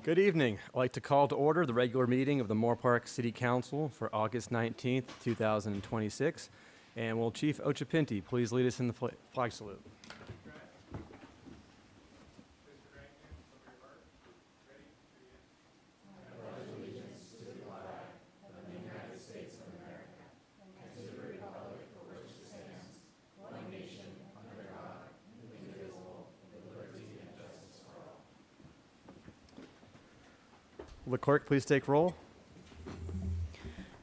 Good evening. I'd like to call to order the regular meeting of the Moorpark City Council for August 19th, 2026. And will Chief Ochapinti please lead us in the flag salute? Will the clerk please take roll?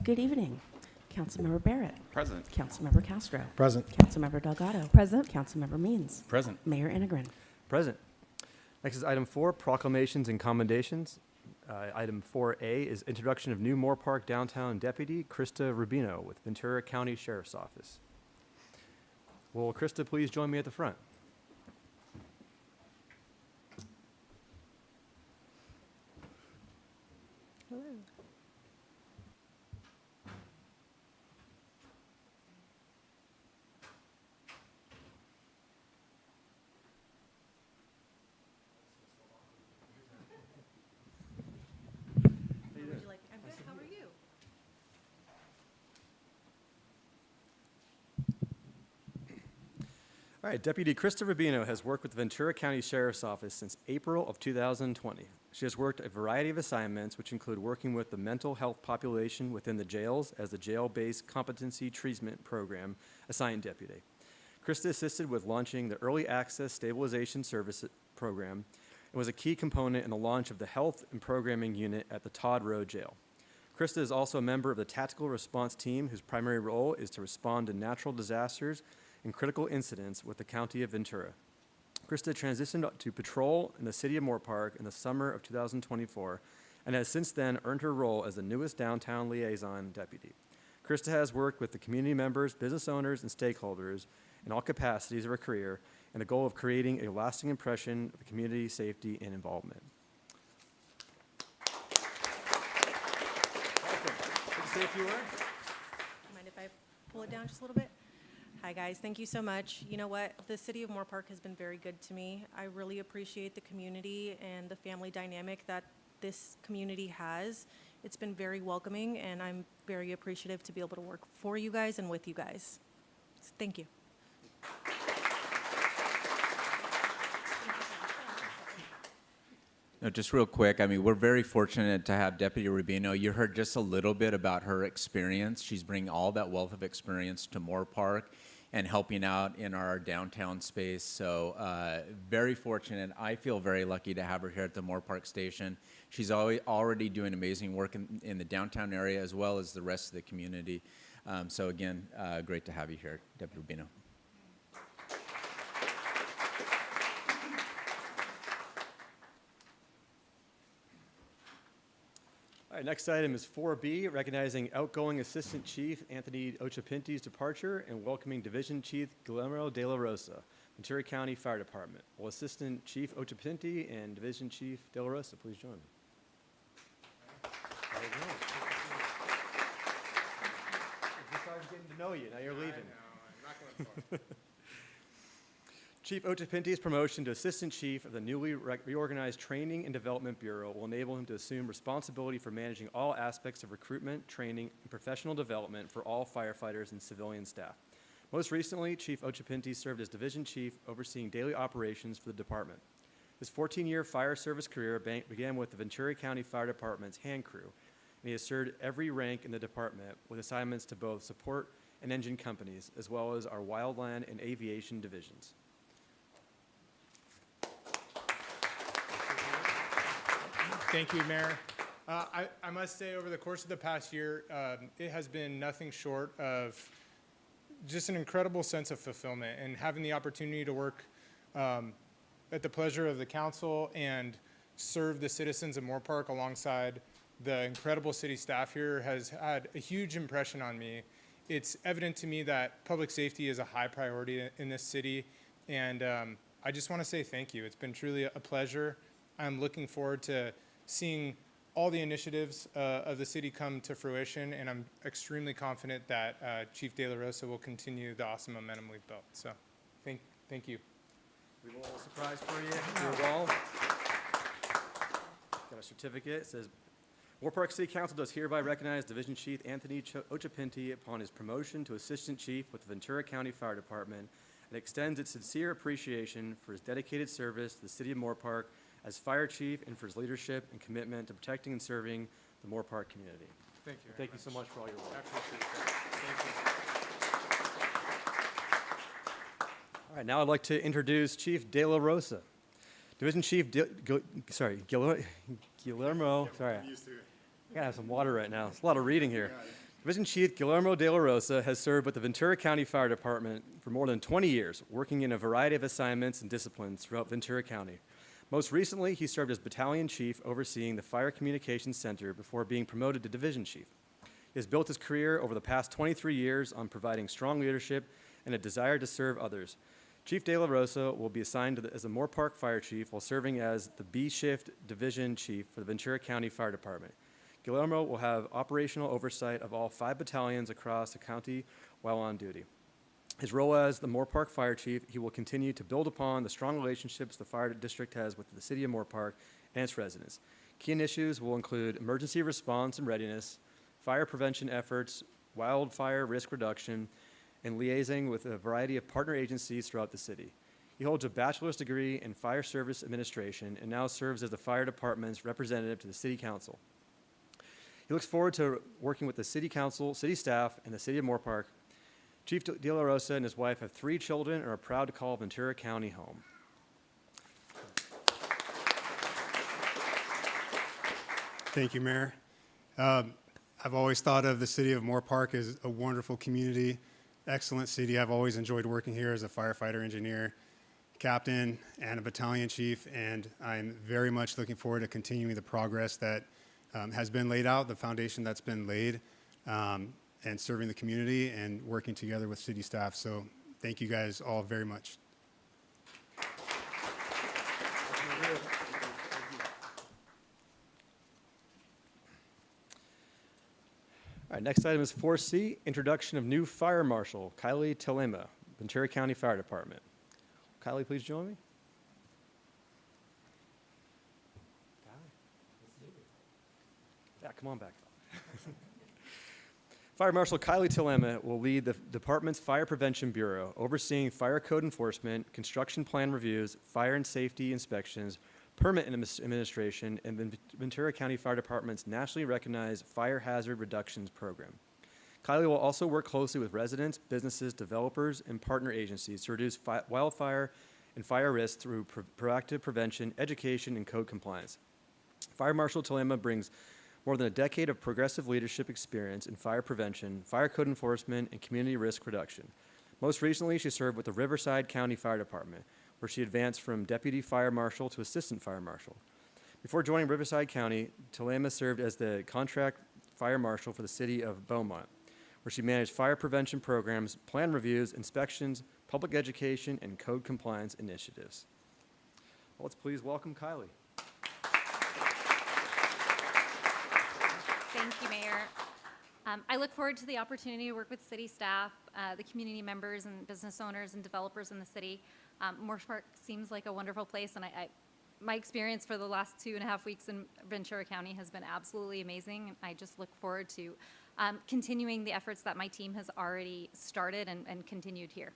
Good evening. Councilmember Barrett. Present. Councilmember Castro. Present. Councilmember Delgado. Present. Councilmember Means. Present. Mayor Integrin. Present. Next is item 4, proclamations and commendations. Item 4A is introduction of new Moorpark Downtown Deputy Krista Rubino with Ventura County Sheriff's Office. Will Krista please join me at the front? Hello. I'm good. How are you? All right, Deputy Krista Rubino has worked with the Ventura County Sheriff's Office since April of 2020. She has worked a variety of assignments, which include working with the mental health population within the jails as the Jail-Based Competency Treatment Program assigned deputy. Krista assisted with launching the Early Access Stabilization Service Program and was a key component in the launch of the Health and Programming Unit at the Todd Road Jail. Krista is also a member of the Tactical Response Team, whose primary role is to respond to natural disasters and critical incidents with the County of Ventura. Krista transitioned to patrol in the city of Moorpark in the summer of 2024 and has since then earned her role as the newest downtown liaison deputy. Krista has worked with the community members, business owners, and stakeholders in all capacities of her career and the goal of creating a lasting impression of community safety and involvement. Welcome. Good to say a few words. Mind if I pull it down just a little bit? Hi, guys. Thank you so much. You know what? The city of Moorpark has been very good to me. I really appreciate the community and the family dynamic that this community has. It's been very welcoming, and I'm very appreciative to be able to work for you guys and with you guys. So thank you. No, just real quick, I mean, we're very fortunate to have Deputy Rubino. You heard just a little bit about her experience. She's bringing all that wealth of experience to Moorpark and helping out in our downtown space. So very fortunate. I feel very lucky to have her here at the Moorpark station. She's already doing amazing work in the downtown area as well as the rest of the community. So again, great to have you here, Deputy Rubino. All right, next item is 4B, recognizing outgoing Assistant Chief Anthony Ochapinti's departure and welcoming Division Chief Guillermo de la Rosa, Ventura County Fire Department. Will Assistant Chief Ochapinti and Division Chief de la Rosa please join me? There you go. I just started getting to know you. Now you're leaving. I know. I'm not going to talk. Chief Ochapinti's promotion to Assistant Chief of the newly reorganized Training and Development Bureau will enable him to assume responsibility for managing all aspects of recruitment, training, and professional development for all firefighters and civilian staff. Most recently, Chief Ochapinti served as Division Chief, overseeing daily operations for the department. His 14-year fire service career began with the Ventura County Fire Department's hand crew, and he has served every rank in the department with assignments to both support and engine companies, as well as our wildland and aviation divisions. Thank you, Mayor. I must say, over the course of the past year, it has been nothing short of just an incredible sense of fulfillment, and having the opportunity to work at the pleasure of the council and serve the citizens of Moorpark alongside the incredible city staff here has had a huge impression on me. It's evident to me that public safety is a high priority in this city, and I just want to say thank you. It's been truly a pleasure. I'm looking forward to seeing all the initiatives of the city come to fruition, and I'm extremely confident that Chief De La Rosa will continue the awesome momentum we've built. So thank you. We have a little surprise for you. You're well. Got a certificate. It says, Moorpark City Council does hereby recognize Division Chief Anthony Ochapinti upon his promotion to Assistant Chief with the Ventura County Fire Department and extends its sincere appreciation for his dedicated service to the City of Moorpark as Fire Chief and for his leadership and commitment to protecting and serving the Moorpark community. Thank you. Thank you so much for all your work. I appreciate that. Thank you. All right, now I'd like to introduce Chief De La Rosa. Division Chief, Guillermo, sorry. I gotta have some water right now. It's a lot of reading here. Division Chief Guillermo De La Rosa has served with the Ventura County Fire Department for more than 20 years, working in a variety of assignments and disciplines throughout Ventura County. Most recently, he served as Battalion Chief overseeing the Fire Communications Center before being promoted to Division Chief. He has built his career over the past 23 years on providing strong leadership and a desire to serve others. Chief De La Rosa will be assigned as a Moorpark Fire Chief while serving as the B-Shift Division Chief for the Ventura County Fire Department. Guillermo will have operational oversight of all 5 battalions across the county while on duty. His role as the Moorpark Fire Chief, he will continue to build upon the strong relationships the fire district has with the City of Moorpark and its residents. Key initiatives will include emergency response and readiness, fire prevention efforts, wildfire risk reduction, and liaising with a variety of partner agencies throughout the city. He holds a bachelor's degree in fire service administration and now serves as the fire department's representative to the City Council. He looks forward to working with the City Council, City staff, and the City of Moorpark. Chief De La Rosa and his wife have 3 children and are proud to call Ventura County home. Thank you, Mayor. I've always thought of the City of Moorpark as a wonderful community, excellent city. I've always enjoyed working here as a firefighter engineer, captain, and a battalion chief, and I'm very much looking forward to continuing the progress that has been laid out, the foundation that's been laid, and serving the community and working together with city staff. So thank you guys all very much. All right, next item is 4C, introduction of new fire marshal, Kylie Telema, Ventura County Fire Department. Kylie, please join me. Yeah, come on back. Fire Marshal Kylie Telema will lead the department's Fire Prevention Bureau, overseeing fire code enforcement, construction plan reviews, fire and safety inspections, permit administration, and the Ventura County Fire Department's nationally recognized Fire Hazard Reductions Program. Kylie will also work closely with residents, businesses, developers, and partner agencies to reduce wildfire and fire risk through proactive prevention, education, and code compliance. Fire Marshal Telema brings more than a decade of progressive leadership experience in fire prevention, fire code enforcement, and community risk reduction. Most recently, she served with the Riverside County Fire Department, where she advanced from Deputy Fire Marshal to Assistant Fire Marshal. Before joining Riverside County, Telema served as the Contract Fire Marshal for the City of Beaumont, where she managed fire prevention programs, plan reviews, inspections, public education, and code compliance initiatives. Well, let's please welcome Kylie. Thank you, Mayor. I look forward to the opportunity to work with city staff, the community members and business owners and developers in the city. Moorpark seems like a wonderful place, and my experience for the last 2.5 weeks in Ventura County has been absolutely amazing. I just look forward to continuing the efforts that my team has already started and continued here.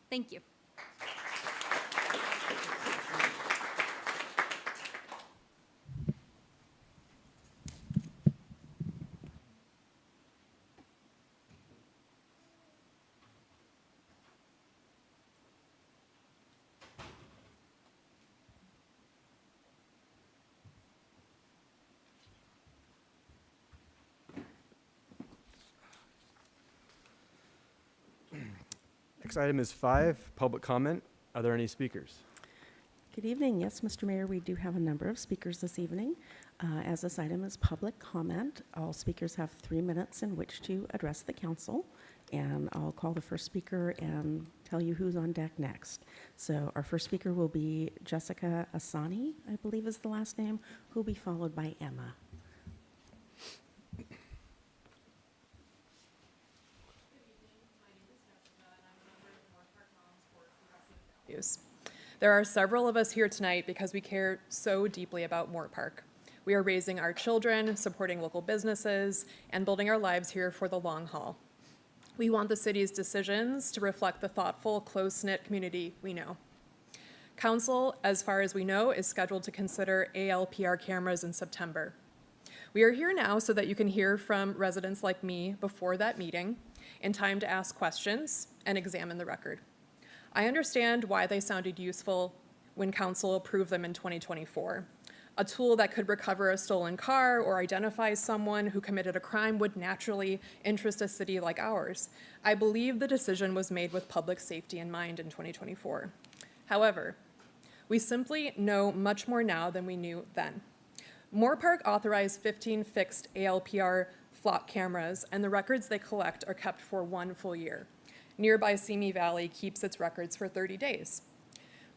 Thank you. Next item is 5, public comment. Are there any speakers? Good evening. Yes, Mr. Mayor, we do have a number of speakers this evening. As this item is public comment, all speakers have 3 minutes in which to address the council. And I'll call the first speaker and tell you who's on deck next. So our first speaker will be Jessica Asani, I believe is the last name, who will be followed by Emma. There are several of us here tonight because we care so deeply about Moorpark. We are raising our children, supporting local businesses, and building our lives here for the long haul. We want the city's decisions to reflect the thoughtful, close-knit community we know. Council, as far as we know, is scheduled to consider ALPR cameras in September. We are here now so that you can hear from residents like me before that meeting, in time to ask questions and examine the record. I understand why they sounded useful when council approved them in 2024. A tool that could recover a stolen car or identify someone who committed a crime would naturally interest a city like ours. I believe the decision was made with public safety in mind in 2024. However, we simply know much more now than we knew then. Moorpark authorized 15 fixed ALPR flock cameras, and the records they collect are kept for 1 full year. Nearby Simi Valley keeps its records for 30 days.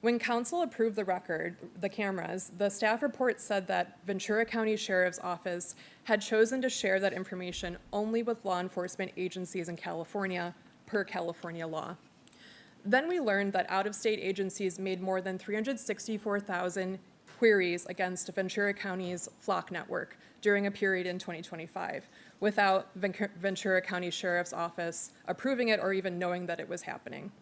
When council approved the cameras, the staff report said that Ventura County Sheriff's Office had chosen to share that information only with law enforcement agencies in California, per California law. Then we learned that out-of-state agencies made more than 364,000 queries against Ventura County's flock network during a period in 2025, without Ventura County Sheriff's Office approving it or even knowing that it was happening.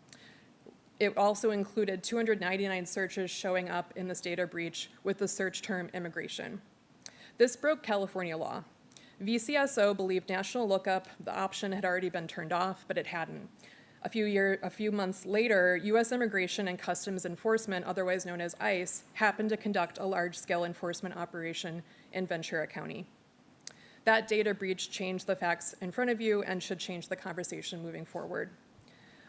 It also included 299 searches showing up in this data breach with the search term immigration. This broke California law. VCSO believed National Lookup, the option had already been turned off, but it hadn't. A few months later, U.S. Immigration and Customs Enforcement, otherwise known as ICE, happened to conduct a large-scale enforcement operation in Ventura County. That data breach changed the facts in front of you and should change the conversation moving forward.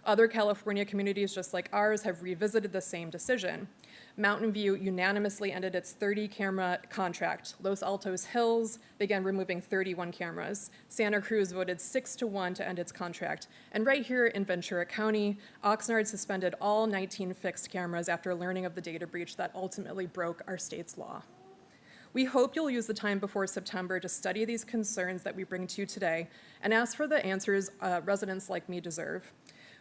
Other California communities just like ours have revisited the same decision. Mountain View unanimously ended its 30-camera contract. Los Altos Hills began removing 31 cameras. Santa Cruz voted 6-1 to end its contract. And right here in Ventura County, Oxnard suspended all 19 fixed cameras after learning of the data breach that ultimately broke our state's law. We hope you'll use the time before September to study these concerns that we bring to you today and ask for the answers residents like me deserve.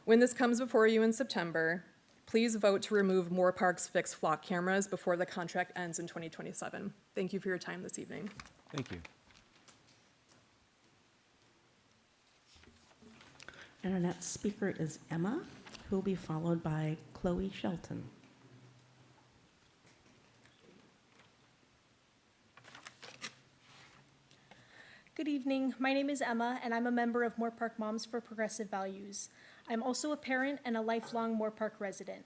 When this comes before you in September, please vote to remove Moorpark's fixed flock cameras before the contract ends in 2027. Thank you for your time this evening. Thank you. And our next speaker is Emma, who will be followed by Chloe Shelton. Good evening. My name is Emma, and I'm a member of Moorpark Moms for Progressive Values. I'm also a parent and a lifelong Moorpark resident.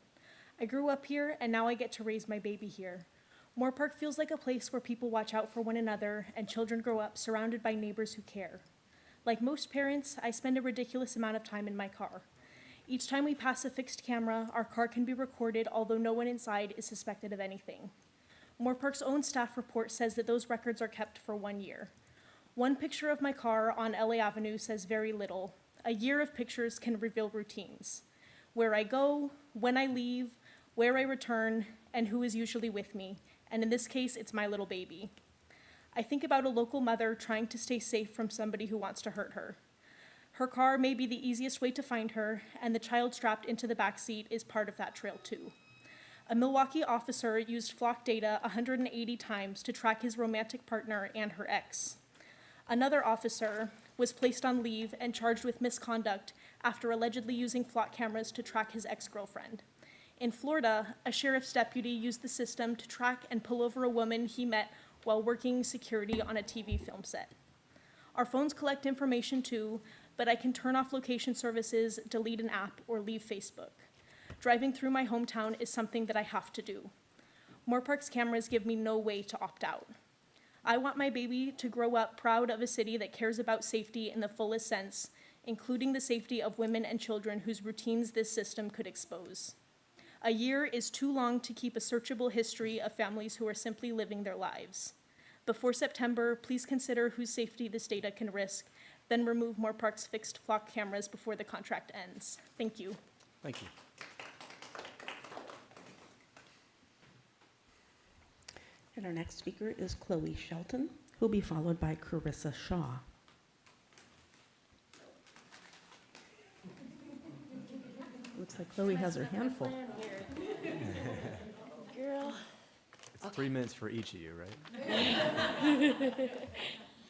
I grew up here, and now I get to raise my baby here. Moorpark feels like a place where people watch out for one another and children grow up surrounded by neighbors who care. Like most parents, I spend a ridiculous amount of time in my car. Each time we pass a fixed camera, our car can be recorded, although no one inside is suspected of anything. Moorpark's own staff report says that those records are kept for 1 year. One picture of my car on LA Avenue says very little. A year of pictures can reveal routines. Where I go, when I leave, where I return, and who is usually with me. And in this case, it's my little baby. I think about a local mother trying to stay safe from somebody who wants to hurt her. Her car may be the easiest way to find her, and the child strapped into the back seat is part of that trail too. A Milwaukee officer used flock data 180 times to track his romantic partner and her ex. Another officer was placed on leave and charged with misconduct after allegedly using flock cameras to track his ex-girlfriend. In Florida, a sheriff's deputy used the system to track and pull over a woman he met while working security on a TV film set. Our phones collect information too, but I can turn off location services, delete an app, or leave Facebook. Driving through my hometown is something that I have to do. Moorpark's cameras give me no way to opt out. I want my baby to grow up proud of a city that cares about safety in the fullest sense, including the safety of women and children whose routines this system could expose. A year is too long to keep a searchable history of families who are simply living their lives. Before September, please consider whose safety this data can risk, then remove Moorpark's fixed flock cameras before the contract ends. Thank you. Thank you. And our next speaker is Chloe Shelton, who will be followed by Carissa Shaw. Looks like Chloe has her hand full. Girl. It's 3 minutes for each of you, right?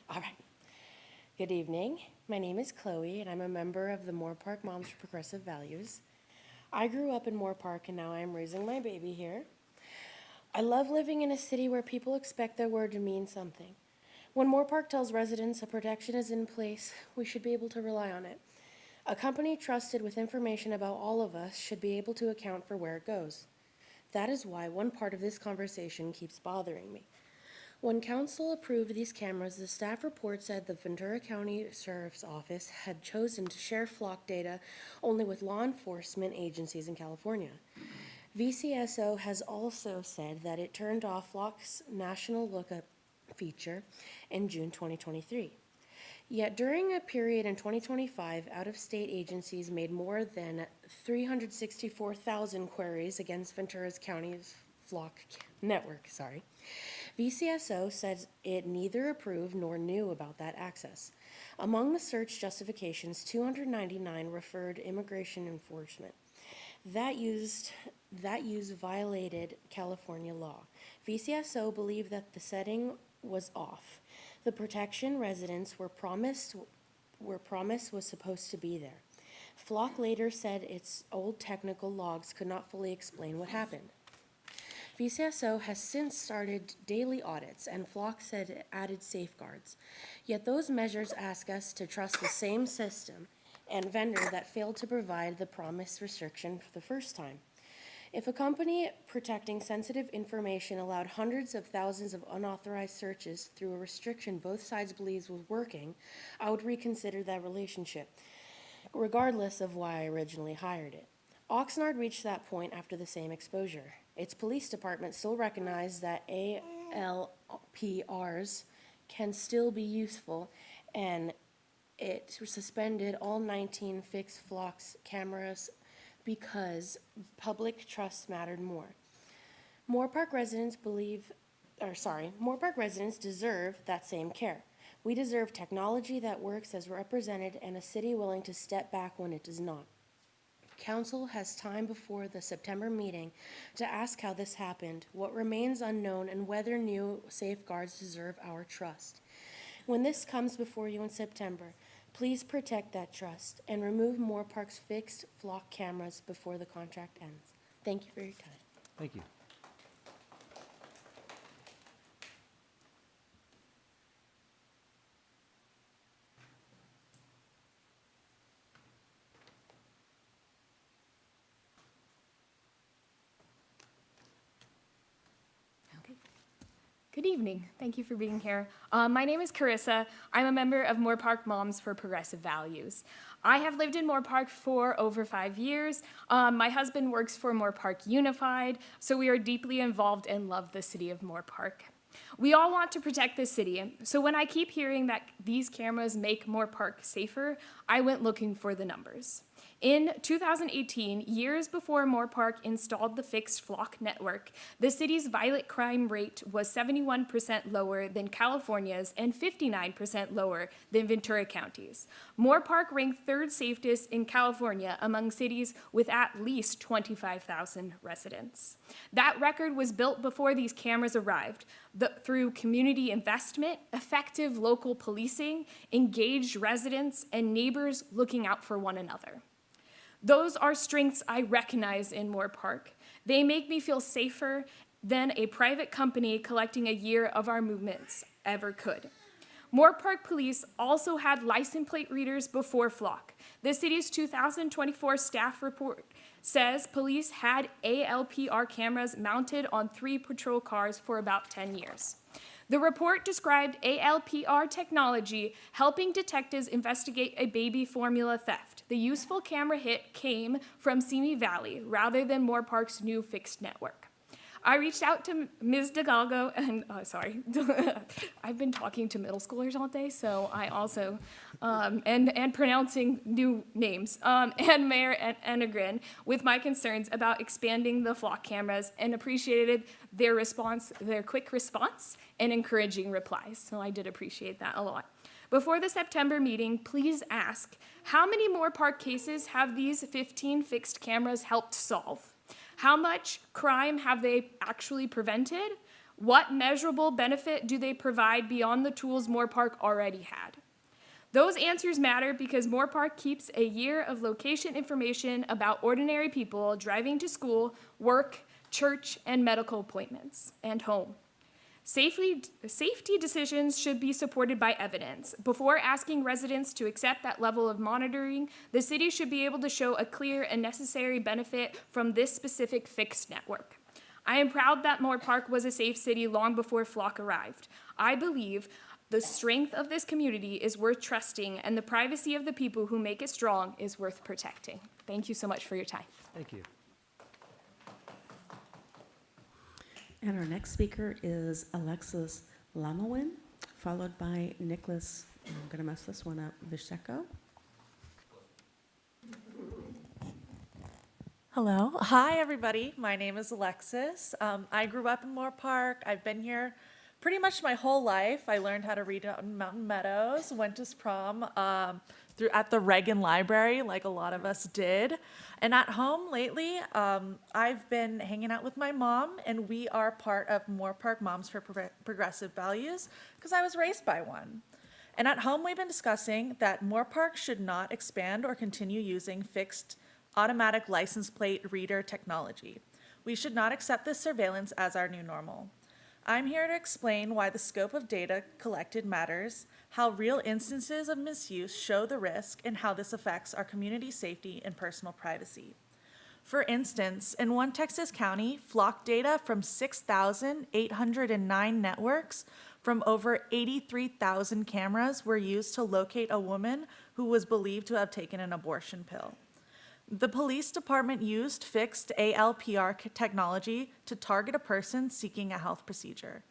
All right. Good evening. My name is Chloe, and I'm a member of the Moorpark Moms for Progressive Values. I grew up in Moorpark, and now I am raising my baby here. I love living in a city where people expect their word to mean something. When Moorpark tells residents a protection is in place, we should be able to rely on it. A company trusted with information about all of us should be able to account for where it goes. That is why one part of this conversation keeps bothering me. When council approved these cameras, the staff report said the Ventura County Sheriff's Office had chosen to share flock data only with law enforcement agencies in California. VCSO has also said that it turned off Flock's national lookup feature in June 2023. Yet during a period in 2025, out-of-state agencies made more than 364,000 queries against Ventura County's flock network. VCSO says it neither approved nor knew about that access. Among the search justifications, 299 referred immigration enforcement. That use violated California law. VCSO believed that the setting was off. The protection residents were promised was supposed to be there. Flock later said its old technical logs could not fully explain what happened. VCSO has since started daily audits, and Flock said it added safeguards. Yet those measures ask us to trust the same system and vendor that failed to provide the promised restriction for the first time. If a company protecting sensitive information allowed hundreds of thousands of unauthorized searches through a restriction both sides believes was working, I would reconsider that relationship, regardless of why I originally hired it. Oxnard reached that point after the same exposure. Its police department still recognized that ALPRs can still be useful, and it suspended all 19 fixed Flocks cameras because public trust mattered more. Moorpark residents deserve that same care. We deserve technology that works as represented and a city willing to step back when it does not. Council has time before the September meeting to ask how this happened, what remains unknown, and whether new safeguards deserve our trust. When this comes before you in September, please protect that trust and remove Moorpark's fixed flock cameras before the contract ends. Thank you for your time. Thank you. Good evening. Thank you for being here. My name is Carissa. I'm a member of Moorpark Moms for Progressive Values. I have lived in Moorpark for over 5 years. My husband works for Moorpark Unified, so we are deeply involved and love the city of Moorpark. We all want to protect the city, so when I keep hearing that these cameras make Moorpark safer, I went looking for the numbers. In 2018, years before Moorpark installed the fixed flock network, the city's violent crime rate was 71% lower than California's and 59% lower than Ventura County's. Moorpark ranked third safest in California among cities with at least 25,000 residents. That record was built before these cameras arrived, through community investment, effective local policing, engaged residents, and neighbors looking out for one another. Those are strengths I recognize in Moorpark. They make me feel safer than a private company collecting a year of our movements ever could. Moorpark Police also had license plate readers before Flock. The city's 2024 staff report says police had ALPR cameras mounted on 3 patrol cars for about 10 years. The report described ALPR technology helping detectives investigate a baby formula theft. The useful camera hit came from Simi Valley rather than Moorpark's new fixed network. I reached out to Ms. DeGalgo, and I've been talking to middle schoolers all day, so I also, and pronouncing new names, and Mayor Enegren with my concerns about expanding the flock cameras, and appreciated their response, their quick response, and encouraging replies. So I did appreciate that a lot. Before the September meeting, please ask, how many Moorpark cases have these 15 fixed cameras helped solve? How much crime have they actually prevented? What measurable benefit do they provide beyond the tools Moorpark already had? Those answers matter because Moorpark keeps a year of location information about ordinary people driving to school, work, church, and medical appointments, and home. Safety decisions should be supported by evidence. Before asking residents to accept that level of monitoring, the city should be able to show a clear and necessary benefit from this specific fixed network. I am proud that Moorpark was a safe city long before Flock arrived. I believe the strength of this community is worth trusting, and the privacy of the people who make it strong is worth protecting. Thank you so much for your time. Thank you. And our next speaker is Alexis Lamowin, followed by Nicholas, I'm going to mess this one up, Visheko. Hello. Hi, everybody. My name is Alexis. I grew up in Moorpark. I've been here pretty much my whole life. I learned how to read out in Mountain Meadows, went to prom at the Reagan Library, like a lot of us did. And at home lately, I've been hanging out with my mom, and we are part of Moorpark Moms for Progressive Values because I was raised by one. And at home, we've been discussing that Moorpark should not expand or continue using fixed automatic license plate reader technology. We should not accept this surveillance as our new normal. I'm here to explain why the scope of data collected matters, how real instances of misuse show the risk, and how this affects our community safety and personal privacy. For instance, in one Texas county, flock data from 6,809 networks from over 83,000 cameras were used to locate a woman who was believed to have taken an abortion pill. The police department used fixed ALPR technology to target a person seeking a health procedure.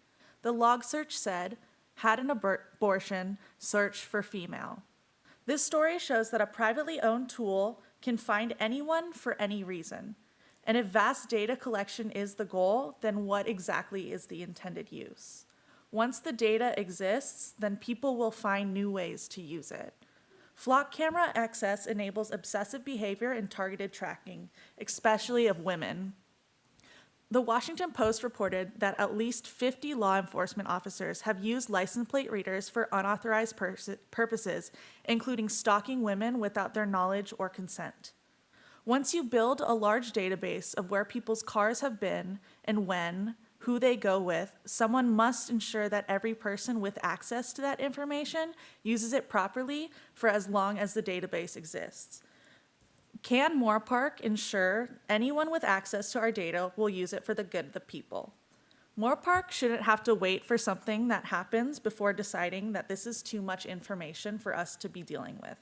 The log search said, had an abortion, search for female. This story shows that a privately owned tool can find anyone for any reason. And if vast data collection is the goal, then what exactly is the intended use? Once the data exists, then people will find new ways to use it. Flock camera access enables obsessive behavior and targeted tracking, especially of women. The Washington Post reported that at least 50 law enforcement officers have used license plate readers for unauthorized purposes, including stalking women without their knowledge or consent. Once you build a large database of where people's cars have been and when, who they go with, someone must ensure that every person with access to that information uses it properly for as long as the database exists. Can Moorpark ensure anyone with access to our data will use it for the good of the people? Moorpark shouldn't have to wait for something that happens before deciding that this is too much information for us to be dealing with.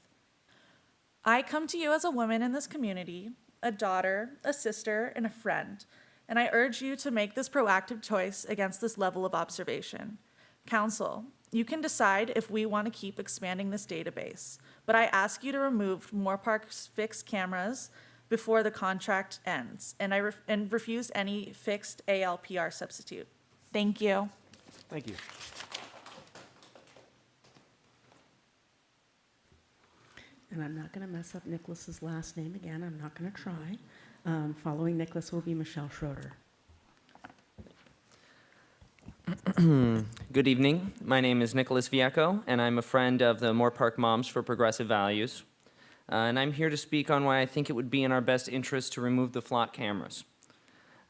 I come to you as a woman in this community, a daughter, a sister, and a friend, and I urge you to make this proactive choice against this level of observation. Council, you can decide if we want to keep expanding this database, but I ask you to remove Moorpark's fixed cameras before the contract ends, and refuse any fixed ALPR substitute. Thank you. Thank you. And I'm not going to mess up Nicholas's last name again. I'm not going to try. Following Nicholas will be Michelle Schroeder. Good evening. My name is Nicholas Vieco, and I'm a friend of the Moorpark Moms for Progressive Values. And I'm here to speak on why I think it would be in our best interest to remove the flock cameras.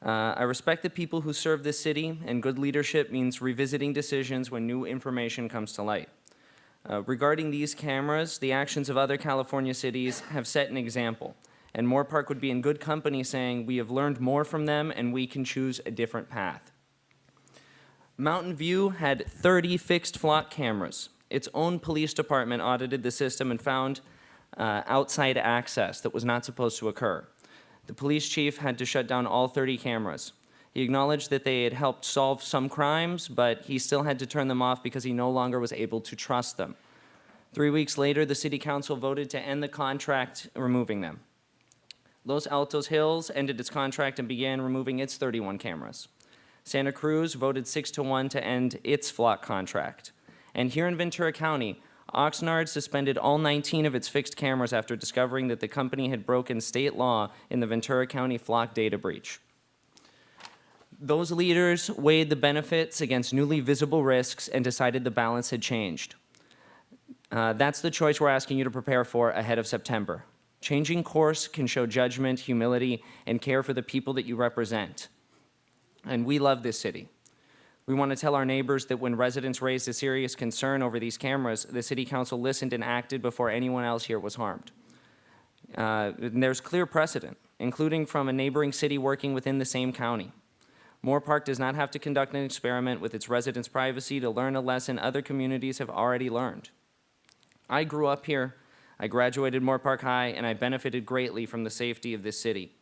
I respect the people who serve this city, and good leadership means revisiting decisions when new information comes to light. Regarding these cameras, the actions of other California cities have set an example, and Moorpark would be in good company saying we have learned more from them and we can choose a different path. Mountain View had 30 fixed flock cameras. Its own police department audited the system and found outside access that was not supposed to occur. The police chief had to shut down all 30 cameras. He acknowledged that they had helped solve some crimes, but he still had to turn them off because he no longer was able to trust them. 3 weeks later, the city council voted to end the contract, removing them. Los Altos Hills ended its contract and began removing its 31 cameras. Santa Cruz voted 6-1 to end its flock contract. And here in Ventura County, Oxnard suspended all 19 of its fixed cameras after discovering that the company had broken state law in the Ventura County flock data breach. Those leaders weighed the benefits against newly visible risks and decided the balance had changed. That's the choice we're asking you to prepare for ahead of September. Changing course can show judgment, humility, and care for the people that you represent. And we love this city. We want to tell our neighbors that when residents raised a serious concern over these cameras, the City Council listened and acted before anyone else here was harmed. And there's clear precedent, including from a neighboring city working within the same county. Moorpark does not have to conduct an experiment with its residents' privacy to learn a lesson other communities have already learned. I grew up here, I graduated Moorpark High, and I benefited greatly from the safety of this city.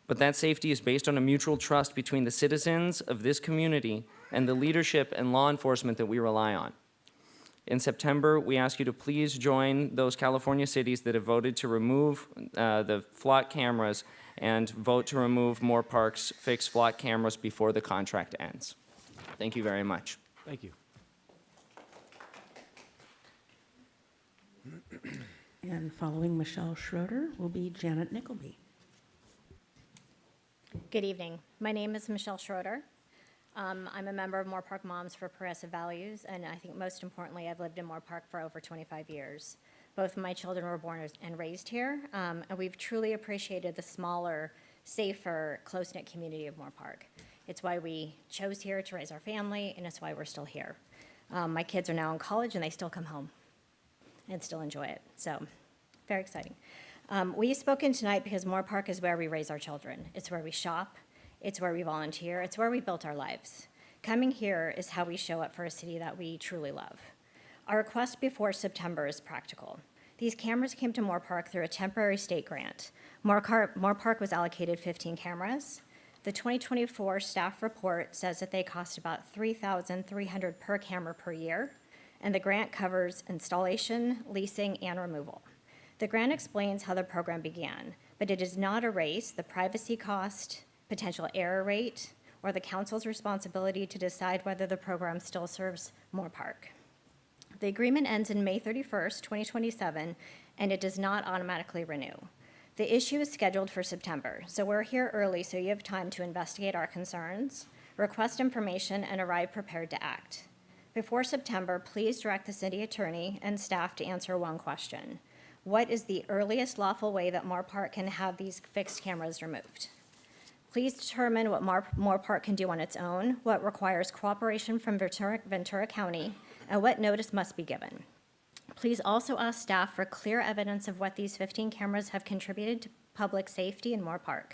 But that safety is based on a mutual trust between the citizens of this community and the leadership and law enforcement that we rely on. In September, we ask you to please join those California cities that have voted to remove the flock cameras and vote to remove Moorpark's fixed flock cameras before the contract ends. Thank you very much. Thank you. And following Michelle Schroeder will be Janet Nickleby. Good evening. My name is Michelle Schroeder. I'm a member of Moorpark Moms for Progressive Values, and I think most importantly, I've lived in Moorpark for over 25 years. Both of my children were born and raised here, and we've truly appreciated the smaller, safer, close-knit community of Moorpark. It's why we chose here to raise our family, and it's why we're still here. My kids are now in college, and they still come home and still enjoy it, so very exciting. We've spoken tonight because Moorpark is where we raise our children. It's where we shop. It's where we volunteer. It's where we built our lives. Coming here is how we show up for a city that we truly love. Our request before September is practical. These cameras came to Moorpark through a temporary state grant. Moorpark was allocated 15 cameras. The 2024 staff report says that they cost about $3,300 per camera per year, and the grant covers installation, leasing, and removal. The grant explains how the program began, but it does not erase the privacy cost, potential error rate, or the council's responsibility to decide whether the program still serves Moorpark. The agreement ends in May 31st, 2027, and it does not automatically renew. The issue is scheduled for September, so we're here early so you have time to investigate our concerns, request information, and arrive prepared to act. Before September, please direct the city attorney and staff to answer one question. What is the earliest lawful way that Moorpark can have these fixed cameras removed? Please determine what Moorpark can do on its own, what requires cooperation from Ventura County, and what notice must be given. Please also ask staff for clear evidence of what these 15 cameras have contributed to public safety in Moorpark.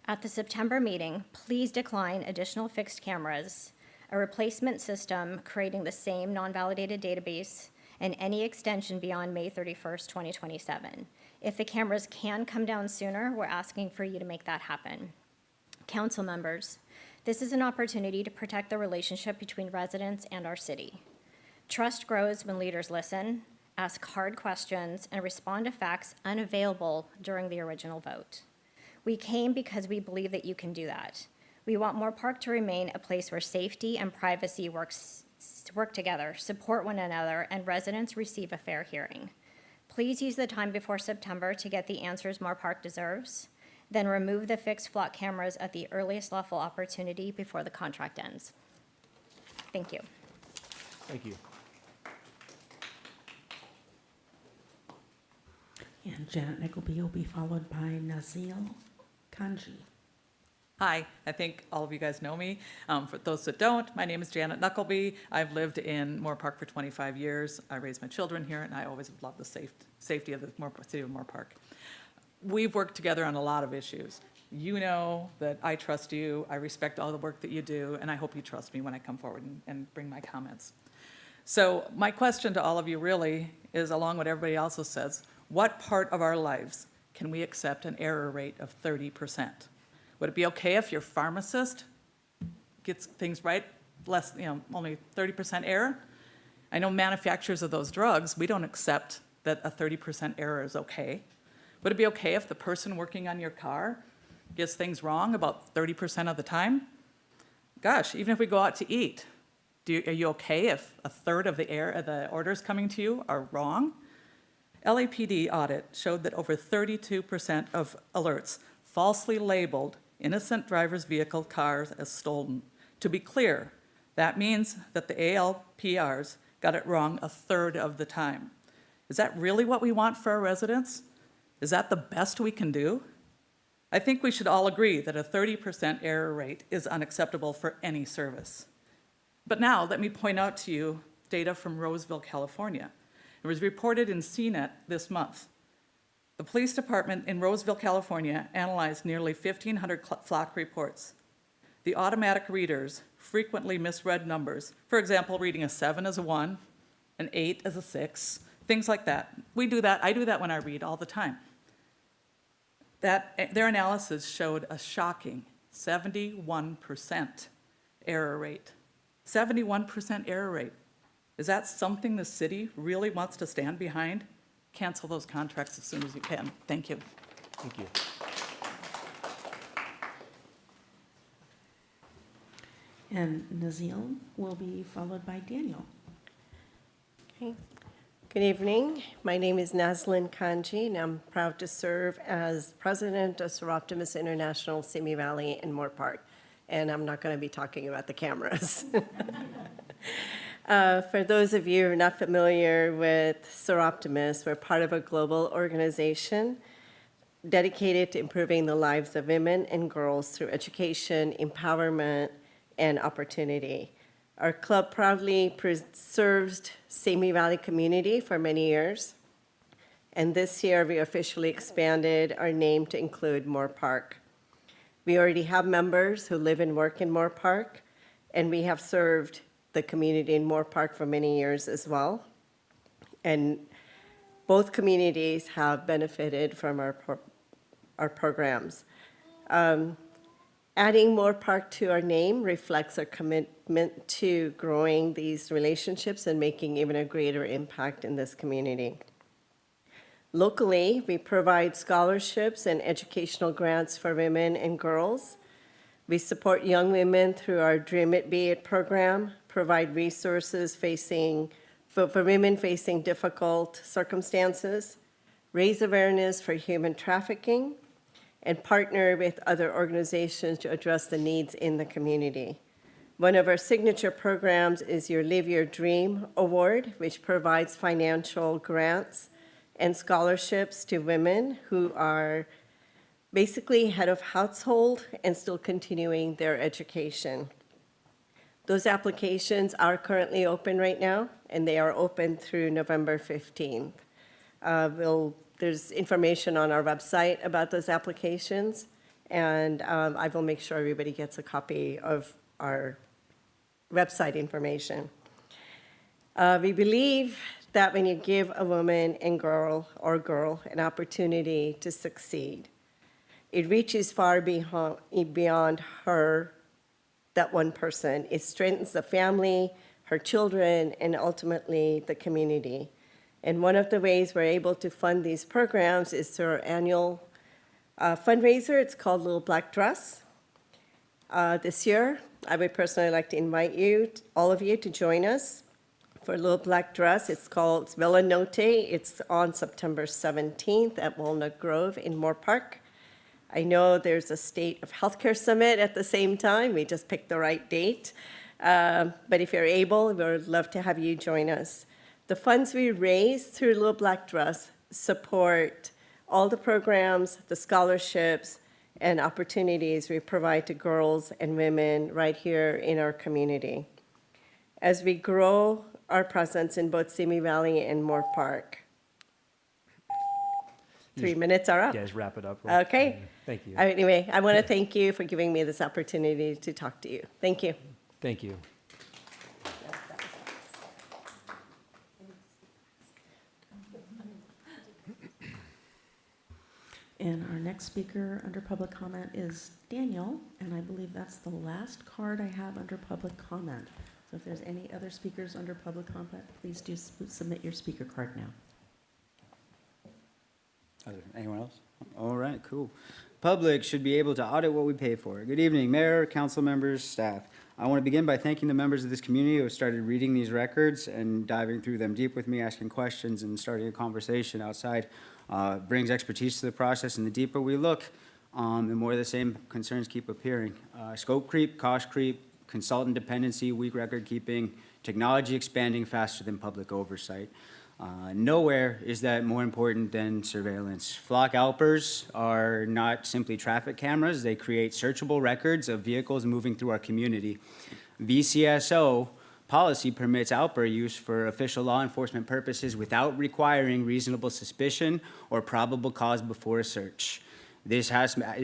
At the September meeting, please decline additional fixed cameras, a replacement system creating the same non-validated database, and any extension beyond May 31st, 2027. If the cameras can come down sooner, we're asking for you to make that happen. Council members, this is an opportunity to protect the relationship between residents and our city. Trust grows when leaders listen, ask hard questions, and respond to facts unavailable during the original vote. We came because we believe that you can do that. We want Moorpark to remain a place where safety and privacy work together, support one another, and residents receive a fair hearing. Please use the time before September to get the answers Moorpark deserves. Then remove the fixed flock cameras at the earliest lawful opportunity before the contract ends. Thank you. Thank you. And Janet Nickleby will be followed by Nazil Kanji. Hi, I think all of you guys know me. For those that don't, my name is Janet Nickleby. I've lived in Moorpark for 25 years. I raised my children here, and I always have loved the safety of the city of Moorpark. We've worked together on a lot of issues. You know that I trust you, I respect all the work that you do, and I hope you trust me when I come forward and bring my comments. So my question to all of you really is, along what everybody else says, what part of our lives can we accept an error rate of 30%? Would it be okay if your pharmacist gets things right, only 30% error? I know manufacturers of those drugs, we don't accept that a 30% error is okay. Would it be okay if the person working on your car gets things wrong about 30% of the time? Gosh, even if we go out to eat, are you okay if a third of the orders coming to you are wrong? LAPD audit showed that over 32% of alerts falsely labeled innocent driver's vehicle cars as stolen. To be clear, that means that the ALPRs got it wrong a third of the time. Is that really what we want for our residents? Is that the best we can do? I think we should all agree that a 30% error rate is unacceptable for any service. But now let me point out to you data from Roseville, California. It was reported in CNET this month. The police department in Roseville, California analyzed nearly 1,500 flock reports. The automatic readers frequently misread numbers. For example, reading a 7 as a 1, an 8 as a 6, things like that. We do that, I do that when I read all the time. Their analysis showed a shocking 71% error rate. 71% error rate. Is that something the city really wants to stand behind? Cancel those contracts as soon as you can. Thank you. Thank you. And Nazil will be followed by Daniel. Okay. Good evening. My name is Naslin Kanji, and I'm proud to serve as president of Seroptimus International, Simi Valley, and Moorpark. And I'm not going to be talking about the cameras. For those of you who are not familiar with Seroptimus, we're part of a global organization dedicated to improving the lives of women and girls through education, empowerment, and opportunity. Our club proudly served Simi Valley community for many years. And this year, we officially expanded our name to include Moorpark. We already have members who live and work in Moorpark, and we have served the community in Moorpark for many years as well. And both communities have benefited from our programs. Adding Moorpark to our name reflects our commitment to growing these relationships and making even a greater impact in this community. Locally, we provide scholarships and educational grants for women and girls. We support young women through our Dream It, Be It program, provide resources for women facing difficult circumstances, raise awareness for human trafficking, and partner with other organizations to address the needs in the community. One of our signature programs is your Live Your Dream Award, which provides financial grants and scholarships to women who are basically head of household and still continuing their education. Those applications are currently open right now, and they are open through November 15th. There's information on our website about those applications, and I will make sure everybody gets a copy of our website information. We believe that when you give a woman and girl an opportunity to succeed, it reaches far beyond her, that one person. It strengthens the family, her children, and ultimately the community. And one of the ways we're able to fund these programs is through our annual fundraiser. It's called Little Black Dress. This year, I would personally like to invite you, all of you, to join us for Little Black Dress. It's called Villa Notte. It's on September 17th at Walnut Grove in Moorpark. I know there's a State of Healthcare Summit at the same time. We just picked the right date. But if you're able, we would love to have you join us. The funds we raise through Little Black Dress support all the programs, the scholarships, and opportunities we provide to girls and women right here in our community. As we grow our presence in both Simi Valley and Moorpark. 3 minutes are up. You guys wrap it up. Okay. Thank you. Anyway, I want to thank you for giving me this opportunity to talk to you. Thank you. Thank you. And our next speaker under public comment is Daniel, and I believe that's the last card I have under public comment. So if there's any other speakers under public comment, please do submit your speaker card now. Anyone else? All right, cool. Public should be able to audit what we pay for. Good evening, Mayor, council members, staff. I want to begin by thanking the members of this community who have started reading these records and diving through them deep with me, asking questions and starting a conversation outside. Brings expertise to the process, and the deeper we look, and more of the same concerns keep appearing. Scope creep, cost creep, consultant dependency, weak record keeping, technology expanding faster than public oversight. Nowhere is that more important than surveillance. Flock Alpers are not simply traffic cameras. They create searchable records of vehicles moving through our community. VCSO policy permits Alper use for official law enforcement purposes without requiring reasonable suspicion or probable cause before a search. This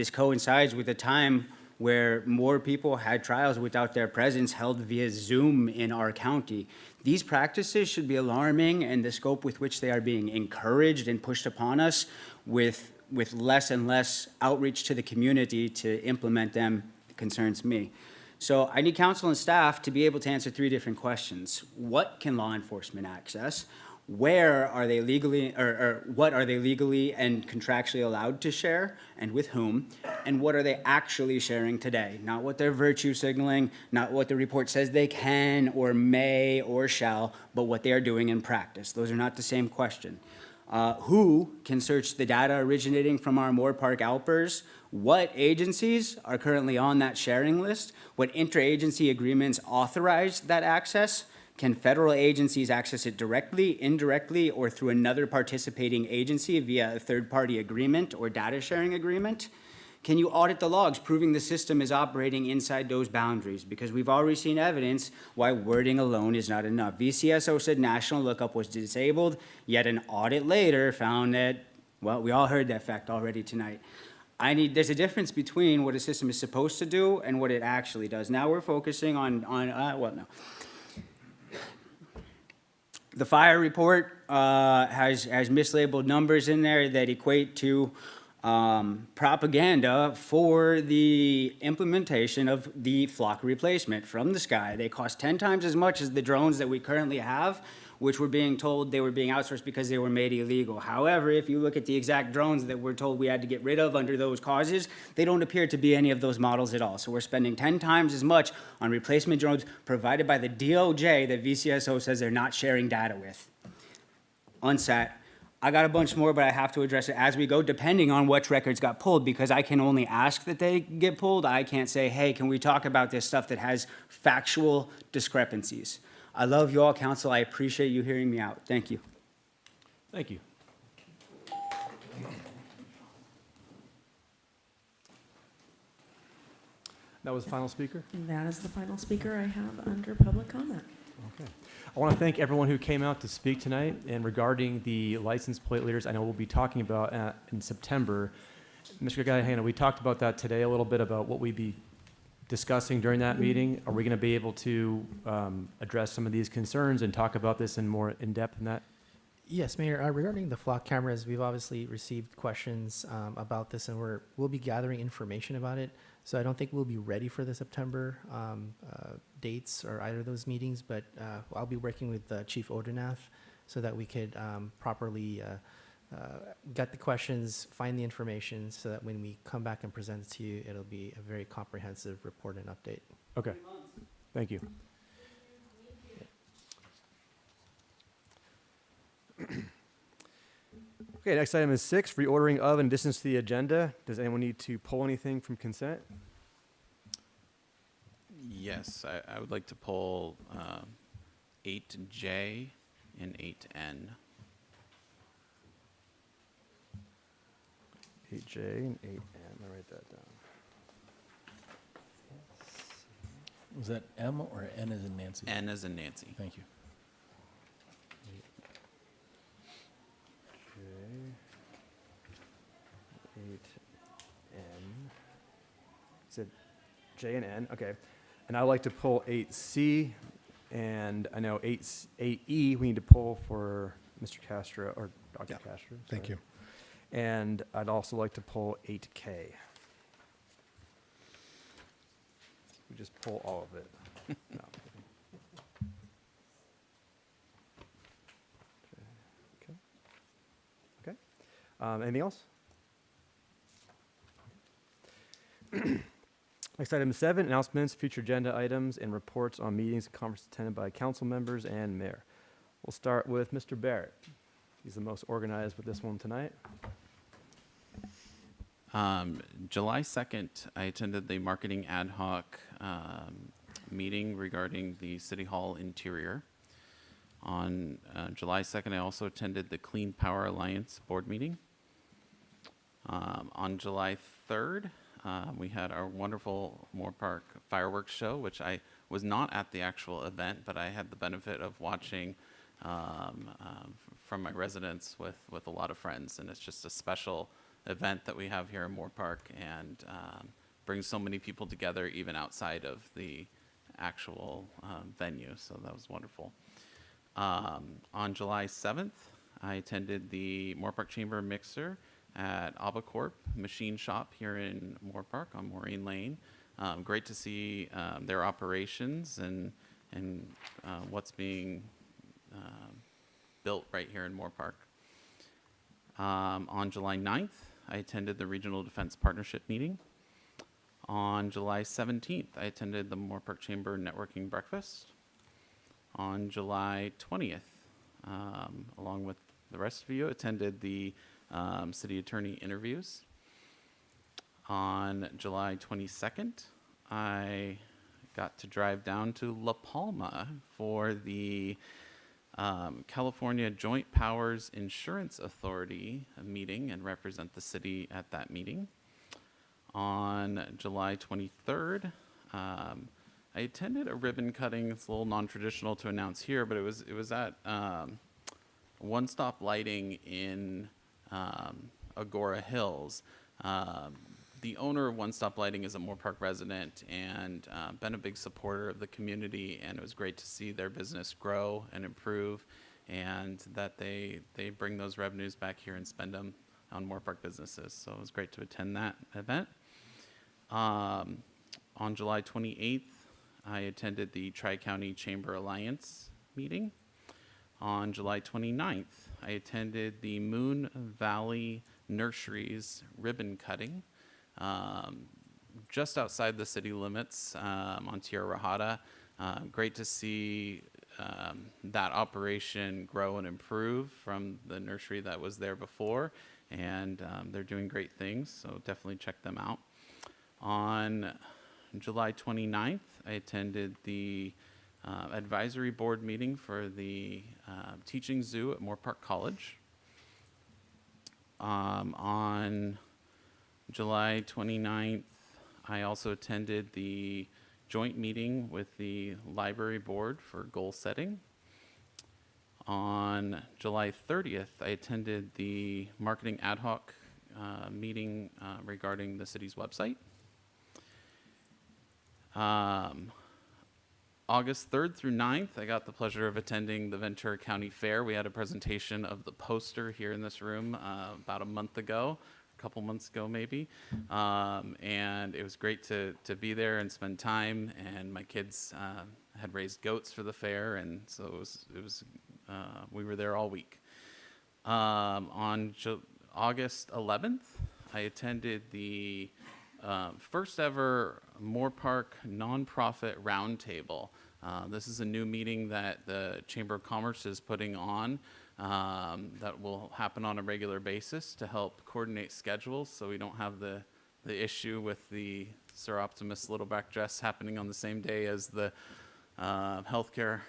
coincides with a time where more people had trials without their presence held via Zoom in our county. These practices should be alarming, and the scope with which they are being encouraged and pushed upon us with less and less outreach to the community to implement them concerns me. So I need council and staff to be able to answer 3 different questions. What can law enforcement access? Where are they legally, or what are they legally and contractually allowed to share, and with whom? And what are they actually sharing today? Not what they're virtue signaling, not what the report says they can or may or shall, but what they are doing in practice. Those are not the same question. Who can search the data originating from our Moorpark Alpers? What agencies are currently on that sharing list? What interagency agreements authorize that access? Can federal agencies access it directly, indirectly, or through another participating agency via a third-party agreement or data sharing agreement? Can you audit the logs proving the system is operating inside those boundaries? Because we've already seen evidence why wording alone is not enough. VCSO said national lookup was disabled, yet an audit later found that, well, we all heard that fact already tonight. There's a difference between what a system is supposed to do and what it actually does. Now we're focusing on the fire report has mislabeled numbers in there that equate to propaganda for the implementation of the flock replacement from the sky. They cost 10 times as much as the drones that we currently have, which we're being told they were being outsourced because they were made illegal. However, if you look at the exact drones that we're told we had to get rid of under those causes, they don't appear to be any of those models at all. So we're spending 10 times as much on replacement drones provided by the DOJ that VCSO says they're not sharing data with. UNSAT. I got a bunch more, but I have to address it as we go, depending on which records got pulled, because I can only ask that they get pulled. I can't say, hey, can we talk about this stuff that has factual discrepancies? I love you all, council. I appreciate you hearing me out. Thank you. Thank you. That was the final speaker? That is the final speaker I have under public comment. Okay. I want to thank everyone who came out to speak tonight. And regarding the license plate leaders, I know we'll be talking about in September. Mr. Gagliano, we talked about that today a little bit about what we'd be discussing during that meeting. Are we going to be able to address some of these concerns and talk about this in more in depth in that? Yes, Mayor. Regarding the flock cameras, we've obviously received questions about this, and we'll be gathering information about it. So I don't think we'll be ready for the September dates or either of those meetings, but I'll be working with Chief Odenath so that we could properly get the questions, find the information, so that when we come back and present it to you, it'll be a very comprehensive report and update. Okay. Thank you. Okay, next item is 6, reordering of and additions to the agenda. Does anyone need to pull anything from consent? Yes, I would like to pull 8J and 8N. 8J and 8N. I'll write that down. Was that M or N as in Nancy? N as in Nancy. Thank you. J, 8N. Said J and N. Okay. And I'd like to pull 8C, and I know 8E we need to pull for Mr. Castro, or Dr. Castro. Thank you. And I'd also like to pull 8K. We just pull all of it. No. Okay. Okay. Anything else? Next item is 7, announcements, future agenda items, and reports on meetings and conferences attended by council members and mayor. We'll start with Mr. Barrett. He's the most organized with this one tonight. July 2nd, I attended the marketing ad hoc meeting regarding the City Hall interior. On July 2nd, I also attended the Clean Power Alliance board meeting. On July 3rd, we had our wonderful Moorpark fireworks show, which I was not at the actual event, but I had the benefit of watching from my residence with a lot of friends. And it's just a special event that we have here in Moorpark, and brings so many people together even outside of the actual venue. So that was wonderful. On July 7th, I attended the Moorpark Chamber Mixer at Abacorp Machine Shop here in Moorpark on Maureen Lane. Great to see their operations and what's being built right here in Moorpark. On July 9th, I attended the Regional Defense Partnership meeting. On July 17th, I attended the Moorpark Chamber Networking Breakfast. On July 20th, along with the rest of you, attended the city attorney interviews. On July 22nd, I got to drive down to La Palma for the California Joint Powers Insurance Authority meeting and represent the city at that meeting. On July 23rd, I attended a ribbon cutting. It's a little non-traditional to announce here, but it was at One Stop Lighting in Agora Hills. The owner of One Stop Lighting is a Moorpark resident and been a big supporter of the community, and it was great to see their business grow and improve, and that they bring those revenues back here and spend them on Moorpark businesses. So it was great to attend that event. On July 28th, I attended the Tri-County Chamber Alliance meeting. On July 29th, I attended the Moon Valley Nurseries ribbon cutting just outside the city limits on Tierra Rajada. Great to see that operation grow and improve from the nursery that was there before, and they're doing great things, so definitely check them out. On July 29th, I attended the advisory board meeting for the teaching zoo at Moorpark College. On July 29th, I also attended the joint meeting with the library board for goal setting. On July 30th, I attended the marketing ad hoc meeting regarding the city's website. August 3rd through 9th, I got the pleasure of attending the Ventura County Fair. We had a presentation of the poster here in this room about a month ago, a couple months ago maybe, and it was great to be there and spend time. And my kids had raised goats for the fair, and so it was we were there all week. On August 11th, I attended the first ever Moorpark nonprofit roundtable. This is a new meeting that the Chamber of Commerce is putting on that will happen on a regular basis to help coordinate schedules, so we don't have the issue with the Sir Optimus Littleback dress happening on the same day as the healthcare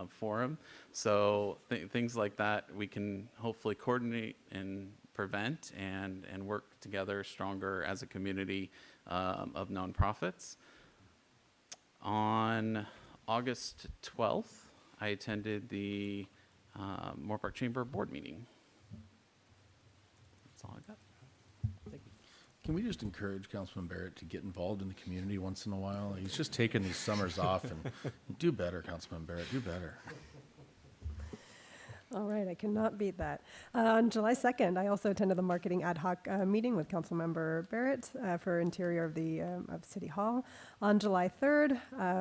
forum. So things like that we can hopefully coordinate and prevent and work together stronger as a community of nonprofits. On August 12th, I attended the Moorpark Chamber board meeting. That's all I got. Thank you. Can we just encourage Councilman Barrett to get involved in the community once in a while? He's just taking these summers off, and do better, Councilman Barrett, do better. All right, I cannot beat that. On July 2nd, I also attended the marketing ad hoc meeting with Councilmember Barrett for interior of City Hall. On July 3rd,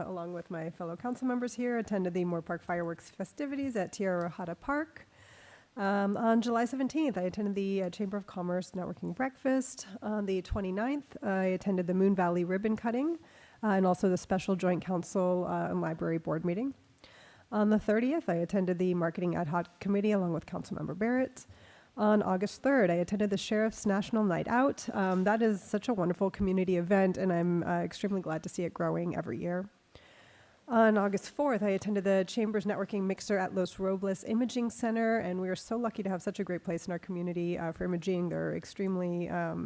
along with my fellow council members here, attended the Moorpark fireworks festivities at Tierra Rajada Park. On July 17th, I attended the Chamber of Commerce networking breakfast. On the 29th, I attended the Moon Valley ribbon cutting and also the special joint council and library board meeting. On the 30th, I attended the marketing ad hoc committee along with Councilmember Barrett. On August 3rd, I attended the Sheriff's National Night Out. That is such a wonderful community event, and I'm extremely glad to see it growing every year. On August 4th, I attended the Chambers Networking Mixer at Los Robles Imaging Center, and we are so lucky to have such a great place in our community for imaging. They're extremely, what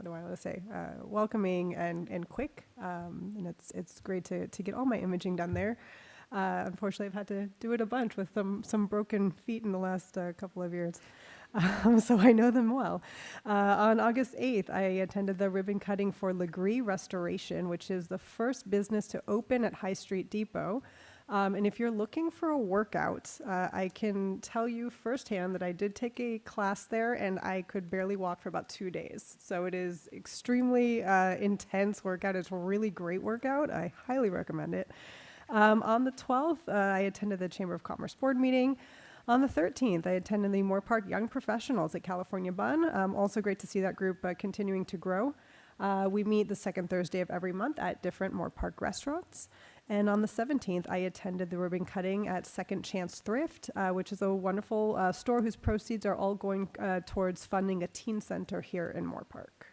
do I want to say, welcoming and quick, and it's great to get all my imaging done there. Unfortunately, I've had to do it a bunch with some broken feet in the last couple of years. So I know them well. On August 8th, I attended the ribbon cutting for Legree Restoration, which is the first business to open at High Street Depot. And if you're looking for a workout, I can tell you firsthand that I did take a class there and I could barely walk for about 2 days. So it is extremely intense workout. It's a really great workout. I highly recommend it. On the 12th, I attended the Chamber of Commerce board meeting. On the 13th, I attended the Moorpark Young Professionals at California Bun. Also great to see that group continuing to grow. We meet the second Thursday of every month at different Moorpark restaurants. And on the 17th, I attended the ribbon cutting at Second Chance Thrift, which is a wonderful store whose proceeds are all going towards funding a teen center here in Moorpark.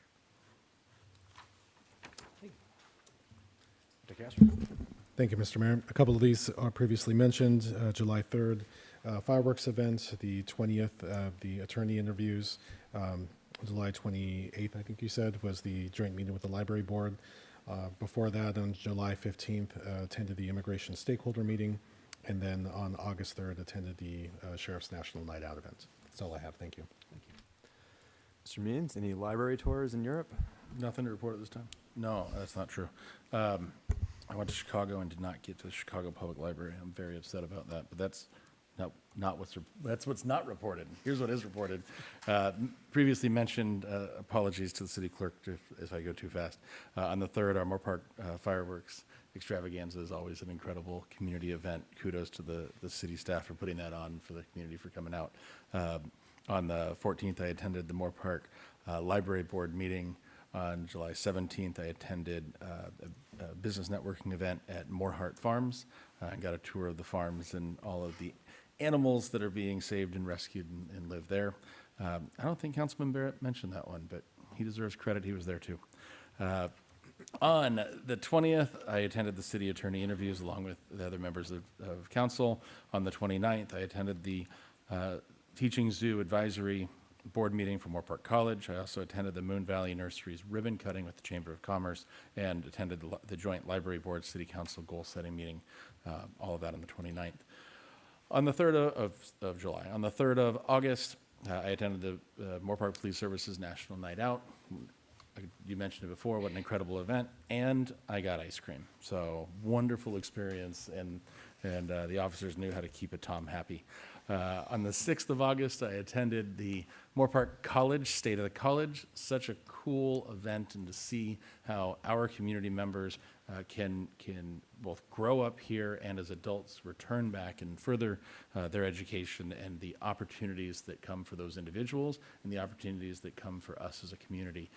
Thank you, Mr. Mayor. A couple of these are previously mentioned. July 3rd, fireworks event, the 20th, the attorney interviews. July 28th, I think you said, was the joint meeting with the library board. Before that, on July 15th, attended the immigration stakeholder meeting. And then on August 3rd, attended the Sheriff's National Night Out event. That's all I have. Thank you. Mr. Means, any library tours in Europe? Nothing to report at this time? No, that's not true. I went to Chicago and did not get to the Chicago Public Library. I'm very upset about that, but that's what's not reported. Here's what is reported. Previously mentioned, apologies to the city clerk if I go too fast. On the 3rd, our Moorpark fireworks extravaganza is always an incredible community event. Kudos to the city staff for putting that on, for the community for coming out. On the 14th, I attended the Moorpark Library Board meeting. On July 17th, I attended a business networking event at Moorhart Farms and got a tour of the farms and all of the animals that are being saved and rescued and live there. I don't think Councilman Barrett mentioned that one, but he deserves credit. He was there too. On the 20th, I attended the city attorney interviews along with the other members of council. On the 29th, I attended the Teaching Zoo Advisory Board meeting for Moorpark College. I also attended the Moon Valley Nurseries ribbon cutting with the Chamber of Commerce and attended the Joint Library Board City Council goal setting meeting, all of that on the 29th. On the 3rd of July, on the 3rd of August, I attended the Moorpark Police Services National Night Out. You mentioned it before, what an incredible event, and I got ice cream. So wonderful experience, and the officers knew how to keep a Tom happy. On the 6th of August, I attended the Moorpark College State of the College. Such a cool event, and to see how our community members can both grow up here and as adults return back and further their education, and the opportunities that come for those individuals and the opportunities that come for us as a community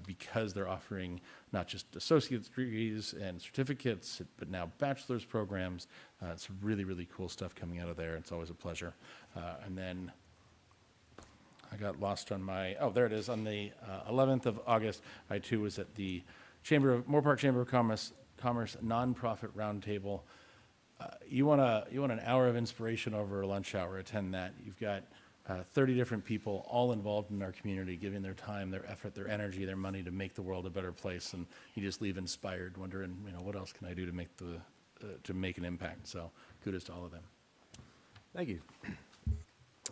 because they're offering not just associate's degrees and certificates, but now bachelor's programs. It's really, really cool stuff coming out of there. It's always a pleasure. And then I got lost on my, there it is. On the 11th of August, I too was at the Moorpark Chamber of Commerce nonprofit roundtable. You want an hour of inspiration over a lunch hour, attend that. You've got 30 different people all involved in our community, giving their time, their effort, their energy, their money to make the world a better place, and you just leave inspired, wondering, what else can I do to make an impact? So kudos to all of them. Thank you.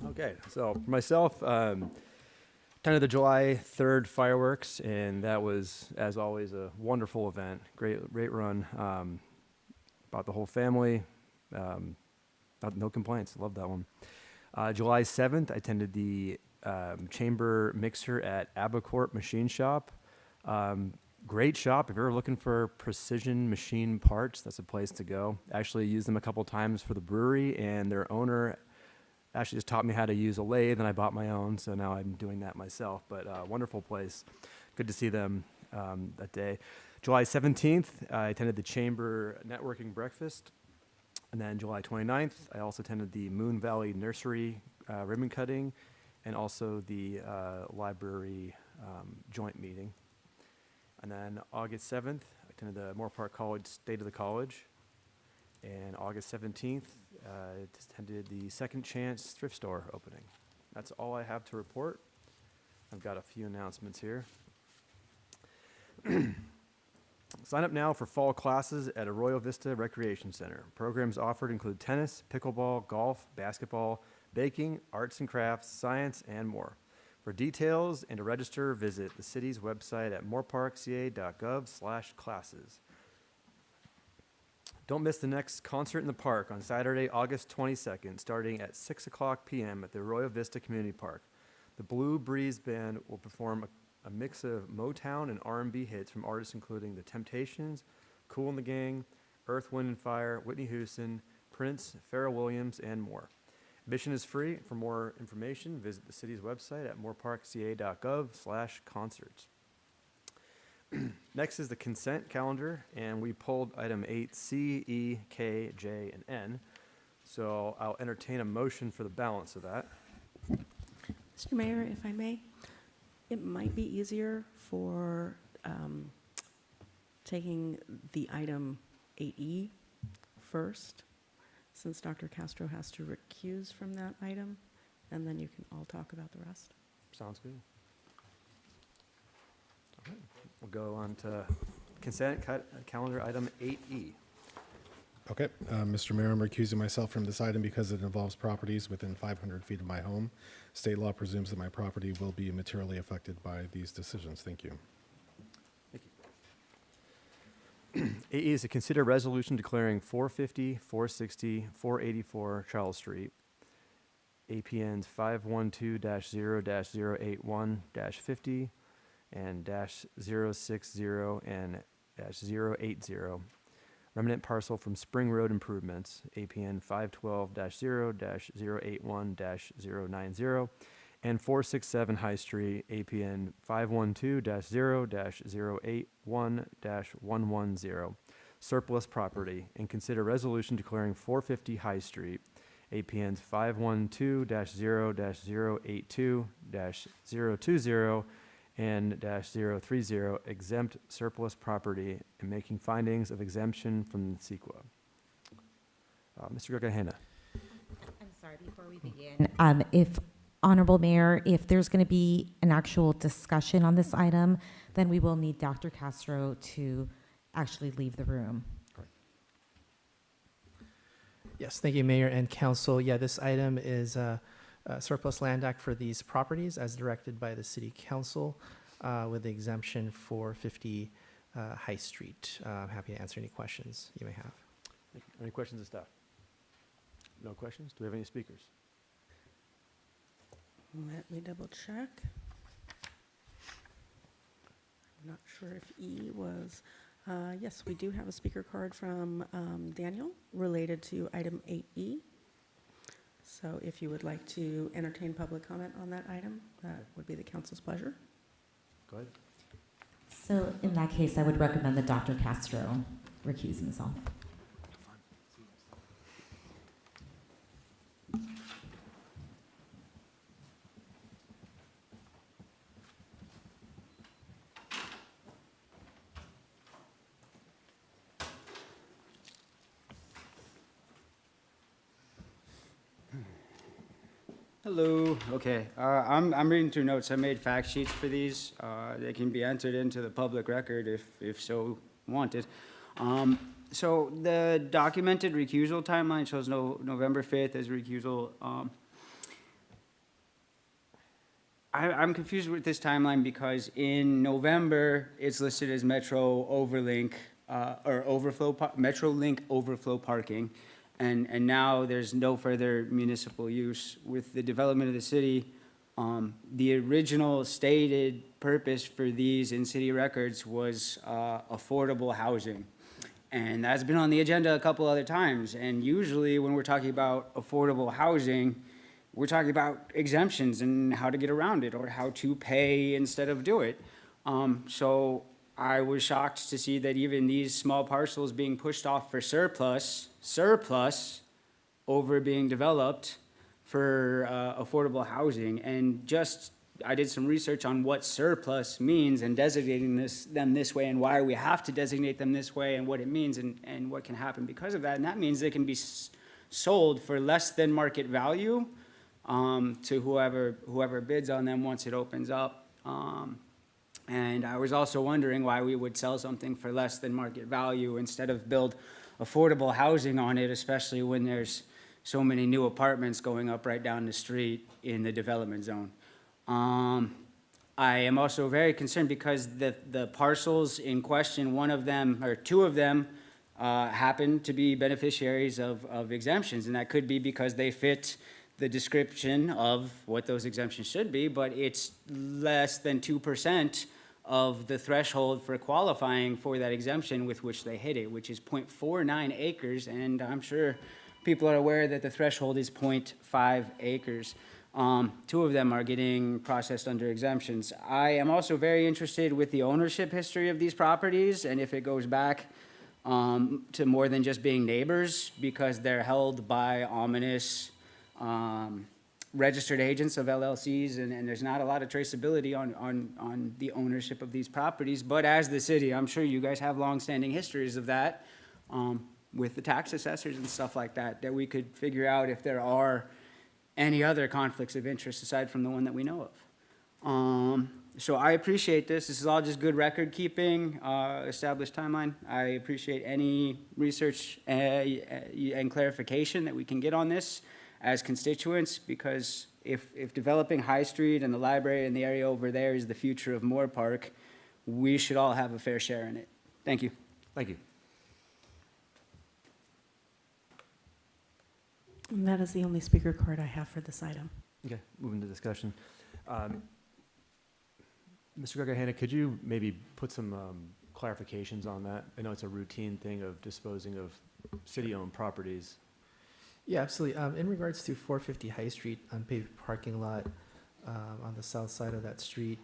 Okay, so for myself, attended the July 3rd fireworks, and that was, as always, a wonderful event. Great run. Brought the whole family. No complaints. Love that one. July 7th, I attended the chamber mixer at Abacourt Machine Shop. Great shop. If you're looking for precision machine parts, that's a place to go. Actually used them a couple times for the brewery, and their owner actually just taught me how to use a lathe, and I bought my own, so now I'm doing that myself. But wonderful place. Good to see them that day. July 17th, I attended the Chamber Networking Breakfast. And then July 29th, I also attended the Moon Valley Nursery ribbon cutting, and also the library joint meeting. And then August 7th, I attended the Moorpark College State of the College. And August 17th, attended the Second Chance thrift store opening. That's all I have to report. I've got a few announcements here. Sign up now for fall classes at Arroyo Vista Recreation Center. Programs offered include tennis, pickleball, golf, basketball, baking, arts and crafts, science, and more. For details and to register, visit the city's website at moorparkca.gov/classes. Don't miss the next concert in the park on Saturday, August 22nd, starting at 6 o'clock p.m. at the Arroyo Vista Community Park. The Blue Breeze Band will perform a mix of Motown and R&B hits from artists including The Temptations, Kool and the Gang, Earth, Wind and Fire, Whitney Houston, Prince, Pharrell Williams, and more. Admission is free. For more information, visit the city's website at moorparkca.gov/concerts. Next is the consent calendar, and we pulled item 8C, E, K, J, and N. So I'll entertain a motion for the balance of that. Mr. Mayor, if I may, it might be easier for taking the item 8E first, since Dr. Castro has to recuse from that item, and then you can all talk about the rest. Sounds good. All right. We'll go on to consent calendar item 8E. Okay, Mr. Mayor, I'm recusing myself from this item because it involves properties within 500 feet of my home. State law presumes that my property will be materially affected by these decisions. Thank you. Thank you. 8E is to consider resolution declaring 450, 460, 484 Charles Street, APNs 512-0-081-50 and -060 and -080. Remnant parcel from Spring Road Improvements, APN 512-0-081-090, and 467 High Street, APN 512-0-081-110, surplus property, and consider resolution declaring 450 High Street, APNs 512-0-082-020, and -030 exempt surplus property and making findings of exemption from CEQA. Mr. Gagahena. I'm sorry, before we begin. If, Honorable Mayor, if there's going to be an actual discussion on this item, then we will need Dr. Castro to actually leave the room. Yes, thank you, Mayor and Council. Yeah, this item is surplus land act for these properties as directed by the City Council with the exemption for 50 High Street. I'm happy to answer any questions you may have. Any questions of staff? No questions? Do we have any speakers? Let me double check. I'm not sure if E was, yes, we do have a speaker card from Daniel related to item 8E. So if you would like to entertain public comment on that item, that would be the council's pleasure. Go ahead. So in that case, I would recommend that Dr. Castro recuse himself. Hello. Okay. I'm reading through notes. I made fact sheets for these. They can be entered into the public record if so wanted. So the documented recusal timeline shows November 5th as recusal. I'm confused with this timeline because in November it's listed as Metro Overlink or overflow MetroLink overflow parking. And now there's no further municipal use. With the development of the city, the original stated purpose for these in city records was affordable housing. And that's been on the agenda a couple other times. And usually when we're talking about affordable housing, we're talking about exemptions and how to get around it or how to pay instead of do it. So I was shocked to see that even these small parcels being pushed off for surplus over being developed for affordable housing. And just, I did some research on what surplus means and designating them this way and why we have to designate them this way and what it means and what can happen because of that. And that means they can be sold for less than market value to whoever bids on them once it opens up. And I was also wondering why we would sell something for less than market value instead of build affordable housing on it, especially when there's so many new apartments going up right down the street in the development zone. I am also very concerned because the parcels in question, one of them or two of them happen to be beneficiaries of exemptions, and that could be because they fit the description of what those exemptions should be, but it's less than 2% of the threshold for qualifying for that exemption with which they hit it, which is 0.49 acres, and I'm sure people are aware that the threshold is 0.5 acres. Two of them are getting processed under exemptions. I am also very interested with the ownership history of these properties and if it goes back to more than just being neighbors, because they're held by ominous registered agents of LLCs, and there's not a lot of traceability on the ownership of these properties. But as the city, I'm sure you guys have longstanding histories of that with the tax assessors and stuff like that, that we could figure out if there are any other conflicts of interest aside from the one that we know of. So I appreciate this. This is all just good record keeping, established timeline. I appreciate any research and clarification that we can get on this as constituents, because if developing High Street and the library and the area over there is the future of Moorpark, we should all have a fair share in it. Thank you. Thank you. And that is the only speaker card I have for this item. Okay, moving to discussion. Mr. Gargahena, could you maybe put some clarifications on that? I know it's a routine thing of disposing of city-owned properties. Yeah, absolutely. In regards to 450 High Street, unpaved parking lot on the south side of that street,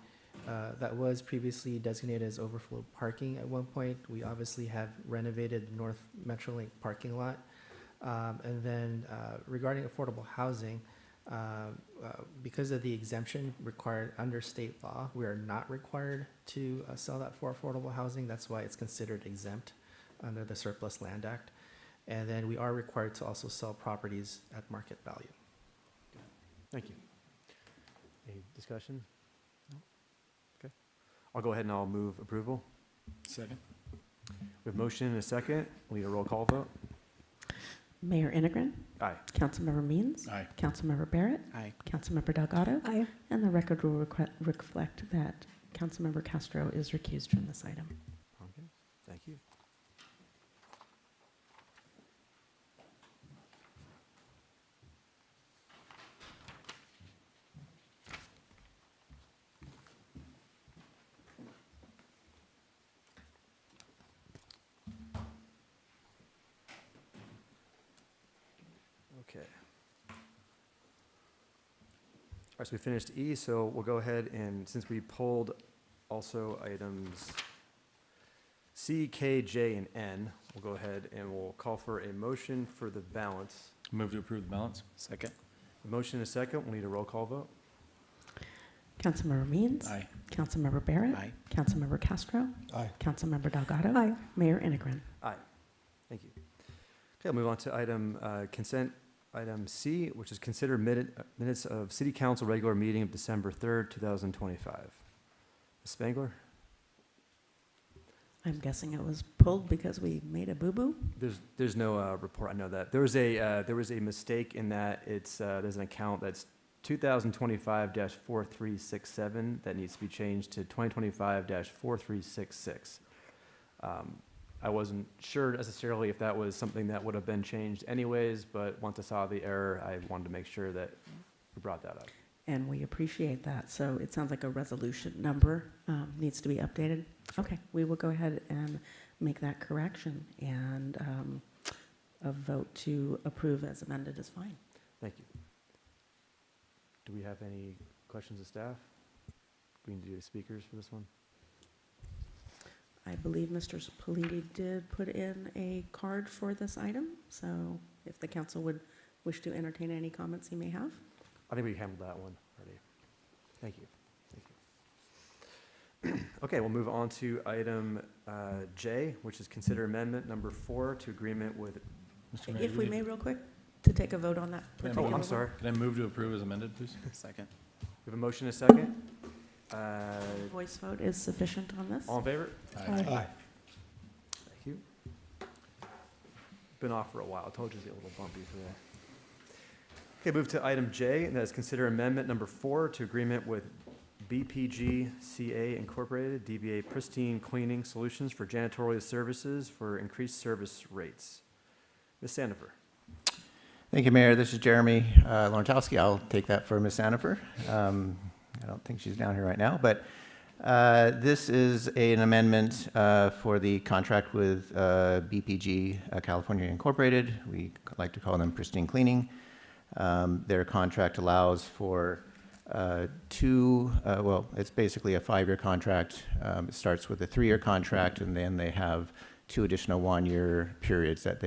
that was previously designated as overflow parking at one point. We obviously have renovated the North Metrolink parking lot. And then regarding affordable housing, because of the exemption required under state law, we are not required to sell that for affordable housing. That's why it's considered exempt under the Surplus Land Act. And then we are required to also sell properties at market value. Thank you. Any discussion? No? Okay. I'll go ahead and I'll move approval. Second. We have motion and a second. We need a roll call vote. Mayor Integrin. Aye. Councilmember Means. Aye. Councilmember Barrett. Aye. Councilmember Delgado. Aye. And the record will reflect that Councilmember Castro is recused from this item. Okay, thank you. Okay. All right, so we finished E, so we'll go ahead and, since we pulled also items C, K, J, and N, we'll go ahead and we'll call for a motion for the balance. Move to approve the balance. Second. A motion and a second, we'll need a roll call vote. Councilmember Means. Aye. Councilmember Barrett. Aye. Councilmember Castro. Aye. Councilmember Delgado. Aye. Mayor Integrin. Aye. Thank you. Okay, I'll move on to item consent, item C, which is consider minutes of City Council regular meeting of December 3rd, 2025. Ms. Spangler? I'm guessing it was pulled because we made a boo-boo? There's no report, I know that. There was a mistake in that it's, there's an account that's 2025-4367 that needs to be changed to 2025-4366. I wasn't sure necessarily if that was something that would have been changed anyways, but once I saw the error, I wanted to make sure that we brought that up. And we appreciate that. So it sounds like a resolution number needs to be updated. Okay, we will go ahead and make that correction, and a vote to approve as amended is fine. Thank you. Do we have any questions of staff? Do we need to do speakers for this one? I believe Mr. Politi did put in a card for this item, so if the council would wish to entertain any comments you may have? I think we handled that one already. Thank you. Thank you. Okay, we'll move on to item J, which is consider amendment number 4 to agreement with. Mr. Mayor, If we may, real quick, to take a vote on that. Can I Oh, particular I'm one. sorry. Can I move to approve as amended, please? Second. We have a motion and a second. Voice vote is sufficient on this? All in favor? Aye. Thank you. Been off for a while. I told you it'd be a little bumpy today. Okay, move to item J, and that is consider amendment number 4 to agreement with BPG CA Incorporated, DBA Pristine Cleaning Solutions for janitorial services for increased service rates. Ms. Sandifer. Thank you, Mayor. This is Jeremy Lorentowski. I'll take that for Ms. Sandifer. I don't think she's down here right now, but this is an amendment for the contract with BPG California Incorporated. We like to call them Pristine Cleaning. Their contract allows for it's basically a 5-year contract. It starts with a 3-year contract, and then they have 2 additional 1-year periods that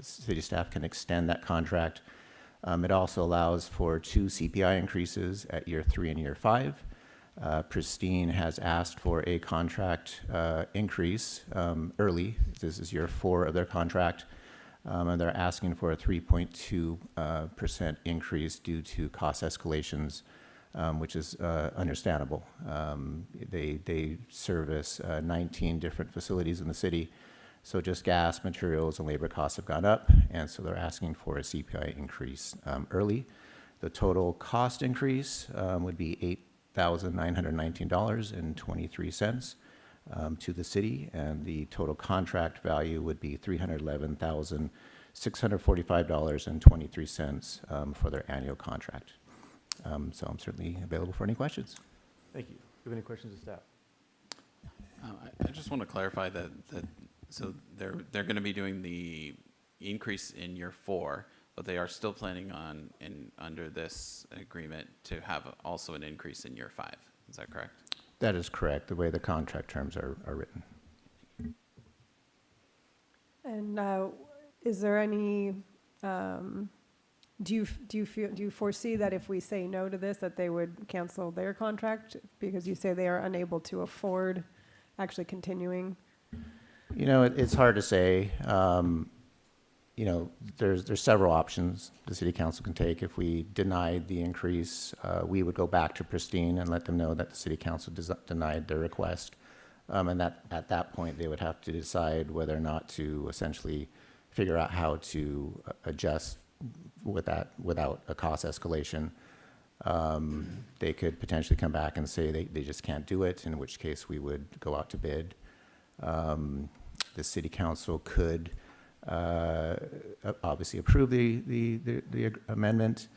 city staff can extend that contract. It also allows for 2 CPI increases at year 3 and year 5. Pristine has asked for a contract increase early. This is year 4 of their contract. And they're asking for a 3.2% increase due to cost escalations, which is understandable. They service 19 different facilities in the city, so just gas, materials, and labor costs have gone up, and so they're asking for a CPI increase early. The total cost increase would be $8,919.23. To the city, and the total contract value would be $311,645.23 for their annual contract. So I'm certainly available for any questions. Thank you. Do you have any questions of staff? I just want to clarify that so they're going to be doing the increase in year 4, but they are still planning on under this agreement to have also an increase in year 5. Is that correct? That is correct, the way the contract terms are written. And is there any, do you foresee that if we say no to this, that they would cancel their contract? Because you say they are unable to afford actually continuing? You know, it's hard to say. You know, there's several options the city council can take. If we denied the increase, we would go back to Pristine and let them know that the city council denied their request. And that at that point, they would have to decide whether or not to essentially figure out how to adjust without a cost escalation. They could potentially come back and say they just can't do it, in which case we would go out to bid. The city council could obviously approve the amendment,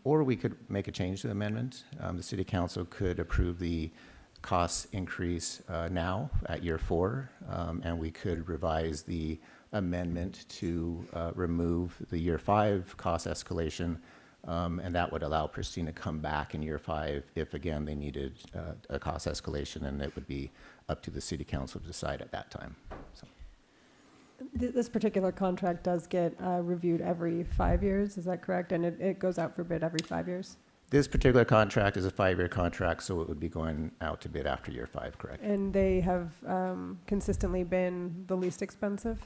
or we could make a change to the amendment. The city council could approve the cost increase now at year 4, and we could revise the amendment to remove the year 5 cost escalation, and that would allow Pristine to come back in year 5 if, again, they needed a cost escalation, and it would be up to the city council to decide at that time. So. This particular contract does get reviewed every 5 years, is that correct? And it goes out for bid every 5 years? This particular contract is a 5-year contract, so it would be going out to bid after year 5, correct? And they have consistently been the least expensive,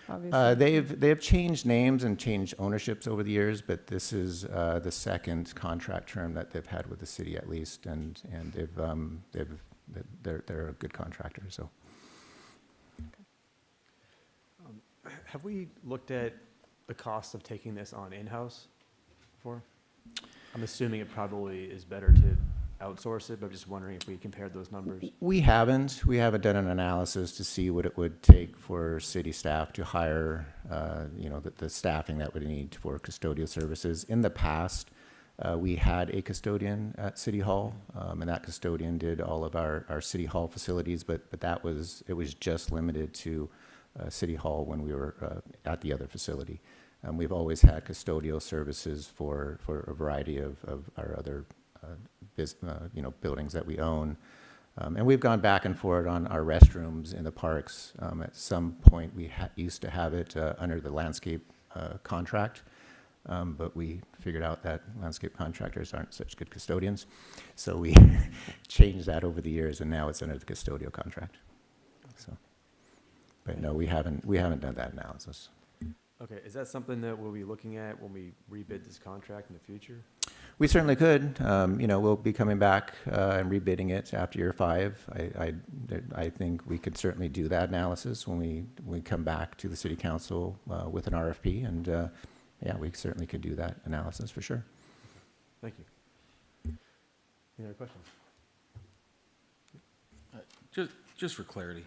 obviously? They've changed names and changed ownerships over the years, but this is the second contract term that they've had with the city at least, and they're a good contractor, so. Have we looked at the cost of taking this on in-house before? I'm assuming it probably is better to outsource it, but I'm just wondering if we compared those numbers. We haven't done an analysis to see what it would take for city staff to hire, the staffing that would need for custodial services. In the past, we had a custodian at City Hall, and that custodian did all of our City Hall facilities, but it was just limited to City Hall when we were at the other facility. We've always had custodial services for a variety of our other buildings that we own. And we've gone back and forth on our restrooms in the parks. At some point, we used to have it under the landscape contract. But we figured out that landscape contractors aren't such good custodians. So we changed that over the years, and now it's under the custodial contract. So, but no, we haven't done that analysis. Okay, is that something that we'll be looking at when we rebid this contract in the future? We certainly could. We'll be coming back and rebidding it after year 5. I think we could certainly do that analysis when we come back to the city council with an RFP, and yeah, we certainly could do that analysis for sure. Thank you. Any other questions? Just for clarity,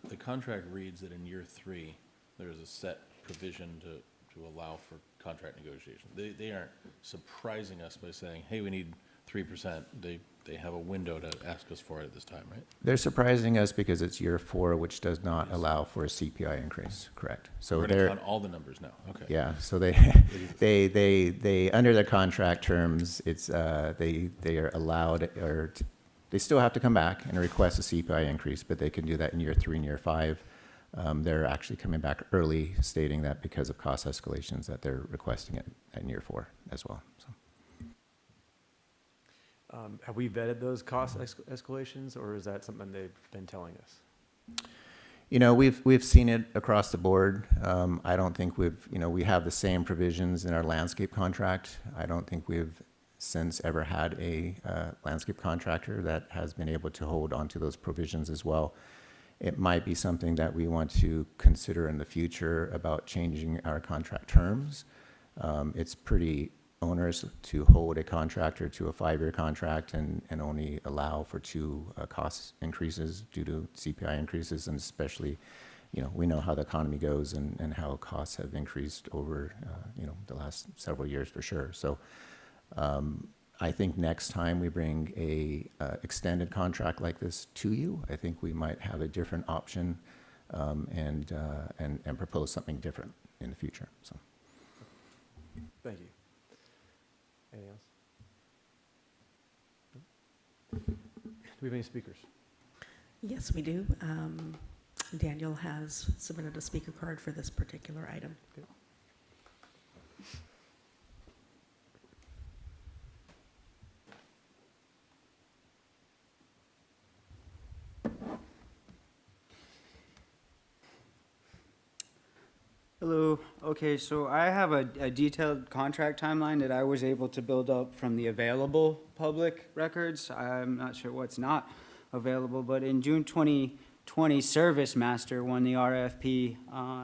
the contract reads that in year 3, there's a set provision to allow for contract negotiation. They aren't surprising us by saying, hey, we need 3%. They have a window to ask us for it at this time, right? They're surprising us because it's year 4, which does not allow for a CPI increase, correct? So We're gonna count all the numbers now, okay. Yeah, so they under the contract terms, it's, they are allowed, they still have to come back and request a CPI increase, but they can do that in year 3 and year 5. They're actually coming back early, stating that because of cost escalations that they're requesting it in year 4 as well. So. Have we vetted those cost escalations, or is that something they've been telling us? We've seen it across the board. I don't think we have the same provisions in our landscape contract. I don't think we've since ever had a landscape contractor that has been able to hold onto those provisions as well. It might be something that we want to consider in the future about changing our contract terms. It's pretty onerous to hold a contractor to a 5-year contract and only allow for 2 cost increases due to CPI increases, and especially, we know how the economy goes and how costs have increased over, the last several years for sure. So I think next time we bring a extended contract like this to you, I think we might have a different option and propose something different in the future. So, thank you. Anything else? Do we have any speakers? Yes, we do. Daniel has submitted a speaker card for this particular item. Okay. Hello. Okay, so I have a detailed contract timeline that I was able to build up from the available public records. I'm not sure what's not available, but in June 2020, Service Master won the RFP,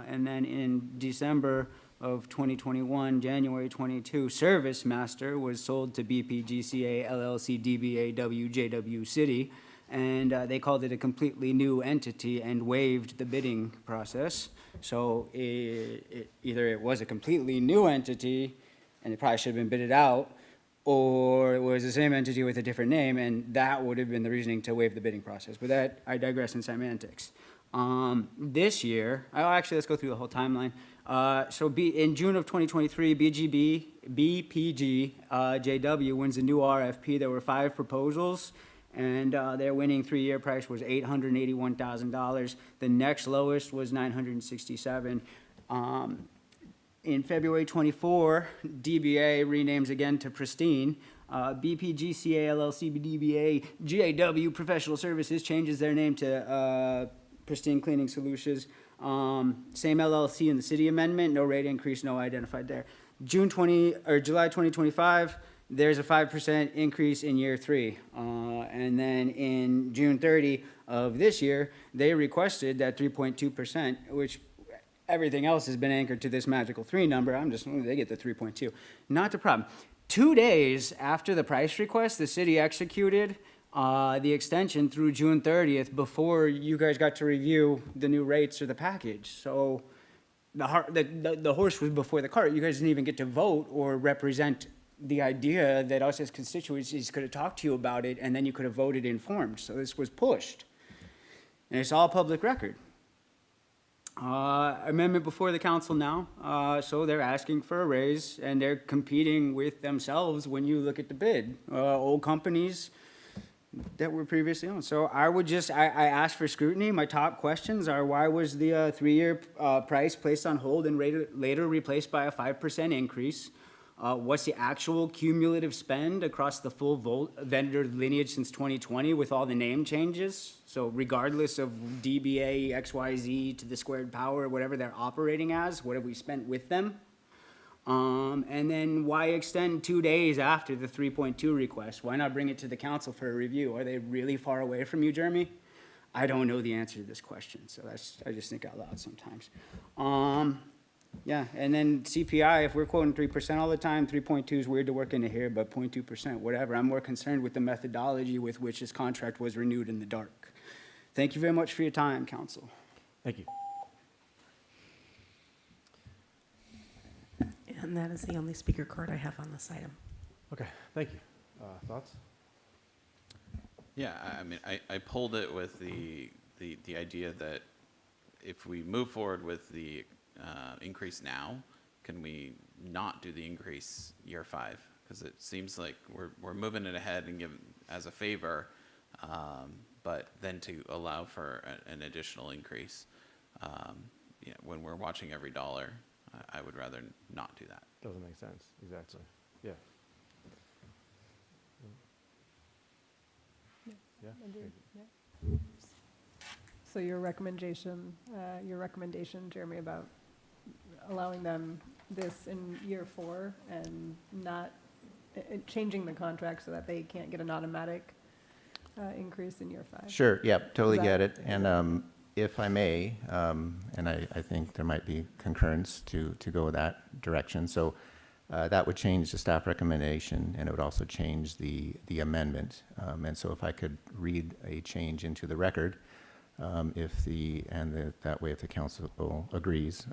and then in December of 2021, January 22, Service Master was sold to BPGCA LLC DBA WJW City, and they called it a completely new entity and waived the bidding process. So either it was a completely new entity, and it probably should have been bidded out, or it was the same entity with a different name, and that would have been the reasoning to waive the bidding process. But that, I digress in semantics. This year, actually, let's go through the whole timeline. In June of 2023, BPG JW wins a new RFP. There were 5 proposals, and their winning 3-year price was $881,000. The next lowest was $967,000. In February 24, DBA renames again to Pristine. BPGCA LLC DBA GAW Professional Services changes their name to Pristine Cleaning Solutions. Same LLC in the city amendment, no rate increase, no identified there. July 2025, there's a 5% increase in year 3. And then in June 30 of this year, they requested that 3.2%, which everything else has been anchored to this magical 3 number. They get the 3.2. Not the problem. 2 days after the price request, the city executed the extension through June 30th before you guys got to review the new rates or the package. So the horse was before the cart. You guys didn't even get to vote or represent the idea that us as constituencies could have talked to you about it, and then you could have voted informed. So this was pushed. And it's all public record. Amendment before the council now. So they're asking for a raise, and they're competing with themselves when you look at the bid. Old companies that were previously owned. So I would just, I asked for scrutiny. My top questions are, why was the 3-year price placed on hold and later replaced by a 5% increase? What's the actual cumulative spend across the full vendor lineage since 2020 with all the name changes? So regardless of DBA, XYZ to the squared power, whatever they're operating as, what have we spent with them? And then why extend 2 days after the 3.2 request? Why not bring it to the council for a review? Are they really far away from you, Jeremy? I don't know the answer to this question, so I just think out loud sometimes. Yeah, and then CPI, if we're quoting 3% all the time, 3.2 is weird to work into here, but 0.2%, whatever. I'm more concerned with the methodology with which this contract was renewed in the dark. Thank you very much for your time, council. Thank you. And that is the only speaker card I have on this item. Okay, thank you. Thoughts? Yeah, I mean, I pulled it with the idea that if we move forward with the increase now, can we not do the increase year 5? Because it seems like we're moving it ahead and give as a favor, but then to allow for an additional increase, when we're watching every dollar, I would rather not do that. Doesn't make sense, exactly. Yeah. Yeah. So your recommendation, Jeremy, about allowing them this in year 4 and not changing the contract so that they can't get an automatic increase in year 5? Sure, yep, totally Is get that- it. And if I may, and I think there might be concurrence to go that direction. So that would change the staff recommendation, and it would also change the amendment. And so if I could read a change into the record, that way if the council agrees,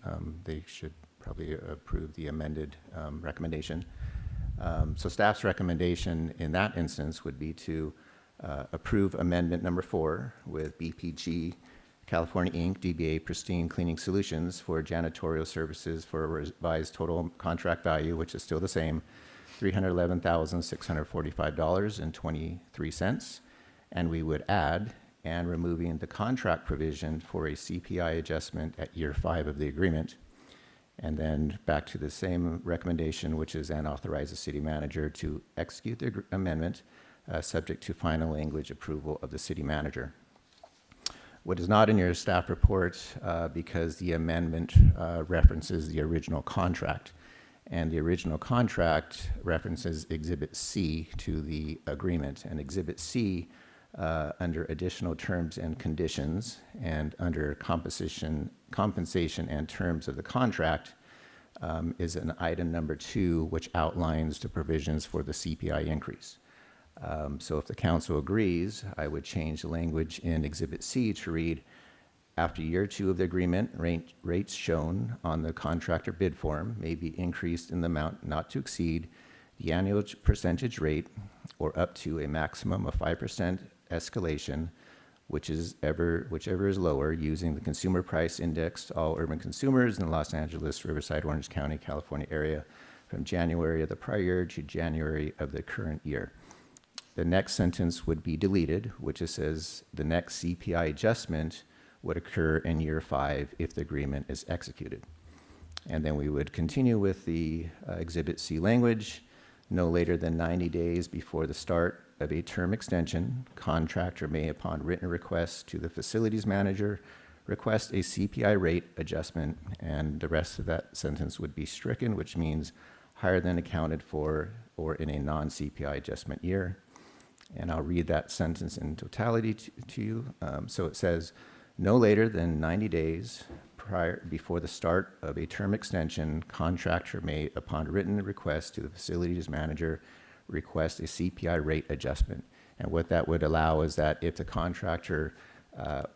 they should probably approve the amended recommendation. So staff's recommendation in that instance would be to approve amendment number 4 with BPG California Inc., DBA Pristine Cleaning Solutions for janitorial services for a revised total contract value, which is still the same, $311,645.23. And we would add, and removing the contract provision for a CPI adjustment at year 5 of the agreement. And then back to the same recommendation, which is and authorize the city manager to execute the amendment subject to final language approval of the city manager. What is not in your staff report, because the amendment references the original contract, and the original contract references Exhibit C to the agreement, and Exhibit C under additional terms and conditions and under compensation and terms of the contract is an item number 2, which outlines the provisions for the CPI increase. So if the council agrees, I would change the language in Exhibit C to read, after year 2 of the agreement, rates shown on the contractor bid form may be increased in the amount not to exceed the annual percentage rate or up to a maximum of 5% escalation, whichever is lower, using the consumer price index to all urban consumers in the Los Angeles, Riverside, Orange County, California area from January of the prior year to January of the current year. The next sentence would be deleted, which it says the next CPI adjustment would occur in year 5 if the agreement is executed. And then we would continue with the Exhibit C language. No later than 90 days before the start of a term extension, contractor may, upon written request to the facilities manager, request a CPI rate adjustment, and the rest of that sentence would be stricken, which means higher than accounted for or in a non-CPI adjustment year. And I'll read that sentence in totality to you. So it says, no later than 90 days before the start of a term extension, contractor may, upon written request to the facilities manager, request a CPI rate adjustment. And what that would allow is that if the contractor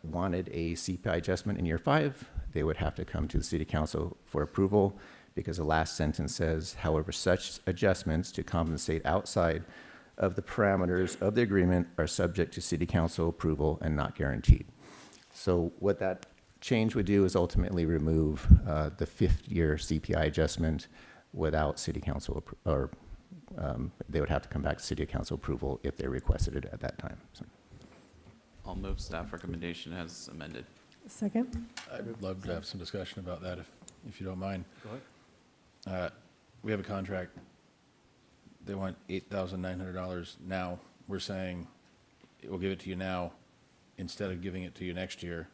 wanted a CPI adjustment in year 5, they would have to come to the city council for approval, because the last sentence says, however, such adjustments to compensate outside of the parameters of the agreement are subject to city council approval and not guaranteed. So what that change would do is ultimately remove the 5th year CPI adjustment without city council or they would have to come back to city council approval if they requested it at that time. So. I'll move staff recommendation as amended. Second? I would love to have some discussion about that if you don't mind. Go ahead. We have a contract. They want $8,900 now. We're saying we'll give it to you now instead of giving it to you next year.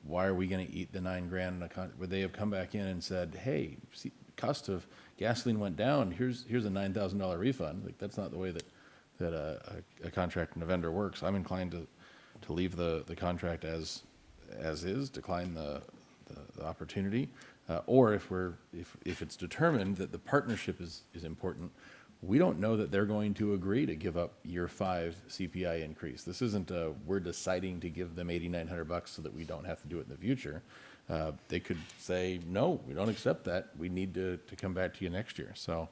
Why are we going to eat the $9,000 in a contract? Would they have come back in and said, hey, see, cost of gasoline went down. Here's a $9,000 refund. Like, that's not the way that a contract and a vendor works. I'm inclined to leave the contract as is, decline the opportunity. Or if it's determined that the partnership is important, we don't know that they're going to agree to give up year 5 CPI increase. This isn't we're deciding to give them $8,900 so that we don't have to do it in the future. They could say, no, we don't accept that. We need to come back to you next year. So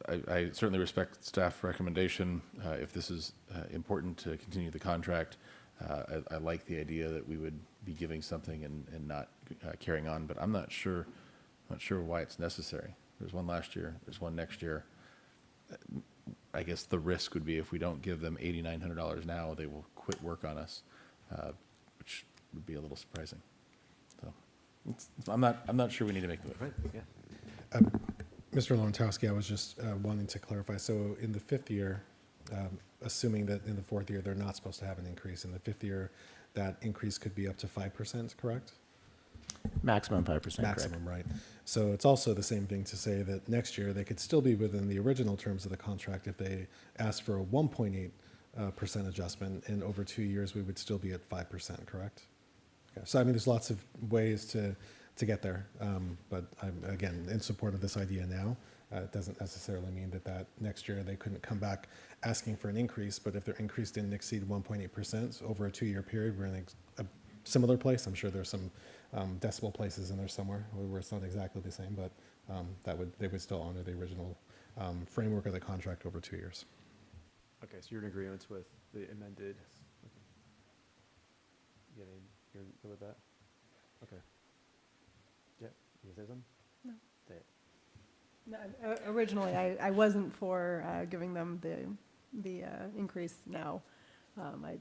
I certainly respect staff recommendation. If this is important to continue the contract, I like the idea that we would be giving something and not carrying on, but I'm not sure why it's necessary. There's one last year, there's one next year. I guess the risk would be if we don't give them $8,900 now, they will quit work on us, which would be a little surprising. So I'm not sure we need to make the move. Right, yeah. Mr. Lontowski, I was just wanting to clarify. So in the 5th year, assuming that in the 4th year they're not supposed to have an increase, in the 5th year that increase could be up to 5%, correct? Maximum 5%. Maximum, correct. right. So it's also the same thing to say that next year they could still be within the original terms of the contract if they asked for a 1.8% adjustment, and over 2 years we would still be at 5%, correct? Okay. So I mean, there's lots of ways to get there, but I'm, again, in support of this idea now. It doesn't necessarily mean that next year they couldn't come back asking for an increase, but if their increase didn't exceed 1.8% over a 2-year period, we're in a similar place. I'm sure there's some decimal places in there somewhere where it's not exactly the same, but they would still honor the original framework of the contract over 2 years. Okay, so you're in agreement with the amended. Okay. You're good with that? Okay. Yeah, you say something? No. Say it. No, originally, I wasn't for giving them the increase now. I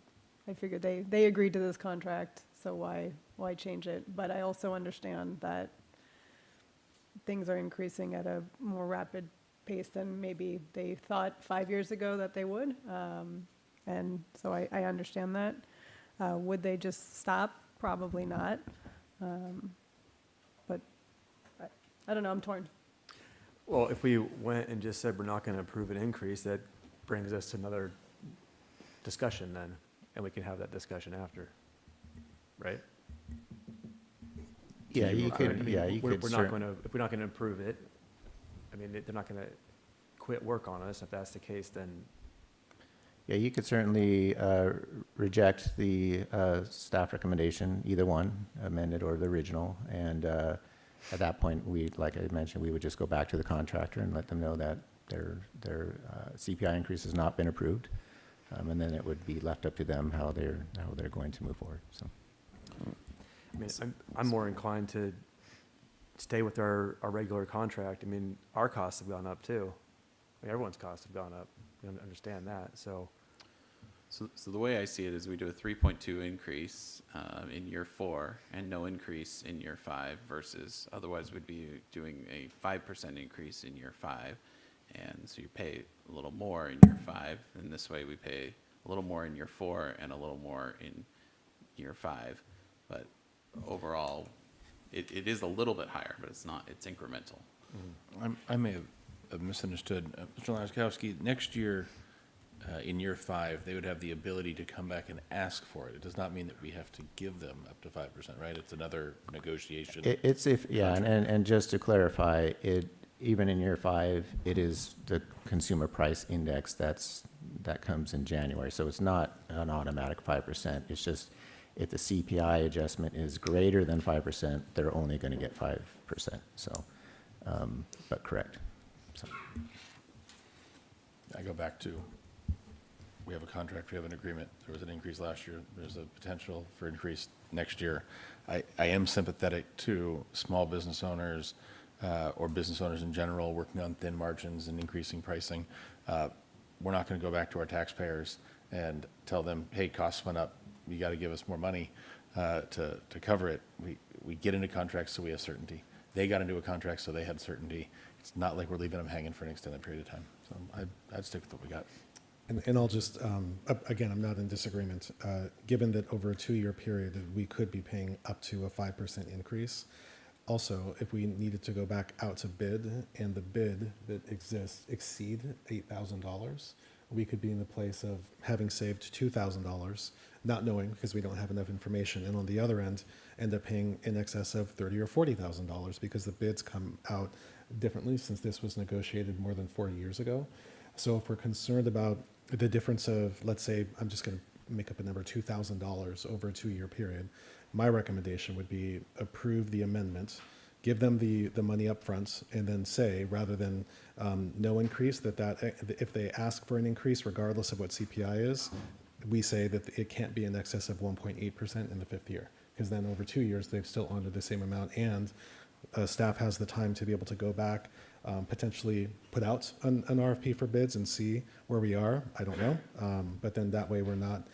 figured they agreed to this contract, so why change it? But I also understand that things are increasing at a more rapid pace than maybe they thought 5 years ago that they would. And so I understand that. Would they just stop? Probably not. But I don't know, I'm torn. Well, if we went and just said we're not going to approve an increase, that brings us to another discussion then, and we can have that discussion after, right? Yeah, you could. I mean, Yeah, you could. We're not going to, if we're not going to approve it, I mean, they're not going to quit work on us. If that's the case, then. Yeah, you could certainly reject the staff recommendation, either one, amended or the original, and at that point, like I mentioned, we would just go back to the contractor and let them know that their CPI increase has not been approved, and then it would be left up to them how they're going to move forward. So, I mean, I'm more inclined to stay with our regular contract. I mean, our costs have gone up too. I mean, everyone's costs have gone up. We understand that. So the way I see it is we do a 3.2 increase in year 4 and no increase in year 5 versus otherwise we'd be doing a 5% increase in year 5. And so you pay a little more in year 5, and this way we pay a little more in year 4 and a little more in year 5. But overall, it is a little bit higher, but it's not, it's incremental. I may have misunderstood. Mr. Laskowski, next year, in year 5, they would have the ability to come back and ask for it. It does not mean that we have to give them up to 5%, right? It's another negotiation. And just to clarify, even in year 5, it is the consumer price index that comes in January. So it's not an automatic 5%. It's just if the CPI adjustment is greater than 5%, they're only going to get 5%. So, but correct. So. I go back to, we have a contract, we have an agreement. There was an increase last year. There's a potential for increase next year. I am sympathetic to small business owners, or business owners in general working on thin margins and increasing pricing, we're not going to go back to our taxpayers and tell them, hey, costs went up, you got to give us more money to cover it. We get into contracts so we have certainty. They got into a contract so they had certainty. It's not like we're leaving them hanging for an extended period of time. So I'd stick with what we got. And I'll just, again, I'm not in disagreement. Given that over a 2-year period, we could be paying up to a 5% increase. Also, if we needed to go back out to bid and the bid that exists exceed $8,000, we could be in the place of having saved $2,000, not knowing because we don't have enough information. And on the other end, end up paying in excess of $30,000 or $40,000 because the bids come out differently since this was negotiated more than 40 years ago. So if we're concerned about the difference of, let's say, I'm just going to make up a number, $2,000 over a 2-year period, my recommendation would be approve the amendment, give them the money up front, and then say, rather than no increase, that if they ask for an increase, regardless of what CPI is, we say that it can't be in excess of 1.8% in the 5th year, because then over 2 years, they've still honored the same amount, and staff has the time to be able to go back, potentially put out an RFP for bids and see where we are. I don't know. But then that way we're not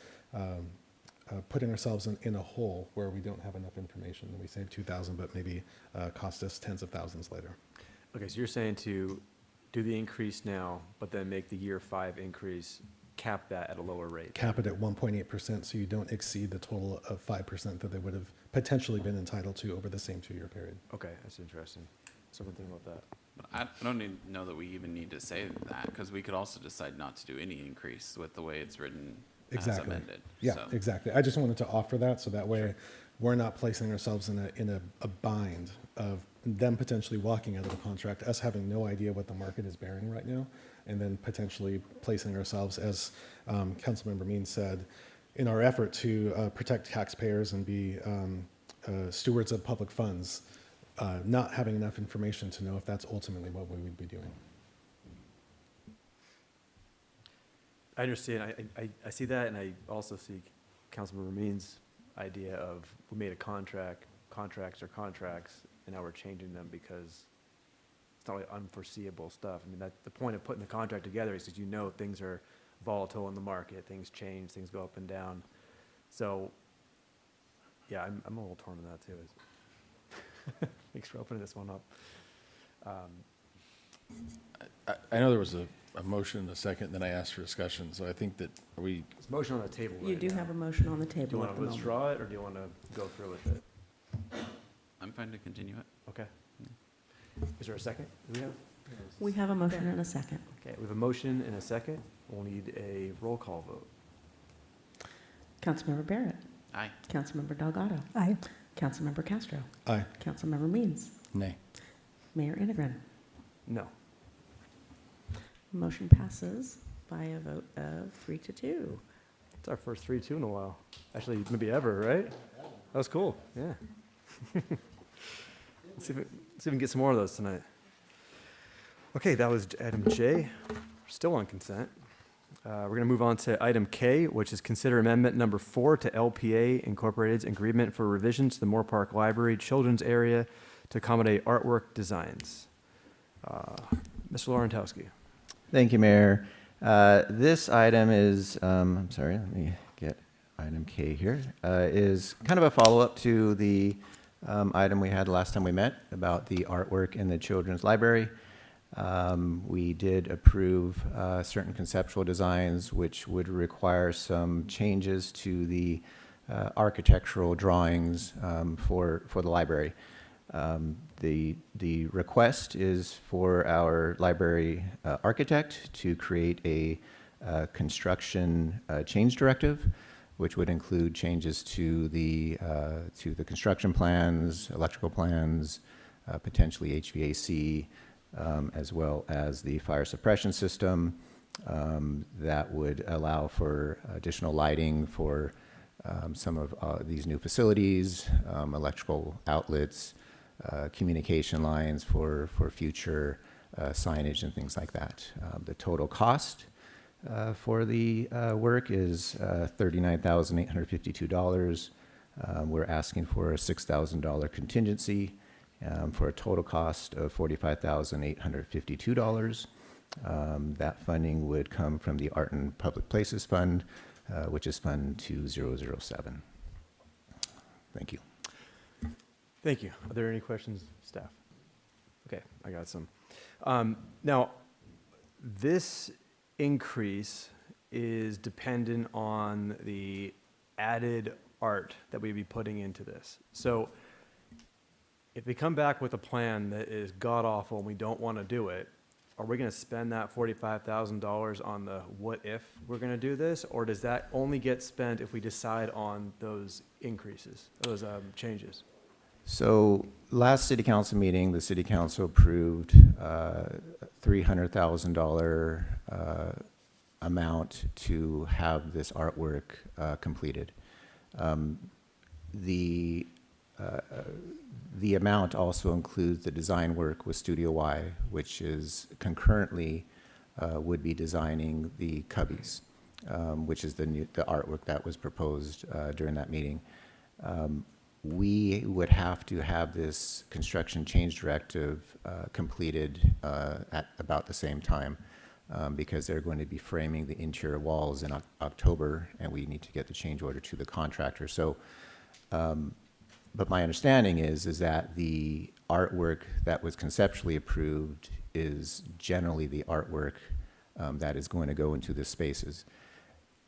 putting ourselves in a hole where we don't have enough information and we save 2,000, but maybe cost us tens of thousands later. Okay, so you're saying to do the increase now, but then make the year 5 increase, cap that at a lower rate. Cap it at 1.8% so you don't exceed the total of 5% that they would have potentially been entitled to over the same 2-year period. Okay, that's interesting. Someone think about that. But I don't know that we even need to say that, because we could also decide not to do any increase with the way it's written as Exactly. amended. Yeah, So- exactly. I just wanted to offer that so that way we're not placing ourselves in a bind of them potentially walking out of the contract, us having no idea what the market is bearing right now, and then potentially placing ourselves, as Councilmember Means said, in our effort to protect taxpayers and be stewards of public funds, not having enough information to know if that's ultimately what we would be doing. I understand. I see that, and I also see Councilmember Means' idea of we made a contracts, and now we're changing them because it's not like unforeseeable stuff. I mean, that the point of putting the contract together is because you know things are volatile in the market, things change, things go up and down. So, yeah, I'm a little torn on that too. Thanks for opening this one up. I know there was a motion and a second, then I asked for discussion, so I think that There's a motion on the table You right do now. have a motion on the Do you table want at to the moment. withdraw it, or do you want to go through with it? I'm fine to continue it. Okay. Is there a second? Do we have? We have a motion and a second. Okay, we have a motion and a second. We'll need a roll call vote. Councilmember Barrett. Aye. Councilmember Delgado. Aye. Councilmember Castro. Aye. Councilmember Means. nay. Mayor Integrin. No. Motion passes by a vote of 3-2. It's our first 3-2 in a while. Actually, maybe ever, right? That was cool, yeah. Let's see if we can get some more of those tonight. Okay, that was item J. We're still on consent. We're going to move on to item K, which is consider amendment number 4 to LPA Incorporated's agreement for revisions to the Moorpark Library Children's Area to accommodate artwork designs. Mr. Laurentowski. Thank you, Mayor. This item is, I'm sorry, let me get item K here, is kind of a follow-up to the item we had last time we met about the artwork in the children's library. We did approve certain conceptual designs which would require some changes to the architectural drawings for the library. The request is for our library architect to create a construction change directive, which would include changes to the construction plans, electrical plans, potentially HVAC, as well as the fire suppression system that would allow for additional lighting for some of these new facilities, electrical outlets, communication lines for future signage and things like that. The total cost for the work is $39,852. We're asking for a $6,000 contingency, for a total cost of $45,852. That funding would come from the Art and Public Places Fund, which is Fund 2007. Thank you. Thank you. Are there any questions, staff? Okay, I got some. Now, this increase is dependent on the added art that we'd be putting into this. So if they come back with a plan that is god-awful and we don't want to do it, are we going to spend that $45,000 on the what if we're going to do this? Or does that only get spent if we decide on those increases, those changes? So last city council meeting, the city council approved $300,000 amount to have this artwork completed. The amount also includes the design work with Studio Y, which is concurrently would be designing the cubbies, which is the artwork that was proposed during that meeting. We would have to have this construction change directive completed at about the same time because they're going to be framing the interior walls in October, and we need to get the change order to the contractor. So, but my understanding is that the artwork that was conceptually approved is generally the artwork that is going to go into the spaces.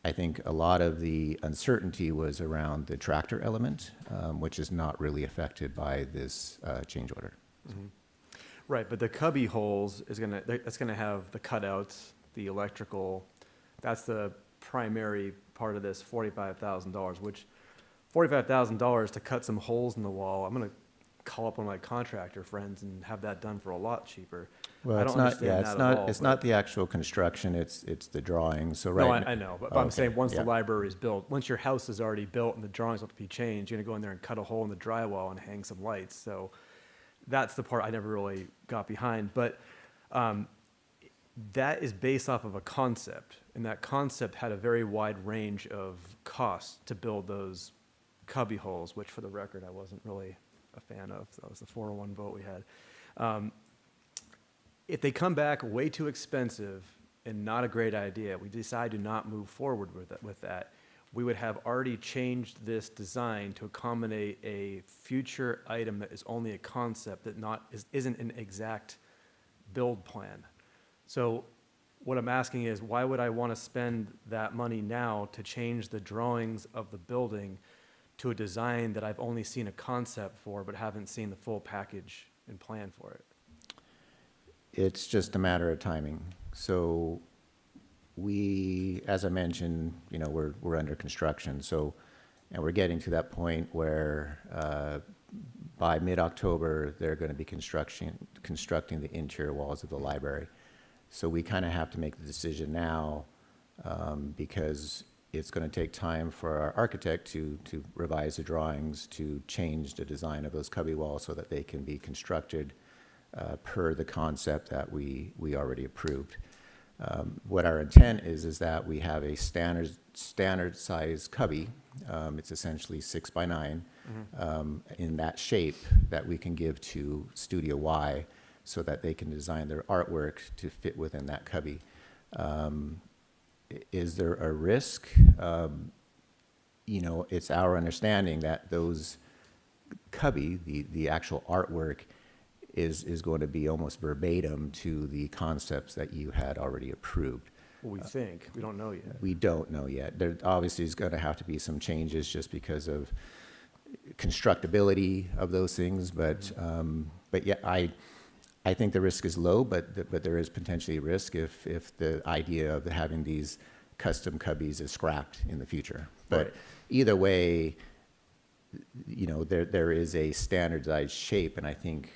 I think a lot of the uncertainty was around the tractor element, which is not really affected by this change order. Mm-hmm. Right, but the cubby holes that's gonna have the cutouts, the electrical. That's the primary part of this $45,000. Which $45,000 to cut some holes in the wall. I'm gonna call up one of my contractor friends and have that done for a lot cheaper. Well, I it's don't not. understand Yeah, that it's at not. all, It's but- not the actual construction. It's the drawings. So No, right. I know, but Oh, I'm saying okay, once yeah. the library is built, once your house is already built and the drawings have to be changed, you're gonna go in there and cut a hole in the drywall and hang some lights. So that's the part I never really got behind. But that is based off of a concept, and that concept had a very wide range of costs to build those cubby holes, which for the record, I wasn't really a fan of. That was the 401 vote we had. If they come back way too expensive and not a great idea, we decide to not move forward with that, we would have already changed this design to accommodate a future item that is only a concept that isn't an exact build plan. So what I'm asking is, why would I want to spend that money now to change the drawings of the building to a design that I've only seen a concept for but haven't seen the full package and plan for it? It's just a matter of timing. So we, as I mentioned, we're under construction. So, and we're getting to that point where by mid-October, they're going to be constructing the interior walls of the library. So we kind of have to make the decision now because it's going to take time for our architect to revise the drawings, to change the design of those cubby walls so that they can be constructed per the concept that we already approved. What our intent is that we have a standard size cubby. It's essentially 6 by 9 in that shape that we can give to Studio Y so that they can design their artwork to fit within that cubby. Is there a risk? It's our understanding that those cubby, the actual artwork, is going to be almost verbatim to the concepts that you had already approved. Well, we think. We don't know yet. We don't know yet. There obviously is going to have to be some changes just because of constructability of those things. But yeah, I think the risk is low, but there is potentially a risk if the idea of having these custom cubbies is scrapped in the future. But Right. Either way, there is a standardized shape, and I think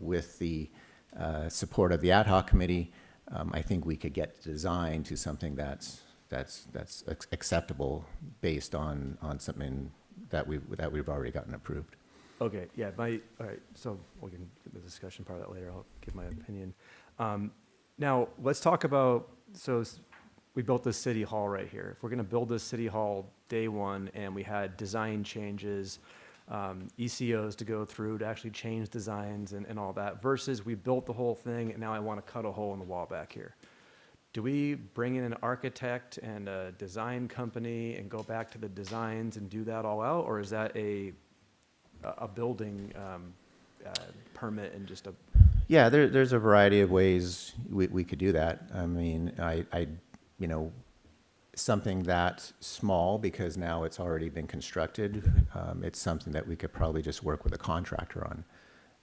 with the support of the ad hoc committee, I think we could get the design to something that's acceptable based on something that we've already gotten approved. Okay, yeah, all right, so we can get the discussion part of that later. I'll give my opinion. Now, let's talk about, we built this city hall right here. If we're gonna build this city hall day one and we had design changes, ECOs to go through to actually change designs and all that, versus we built the whole thing and now I want to cut a hole in the wall back here. Do we bring in an architect and a design company and go back to the designs and do that all out? Or is that a building permit and just a... Yeah, there's a variety of ways we could do that. I mean, something that small, because now it's already been constructed, it's something that we could probably just work with a contractor on.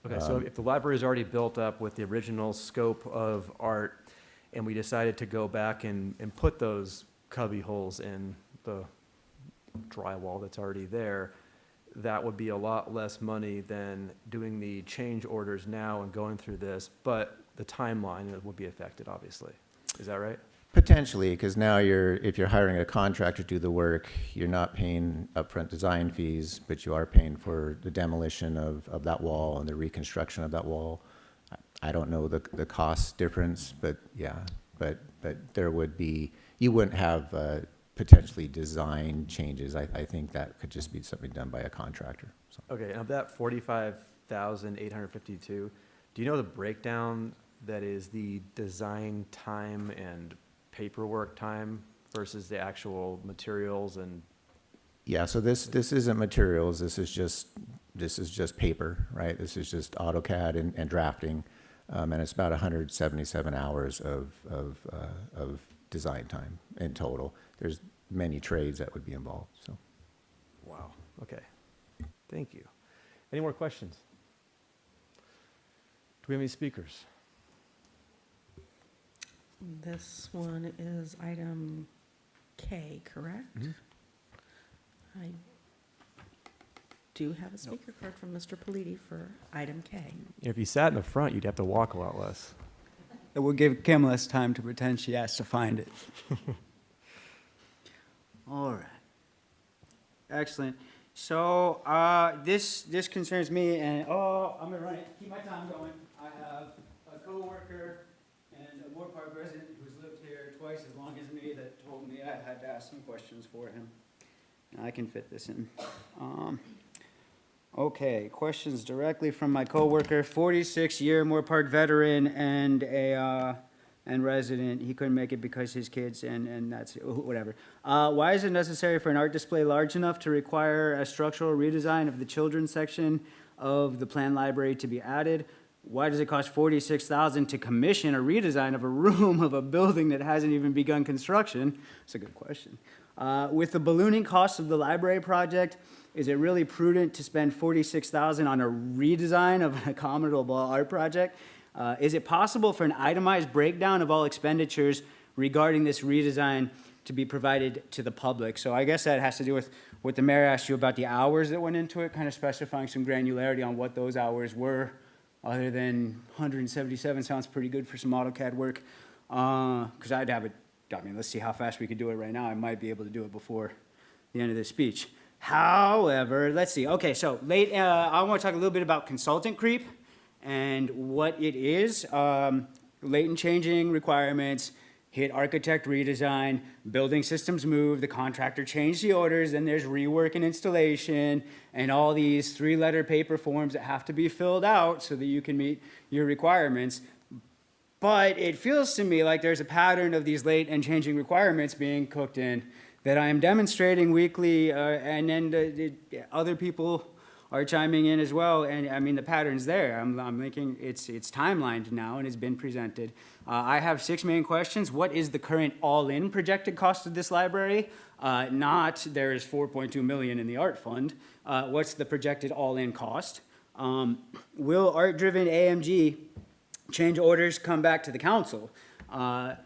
Okay, so if the library is already built up with the original scope of art, and we decided to go back and put those cubby holes in the drywall that's already there, that would be a lot less money than doing the change orders now and going through this, but the timeline would be affected, obviously. Is that right? Potentially, because now if you're hiring a contractor to do the work, you're not paying upfront design fees, but you are paying for the demolition of that wall and the reconstruction of that wall. I don't know the cost difference, but yeah, but there would be, you wouldn't have potentially design changes. I think that could just be something done by a contractor. So. Okay, and of that 45,852, do you know the breakdown that is the design time and paperwork time versus the actual materials and? Yeah, so this isn't materials. This is just paper, right? This is just AutoCAD and drafting, and it's about 177 hours of design time in total. There's many trades that would be involved. So. Wow. Okay. Thank you. Any more questions? Do we have any speakers? This one is item K, correct? Mm-hmm. I do have a speaker card from Mr. Politi for item K. If you sat in the front, you'd have to walk a lot less. It will give Kim less time to pretend she has to find it. All right. Excellent. So this concerns me, and I'm gonna run it. Keep my time going. I have a coworker and a Moorpark resident who's lived here twice as long as me that told me I had to ask some questions for him. And I can fit this in. Okay, questions directly from my coworker, 46-year Moorpark veteran and and resident. He couldn't make it because his kids and that's whatever. Why is it necessary for an art display large enough to require a structural redesign of the children's section of the planned library to be added? Why does it cost $46,000 to commission a redesign of a room of a building that hasn't even begun construction? That's a good question. With the ballooning cost of the library project, is it really prudent to spend $46,000 on a redesign of a commendable art project? Is it possible for an itemized breakdown of all expenditures regarding this redesign to be provided to the public? So I guess that has to do with what the mayor asked you about the hours that went into it, kind of specifying some granularity on what those hours were. Other than 177 sounds pretty good for some AutoCAD work. Because I'd have it, I mean, let's see how fast we could do it right now. I might be able to do it before the end of this speech. However, let's see. Okay, so I want to talk a little bit about consultant creep and what it is. Latent changing requirements, hit architect redesign, building systems move, the contractor changed the orders, then there's rework and installation, and all these three-letter paper forms that have to be filled out so that you can meet your requirements. But it feels to me like there's a pattern of these late and changing requirements being cooked in that I am demonstrating weekly, and then other people are chiming in as well. And I mean, the pattern's there. I'm thinking it's timelined now and it's been presented. I have 6 main questions. What is the current all-in projected cost of this library? Not there is $4.2 million in the art fund. What's the projected all-in cost? Will art-driven AMG change orders come back to the council? I'm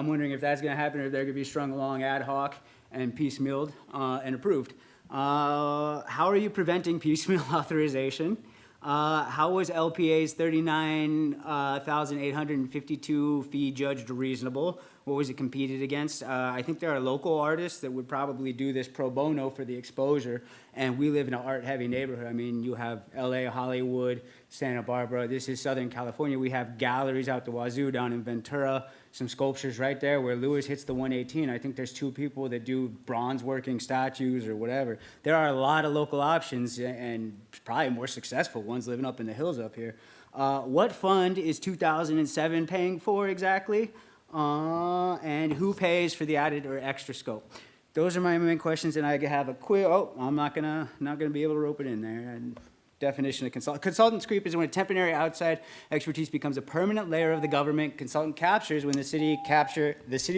wondering if that's going to happen or if they're going to be strung along ad hoc and piecemealed and approved. How are you preventing piecemeal authorization? How was LPA's $39,852 fee judged reasonable? what was it competed against? I think there are local artists that would probably do this pro bono for the exposure, and we live in an art-heavy neighborhood. I mean, you have LA, Hollywood, Santa Barbara. This is Southern California. We have galleries out the wazoo down in Ventura, some sculptures right there where Lewis hits the 118. I think there's 2 people that do bronze working statues or whatever. There are a lot of local options and probably more successful ones living up in the hills up here. What fund is 2007 paying for exactly? And who pays for the added or extra scope? Those are my main questions, and I have a quick, I'm not gonna be able to rope it in there. And definition of consultant's creep is when a temporary outside expertise becomes a permanent layer of the government. Consultant captures when the city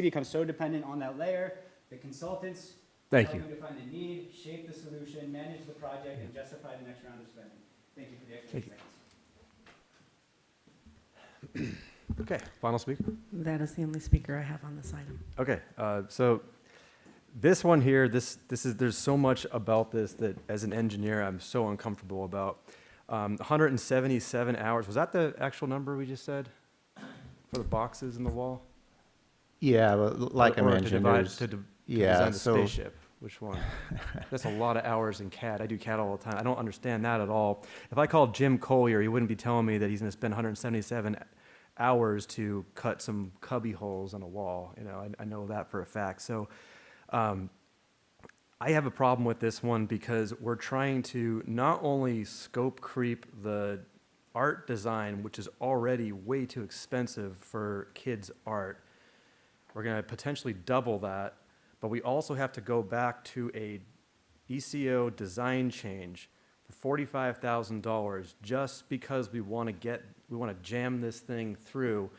becomes so dependent on that layer. The consultants Thank help you. define the need, shape the solution, manage the project, and justify the next round of spending. Thank you for the extra seconds. Okay, final speaker. That is the only speaker I have on this item. Okay, so this one here, there's so much about this that as an engineer, I'm so uncomfortable about. 177 hours, was that the actual number we just said for the boxes in the wall? Yeah, well, like I Or mentioned, to yeah, design the so spaceship, which one? That's a lot of hours in CAD. I do CAD all the time. I don't understand that at all. If I called Jim Collier, he wouldn't be telling me that he's gonna spend 177 hours to cut some cubby holes on a wall. You know, I know that for a fact. So I have a problem with this one because we're trying to not only scope creep the art design, which is already way too expensive for kids' art. We're going to potentially double that, but we also have to go back to a ECO design change for $45,000 just because we want to jam this thing through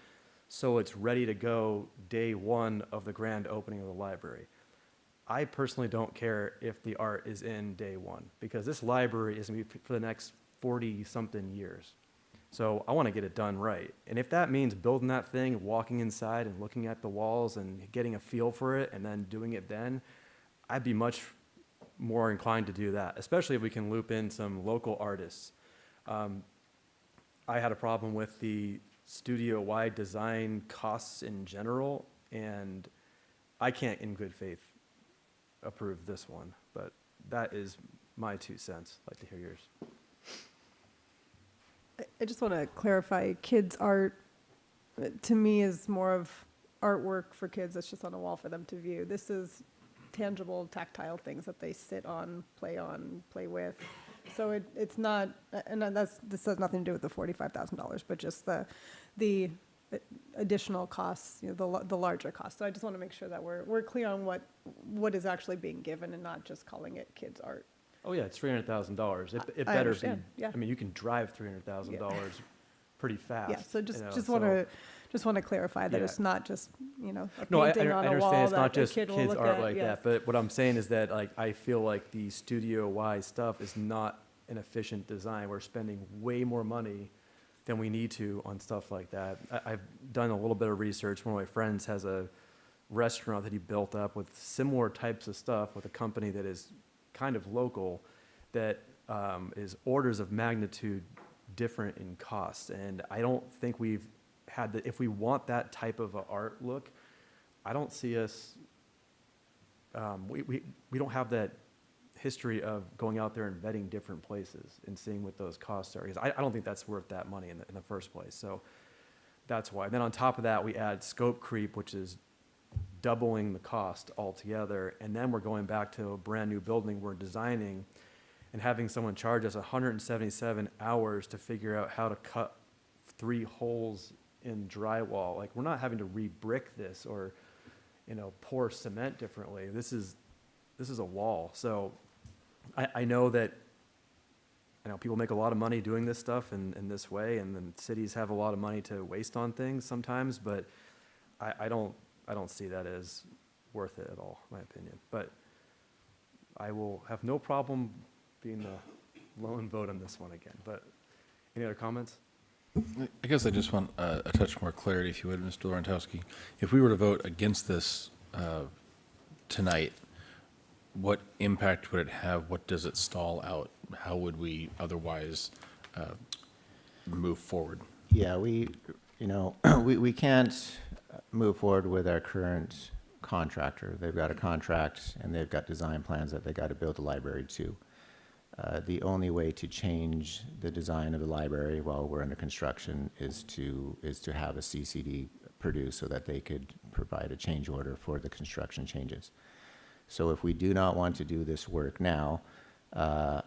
so it's ready to go day one of the grand opening of the library. I personally don't care if the art is in day one because this library is going to be for the next 40-something years. So I want to get it done right. And if that means building that thing, walking inside and looking at the walls and getting a feel for it and then doing it then, I'd be much more inclined to do that, especially if we can loop in some local artists. I had a problem with the studio-wide design costs in general, and I can't in good faith approve this one, but that is my 2 cents. I'd like to hear yours. I just want to clarify, kids' art, to me, is more of artwork for kids that's just on a wall for them to view. This is tangible, tactile things that they sit on, play with. So it's not, and this has nothing to do with the $45,000, but just the additional costs, you know, the larger costs. So I just want to make sure that we're clear on what is actually being given and not just calling it kids' art. Oh yeah, it's $300,000. It I better be. understand, yeah. I mean, you can drive $300,000 pretty fast. Yeah, so you know, just want to clarify that Yeah. it's not just, you know, a No, I painting on a understand wall it's not that a just kid will kids' look art at. like Yes. that, but what I'm saying is that like I feel like the studio-wide stuff is not an efficient design. We're spending way more money than we need to on stuff like that. I've done a little bit of research. One of my friends has a restaurant that he built up with similar types of stuff with a company that is kind of local that is orders of magnitude different in cost. And I don't think we've had the, if we want that type of a art look, I don't see us, we don't have that history of going out there and vetting different places and seeing what those costs are. Because I don't think that's worth that money in the first place. So that's why. Then on top of that, we add scope creep, which is doubling the cost altogether. And then we're going back to a brand new building we're designing and having someone charge us 177 hours to figure out how to cut 3 holes in drywall. Like, we're not having to re-brick this or, you know, pour cement differently. This is a wall. So I know that, you know, people make a lot of money doing this stuff in this way, and then cities have a lot of money to waste on things sometimes, but I don't see that as worth it at all, in my opinion. But I will have no problem being the lone vote on this one again. But any other comments? I guess I just want a touch more clarity, if you would, Mr. Lorentowski. If we were to vote against this tonight, what impact would it have? What does it stall out? How would we otherwise move forward? Yeah, we can't, move forward with our current contractor. They've got a contract and they've got design plans that they got to build the library to. The only way to change the design of the library while we're under construction is to have a CCD produced so that they could provide a change order for the construction changes. So if we do not want to do this work now, I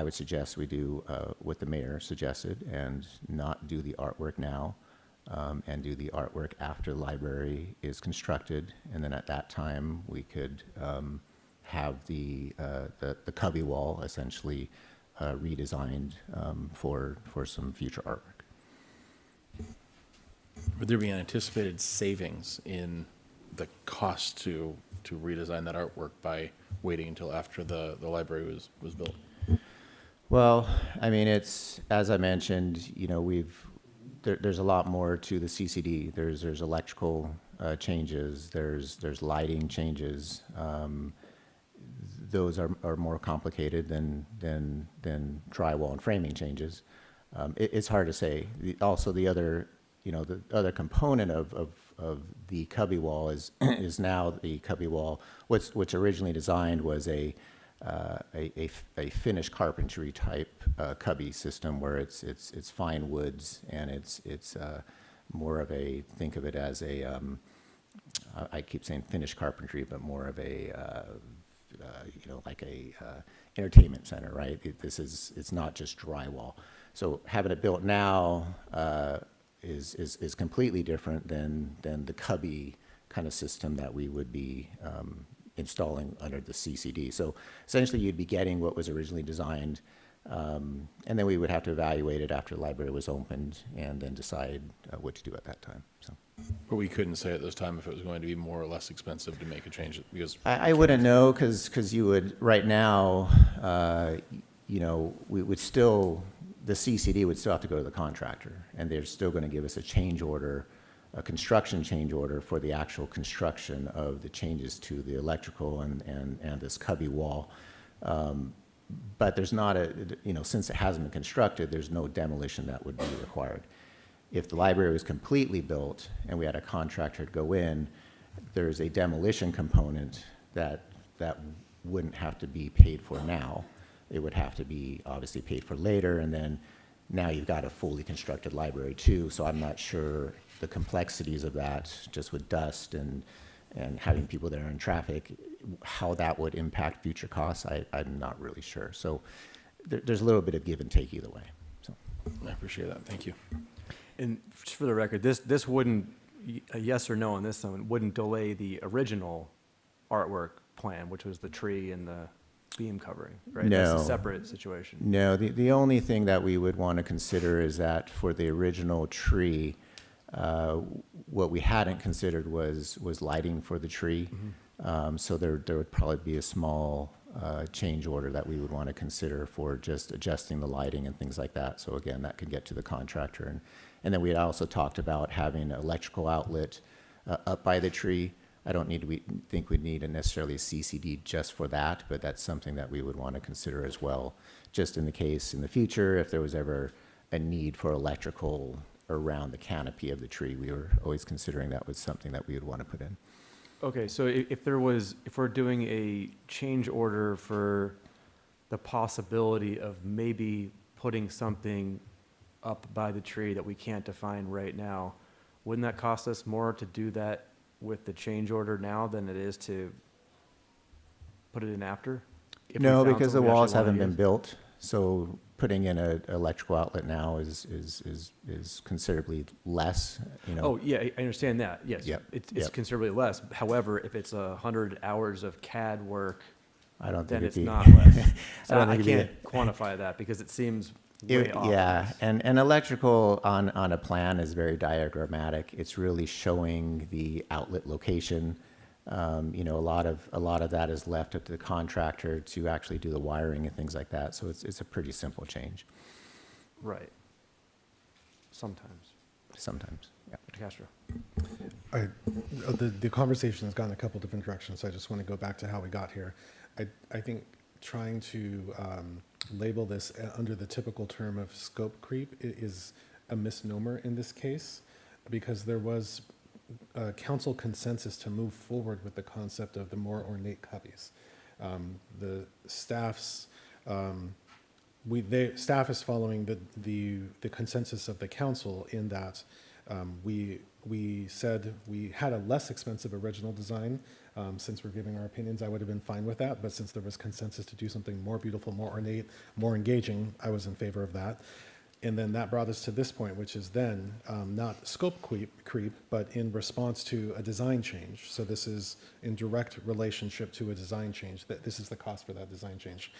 would suggest we do what the mayor suggested and not do the artwork now, and do the artwork after the library is constructed. And then at that time, we could have the cubby wall essentially redesigned for some future artwork. Would there be an anticipated savings in the cost to redesign that artwork by waiting until after the library was built? Well, I mean, it's, as I mentioned, you know, there's a lot more to the CCD. There's electrical changes, there's lighting changes. Those are more complicated than drywall and framing changes. It's hard to say. Also, the other, you know, the other component of the cubby wall is now the cubby wall. What's originally designed was a finished carpentry type cubby system where it's fine woods and it's more of a, think of it as a I keep saying finished carpentry, but more of a you know, like a entertainment center, right? It's not just drywall. So having it built now is completely different than the cubby kind of system that we would be installing under the CCD. So essentially you'd be getting what was originally designed, and then we would have to evaluate it after the library was opened and then decide what to do at that time. So. But we couldn't say at this time if it was going to be more or less expensive to make a change, because I wouldn't know, because you would, right now, you know, we would still, the CCD would still have to go to the contractor, and they're still going to give us a change order, a construction change order for the actual construction of the changes to the electrical and this cubby wall. But there's not a, you know, since it hasn't been constructed, there's no demolition that would be required. If the library was completely built and we had a contractor go in, there's a demolition component that wouldn't have to be paid for now. It would have to be obviously paid for later, and then now you've got a fully constructed library too, so I'm not sure the complexities of that, just with dust and having people there in traffic, how that would impact future costs, I'm not really sure. So there's a little bit of give and take either way. So I appreciate that. Thank you. And just for the record, this wouldn't, a yes or no on this one, wouldn't delay the original artwork plan, which was the tree and the beam covering, right? No. That's a separate situation. No, the only thing that we would want to consider is that for the original tree, what we hadn't considered was lighting for the tree. So there would probably be a small change order that we would want to consider for just adjusting the lighting and things like that. So again, that could get to the contractor. And then we had also talked about having an electrical outlet up by the tree. I don't think we'd need necessarily a CCD just for that, but that's something that we would want to consider as well, just in the case in the future, if there was ever a need for electrical around the canopy of the tree, we were always considering that was something that we would want to put in. Okay, so if we're doing a change order for the possibility of maybe putting something up by the tree that we can't define right now, wouldn't that cost us more to do that with the change order now than it is to put it in after? If we No, found because the something we walls actually haven't wanna been use? built, so putting in an electrical outlet now is considerably less, you know. Oh, yeah, I understand that, yes. Yep, It's yep. considerably less. However, if it's 100 hours of CAD work, I don't then think it's it'd be. not less. So I don't I think it'd be can't quantify that because it seems way off. Yeah, and electrical on a plan is very diagrammatic. It's really showing the outlet location. You know, a lot of that is left up to the contractor to actually do the wiring and things like that. So it's a pretty simple change. Right. Sometimes. Sometimes, yeah. Mr. Castro. The conversation has gone a couple different directions, so I just want to go back to how we got here. I think trying to label this under the typical term of scope creep is a misnomer in this case, because there was council consensus to move forward with the concept of the more ornate cubbies. The staff's staff is following the consensus of the council in that we said we had a less expensive original design. Since we're giving our opinions, I would have been fine with that, but since there was consensus to do something more beautiful, more ornate, more engaging, I was in favor of that. And then that brought us to this point, which is then not scope creep, but in response to a design change. So this is in direct relationship to a design change. That this is the cost for that design change.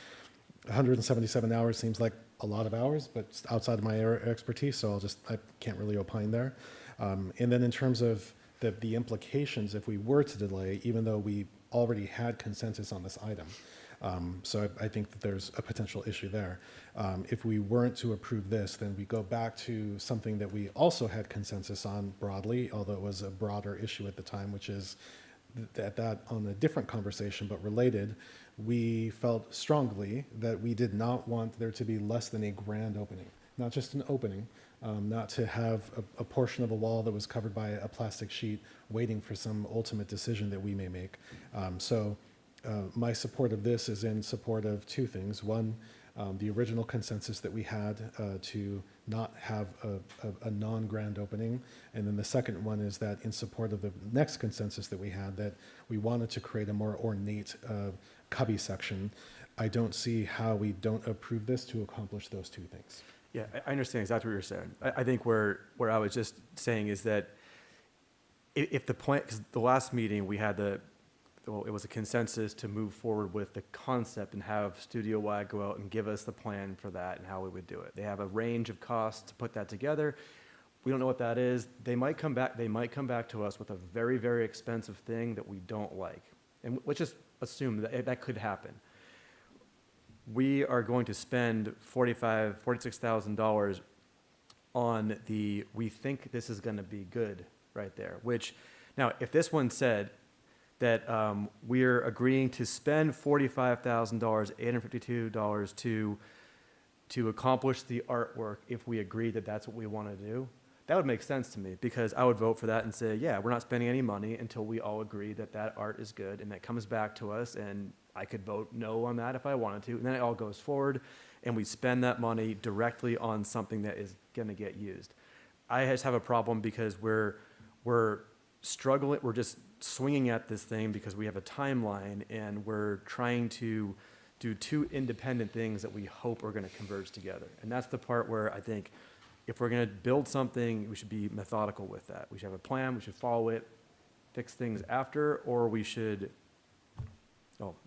177 hours seems like a lot of hours, but it's outside of my expertise, so I can't really opine there. And then in terms of the implications if we were to delay, even though we already had consensus on this item. So I think that there's a potential issue there. If we weren't to approve this, then we go back to something that we also had consensus on broadly, although it was a broader issue at the time, which is that on a different conversation but related, we felt strongly that we did not want there to be less than a grand opening, not just an opening, not to have a portion of a wall that was covered by a plastic sheet waiting for some ultimate decision that we may make. My support of this is in support of two things. One, the original consensus that we had to not have a non-grand opening. And then the second one is that in support of the next consensus that we had, that we wanted to create a more ornate cubby section. I don't see how we don't approve this to accomplish those two things. Yeah, I understand exactly what you're saying. I think where I was just saying is that if the point, because the last meeting we had it was a consensus to move forward with the concept and have Studio Y go out and give us the plan for that and how we would do it. They have a range of costs to put that together. We don't know what that is. They might come back to us with a very, very expensive thing that we don't like. And let's just assume that could happen. We are going to spend $46,000 on we think this is going to be good right there, which now if this one said that we're agreeing to spend $45,000, $852 to accomplish the artwork if we agree that that's what we want to do, that would make sense to me because I would vote for that and say, yeah, we're not spending any money until we all agree that that art is good and that comes back to us, and I could vote no on that if I wanted to, and then it all goes forward and we spend that money directly on something that is going to get used. I just have a problem because we're struggling, we're just swinging at this thing because we have a timeline and we're trying to do two independent things that we hope are going to converge together. And that's the part where I think if we're going to build something, we should be methodical with that. We should have a plan, we should follow it, fix things after, or we should,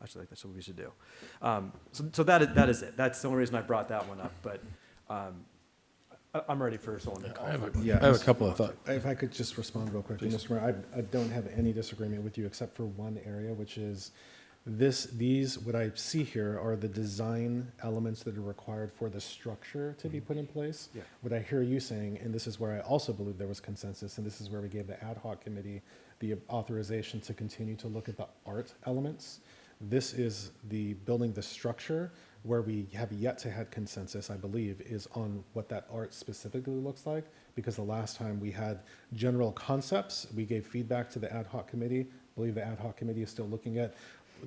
actually that's what we should do. So that is it. That's the only reason I brought that one up, but I'm ready for someone to call. I have a couple of thoughts. If I could just respond real quickly, Mr. Mayor, I don't have any disagreement with you except for one area, which is what I see here are the design elements that are required for the structure to be put in place. Yeah. What I hear you saying, and this is where I also believe there was consensus, and this is where we gave the ad hoc committee the authorization to continue to look at the art elements. This is the building the structure. Where we have yet to have consensus, I believe, is on what that art specifically looks like, because the last time we had general concepts, we gave feedback to the ad hoc committee. I believe the ad hoc committee is still looking at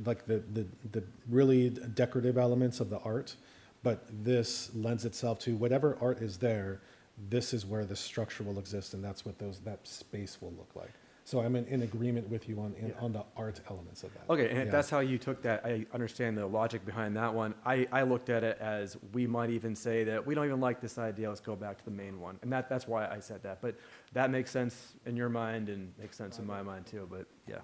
like the really decorative elements of the art, but this lends itself to whatever art is there, this is where the structure will exist, and that's what that space will look like. So I'm in agreement with you on the art elements of that. Okay, and if Yeah. that's how you took that, I understand the logic behind that one. I looked at it as we might even say that we don't even like this idea, let's go back to the main one. And that's why I said that. But that makes sense in your mind and makes sense in my mind too, but yeah.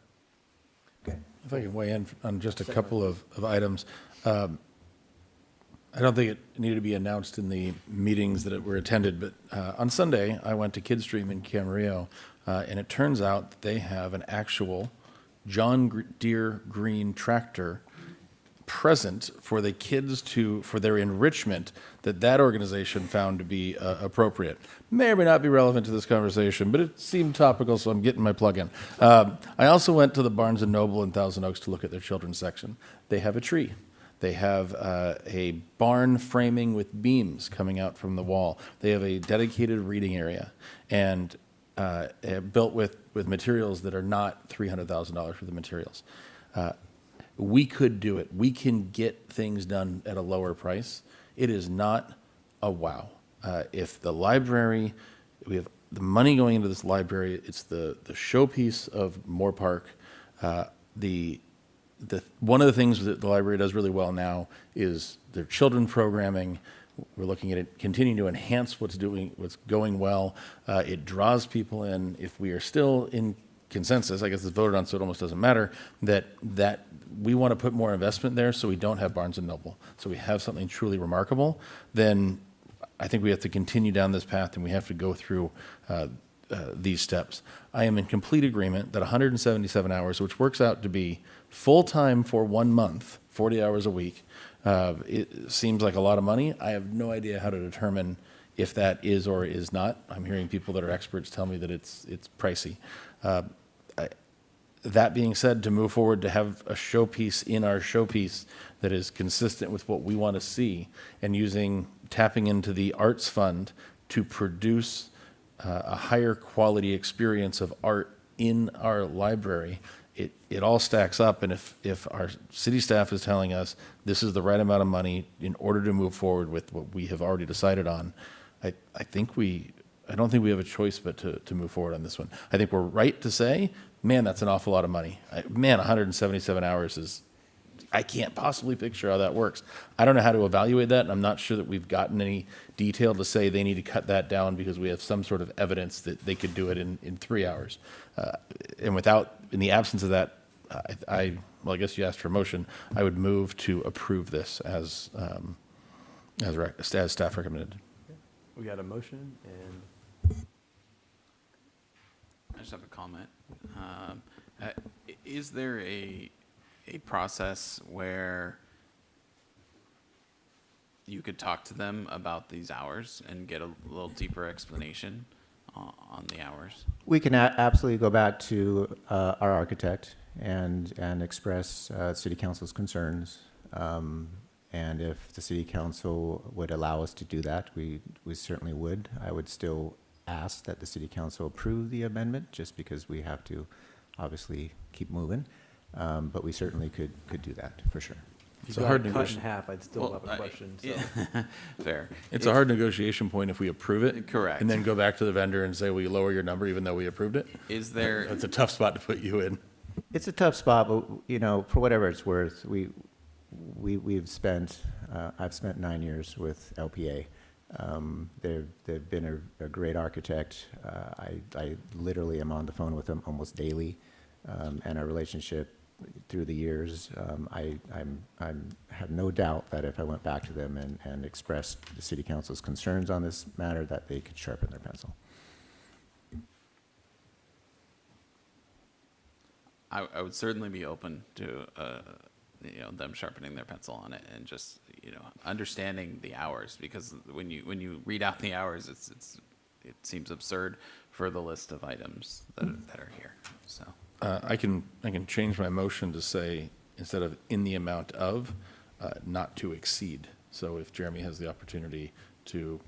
Okay. If I can weigh in on just a couple of items. I don't think it needed to be announced in the meetings that were attended, but on Sunday, I went to Kidstream in Camarillo, and it turns out that they have an actual John Deere green tractor present for the kids for their enrichment that organization found to be appropriate. May or may not be relevant to this conversation, but it seemed topical, so I'm getting my plug in. I also went to the Barnes & Noble in Thousand Oaks to look at their children's section. They have a tree. They have a barn framing with beams coming out from the wall. They have a dedicated reading area. And built with materials that are not $300,000 worth of materials. We could do it. We can get things done at a lower price. It is not a wow. If the library, we have the money going into this library, it's the showpiece of Moorpark. One of the things that the library does really well now is their children programming. We're looking at it continuing to enhance what's going well. It draws people in. If we are still in consensus, I guess it's voted on, so it almost doesn't matter, that we want to put more investment there so we don't have Barnes & Noble, so we have something truly remarkable, then I think we have to continue down this path and we have to go through these steps. I am in complete agreement that 177 hours, which works out to be full-time for 1 month, 40 hours a week, it seems like a lot of money. I have no idea how to determine if that is or is not. I'm hearing people that are experts tell me that it's pricey. That being said, to move forward, to have a showpiece in our showpiece that is consistent with what we want to see, and tapping into the arts fund to produce a higher quality experience of art in our library, it all stacks up. And if our city staff is telling us this is the right amount of money in order to move forward with what we have already decided on, I don't think we have a choice but to move forward on this one. I think we're right to say, man, that's an awful lot of money. 177 hours is, I can't possibly picture how that works. I don't know how to evaluate that, and I'm not sure that we've gotten any detail to say they need to cut that down because we have some sort of evidence that they could do it in 3 hours. In the absence of that, I guess you asked for a motion. I would move to approve this as staff recommended. We got a motion, and I just have a comment. Is there a process where you could talk to them about these hours and get a little deeper explanation on the hours? We can absolutely go back to our architect and express city council's concerns. And if the city council would allow us to do that, we certainly would. I would still ask that the city council approve the amendment, just because we have to obviously keep moving. But we certainly could do that for sure. if you got it cut in half, I'd still have a question. So. Fair. It's a hard negotiation point if we approve it. Correct. And then go back to the vendor and say, will you lower your number even though we approved it? Is there? It's a tough spot to put you in. It's a tough spot, but for whatever it's worth, we've spent. I've spent 9 years with LPA. They've been a great architect. I literally am on the phone with them almost daily, and our relationship through the years. I have no doubt that if I went back to them and expressed the city council's concerns on this matter, that they could sharpen their pencil. I would certainly be open to them sharpening their pencil on it and just understanding the hours, because when you read out the hours, it seems absurd for the list of items that are here. So I can change my motion to say, instead of in the amount of, not to exceed. So if Jeremy has the opportunity to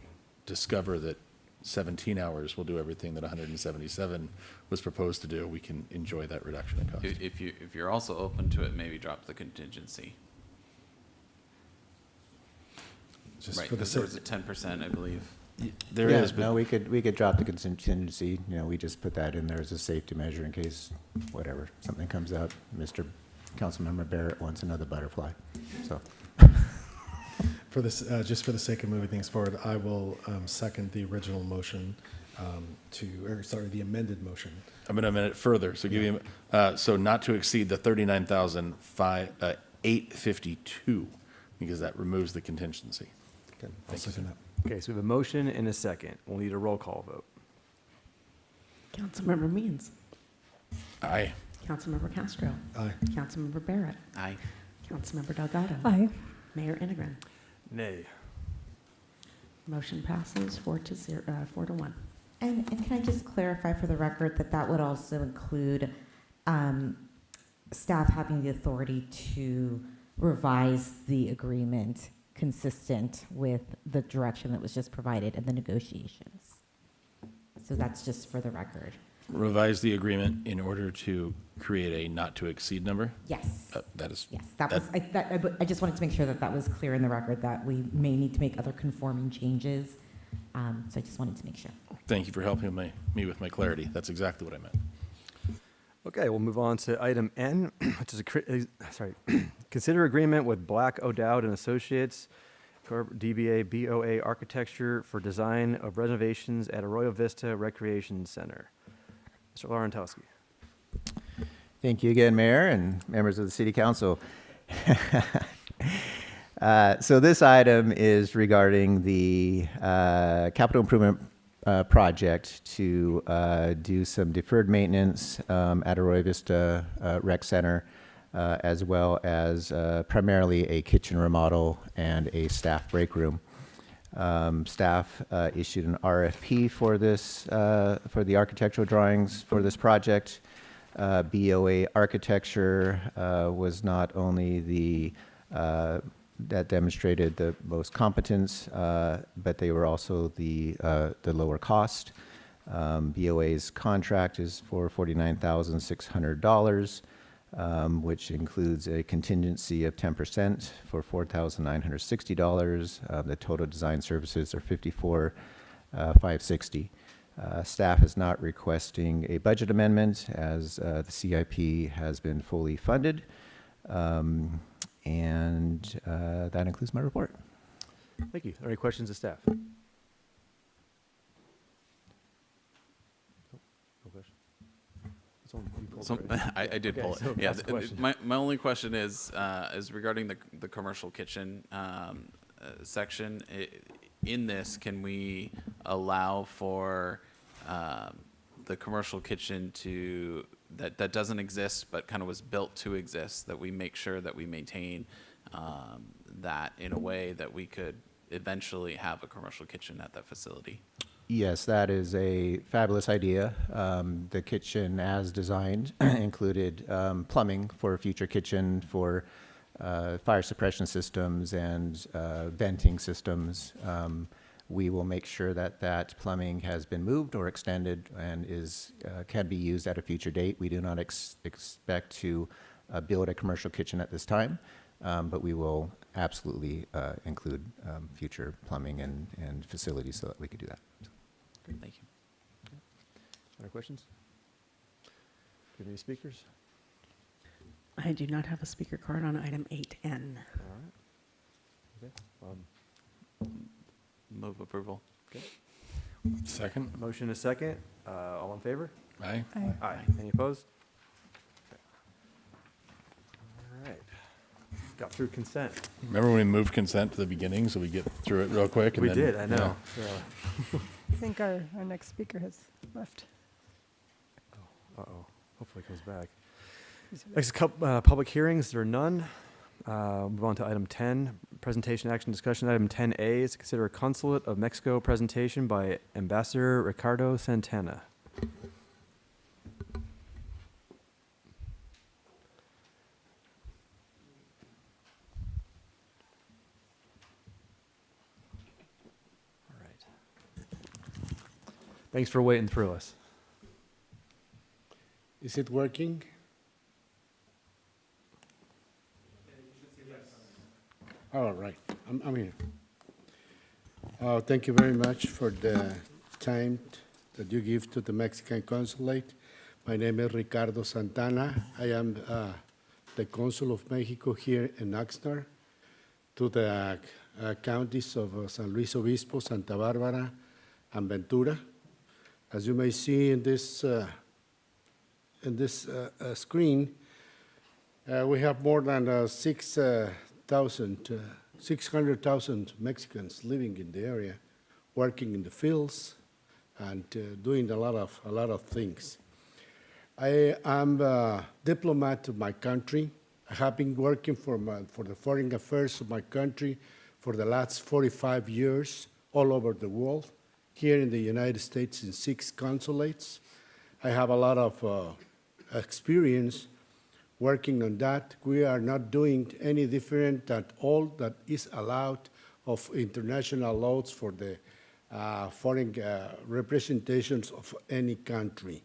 discover that 17 hours will do everything that 177 was proposed to do, we can enjoy that reduction in cost. if you're also open to it, maybe drop the contingency. Just right, for the there was a 10%, I believe. There is, but no, we could drop the contingency. We just put that in there as a safety measure in case something comes up. Mr. Councilmember Barrett wants another butterfly. So, for this, just for the sake of moving things forward, I will second the original motion the amended motion. I'm going to amend it further. So give you, so not to exceed the 39,852, because that removes the contingency. Okay, I'll second that. Okay, so we have a motion and a second. We'll need a roll call vote. Councilmember Means. Aye. Councilmember Castro. Aye. Councilmember Barrett. Aye. Councilmember Delgado. Aye. Mayor Integrin. Nay. Motion passes 4-1. And can I just clarify for the record that would also include staff having the authority to revise the agreement consistent with the direction that was just provided in the negotiations? So that's just for the record. Revise the agreement in order to create a not-to-exceed number? Yes. That is. Yes, I just wanted to make sure that that was clear in the record, that we may need to make other conforming changes. So I just wanted to make sure. Thank you for helping me with my clarity. That's exactly what I meant. Okay, we'll move on to item N, which is consider agreement with Black O'Dowd and Associates, DBA BOA Architecture for design of renovations at Arroyo Vista Recreation Center. Mr. Laurentowski. Thank you again, Mayor and members of the City Council. So this item is regarding the capital improvement project to do some deferred maintenance at Arroyo Vista Rec Center, as well as primarily a kitchen remodel and a staff break room. Staff issued an RFP for this, for the architectural drawings for this project. BOA Architecture was not only the that demonstrated the most competence, but they were also the lower cost. BOA's contract is for $49,600, which includes a contingency of 10% for $4,960. The total design services are $54,560. Staff is not requesting a budget amendment as the CIP has been fully funded. And that includes my report. Thank you. Are there any questions of staff? No question. I did pull it. So Yeah, ask the question. my only question is regarding the commercial kitchen section. In this, can we allow for the commercial kitchen to that doesn't exist but kind of was built to exist, that we make sure that we maintain that in a way that we could eventually have a commercial kitchen at that facility? Yes, that is a fabulous idea. The kitchen, as designed, included plumbing for a future kitchen, for fire suppression systems and venting systems. We will make sure that that plumbing has been moved or extended and can be used at a future date. We do not expect to build a commercial kitchen at this time, but we will absolutely include future plumbing and facilities so that we could do that. Good, thank you. Other questions? Do you have any speakers? I do not have a speaker card on item 8N. All right. Okay. Move approval. Okay. Second. Motion is second. All in favor? Aye. Aye. Aye. Any opposed? Okay. All right. Got through consent. Remember when we moved consent to the beginning so we get through it real quick? And We then, did, I know. yeah. Yeah. I think our next speaker has left. Uh-oh. Hopefully it comes back. Next, public hearings. There are none. Move on to item 10, presentation, action, discussion. Item 10A is to consider a Consulate of Mexico presentation by Ambassador Ricardo Santana. All right. Thanks for waiting through us. Is it working? All right, I'm here. Thank you very much for the time that you give to the Mexican Consulate. My name is Ricardo Santana. I am the Consul of Mexico here in Oxnard, to the counties of San Luis Obispo, Santa Barbara, and Ventura. As you may see in this screen, we have more than 600,000 Mexicans living in the area, working in the fields, and doing a lot of things. I am a diplomat of my country. I have been working for the foreign affairs of my country for the last 45 years all over the world, here in the United States in 6 consulates. I have a lot of experience working on that. We are not doing any different than all that is allowed of international laws for the foreign representations of any country.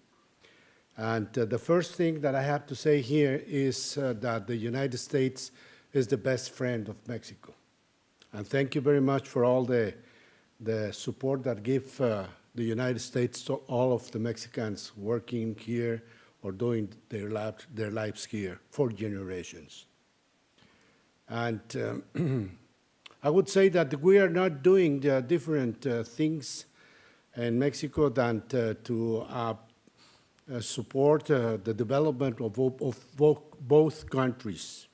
And the first thing that I have to say here is that the United States is the best friend of Mexico. And thank you very much for all the support that give the United States to all of the Mexicans working here or doing their lives here for generations. And I would say that we are not doing the different things in Mexico than to support the development of both countries.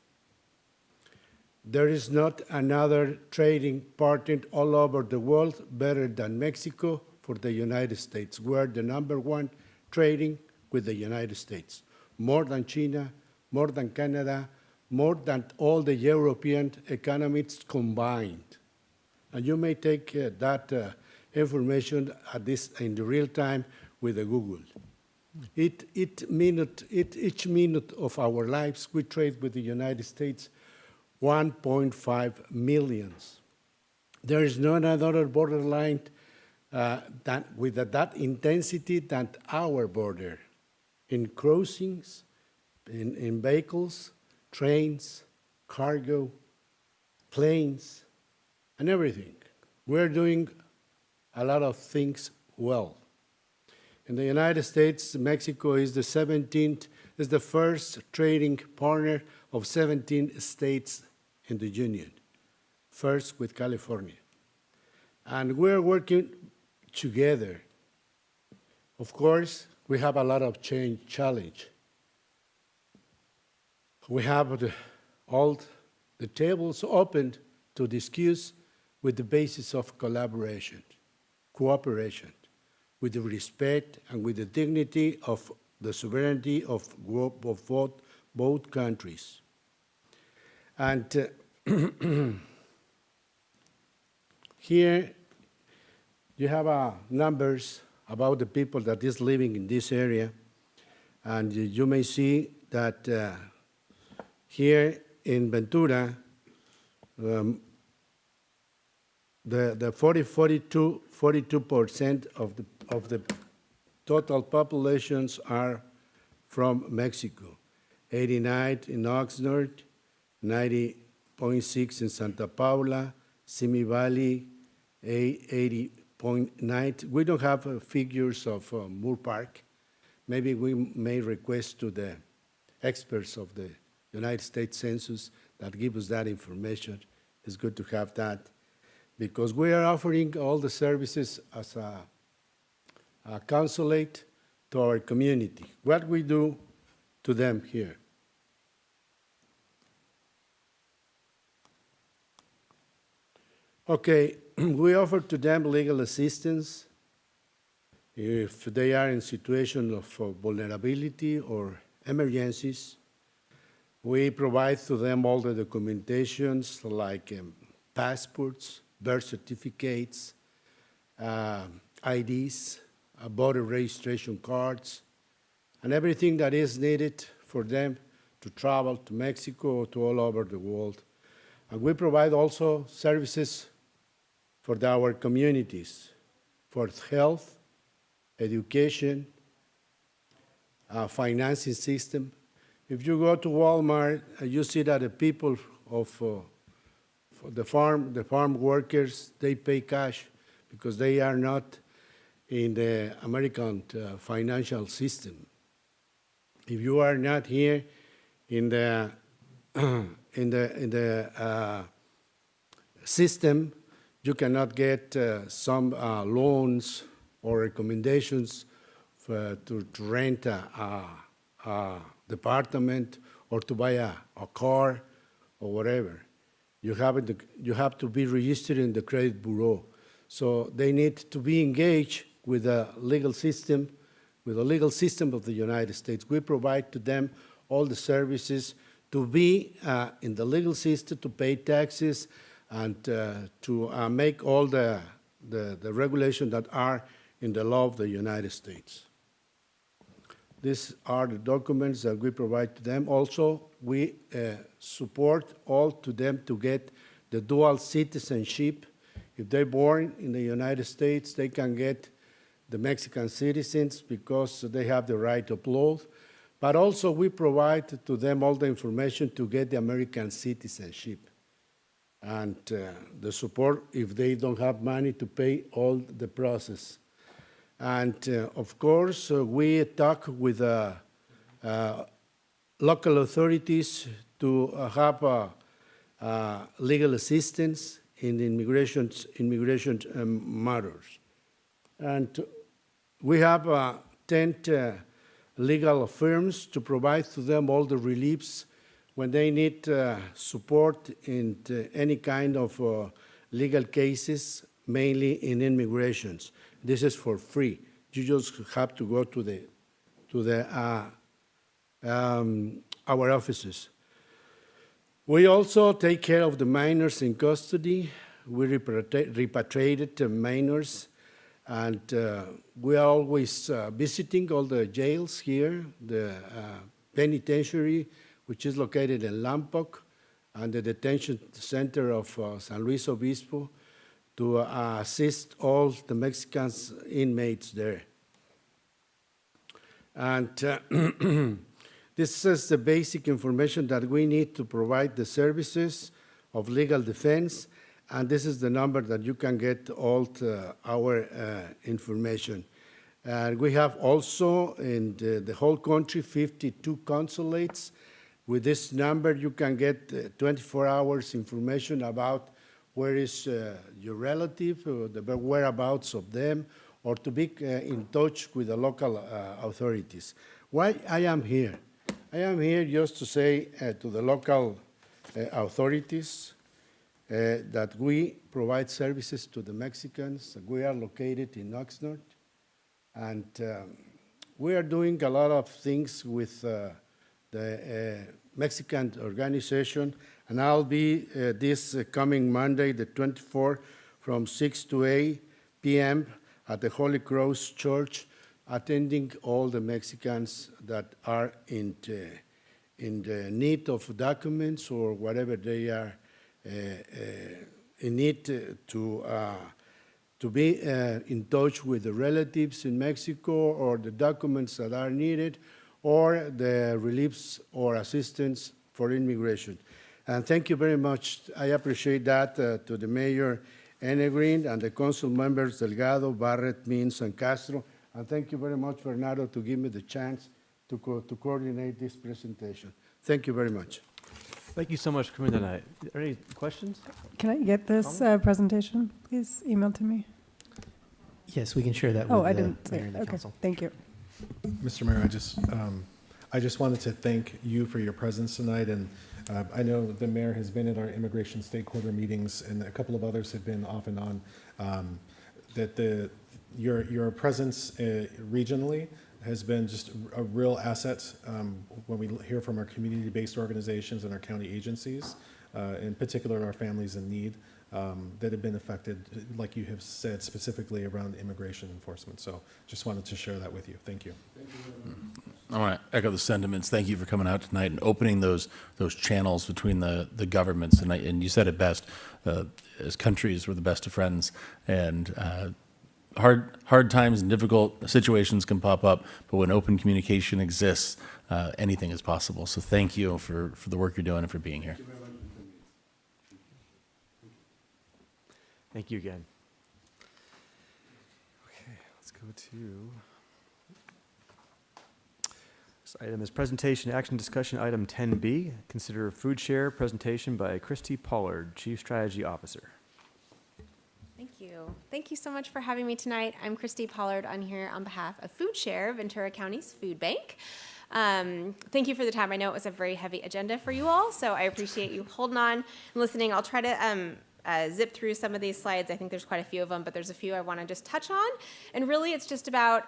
There is not another trading partner all over the world better than Mexico for the United States. We're the #1 trading with the United States, more than China, more than Canada, more than all the European economies combined. And you may take that information in the real time with the Google. Each minute of our lives, we trade with the United States 1.5 million. There is no other borderline with that intensity than our border, in crossings, in vehicles, trains, cargo, planes, and everything. We're doing a lot of things well. In the United States, Mexico is the first trading partner of 17 states in the Union, first with California. And we're working together. Of course, we have a lot of challenge. We have all the tables open to discuss with the basis of collaboration, cooperation, with the respect and with the dignity of the sovereignty of both countries. And here you have numbers about the people that is living in this area, and you may see that here in Ventura, the 42% of the total populations are from Mexico. 89 in Oxnard, 90.6 in Santa Paula, Simi Valley, 80.9. We don't have figures of Moorpark. Maybe we may request to the experts of the United States Census that give us that information. It's good to have that, because we are offering all the services as a consulate to our community. What we do to them here. Okay, we offer to them legal assistance if they are in situation of vulnerability or emergencies. We provide to them all the documentations like passports, birth certificates, IDs, voter registration cards, and everything that is needed for them to travel to Mexico or to all over the world. And we provide also services for our communities, for health, education, financing system. If you go to Walmart, you see that the people of the farm workers, they pay cash because they are not in the American financial system. If you are not here in the system, you cannot get some loans or recommendations to rent a department or to buy a car or whatever. You have to be registered in the credit bureau. So they need to be engaged with the legal system, of the United States. We provide to them all the services to be in the legal system, to pay taxes, and to make all the regulations that are in the law of the United States. These are the documents that we provide to them. Also, we support all to them to get the dual citizenship If they're born in the United States, they can get the Mexican citizens because they have the right to upload. But also we provide to them all the information to get the American citizenship and the support if they don't have money to pay all the process. And of course, we talk with local authorities to have legal assistance in immigration matters. And we have 10 legal firms to provide to them all the reliefs when they need support in any kind of legal cases, mainly in immigrations. This is for free. You just have to go to our offices. We also take care of the minors in custody. We repatriated minors, and we are always visiting all the jails here, the penitentiary, which is located in Lompoc, and the detention center of San Luis Obispo, to assist all the Mexican inmates there. And this is the basic information that we need to provide the services of legal defense, and this is the number that you can get all our information. We have also in the whole country 52 consulates. With this number, you can get 24 hours information about where is your relative, or the whereabouts of them, or to be in touch with the local authorities. Why I am here? I am here just to say to the local authorities that we provide services to the Mexicans. We are located in Oxnard, and we are doing a lot of things with the Mexican organization, and I'll be this coming Monday, the 24th, from 6 to 8 p.m. at the Holy Cross Church, attending all the Mexicans that are in the need of documents or whatever they are in need to be in touch with the relatives in Mexico, or the documents that are needed, or the reliefs or assistance for immigration. And thank you very much. I appreciate that to the Mayor Enegrin and the council members Delgado, Barrett, Means, and Castro. And thank you very much, Bernardo, to give me the chance to coordinate this presentation. Thank you very much. Thank you so much for coming tonight. Are there any questions? Can I get this presentation, please, emailed to me? Yes, we can share that Oh, with I the didn't see mayor it. and the Okay, council. thank you. Mr. Mayor, I just wanted to thank you for your presence tonight, and I know the mayor has been at our immigration stakeholder meetings, and a couple of others have been off and on. That your presence regionally has been just a real asset when we hear from our community-based organizations and our county agencies, in particular our families in need that have been affected, like you have said, specifically around immigration enforcement. So just wanted to share that with you. Thank you. I want to echo the sentiments. Thank you for coming out tonight and opening those channels between the governments. And you said it best, as countries, we're the best of friends. And hard times and difficult situations can pop up, but when open communication exists, anything is possible. So thank you for the work you're doing and for being here. Thank you again. Okay, let's go to this item is presentation, action, discussion, item 10B. Consider food share presentation by Christy Pollard, Chief Strategy Officer. Thank you. Thank you so much for having me tonight. I'm Christy Pollard. I'm here on behalf of Food Share, Ventura County's food bank. Thank you for the time. I know it was a very heavy agenda for you all, so I appreciate you holding on and listening. I'll try to zip through some of these slides. I think there's quite a few of them, but there's a few I want to just touch on. And really, it's just about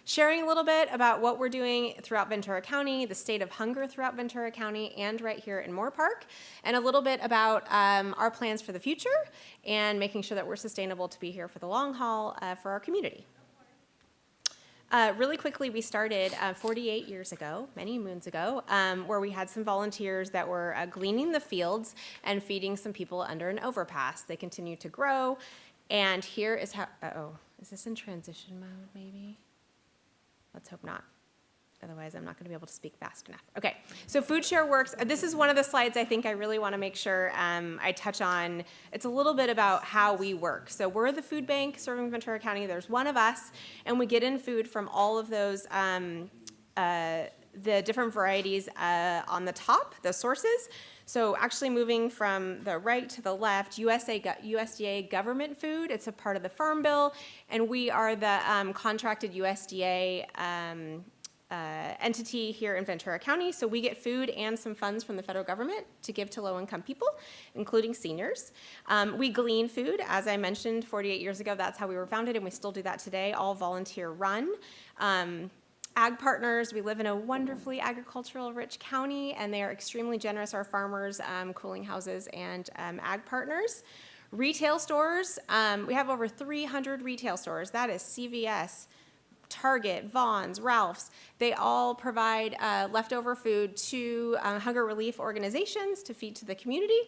sharing a little bit about what we're doing throughout Ventura County, the state of hunger throughout Ventura County, and right here in Moorpark, and a little bit about our plans for the future and making sure that we're sustainable to be here for the long haul for our community. Really quickly, we started 48 years ago, many moons ago, where we had some volunteers that were gleaning the fields and feeding some people under an overpass. They continue to grow, and here is how, is this in transition mode maybe? Let's hope not. Otherwise, I'm not going to be able to speak fast enough. Okay, so Food Share works. This is one of the slides I think I really want to make sure I touch on. It's a little bit about how we work. So we're the food bank serving Ventura County. There's one of us, and we get in food from all of those, the different varieties on the top, the sources. So actually moving from the right to the left, USDA government food, it's a part of the Farm Bill, and we are the contracted USDA entity here in Ventura County. So we get food and some funds from the federal government to give to low-income people, including seniors. We glean food. As I mentioned, 48 years ago, that's how we were founded, and we still do that today, all volunteer run. Ag partners, we live in a wonderfully agricultural rich county, and they are extremely generous, our farmers, cooling houses, and ag partners. Retail stores, we have over 300 retail stores. That is CVS, Target, Vons, Ralph's. They all provide leftover food to hunger relief organizations to feed to the community.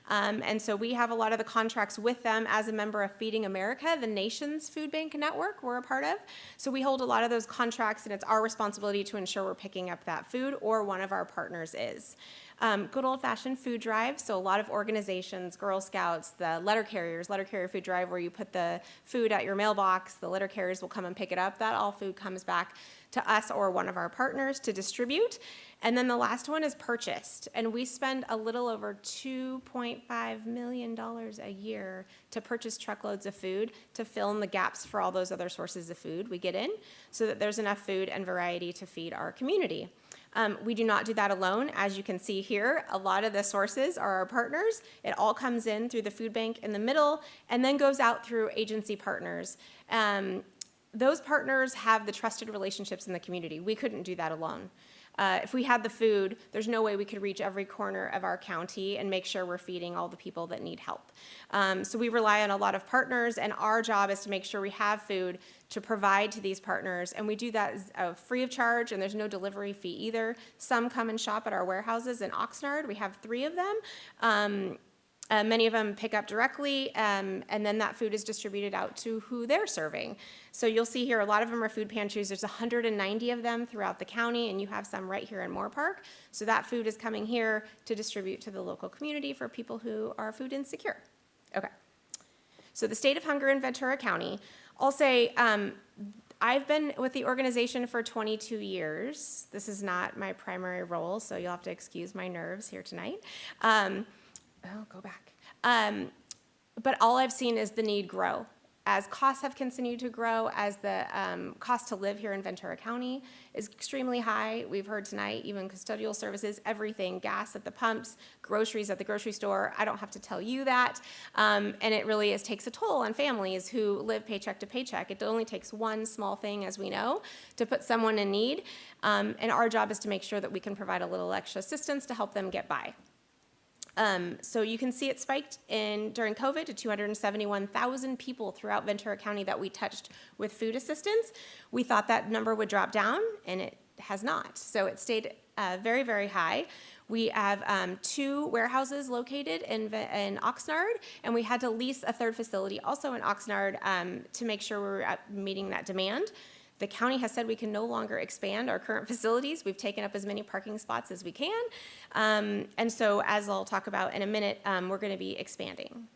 And so we have a lot of the contracts with them as a member of Feeding America, the nation's food bank network we're a part of. So we hold a lot of those contracts, and it's our responsibility to ensure we're picking up that food, or one of our partners is. Good old-fashioned food drive, so a lot of organizations, Girl Scouts, the letter carriers, letter carrier food drive, where you put the food at your mailbox, the letter carriers will come and pick it up. That all food comes back to us or one of our partners to distribute. And then the last one is purchased, and we spend a little over $2.5 million a year to purchase truckloads of food to fill in the gaps for all those other sources of food we get in, so that there's enough food and variety to feed our community. We do not do that alone. As you can see here, a lot of the sources are our partners. It all comes in through the food bank in the middle and then goes out through agency partners. Those partners have the trusted relationships in the community. We couldn't do that alone. If we had the food, there's no way we could reach every corner of our county and make sure we're feeding all the people that need help. So we rely on a lot of partners, and our job is to make sure we have food to provide to these partners, and we do that free of charge, and there's no delivery fee either. Some come and shop at our warehouses in Oxnard. We have 3 of them. Many of them pick up directly, and then that food is distributed out to who they're serving. So you'll see here, a lot of them are food pantries. There's 190 of them throughout the county, and you have some right here in Moorpark. So that food is coming here to distribute to the local community for people who are food insecure. Okay. So the state of hunger in Ventura County. I'll say, I've been with the organization for 22 years. This is not my primary role, so you'll have to excuse my nerves here tonight. Go back. But all I've seen is the need grow. As costs have continued to grow, as the cost to live here in Ventura County is extremely high. We've heard tonight, even custodial services, everything, gas at the pumps, groceries at the grocery store. I don't have to tell you that. And it really takes a toll on families who live paycheck to paycheck. It only takes one small thing, as we know, to put someone in need. And our job is to make sure that we can provide a little extra assistance to help them get by. So you can see it spiked during COVID to 271,000 people throughout Ventura County that we touched with food assistance. We thought that number would drop down, and it has not. So it stayed very, very high. We have 2 warehouses located in Oxnard, and we had to lease a 3rd facility also in Oxnard to make sure we were meeting that demand. The county has said we can no longer expand our current facilities. We've taken up as many parking spots as we can. And so, as I'll talk about in a minute, we're going to be expanding.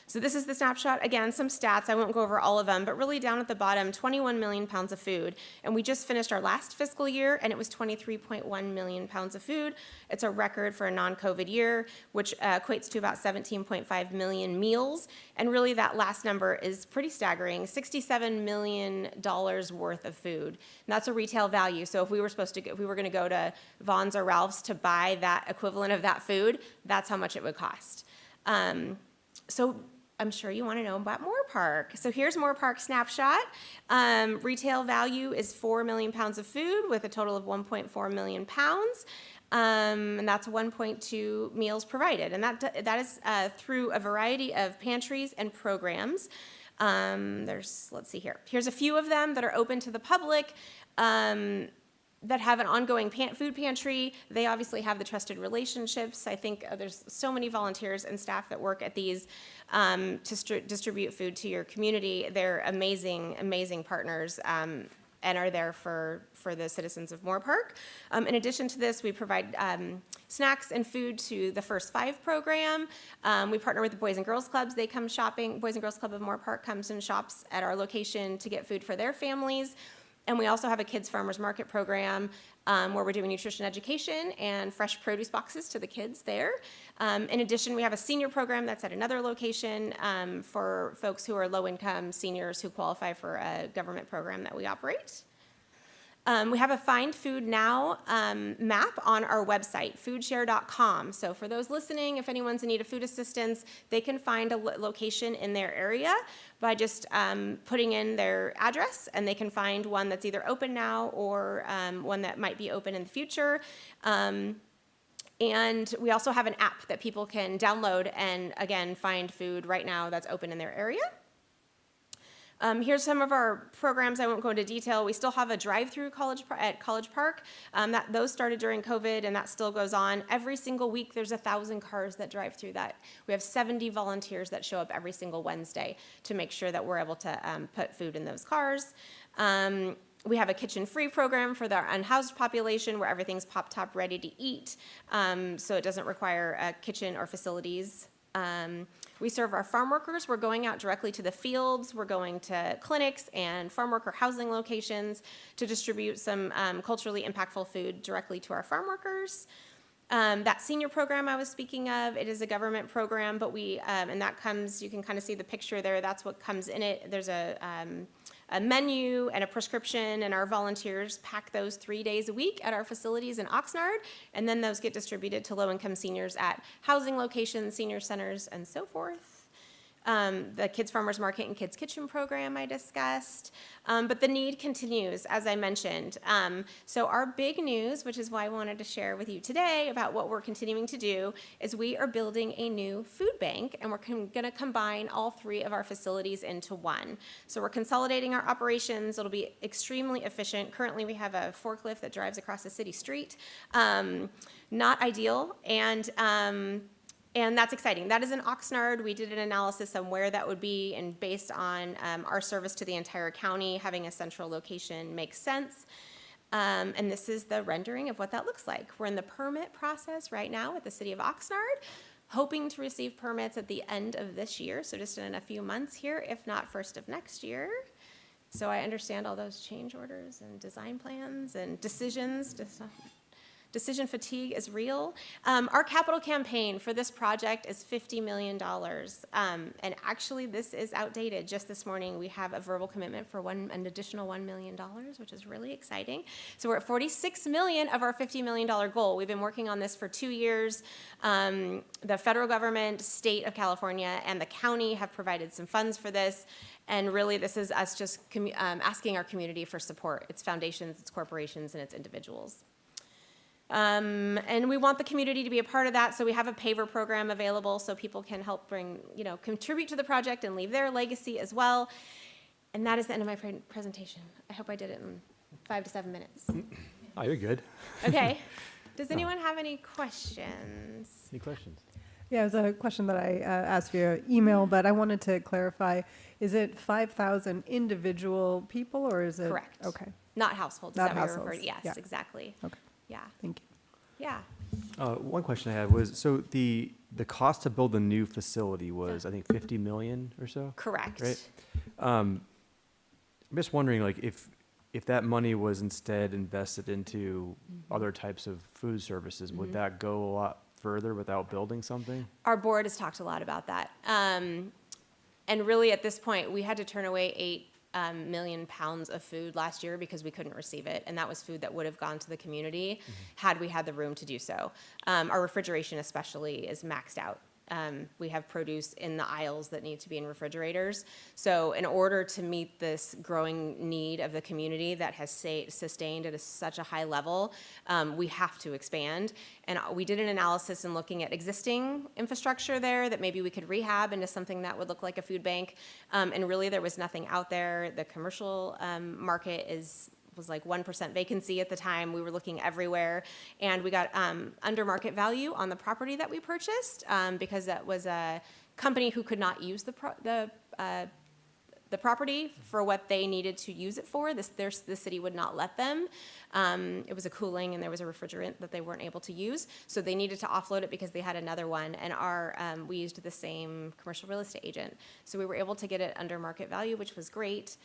So this is the snapshot. Again, some stats. I won't go over all of them, but really down at the bottom, 21 million pounds of food. And we just finished our last fiscal year, and it was 23.1 million pounds of food. It's a record for a non-COVID year, which equates to about 17.5 million meals. And really that last number is pretty staggering, $67 million worth of food. And that's a retail value. So if we were going to go to Vons or Ralph's to buy that equivalent of that food, that's how much it would cost. So I'm sure you want to know about Moorpark. So here's Moorpark snapshot. Retail value is 4 million pounds of food with a total of 1.4 million pounds. And that's 1.2 meals provided. And that is through a variety of pantries and programs. Let's see here. Here's a few of them that are open to the public. That have an ongoing food pantry. They obviously have the trusted relationships. I think there's so many volunteers and staff that work at these to distribute food to your community. They're amazing, amazing partners and are there for the citizens of Moorpark. In addition to this, we provide snacks and food to the First Five program. We partner with the Boys and Girls Clubs. They come shopping. Boys and Girls Club of Moorpark comes and shops at our location to get food for their families. And we also have a kids farmers market program where we're doing nutrition education and fresh produce boxes to the kids there. In addition, we have a senior program that's at another location for folks who are low-income seniors who qualify for a government program that we operate. We have a Find Food Now map on our website, foodshare.com. So for those listening, if anyone's in need of food assistance, they can find a location in their area by just putting in their address, and they can find one that's either open now or one that might be open in the future. And we also have an app that people can download and, again, find food right now that's open in their area. Here's some of our programs. I won't go into detail. We still have a drive-through at College Park. Those started during COVID, and that still goes on. Every single week, there's 1,000 cars that drive through that. We have 70 volunteers that show up every single Wednesday to make sure that we're able to put food in those cars. We have a kitchen-free program for the unhoused population where everything's pop-top ready to eat, so it doesn't require a kitchen or facilities. We serve our farm workers. We're going out directly to the fields. We're going to clinics and farm worker housing locations to distribute some culturally impactful food directly to our farm workers. That senior program I was speaking of, it is a government program, but and that comes, you can kind of see the picture there. That's what comes in it. There's a menu and a prescription, and our volunteers pack those 3 days a week at our facilities in Oxnard, and then those get distributed to low-income seniors at housing locations, senior centers, and so forth. The Kids Farmers Market and Kids Kitchen program I discussed, but the need continues, as I mentioned. So our big news, which is why I wanted to share with you today about what we're continuing to do, is we are building a new food bank, and we're going to combine all three of our facilities into one. So we're consolidating our operations. It'll be extremely efficient. Currently, we have a forklift that drives across a city street. Not ideal, and that's exciting. That is in Oxnard. We did an analysis on where that would be, and based on our service to the entire county, having a central location makes sense. And this is the rendering of what that looks like. We're in the permit process right now with the city of Oxnard, hoping to receive permits at the end of this year, so just in a few months here, if not first of next year. So I understand all those change orders and design plans and decisions. Decision fatigue is real. Our capital campaign for this project is $50 million. And actually, this is outdated. Just this morning, we have a verbal commitment for an additional $1 million, which is really exciting. So we're at $46 million of our $50 million goal. We've been working on this for 2 years. The federal government, state of California, and the county have provided some funds for this. And really, this is us just asking our community for support. It's foundations, it's corporations, and it's individuals. And we want the community to be a part of that, so we have a paver program available so people can help contribute to the project and leave their legacy as well. And that is the end of my presentation. I hope I did it in 5 to 7 minutes. Oh, you're good. Okay. Does anyone have any questions? Any questions? Yeah, it was a question that I asked via email, but I wanted to clarify. Is it 5,000 individual people, or is it? Correct. Okay. Not households. Not is that what you're households. referring to? Yes, Yeah. exactly. Okay. Yeah. Thank you. Yeah. One question I had was, so the cost to build a new facility was, I think, 50 million or so? Correct. Right? I'm just wondering, like, if that money was instead invested into other types of food services, would that go a lot further without building something? Our board has talked a lot about that. And really, at this point, we had to turn away 8 million pounds of food last year because we couldn't receive it, and that was food that would have gone to the community had we had the room to do so. Our refrigeration especially is maxed out. we have produce in the aisles that need to be in refrigerators. So in order to meet this growing need of the community that has sustained at such a high level, we have to expand. And we did an analysis in looking at existing infrastructure there that maybe we could rehab into something that would look like a food bank. And really there was nothing out there. The commercial market was like 1% vacancy at the time. We were looking everywhere, and we got under market value on the property that we purchased because that was a company who could not use the property for what they needed to use it for. The city would not let them. It was a cooling and there was a refrigerant that they weren't able to use, so they needed to offload it because they had another one. And we used the same commercial real estate agent, so we were able to get it under market value, which was great.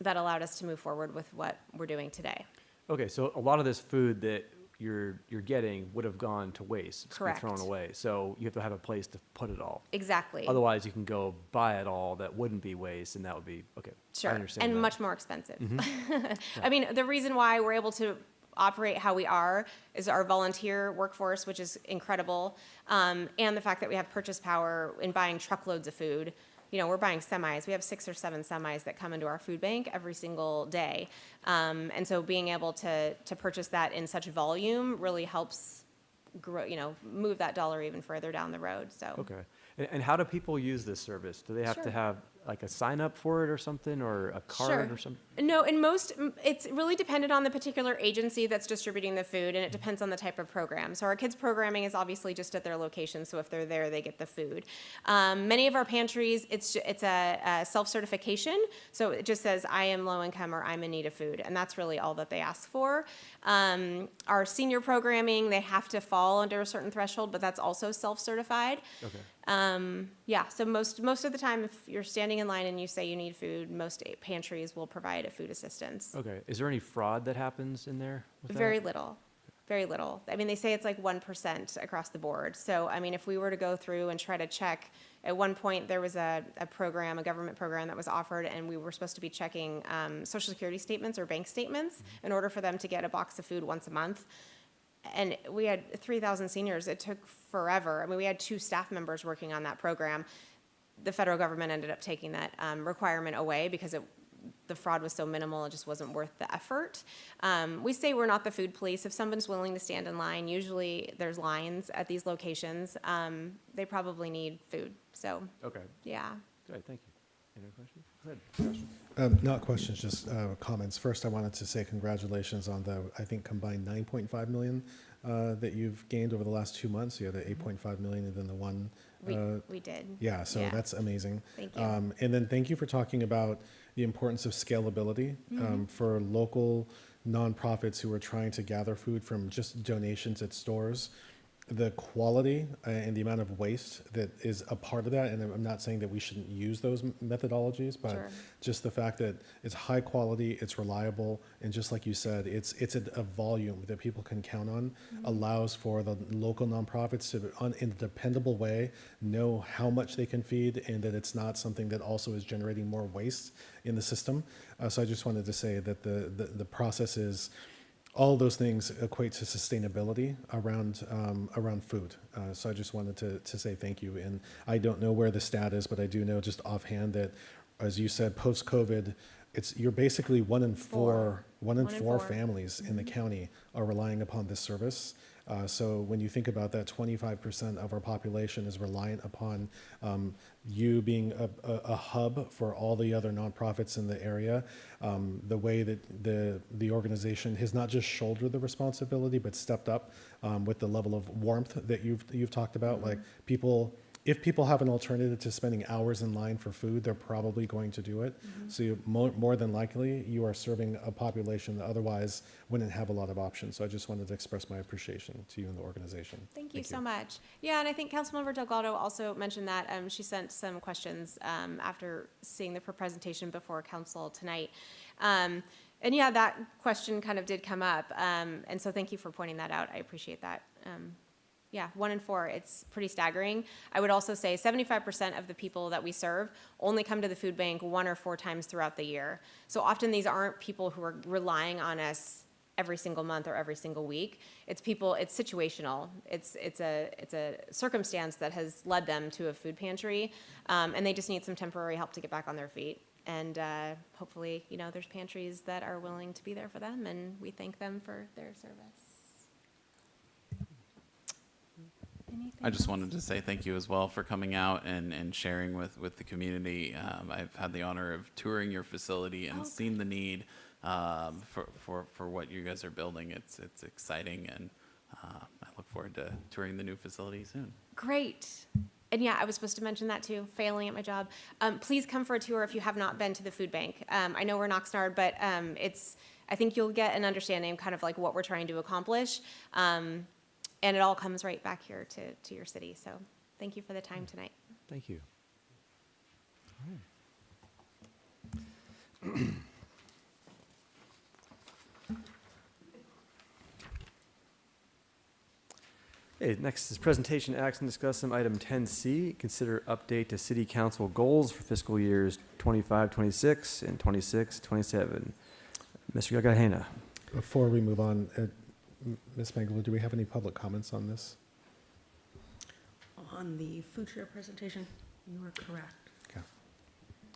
That allowed us to move forward with what we're doing today. Okay, so a lot of this food that you're getting would have gone to waste. It's been Correct. thrown away. So you have to have a place to put it all. Exactly. Otherwise, you can go buy it all that wouldn't be waste, and that would be, okay. Sure, I understand and that. much more expensive. Mhm. I mean, the reason why we're able to operate how we are is our volunteer workforce, which is incredible, and the fact that we have purchase power in buying truckloads of food. You know, we're buying semis. We have 6 or 7 semis that come into our food bank every single day. And so being able to purchase that in such volume really helps grow, move that dollar even further down the road. So. Okay. And how do people use this service? Do they have to Sure. have like a sign up for it or something, or a card or something? No, it's really dependent on the particular agency that's distributing the food, and it depends on the type of program. So our kids programming is obviously just at their location, so if they're there, they get the food. Many of our pantries, it's a self-certification, so it just says, I am low income or I'm in need of food, and that's really all that they ask for. Our senior programming, they have to fall under a certain threshold, but that's also self-certified. Okay. Yeah, so most of the time, if you're standing in line and you say you need food, most pantries will provide a food assistance. Okay. Is there any fraud that happens in there? With Very that? little. Very little. I mean, they say it's like 1% across the board. So, I mean, if we were to go through and try to check, at one point there was a program, a government program that was offered, and we were supposed to be checking Social Security statements or bank statements in order for them to get a box of food once a month. And we had 3,000 seniors. It took forever. I mean, we had 2 staff members working on that program. The federal government ended up taking that requirement away because the fraud was so minimal, it just wasn't worth the effort. We say we're not the food police. If someone's willing to stand in line, usually there's lines at these locations. They probably need food. So, okay. Yeah. Good, thank you. Any other questions? Go ahead. Not questions, just comments. First, I wanted to say congratulations on the, I think, combined 9.5 million that you've gained over the last 2 months. You had the 8.5 million and then the one. We did. Yeah, so Yeah. that's amazing. Thank you. And then thank you for talking about the importance of scalability for local nonprofits who are trying to gather food from just donations at stores. The quality and the amount of waste that is a part of that, and I'm not saying that we shouldn't use those methodologies, but Sure. just the fact that it's high quality, it's reliable, and just like you said, it's a volume that people can count on, allows for the local nonprofits to, in a dependable way, know how much they can feed, and that it's not something that also is generating more waste in the system. So I just wanted to say that the process is, all of those things equate to sustainability around food. So I just wanted to say thank you. And I don't know where the stat is, but I do know just offhand that, as you said, post-COVID, you're basically one in four families in the county are relying upon this service. So when you think about that, 25% of our population is reliant upon you being a hub for all the other nonprofits in the area. The way that the organization has not just shouldered the responsibility, but stepped up with the level of warmth that you've talked about. Like if people have an alternative to spending hours in line for food, they're probably going to do it. So more than likely, you are serving a population that otherwise wouldn't have a lot of options. So I just wanted to express my appreciation to you and the organization. Thank you so much. Yeah, and I think Councilmember Delgado also mentioned that she sent some questions after seeing the presentation before council tonight. And yeah, that question kind of did come up. And so thank you for pointing that out. I appreciate that. Yeah, 1 in 4, it's pretty staggering. I would also say 75% of the people that we serve only come to the food bank 1 or 4 times throughout the year. So often these aren't people who are relying on us every single month or every single week. It's situational. It's a circumstance that has led them to a food pantry, and they just need some temporary help to get back on their feet. And hopefully, there's pantries that are willing to be there for them, and we thank them for their service. I just wanted to say thank you as well for coming out and sharing with the community. I've had the honor of touring your facility and seen the need for what you guys are building. It's exciting, and I look forward to touring the new facility soon. Great. And yeah, I was supposed to mention that too, failing at my job. Please come for a tour if you have not been to the food bank. I know we're in Oxnard, but I think you'll get an understanding kind of like what we're trying to accomplish. And it all comes right back here to your city. So thank you for the time tonight. Thank you. Okay, next is presentation, action, discuss some item 10C. Consider update to city council goals for fiscal years 25-26 and 26-27. Mr. Gagahena. Before we move on, Ms. Mangler, do we have any public comments on this? On the food share presentation, you are correct. Okay.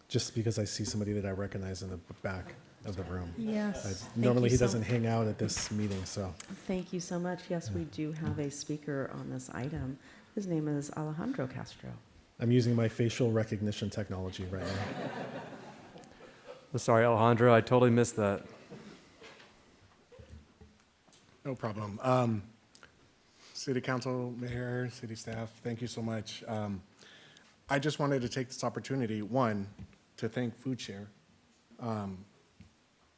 Just because I see somebody that I recognize in the back of the room. Yes. Normally he doesn't hang out at this meeting, so. Thank you so much. Yes, we do have a speaker on this item. His name is Alejandro Castro. I'm using my facial recognition technology right now. Oh, sorry, Alejandro, I totally missed that. No problem. City Council, Mayor, City staff, thank you so much. I just wanted to take this opportunity, one, to thank FoodShare.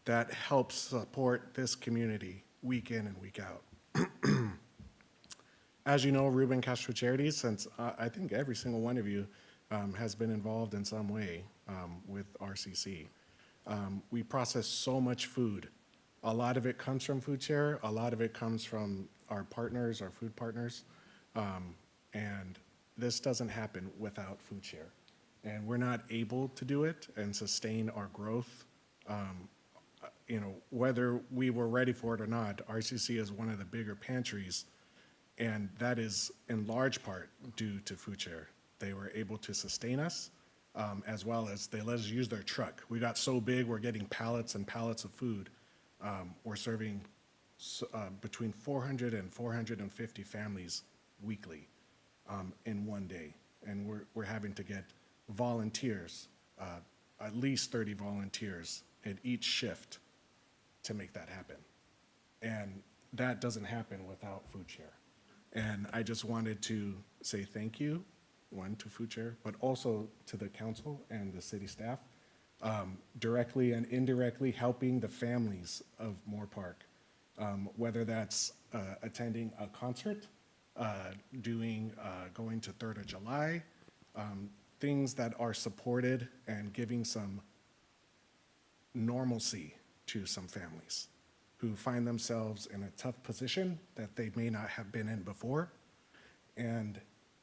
That helps support this community week in and week out. As you know, Ruben Castro Charities, since I think every single one of you has been involved in some way with RCC. We process so much food. A lot of it comes from FoodShare. A lot of it comes from our partners, our food partners. And this doesn't happen without FoodShare. And we're not able to do it and sustain our growth. Whether we were ready for it or not, RCC is one of the bigger pantries, and that is in large part due to FoodShare. They were able to sustain us, as well as they let us use their truck. We got so big, we're getting pallets and pallets of food. We're serving between 400 and 450 families weekly in one day. And we're having to get volunteers, at least 30 volunteers at each shift to make that happen. And that doesn't happen without FoodShare. And I just wanted to say thank you, one, to FoodShare, but also to the council and the city staff, directly and indirectly helping the families of Moorpark, whether that's attending a concert, going to 3rd of July, things that are supported and giving some normalcy to some families who find themselves in a tough position that they may not have been in before. And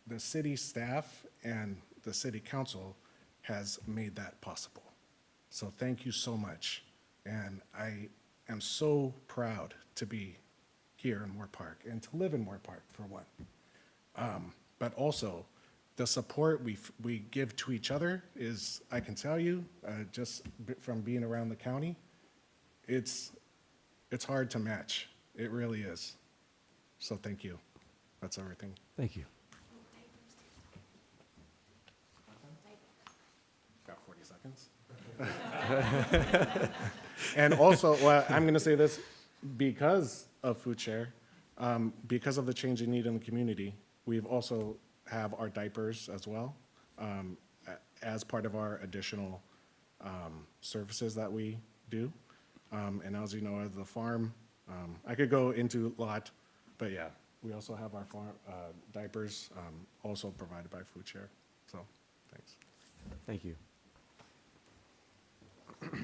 the city staff and the city council has made that possible. So thank you so much. And I am so proud to be here in Moorpark and to live in Moorpark, for one. But also, the support we give to each other is, I can tell you, just from being around the county, it's hard to match. It really is. So thank you. That's everything. Thank you. Got 40 seconds. And also, well, I'm going to say this, because of FoodShare, because of the change in need in the community, we've also have our diapers as well, as part of our additional services that we do. And as you know, as the farm, I could go into a lot, but yeah, we also have our farm diapers also provided by FoodShare. So, thanks. Thank you. Okay.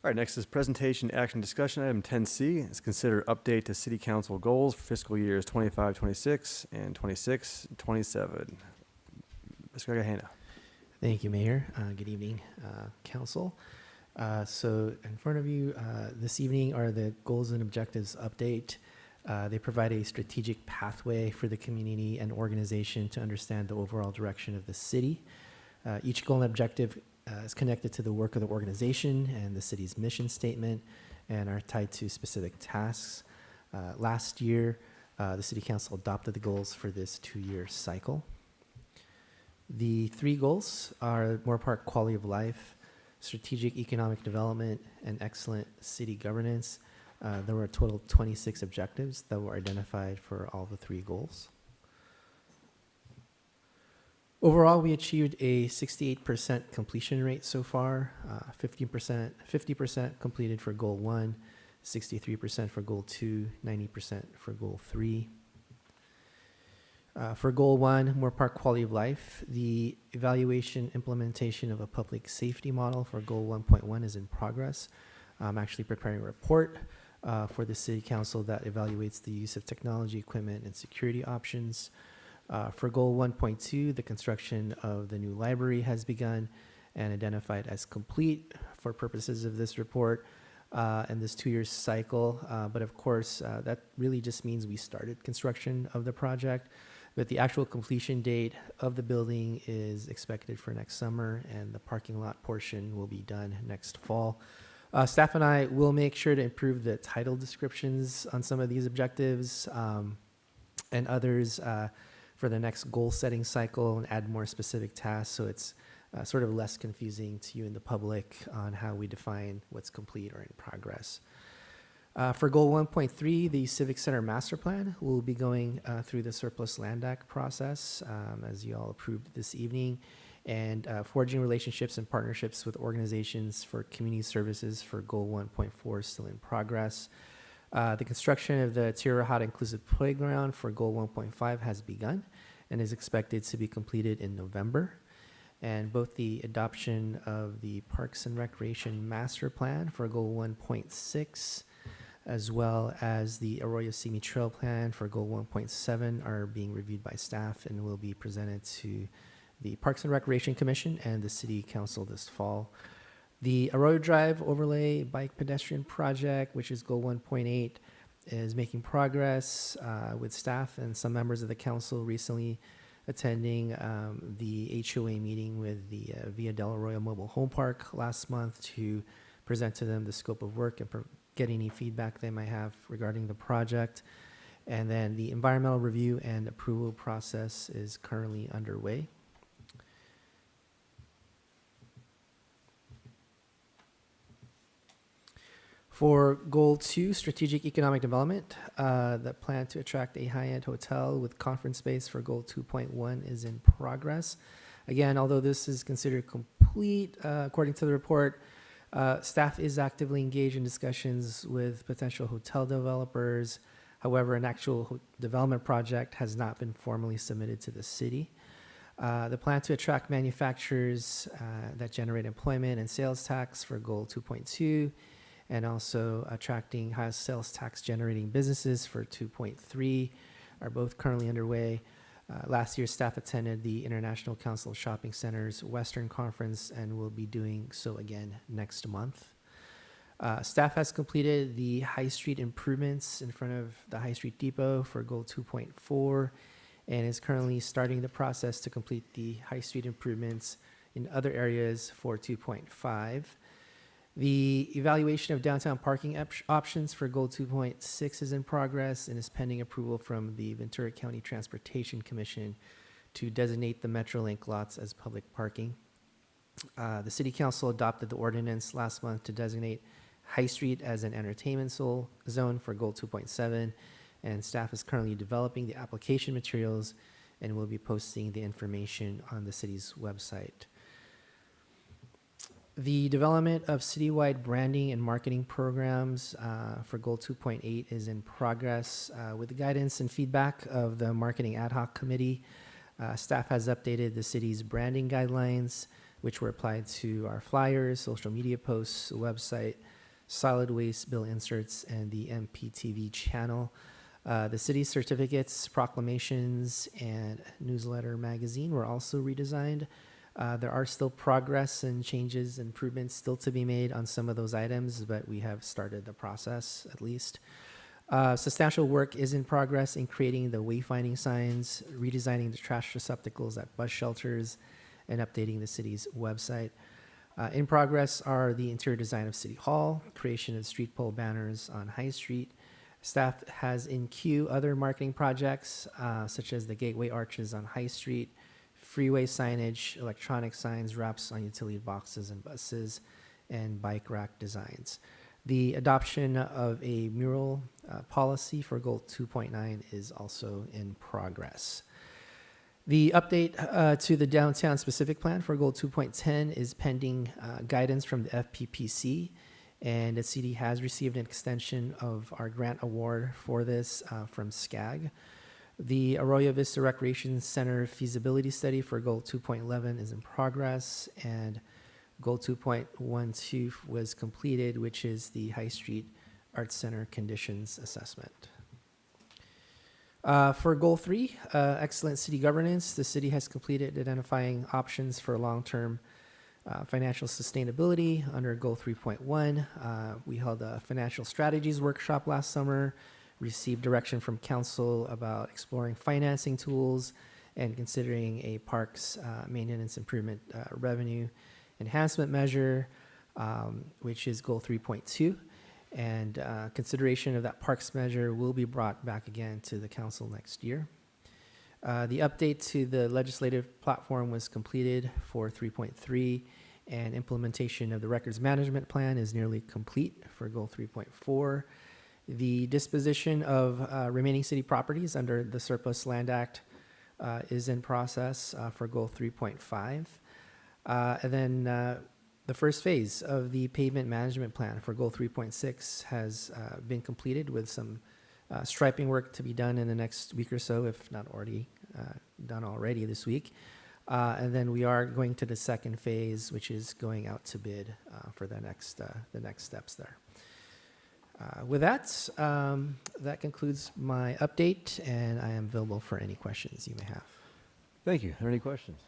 All right, next is presentation, action, discussion. Item 10C is consider update to city council goals for fiscal years 25-26 and 26-27. Mr. Gagahena. Thank you, Mayor. Good evening, Council. So in front of you this evening are the goals and objectives update. They provide a strategic pathway for the community and organization to understand the overall direction of the city. Each goal and objective is connected to the work of the organization and the city's mission statement and are tied to specific tasks. Last year, the City Council adopted the goals for this 2-year cycle. The 3 goals are Moorpark quality of life, strategic economic development, and excellent city governance. There were a total of 26 objectives that were identified for all the 3 goals. Overall, we achieved a 68% completion rate so far, 50% completed for goal 1, 63% for goal 2, 90% for goal 3. For goal 1, Moorpark quality of life, the evaluation implementation of a public safety model for goal 1.1 is in progress. I'm actually preparing a report for the City Council that evaluates the use of technology, equipment, and security options. For goal 1.2, the construction of the new library has begun and identified as complete for purposes of this report and this 2-year cycle. But of course, that really just means we started construction of the project. But the actual completion date of the building is expected for next summer, and the parking lot portion will be done next fall. Staff and I will make sure to improve the title descriptions on some of these objectives and others for the next goal-setting cycle and add more specific tasks so it's sort of less confusing to you and the public on how we define what's complete or in progress. For goal 1.3, the Civic Center Master Plan will be going through the Surplus Land Act process, as you all approved this evening, and forging relationships and partnerships with organizations for community services for goal 1.4 is still in progress. The construction of the Tirahata Inclusive Playground for goal 1.5 has begun and is expected to be completed in November. And both the adoption of the Parks and Recreation Master Plan for goal 1.6 as well as the Arroyo Simi Trail Plan for goal 1.7 are being reviewed by staff and will be presented to the Parks and Recreation Commission and the City Council this fall. The Arroyo Drive Overlay Bike Pedestrian Project, which is goal 1.8, is making progress with staff and some members of the council recently attending the HOA meeting with the Via del Arroyo Mobile Home Park last month to present to them the scope of work and get any feedback they might have regarding the project. And then the environmental review and approval process is currently underway. For goal 2, strategic economic development, the plan to attract a high-end hotel with conference space for goal 2.1 is in progress. Again, although this is considered complete, according to the report, staff is actively engaged in discussions with potential hotel developers. However, an actual development project has not been formally submitted to the city. The plan to attract manufacturers that generate employment and sales tax for goal 2.2, and also attracting high sales tax generating businesses for 2.3 are both currently underway. Last year, staff attended the International Council of Shopping Centers Western Conference and will be doing so again next month. Staff has completed the High Street improvements in front of the High Street Depot for goal 2.4 and is currently starting the process to complete the High Street improvements in other areas for 2.5. The evaluation of downtown parking options for goal 2.6 is in progress and is pending approval from the Ventura County Transportation Commission to designate the Metrolink lots as public parking. The City Council adopted the ordinance last month to designate High Street as an entertainment zone for goal 2.7, and staff is currently developing the application materials and will be posting the information on the city's website. The development of citywide branding and marketing programs for goal 2.8 is in progress. With the guidance and feedback of the Marketing Ad Hoc Committee, staff has updated the city's branding guidelines, which were applied to our flyers, social media posts, website, solid waste bill inserts, and the MPTV channel. The city's certificates, proclamations, and newsletter magazine were also redesigned. There are still progress and changes, improvements still to be made on some of those items, but we have started the process at least. Substantial work is in progress in creating the wayfinding signs, redesigning the trash receptacles at bus shelters, and updating the city's website. In progress are the interior design of City Hall, creation of street pole banners on High Street. Staff has in queue other marketing projects, such as the gateway arches on High Street, freeway signage, electronic signs, wraps on utility boxes and buses, and bike rack designs. The adoption of a mural policy for Goal 2.9 is also in progress. The update to the downtown specific plan for Goal 2.10 is pending guidance from the FPPC, and the city has received an extension of our grant award for this from SCAG. The Arroyo Vista Recreation Center feasibility study for Goal 2.11 is in progress, and Goal 2.12 was completed, which is the High Street Arts Center conditions assessment. For Goal 3, excellent city governance, the city has completed identifying options for long-term financial sustainability under Goal 3.1. We held a financial strategies workshop last summer, received direction from council about exploring financing tools and considering a parks maintenance improvement revenue enhancement measure, which is Goal 3.2. And consideration of that parks measure will be brought back again to the council next year. The update to the legislative platform was completed for 3.3, and implementation of the records management plan is nearly complete for Goal 3.4. The disposition of remaining city properties under the Surplus Land Act is in process for Goal 3.5. And then the first phase of the pavement management plan for Goal 3.6 has been completed with some striping work to be done in the next week or so, if not already done already this week. And then we are going to the second phase, which is going out to bid for the next steps there. With that, that concludes my update, and I am available for any questions you may have. Thank you. Are there any questions?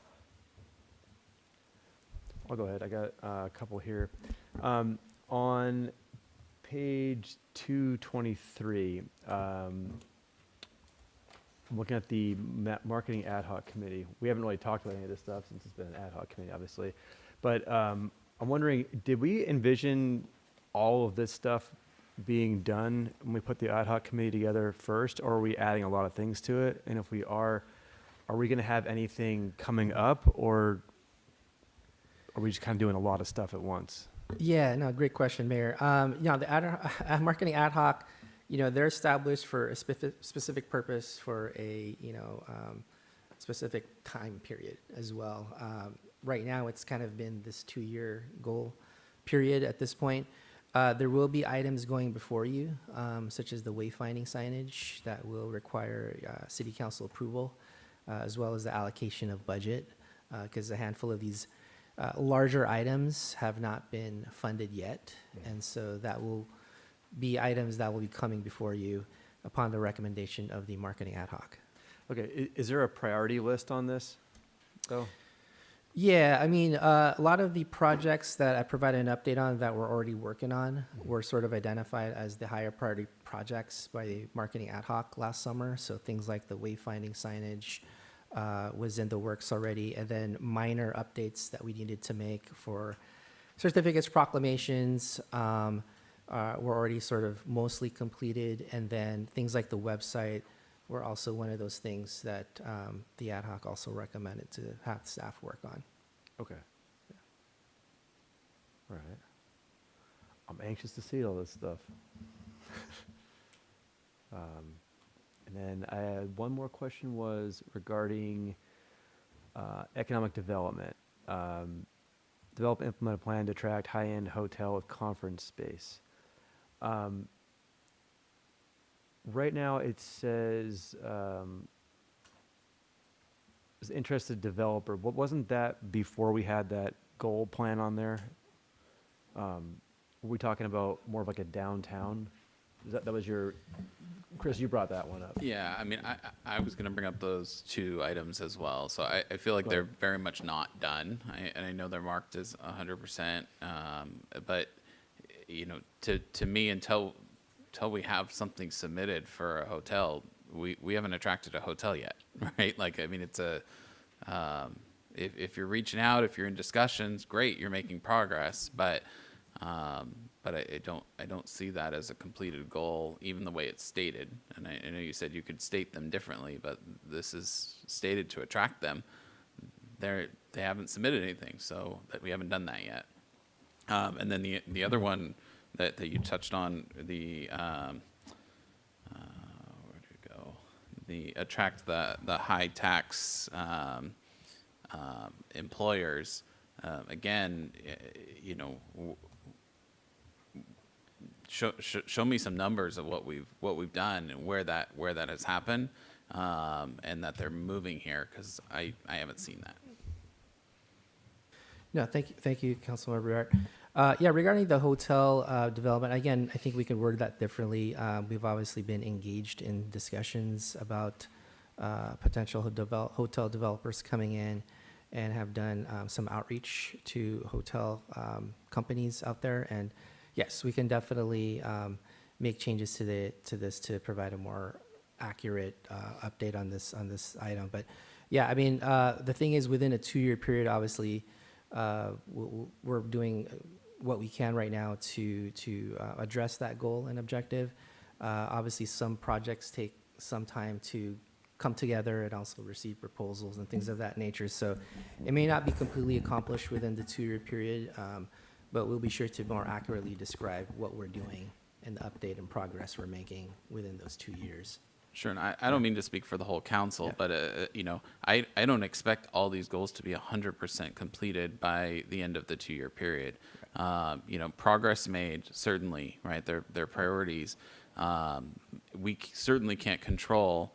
I'll go ahead. I got a couple here. On page 223, I'm looking at the marketing ad hoc committee. We haven't really talked about any of this stuff since it's been an ad hoc committee, obviously. But I'm wondering, did we envision all of this stuff being done when we put the ad hoc committee together first, or are we adding a lot of things to it? And if we are we going to have anything coming up, or are we just kind of doing a lot of stuff at once? Yeah, no, great question, Mayor. The marketing ad hoc, they're established for a specific purpose for a, specific time period as well. Right now, it's kind of been this 2-year goal period at this point. There will be items going before you, such as the wayfinding signage that will require city council approval, as well as the allocation of budget, because a handful of these larger items have not been funded yet. And so that will be items that will be coming before you upon the recommendation of the marketing ad hoc. Okay, is there a priority list on this, though? Yeah, I mean, a lot of the projects that I provided an update on that we're already working on were sort of identified as the higher priority projects by the marketing ad hoc last summer. So things like the wayfinding signage was in the works already, and then minor updates that we needed to make for certificates, proclamations were already sort of mostly completed, and then things like the website were also one of those things that the ad hoc also recommended to have staff work on. Okay. Yeah. All right. I'm anxious to see all this stuff. And then I had one more question was regarding economic development. Develop and implement a plan to attract high-end hotel with conference space. Right now it says is interested developer. What wasn't that before we had that goal plan on there? Were we talking about more of like a downtown That was your, Chris, you brought that one up. Yeah, I mean, I was going to bring up those two items as well. So I feel like they're very much not done. And I know they're marked as 100%. But, you know, to me, until we have something submitted for a hotel, we haven't attracted a hotel yet, right? Like, I mean, it's if you're reaching out, if you're in discussions, great, you're making progress. But I don't see that as a completed goal, even the way it's stated. And I know you said you could state them differently, but this is stated to attract them. They haven't submitted anything, so that we haven't done that yet. And then the other one that you touched on, the where did it go? The attract the high tax employers. Again, you know. Show me some numbers of what we've done and where that has happened, and that they're moving here, because I haven't seen that. No, thank you, Councilmember Briart. Yeah, regarding the hotel development, again, I think we could word that differently. We've obviously been engaged in discussions about potential hotel developers coming in, and have done some outreach to hotel companies out there. And yes, we can definitely make changes to this to provide a more accurate update on this item. But yeah, I mean, the thing is, within a 2-year period, obviously, we're doing what we can right now to address that goal and objective. Obviously, some projects take some time to come together and also receive proposals and things of that nature. So it may not be completely accomplished within the 2-year period, but we'll be sure to more accurately describe what we're doing and the update and progress we're making within those 2 years. Sure, and I don't mean to speak for the whole council, but you know, I don't expect all these goals to be 100% completed by the end of the 2-year period. You know, progress made, certainly, right? They're priorities. We certainly can't control,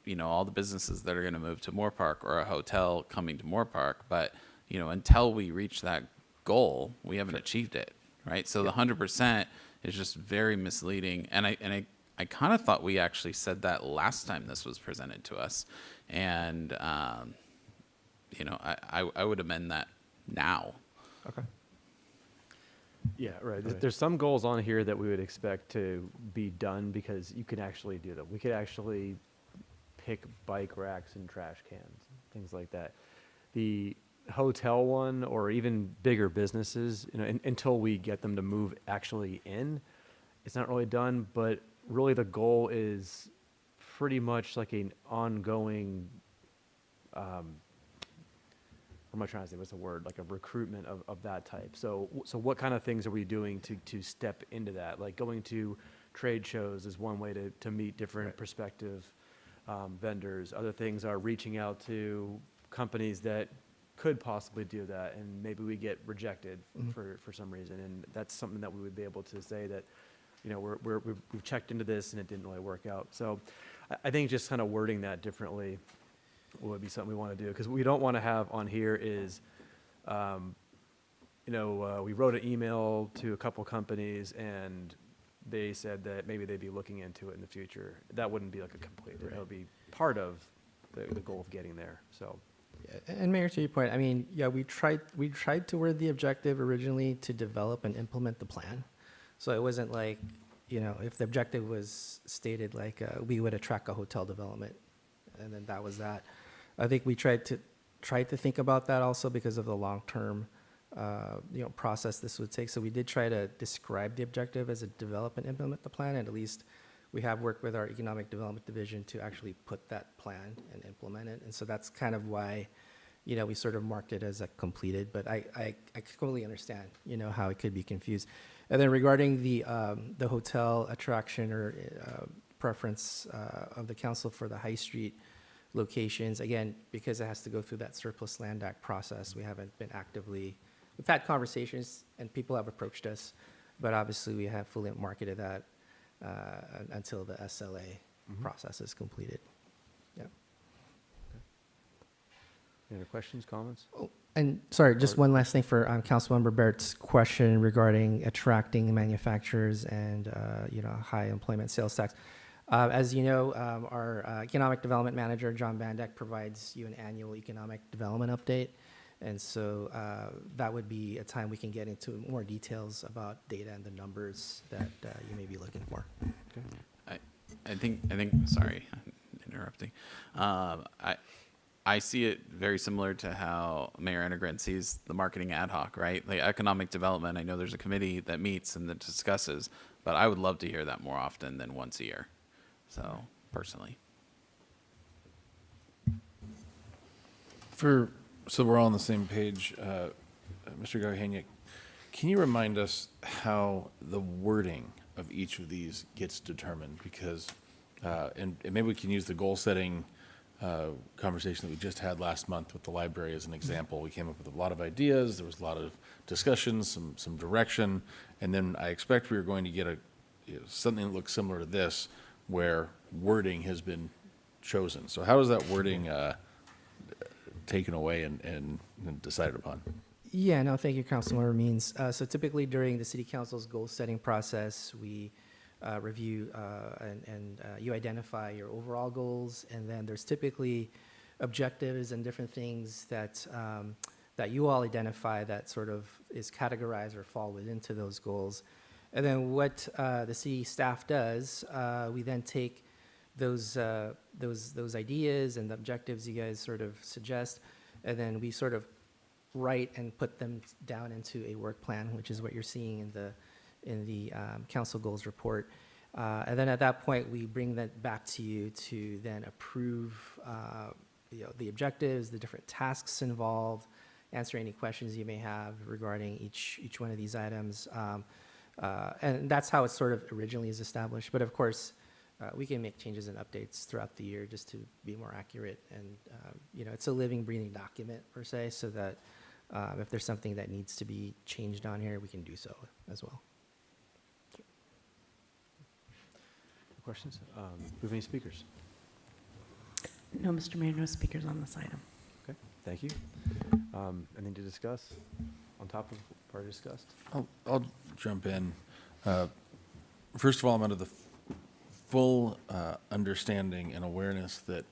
you know, all the businesses that are going to move to Moorpark or a hotel coming to Moorpark, but you know, until we reach that goal, we haven't achieved it, right? So the 100% is just very misleading, and I kind of thought we actually said that last time this was presented to us, and you know, I would amend that now. Okay. Yeah, right. There's some goals on here that we would expect to be done because you can actually do them. We could actually pick bike racks and trash cans, things like that. The hotel one, or even bigger businesses, you know, until we get them to move actually in, it's not really done. But really, the goal is pretty much like an ongoing. What am I trying to say? What's the word? Like a recruitment of that type. So what kind of things are we doing to step into that? Like going to trade shows is one way to meet different prospective vendors. Other things are reaching out to companies that could possibly do that, and maybe we get rejected for some reason. And that's something that we would be able to say that, you know, we've checked into this and it didn't really work out. So I think just kind of wording that differently would be something we want to do, because what we don't want to have on here is, you know, we wrote an email to a couple companies and they said that maybe they'd be looking into it in the future. That wouldn't be like a complete, that would be part of the goal of getting there. So. And Mayor, to your point, I mean, yeah, we tried to word the objective originally to develop and implement the plan. So it wasn't like, you know, if the objective was stated like we would attract a hotel development, and then that was that. I think we tried to think about that also because of the long-term, you know, process this would take. So we did try to describe the objective as a develop and implement the plan, and at least we have worked with our economic development division to actually put that plan and implement it. And so that's kind of why, you know, we sort of marked it as a completed, but I completely understand, you know, how it could be confused. And then regarding the hotel attraction or preference of the council for the High Street locations, again, because it has to go through that Surplus Land Act process, we haven't been actively, we've had conversations and people have approached us, but obviously we have fully marketed that until the SLA process is completed. Yeah. Any other questions, comments? Oh, And sorry, just one last thing for Councilmember Barrett's question regarding attracting manufacturers and high employment sales tax. As you know, our economic development manager, John Bandeck, provides you an annual economic development update. And so that would be a time we can get into more details about data and the numbers that you may be looking for. I think, sorry, interrupting. I see it very similar to how Mayor Enegren sees the marketing ad hoc, right? Like economic development, I know there's a committee that meets and that discusses, but I would love to hear that more often than once a year. So, personally. So we're all on the same page. Mr. Garhaniak, can you remind us how the wording of each of these gets determined? Because, and maybe we can use the goal setting conversation that we just had last month with the library as an example. We came up with a lot of ideas. There was a lot of discussions, some direction, and then I expect we are going to get something that looks similar to this, where wording has been chosen. So how is that wording taken away and decided upon? Yeah, no, thank you, Councilmember Means. So typically during the City Council's goal-setting process, we review and you identify your overall goals, and then there's typically objectives and different things that that you all identify that sort of is categorized or fall into those goals. And then what the city staff does, we then take those ideas and the objectives you guys sort of suggest, and then we sort of write and put them down into a work plan, which is what you're seeing in the council goals report. And then at that point, we bring that back to you to then approve the objectives, the different tasks involved, answer any questions you may have regarding each one of these items. And that's how it sort of originally is established. But of course, we can make changes and updates throughout the year just to be more accurate. And, it's a living, breathing document per se, so that if there's something that needs to be changed on here, we can do so as well. Questions? Do we have any speakers? No, Mr. Mayor, no speakers on this item. Okay, thank you. Anything to discuss on top of what already discussed? I'll jump in. First of all, I'm under the full understanding and awareness that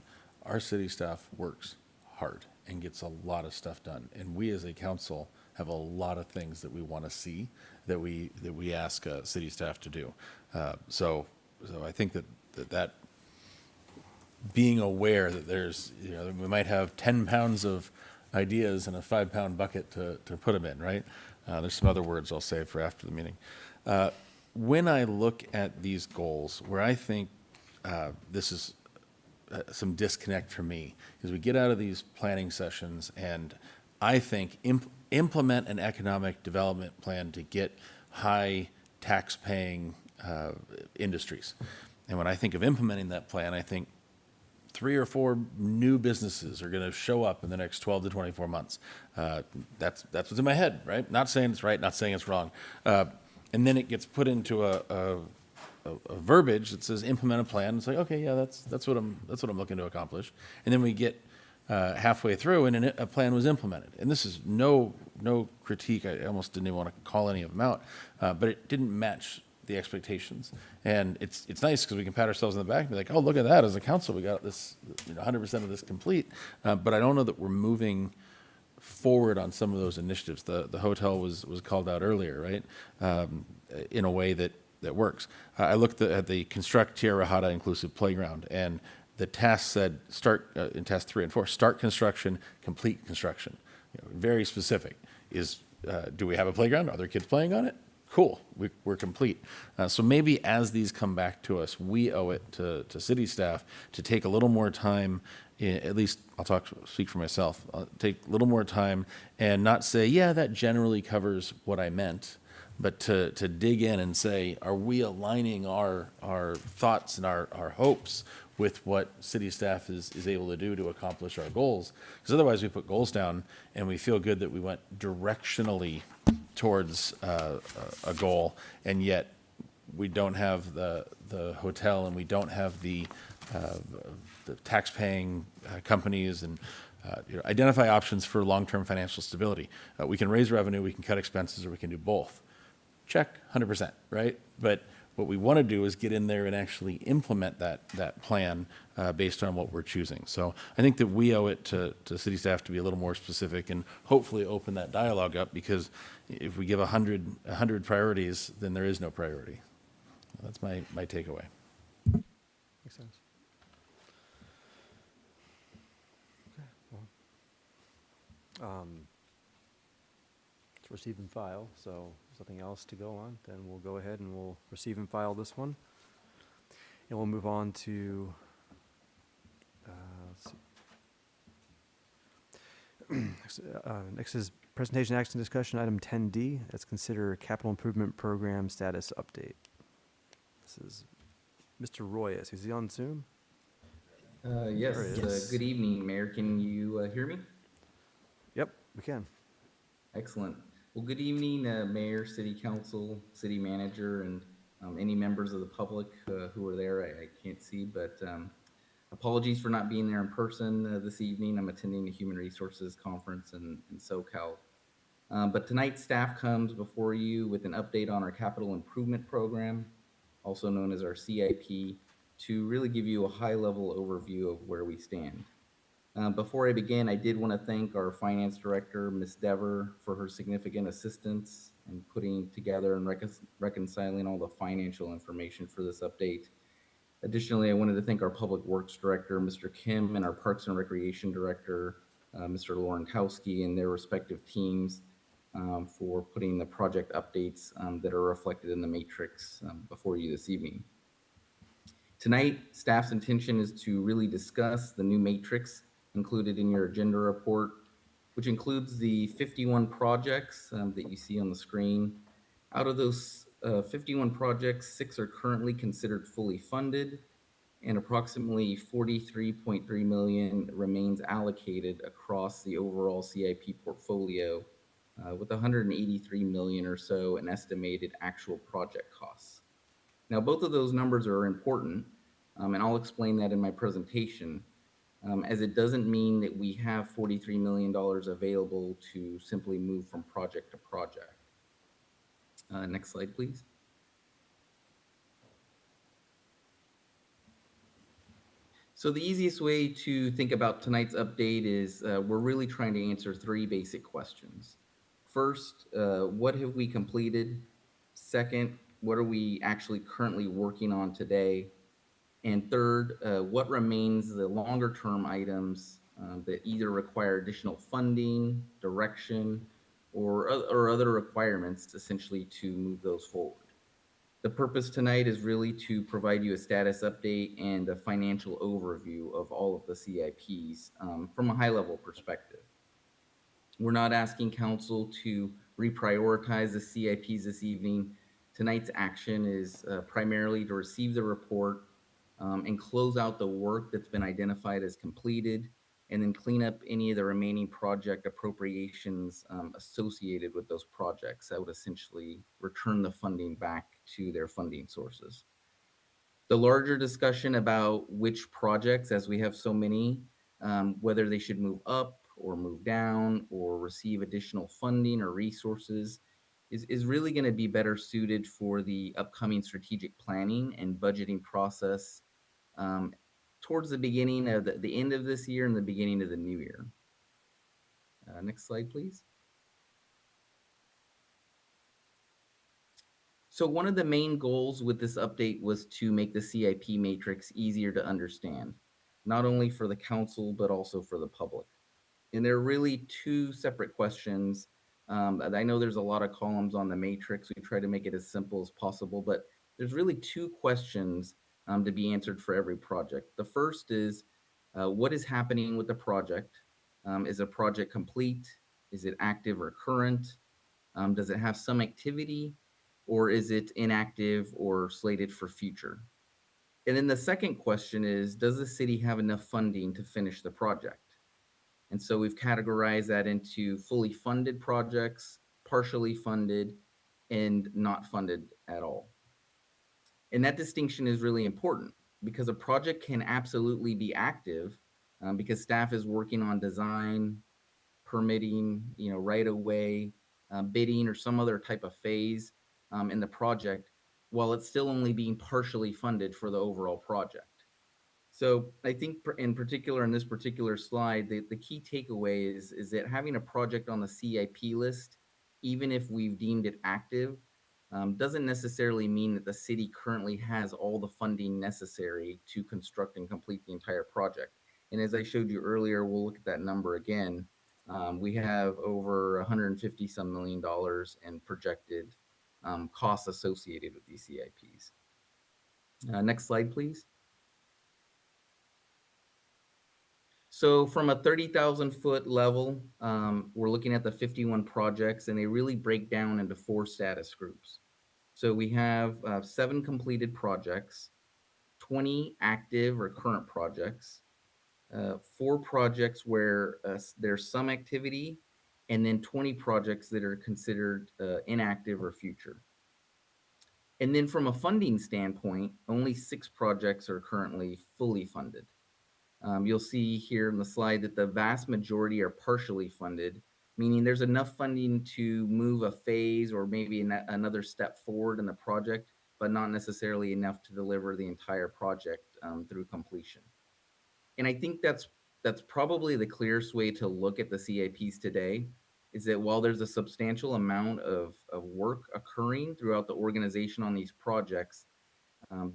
our city staff works hard and gets a lot of stuff done. And we as a council have a lot of things that we want to see that we ask city staff to do. So I think that being aware that there's, we might have 10 pounds of ideas in a 5-pound bucket to put them in, right? There's some other words I'll save for after the meeting. When I look at these goals, where I think this is some disconnect for me, is we get out of these planning sessions and I think implement an economic development plan to get high tax-paying industries. And when I think of implementing that plan, I think 3 or 4 new businesses are going to show up in the next 12 to 24 months. That's what's in my head, right? Not saying it's right, not saying it's wrong. And then it gets put into a verbiage that says implement a plan. It's like, okay, yeah, that's what I'm looking to accomplish. And then we get halfway through, and a plan was implemented. And this is no critique. I almost didn't even want to call any of them out, but it didn't match the expectations. And it's nice because we can pat ourselves on the back and be like, oh, look at that. As a council, we got this, 100% of this complete. But I don't know that we're moving forward on some of those initiatives. The hotel was called out earlier, right? In a way that works. I looked at the construct Tierra Hada inclusive playground, and the task said start in task 3 and 4, start construction, complete construction. Very specific. Do we have a playground? Are there kids playing on it? Cool, we're complete. So maybe as these come back to us, we owe it to city staff to take a little more time, at least I'll speak for myself, take a little more time and not say, yeah, that generally covers what I meant, but to dig in and say, are we aligning our thoughts and our hopes with what city staff is able to do to accomplish our goals? Because otherwise we put goals down and we feel good that we went directionally towards a goal, and yet we don't have the hotel and we don't have the tax-paying companies and identify options for long-term financial stability. We can raise revenue, we can cut expenses, or we can do both. Check, 100%, right? But what we want to do is get in there and actually implement that plan based on what we're choosing. So I think that we owe it to city staff to be a little more specific and hopefully open that dialogue up, because if we give 100 priorities, then there is no priority. That's my takeaway. Makes sense. Let's receive and file, so if there's nothing else to go on, then we'll go ahead and we'll receive and file this one. And we'll move on to, let's see. Next is presentation, action, discussion, item 10D. Let's consider capital improvement program status update. This is Mr. Royas. Is he on Zoom? Yes. There he is. Good evening, Mayor. Can you hear me? Yep, we can. Excellent. Well, good evening, Mayor, City Council, City Manager, and any members of the public who are there. I can't see, but apologies for not being there in person this evening. I'm attending the Human Resources Conference in SoCal. But tonight, staff comes before you with an update on our capital improvement program, also known as our CIP, to really give you a high-level overview of where we stand. Before I begin, I did want to thank our Finance Director, Ms. Dever, for her significant assistance in putting together and reconciling all the financial information for this update. Additionally, I wanted to thank our Public Works Director, Mr. Kim, and our Parks and Recreation Director, Mr. Lorenkowski, and their respective teams for putting the project updates that are reflected in the matrix before you this evening. Tonight, staff's intention is to really discuss the new matrix included in your agenda report, which includes the 51 projects that you see on the screen. Out of those 51 projects, 6 are currently considered fully funded, and approximately 43.3 million remains allocated across the overall CIP portfolio, with 183 million or so in estimated actual project costs. Now, both of those numbers are important, and I'll explain that in my presentation, as it doesn't mean that we have $43 million available to simply move from project to project. Next slide, please. So the easiest way to think about tonight's update is we're really trying to answer 3 basic questions. First, what have we completed? Second, what are we actually currently working on today? And third, what remains the longer term items that either require additional funding, direction, or other requirements essentially to move those forward. The purpose tonight is really to provide you a status update and a financial overview of all of the CIPs from a high level perspective. We're not asking council to reprioritize the CIPs this evening. Tonight's action is primarily to receive the report and close out the work that's been identified as completed, and then clean up any of the remaining project appropriations associated with those projects. That would essentially return the funding back to their funding sources. The larger discussion about which projects, as we have so many, whether they should move up or move down or receive additional funding or resources, is really going to be better suited for the upcoming strategic planning and budgeting process towards the beginning of the end of this year and the beginning of the new year. Next slide, please. So one of the main goals with this update was to make the CIP matrix easier to understand, not only for the council, but also for the public. And there are really 2 separate questions. I know there's a lot of columns on the matrix. We try to make it as simple as possible, but there's really 2 questions to be answered for every project. The first is, what is happening with the project? Is a project complete? Is it active or current? Does it have some activity, or is it inactive or slated for future? And then the second question is, does the city have enough funding to finish the project? And so we've categorized that into fully funded projects, partially funded, and not funded at all. And that distinction is really important because a project can absolutely be active because staff is working on design, permitting, right away, bidding, or some other type of phase in the project, while it's still only being partially funded for the overall project. So I think in particular, in this particular slide, the key takeaway is that having a project on the CIP list, even if we've deemed it active, doesn't necessarily mean that the city currently has all the funding necessary to construct and complete the entire project. And as I showed you earlier, we'll look at that number again. We have over 150 some million dollars in projected costs associated with these CIPs. Next slide, please. So from a 30,000 foot level, we're looking at the 51 projects, and they really break down into 4 status groups. So we have 7 completed projects, 20 active or current projects, 4 projects where there's some activity, and then 20 projects that are considered inactive or future. And then from a funding standpoint, only 6 projects are currently fully funded. You'll see here in the slide that the vast majority are partially funded, meaning there's enough funding to move a phase or maybe another step forward in the project, but not necessarily enough to deliver the entire project through completion. And I think that's probably the clearest way to look at the CIPs today, is that while there's a substantial amount of work occurring throughout the organization on these projects,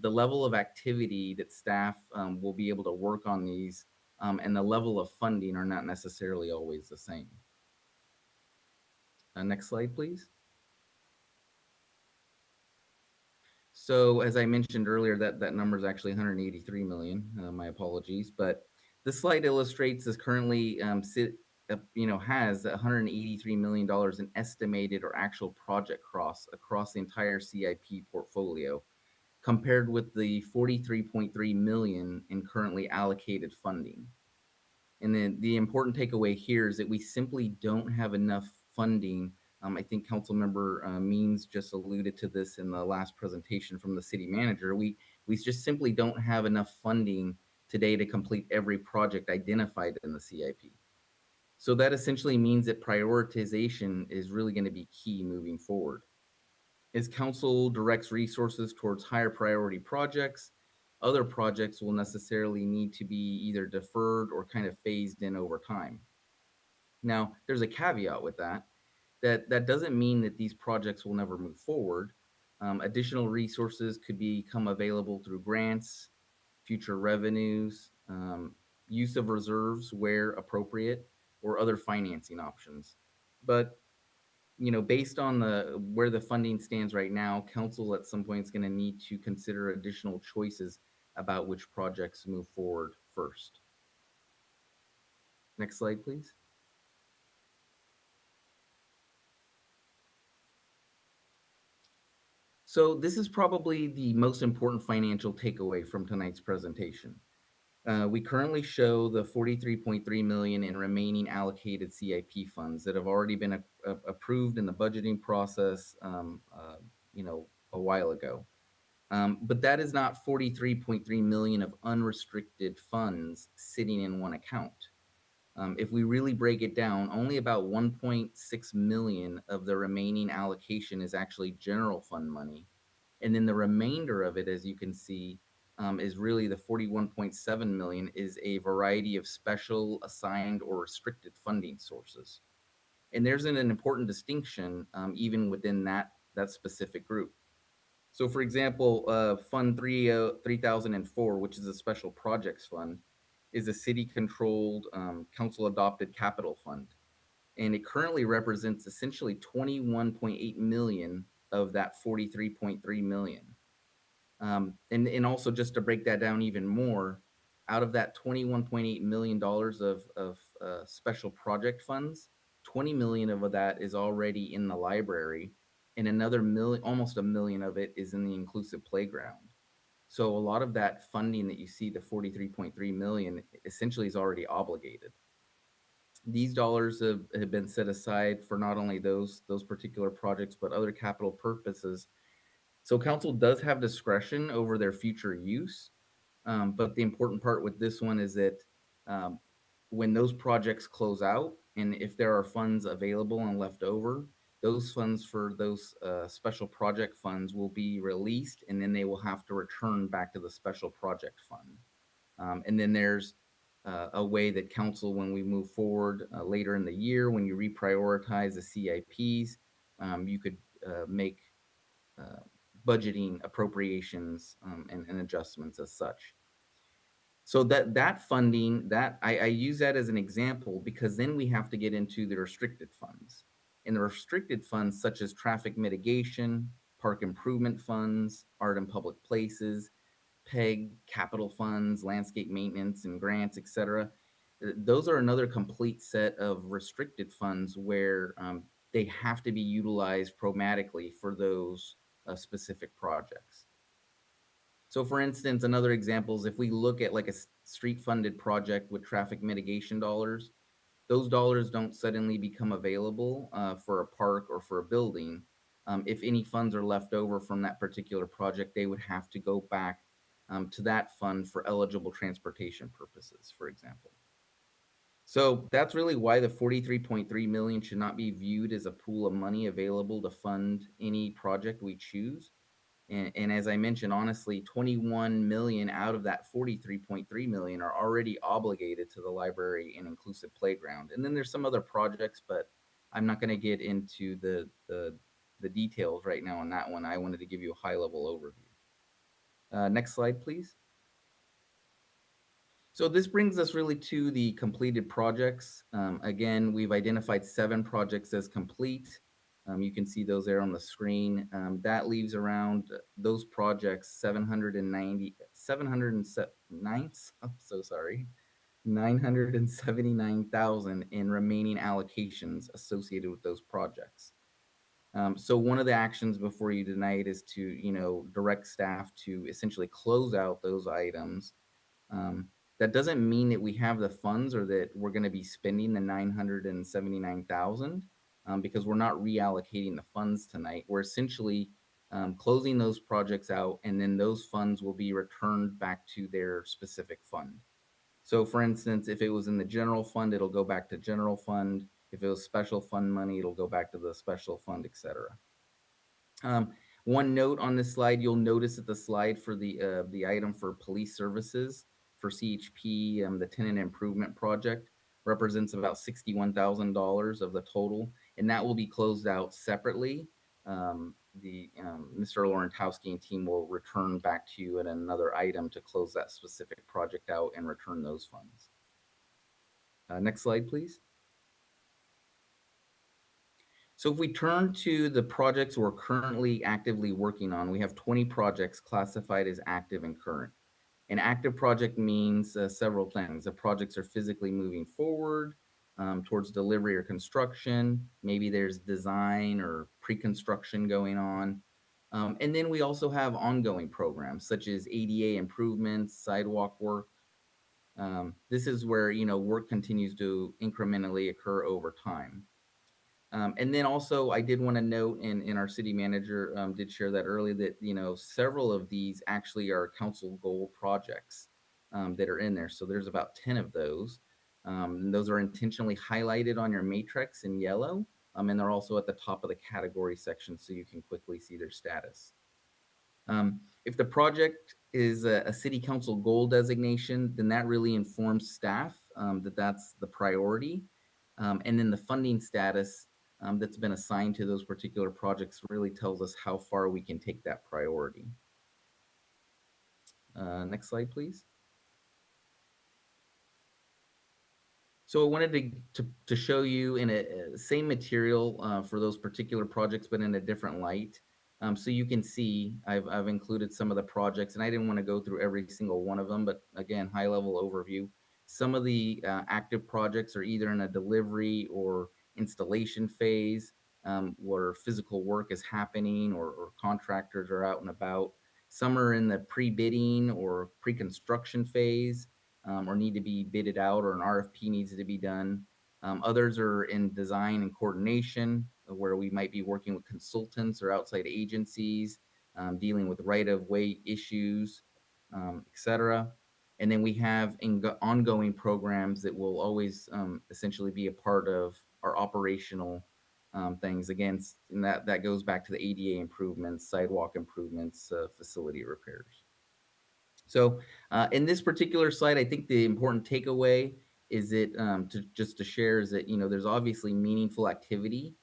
the level of activity that staff will be able to work on these and the level of funding are not necessarily always the same. Next slide, please. So as I mentioned earlier, that number is actually 183 million. My apologies, but this slide illustrates this currently has 183 million dollars in estimated or actual project costs across the entire CIP portfolio, compared with the 43.3 million in currently allocated funding. And then the important takeaway here is that we simply don't have enough funding. I think Councilmember Means just alluded to this in the last presentation from the city manager. We just simply don't have enough funding today to complete every project identified in the CIP. So that essentially means that prioritization is really going to be key moving forward. As council directs resources towards higher priority projects, other projects will necessarily need to be either deferred or kind of phased in over time. Now, there's a caveat with that doesn't mean that these projects will never move forward. Additional resources could become available through grants, future revenues, use of reserves where appropriate, or other financing options. But based on where the funding stands right now, council at some point is going to need to consider additional choices about which projects move forward first. Next slide, please. So this is probably the most important financial takeaway from tonight's presentation. We currently show the 43.3 million in remaining allocated CIP funds that have already been approved in the budgeting process, a while ago. But that is not 43.3 million of unrestricted funds sitting in one account. If we really break it down, only about 1.6 million of the remaining allocation is actually general fund money. And then the remainder of it, as you can see, is really the 41.7 million is a variety of special, assigned, or restricted funding sources. And there's an important distinction even within that specific group. So for example, Fund 3004, which is a special projects fund, is a city-controlled, council-adopted capital fund. And it currently represents essentially 21.8 million of that 43.3 million. And also just to break that down even more, out of that $21.8 million of special project funds, 20 million of that is already in the library, and another million, almost a million of it is in the inclusive playground. So a lot of that funding that you see, the 43.3 million, essentially is already obligated. These dollars have been set aside for not only those particular projects, but other capital purposes. So council does have discretion over their future use. But the important part with this one is that um, when those projects close out, and if there are funds available and left over, those funds for those special project funds will be released, and then they will have to return back to the special project fund. And then there's a way that council, when we move forward later in the year, when you reprioritize the CIPs, you could make uh, budgeting appropriations and adjustments as such. So that funding, that I use that as an example because then we have to get into the restricted funds. And the restricted funds, such as traffic mitigation, park improvement funds, art and public places, PEG, capital funds, landscape maintenance and grants, etc. Those are another complete set of restricted funds where they have to be utilized programmatically for those specific projects. So for instance, another example is if we look at like a street funded project with traffic mitigation dollars, those dollars don't suddenly become available for a park or for a building. If any funds are left over from that particular project, they would have to go back to that fund for eligible transportation purposes, for example. So that's really why the 43.3 million should not be viewed as a pool of money available to fund any project we choose. And as I mentioned, honestly, 21 million out of that 43.3 million are already obligated to the library and inclusive playground. And then there's some other projects, but I'm not going to get into the details right now on that one. I wanted to give you a high level overview. Next slide, please. So this brings us really to the completed projects. Again, we've identified 7 projects as complete. You can see those there on the screen. That leaves around those projects 979,000 in remaining allocations associated with those projects. So one of the actions before you tonight is to, direct staff to essentially close out those items. That doesn't mean that we have the funds or that we're going to be spending the 979,000 because we're not reallocating the funds tonight. We're essentially closing those projects out, and then those funds will be returned back to their specific fund. So for instance, if it was in the general fund, it'll go back to general fund. If it was special fund money, it'll go back to the special fund, etc. One note on this slide, you'll notice that the slide for the item for police services for CHP, the tenant improvement project, represents about $61,000 of the total, and that will be closed out separately. Mr. Laurentowski and team will return back to you at another item to close that specific project out and return those funds. Next slide, please. So if we turn to the projects we're currently actively working on, we have 20 projects classified as active and current. An active project means several things. The projects are physically moving forward towards delivery or construction. Maybe there's design or pre-construction going on. And then we also have ongoing programs such as ADA improvements, sidewalk work. This is where, work continues to incrementally occur over time. And then also, I did want to note, and our city manager did share that earlier, that several of these actually are council goal projects that are in there. So there's about 10 of those. And those are intentionally highlighted on your matrix in yellow, and they're also at the top of the category section, so you can quickly see their status. If the project is a city council goal designation, then that really informs staff that that's the priority. And then the funding status that's been assigned to those particular projects really tells us how far we can take that priority. Next slide, please. So I wanted to show you in a same material for those particular projects, but in a different light. So you can see I've included some of the projects, and I didn't want to go through every single one of them, but again, high level overview. Some of the active projects are either in a delivery or installation phase where physical work is happening or contractors are out and about. Some are in the pre-bidding or pre-construction phase or need to be bidded out, or an RFP needs to be done. Others are in design and coordination where we might be working with consultants or outside agencies, dealing with right-of-way issues, etc. And then we have ongoing programs that will always essentially be a part of our operational things. Again, and that goes back to the ADA improvements, sidewalk improvements, facility repairs. So in this particular slide, I think the important takeaway is that just to share is that, there's obviously meaningful activity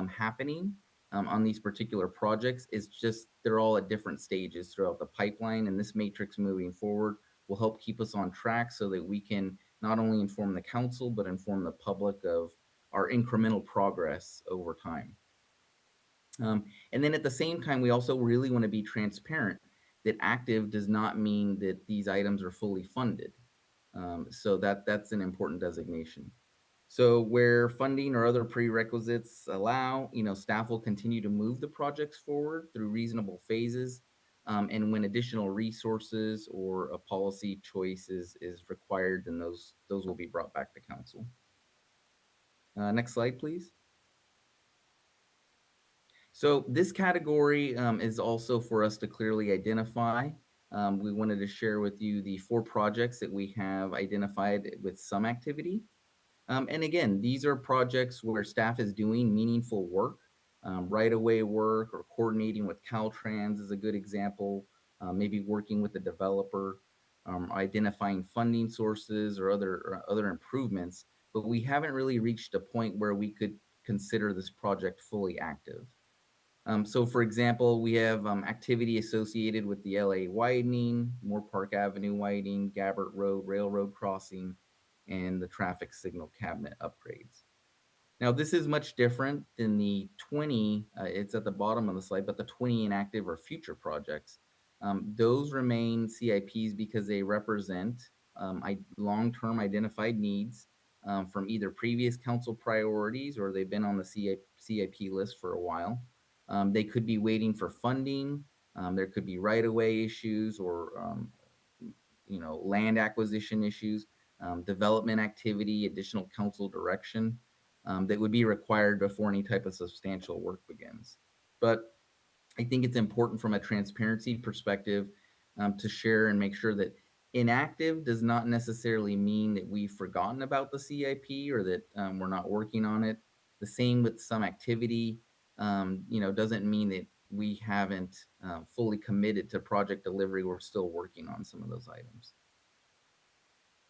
happening on these particular projects. It's just they're all at different stages throughout the pipeline, and this matrix moving forward will help keep us on track so that we can not only inform the council, but inform the public of our incremental progress over time. And then at the same time, we also really want to be transparent that active does not mean that these items are fully funded. So that's an important designation. So where funding or other prerequisites allow, staff will continue to move the projects forward through reasonable phases. And when additional resources or a policy choice is required, then those will be brought back to council. Next slide, please. So this category is also for us to clearly identify. We wanted to share with you the 4 projects that we have identified with some activity. And again, these are projects where staff is doing meaningful work, right-of-way work or coordinating with Caltrans is a good example, maybe working with the developer, identifying funding sources or other improvements, but we haven't really reached a point where we could consider this project fully active. So for example, we have activity associated with the LA widening, Moorpark Avenue widening, Gabbert Road railroad crossing, and the traffic signal cabinet upgrades. Now this is much different than the 20, it's at the bottom of the slide, but the 20 inactive or future projects. Those remain CIPs because they represent long-term identified needs from either previous council priorities or they've been on the CIP list for a while. They could be waiting for funding. There could be right-of-way issues or land acquisition issues, development activity, additional council direction that would be required before any type of substantial work begins. But I think it's important from a transparency perspective to share and make sure that inactive does not necessarily mean that we've forgotten about the CIP or that we're not working on it. The same with some activity, doesn't mean that we haven't fully committed to project delivery. We're still working on some of those items.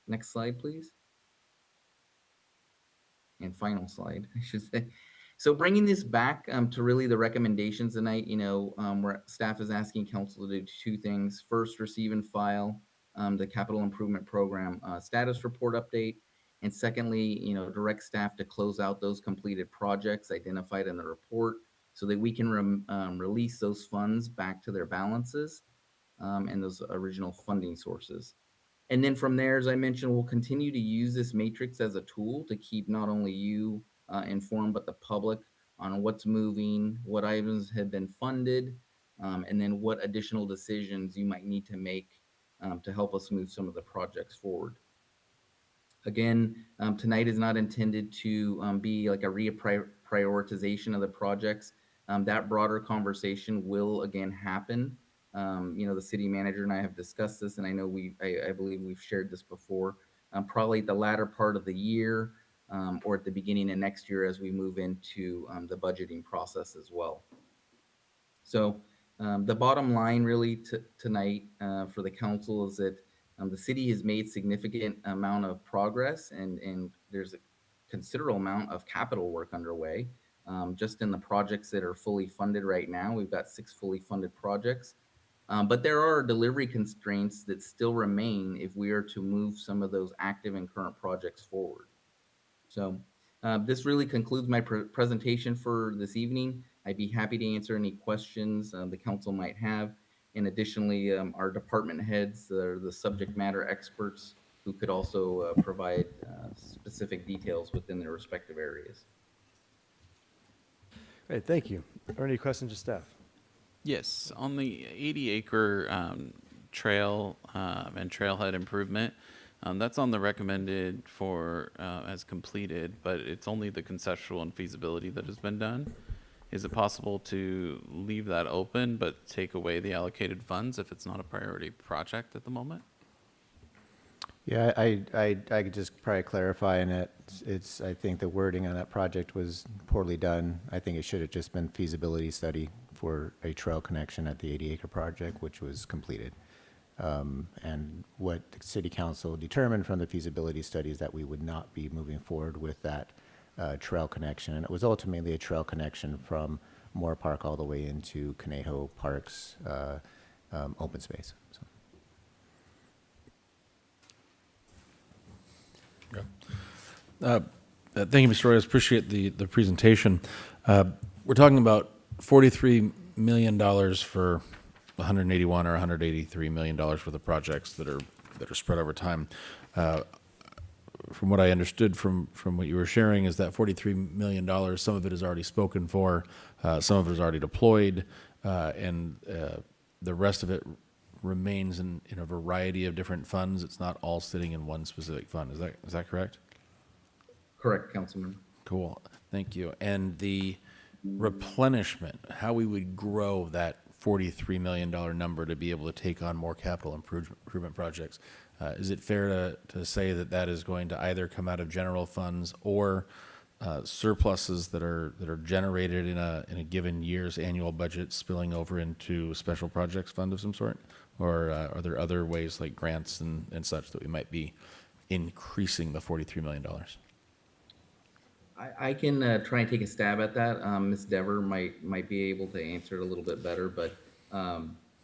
Next slide, please. And final slide, I should say. So bringing this back to really the recommendations tonight, where staff is asking council to do 2 things. First, receive and file the capital improvement program status report update. And secondly, direct staff to close out those completed projects identified in the report so that we can release those funds back to their balances and those original funding sources. And then from there, as I mentioned, we'll continue to use this matrix as a tool to keep not only you informed, but the public on what's moving, what items have been funded, and then what additional decisions you might need to make to help us move some of the projects forward. Again, tonight is not intended to be like a reprioritization of the projects. That broader conversation will again happen. The city manager and I have discussed this, and I know I believe we've shared this before, probably the latter part of the year or at the beginning of next year as we move into the budgeting process as well. So the bottom line really tonight for the council is that the city has made significant amount of progress and there's a considerable amount of capital work underway. Just in the projects that are fully funded right now, we've got 6 fully funded projects. But there are delivery constraints that still remain if we are to move some of those active and current projects forward. So this really concludes my presentation for this evening. I'd be happy to answer any questions the council might have. And additionally, our department heads, the subject matter experts who could also provide specific details within their respective areas. Great, thank you. Are there any questions of staff? Yes, on the 80-acre trail and trailhead improvement, that's on the recommended for as completed, but it's only the conceptual and feasibility that has been done. Is it possible to leave that open but take away the allocated funds if it's not a priority project at the moment? Yeah, I could just probably clarify in it. I think the wording on that project was poorly done. I think it should have just been feasibility study for a trail connection at the 80-acre project, which was completed. And what the city council determined from the feasibility study is that we would not be moving forward with that trail connection. And it was ultimately a trail connection from Moorpark all the way into Conejo Park's open space. So. Thank you, Mr. Reyes. Appreciate the presentation. We're talking about $43 million for 181 or $183 million worth of projects that are spread over time. From what I understood from what you were sharing is that $43 million, some of it is already spoken for, some of it is already deployed, and the rest of it remains in a variety of different funds. It's not all sitting in one specific fund. Is that correct? Correct, Councilman. Cool. Thank you. And the replenishment, how we would grow that $43 million number to be able to take on more capital improvement projects. Is it fair to say that that is going to either come out of general funds or surpluses that are generated in a given year's annual budget spilling over into a special projects fund of some sort? Or are there other ways like grants and such that we might be increasing the $43 million? I can try and take a stab at that. Ms. Dever might be able to answer it a little bit better, but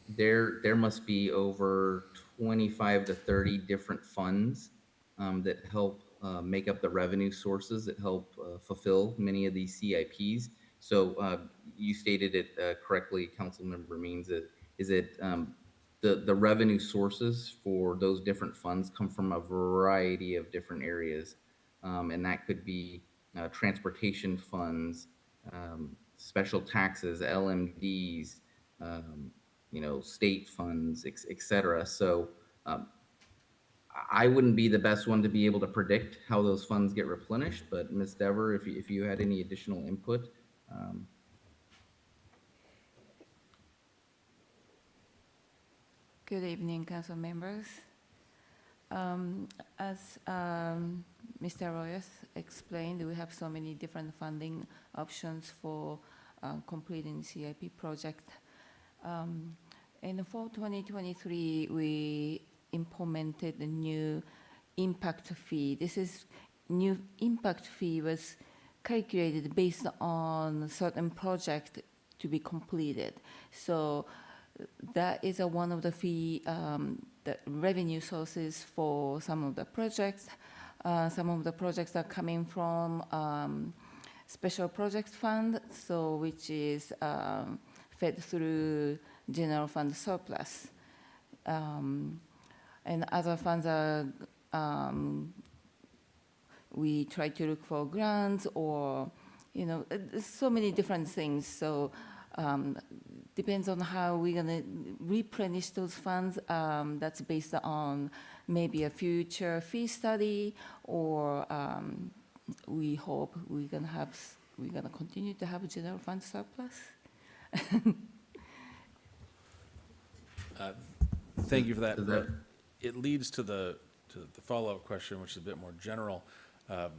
there must be over 25 to 30 different funds that help make up the revenue sources that help fulfill many of these CIPs. So you stated it correctly, Councilmember Means. The revenue sources for those different funds come from a variety of different areas, and that could be transportation funds, special taxes, LMDs, state funds, et cetera. So I wouldn't be the best one to be able to predict how those funds get replenished, but Ms. Dever, if you had any additional input. Good evening, council members. As Mr. Reyes explained, we have so many different funding options for completing CIP project. And for 2023, we implemented a new impact fee. This is new impact fee was calculated based on certain project to be completed. So that is one of the fee, the revenue sources for some of the projects. Some of the projects are coming from special project fund, so which is fed through general fund surplus. And other funds are, we try to look for grants or, so many different things. So depends on how we're gonna replenish those funds. That's based on maybe a future fee study, or we hope we're gonna continue to have a general fund surplus. Thank you for that. It leads to the follow-up question, which is a bit more general. At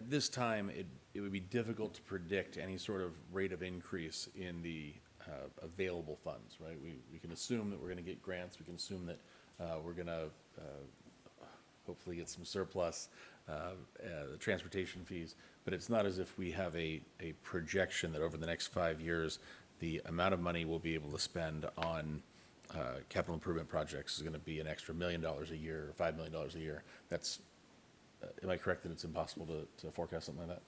this time, it would be difficult to predict any sort of rate of increase in the available funds, right? We can assume that we're going to get grants. We can assume that we're going to hopefully get some surplus, the transportation fees. But it's not as if we have a projection that over the next 5 years, the amount of money we'll be able to spend on capital improvement projects is going to be an extra $1 million a year or $5 million a year. That's, am I correct that it's impossible to forecast something like that?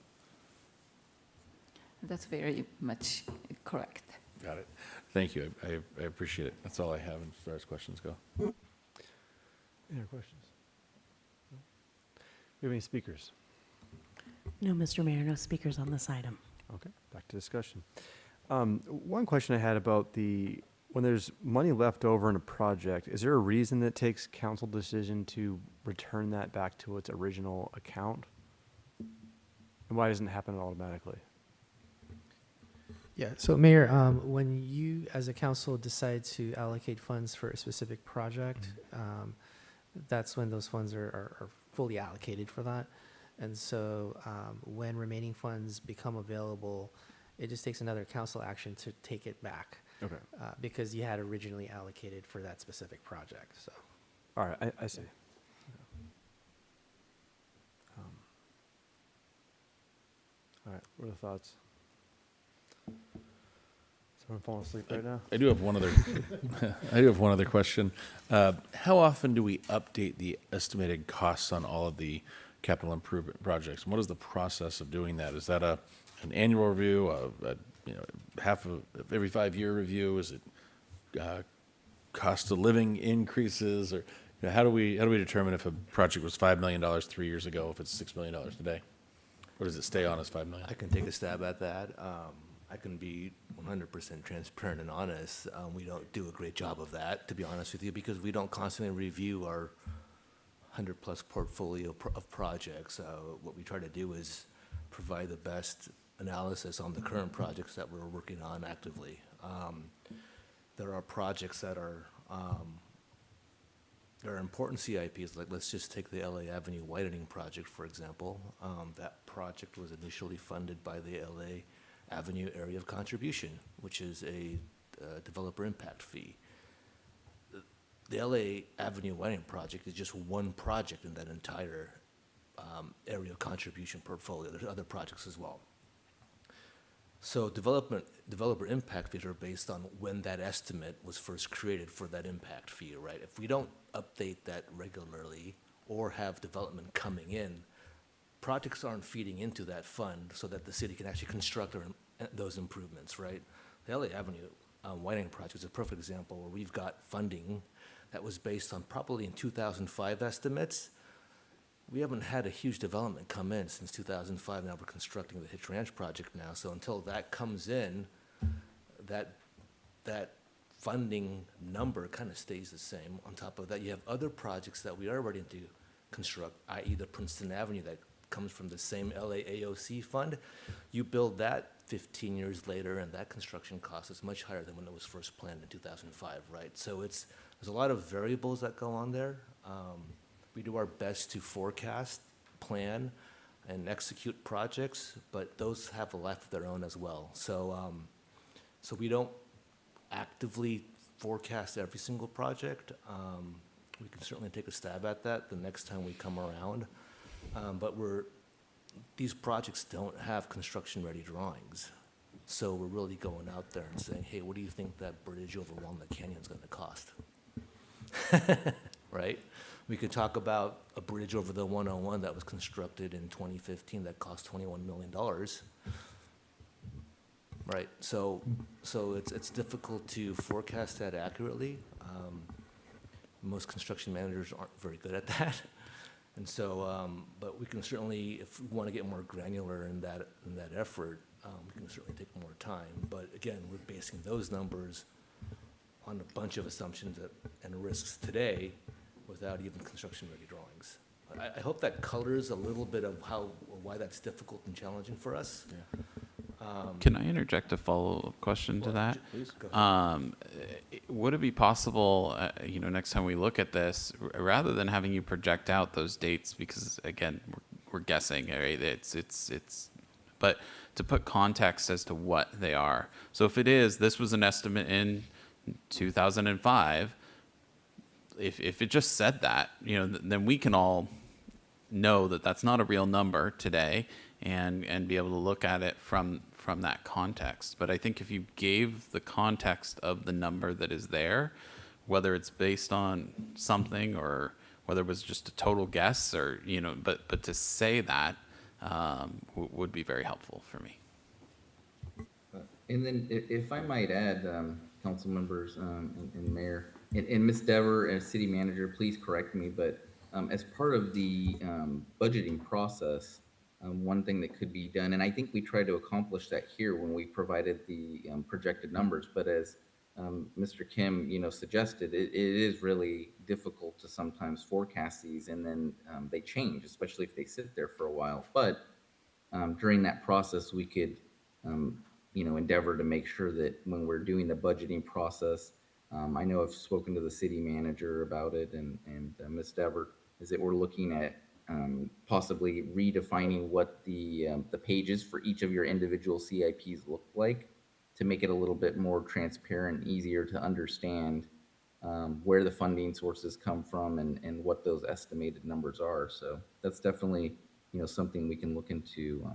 That's very much correct. Got it. Thank you. I appreciate it. That's all I have as far as questions go. Any other questions? No? Do we have any speakers? No, Mr. Mayor, no speakers on this item. Okay, back to discussion. One question I had about when there's money left over in a project, is there a reason that it takes council decision to return that back to its original account? And why doesn't it happen automatically? Yeah, so Mayor, when you as a council decide to allocate funds for a specific project, that's when those funds are fully allocated for that. And so when remaining funds become available, it just takes another council action to take it back. Okay. Because you had originally allocated for that specific project, so. All right, I see. All right, what are the thoughts? Someone falling asleep right now? I do have one other. I do have one other question. How often do we update the estimated costs on all of the capital improvement projects? And what is the process of doing that? Is that an annual review, half of every 5-year review? Is it cost of living increases, or how do we determine if a project was $5 million 3 years ago, if it's $6 million today, or does it stay on as $5 million? I can take a stab at that. I can be 100% transparent and honest. We don't do a great job of that, to be honest with you, because we don't constantly review our 100-plus portfolio of projects. What we try to do is provide the best analysis on the current projects that we're working on actively. There are projects that are there are important CIPs, like let's just take the LA Avenue widening project, for example. That project was initially funded by the LA Avenue Area of Contribution, which is a developer impact fee. The LA Avenue widening project is just one project in that entire area of contribution portfolio. There's other projects as well. So developer impact fees are based on when that estimate was first created for that impact fee, right? If we don't update that regularly or have development coming in, projects aren't feeding into that fund so that the city can actually construct those improvements, right? The LA Avenue widening project is a perfect example where we've got funding that was based on probably in 2005 estimates. We haven't had a huge development come in since 2005. Now we're constructing the Hitch Ranch project now. So until that comes in, that funding number kind of stays the same. On top of that, you have other projects that we are ready to construct, i.e. the Princeton Avenue that comes from the same LA AOC fund. You build that 15 years later, and that construction cost is much higher than when it was first planned in 2005, right? So there's a lot of variables that go on there. We do our best to forecast, plan, and execute projects, but those have a life of their own as well. So we don't actively forecast every single project. We can certainly take a stab at that the next time we come around. But these projects don't have construction-ready drawings. So we're really going out there and saying, hey, what do you think that bridge over Walnut Canyon is going to cost? Right? We could talk about a bridge over the 101 that was constructed in 2015 that cost $21 million. Right, so it's difficult to forecast that accurately. Most construction managers aren't very good at that. And so, but we can certainly, if we want to get more granular in that effort, we can certainly take more time. But again, we're basing those numbers on a bunch of assumptions and risks today without even construction-ready drawings. I hope that colors a little bit of why that's difficult and challenging for us. Yeah. Can I interject a follow-up question to that? Please, go ahead. Would it be possible, next time we look at this, rather than having you project out those dates, because again, we're guessing, right? But to put context as to what they are. So if this was an estimate in 2005, if it just said that, then we can all know that that's not a real number today, and be able to look at it from that context. But I think if you gave the context of the number that is there, whether it's based on something or whether it was just a total guess, or but to say that would be very helpful for me. And then if I might add, council members and mayor, and Ms. Dever as city manager, please correct me, but as part of the budgeting process, one thing that could be done, and I think we tried to accomplish that here when we provided the projected numbers, but as Mr. Kim, suggested, it is really difficult to sometimes forecast these, and then they change, especially if they sit there for a while. But during that process, we could, endeavor to make sure that when we're doing the budgeting process, I know I've spoken to the city manager about it and Ms. Dever, is that we're looking at possibly redefining what the pages for each of your individual CIPs look like to make it a little bit more transparent, easier to understand where the funding sources come from and what those estimated numbers are. So that's definitely, something we can look into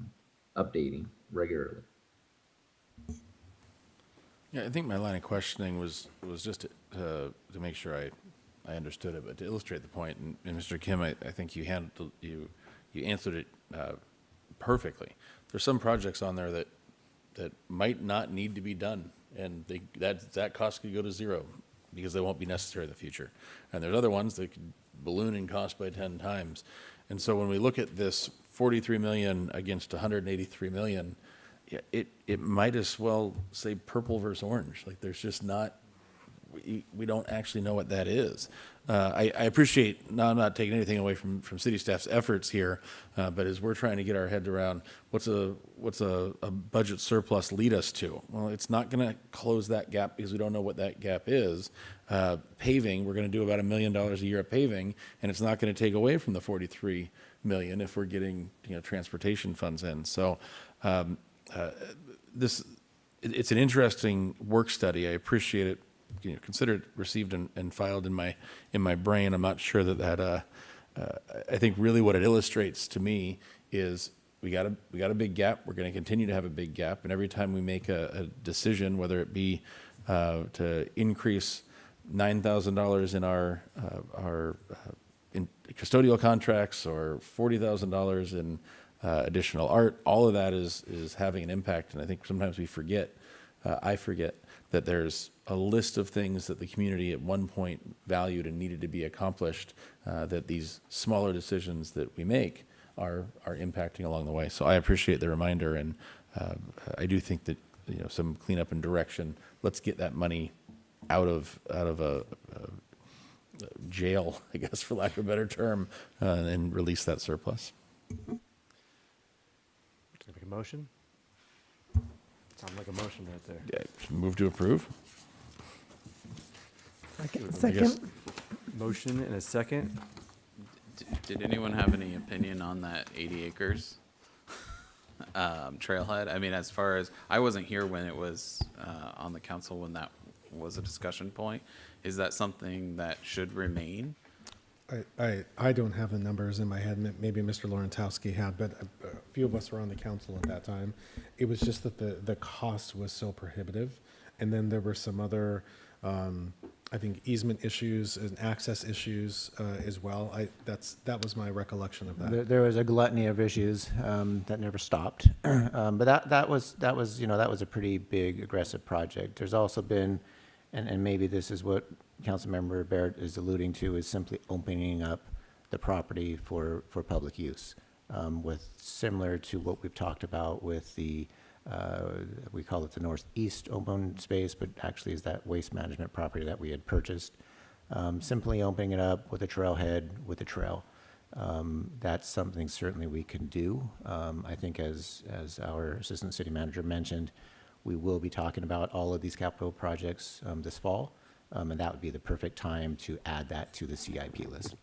updating regularly. Yeah, I think my line of questioning was just to make sure I understood it, but to illustrate the point, and Mr. Kim, I think you answered it perfectly. There's some projects on there that might not need to be done, and that cost could go to zero because they won't be necessary in the future. And there's other ones that could balloon in cost by 10 times. And so when we look at this 43 million against 183 million, yeah, it might as well say purple versus orange. Like there's just not, we don't actually know what that is. I appreciate, now I'm not taking anything away from city staff's efforts here, but as we're trying to get our head around what's a budget surplus lead us to? Well, it's not going to close that gap because we don't know what that gap is. Paving, we're going to do about $1 million a year of paving, and it's not going to take away from the 43 million if we're getting transportation funds in. So it's an interesting work study. I appreciate it. Consider it received and filed in my brain. I'm not sure that I think really what it illustrates to me is we got a big gap. We're going to continue to have a big gap, and every time we make a decision, whether it be to increase $9,000 in our in custodial contracts or $40,000 in additional art, all of that is having an impact. And I think sometimes we forget, I forget, that there's a list of things that the community at one point valued and needed to be accomplished, that these smaller decisions that we make are impacting along the way. So I appreciate the reminder, and I do think that some cleanup and direction. Let's get that money out of a jail, I guess, for lack of a better term, and release that surplus. Make a motion? Sounds like a motion right there. Yeah, move to approve. Second. Motion and a second. Did anyone have any opinion on that 80 acres trailhead? I mean, as far as, I wasn't here when it was on the council when that was a discussion point. Is that something that should remain? I don't have the numbers in my head. Maybe Mr. Laurentowski had, but a few of us were on the council at that time. It was just that the cost was so prohibitive. And then there were some other, I think, easement issues and access issues as well. That was my recollection of that. There was a gluttony of issues that never stopped, but that was a pretty big aggressive project. There's also been, and maybe this is what Councilmember Barrett is alluding to, is simply opening up the property for public use, with similar to what we've talked about with the we call it the northeast open space, but actually is that waste management property that we had purchased. Simply opening it up with a trailhead, with a trail. That's something certainly we can do. I think as our assistant city manager mentioned, we will be talking about all of these capital projects this fall, and that would be the perfect time to add that to the CIP list.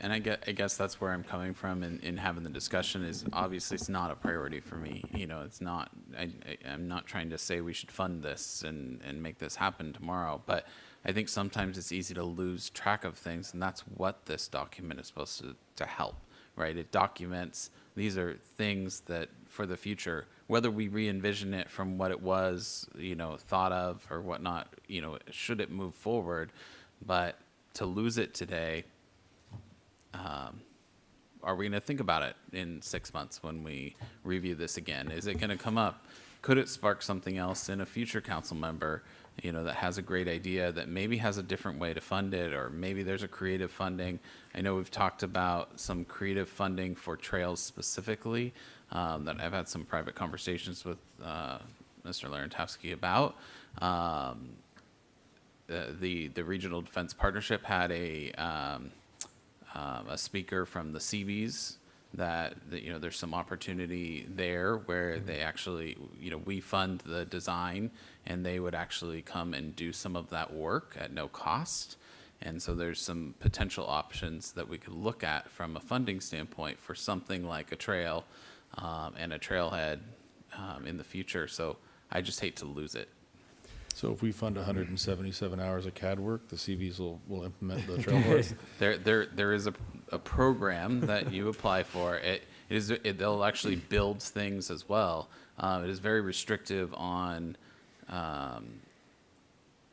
And I guess that's where I'm coming from in having the discussion is obviously it's not a priority for me. It's not, I'm not trying to say we should fund this and make this happen tomorrow, but I think sometimes it's easy to lose track of things, and that's what this document is supposed to help, right? It documents, these are things that for the future, whether we re-envision it from what it was, thought of or whatnot, should it move forward, but to lose it today, are we going to think about it in 6 months when we review this again? Is it going to come up? Could it spark something else in a future council member, that has a great idea that maybe has a different way to fund it, or maybe there's a creative funding? I know we've talked about some creative funding for trails specifically, that I've had some private conversations with Mr. Laurentowski about. The Regional Defense Partnership had a speaker from the Seabees that there's some opportunity there where they actually, we fund the design and they would actually come and do some of that work at no cost. And so there's some potential options that we could look at from a funding standpoint for something like a trail and a trailhead in the future. So I just hate to lose it. So if we fund 177 hours of CAD work, the CVs will implement the trail for us? There is a program that you apply for. They'll actually build things as well. It is very restrictive on,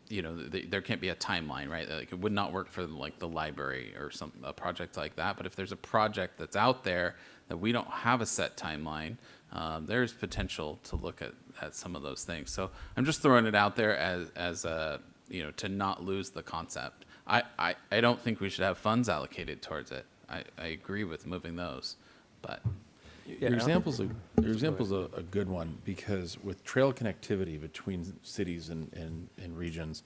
there can't be a timeline, right? Like it would not work for like the library or a project like that. But if there's a project that's out there that we don't have a set timeline, there's potential to look at some of those things. So I'm just throwing it out there as a, to not lose the concept. I don't think we should have funds allocated towards it. I agree with moving those, but. Your example's a good one, because with trail connectivity between cities and regions,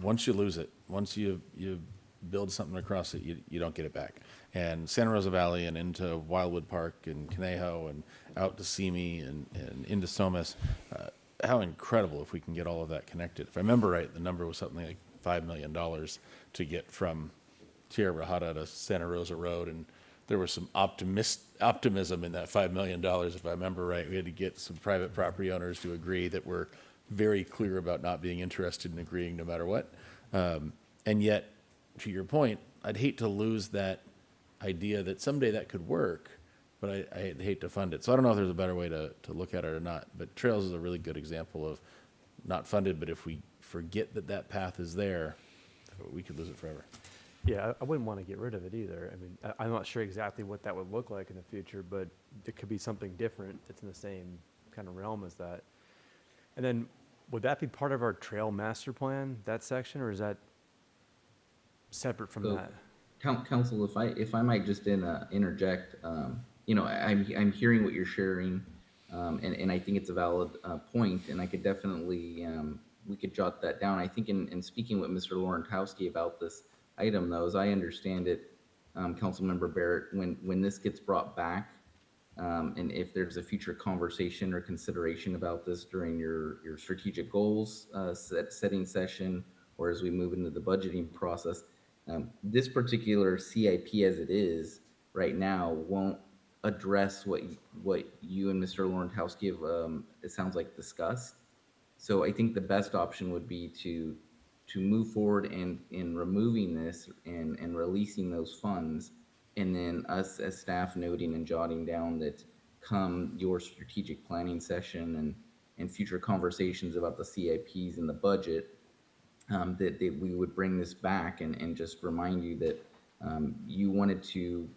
once you lose it, once you build something across it, you don't get it back. And Santa Rosa Valley and into Wildwood Park and Conejo and out to Simi and into Somas, how incredible if we can get all of that connected. If I remember right, the number was something like $5 million to get from Tierra Bajada to Santa Rosa Road, and there was some optimism in that $5 million, if I remember right. We had to get some private property owners to agree that were very clear about not being interested in agreeing no matter what. And yet, to your point, I'd hate to lose that idea that someday that could work, but I'd hate to fund it. So I don't know if there's a better way to look at it or not, but Trails is a really good example of not funded, but if we forget that path is there, we could lose it forever. Yeah, I wouldn't want to get rid of it either. I mean, I'm not sure exactly what that would look like in the future, but it could be something different that's in the same kind of realm as that. And then, would that be part of our trail master plan, that section, or is that separate from that? Council, if I might just interject, I'm hearing what you're sharing, and I think it's a valid point, and I could definitely we could jot that down. I think in speaking with Mr. Laurentowski about this item, though, as I understand it, Councilmember Barrett, when this gets brought back, and if there's a future conversation or consideration about this during your strategic goals setting session, or as we move into the budgeting process, this particular CIP as it is right now won't address what you and Mr. Laurentowski have, it sounds like, discussed. So I think the best option would be to move forward in removing this and releasing those funds, and then us as staff noting and jotting down that come your strategic planning session and future conversations about the CIPs and the budget, that we would bring this back and just remind you that you wanted to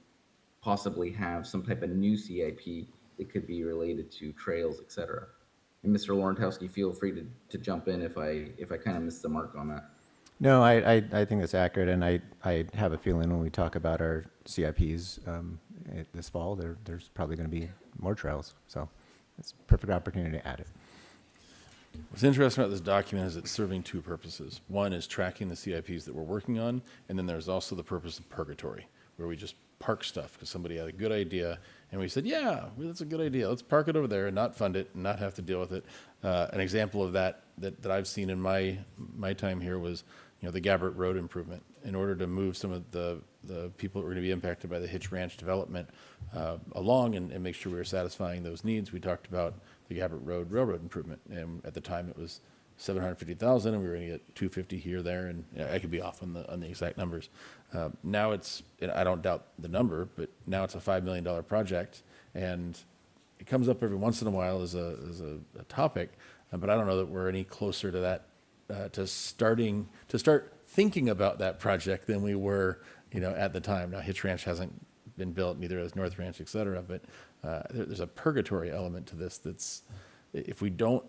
possibly have some type of new CIP that could be related to trails, et cetera. And Mr. Laurentowski, feel free to jump in if I kind of missed the mark on that. No, I think that's accurate, and I have a feeling when we talk about our CIPs this fall, there's probably going to be more trails. So it's a perfect opportunity to add it. What's interesting about this document is it's serving two purposes. One is tracking the CIPs that we're working on, and then there's also the purpose of purgatory, where we just park stuff because somebody had a good idea, and we said, yeah, well, that's a good idea. Let's park it over there and not fund it and not have to deal with it. An example of that I've seen in my time here was, the Gabbert Road improvement. In order to move some of the people that were going to be impacted by the Hitch Ranch development along and make sure we were satisfying those needs, we talked about the Gabbert Road railroad improvement. And at the time it was $750,000, and we were going to get $250 here, there, and I could be off on the exact numbers. Now it's, I don't doubt the number, but now it's a $5 million project, and it comes up every once in a while as a topic, but I don't know that we're any closer to that, to start thinking about that project than we were, at the time. Now Hitch Ranch hasn't been built, neither has North Ranch, et cetera, but there's a purgatory element to this that's, if we don't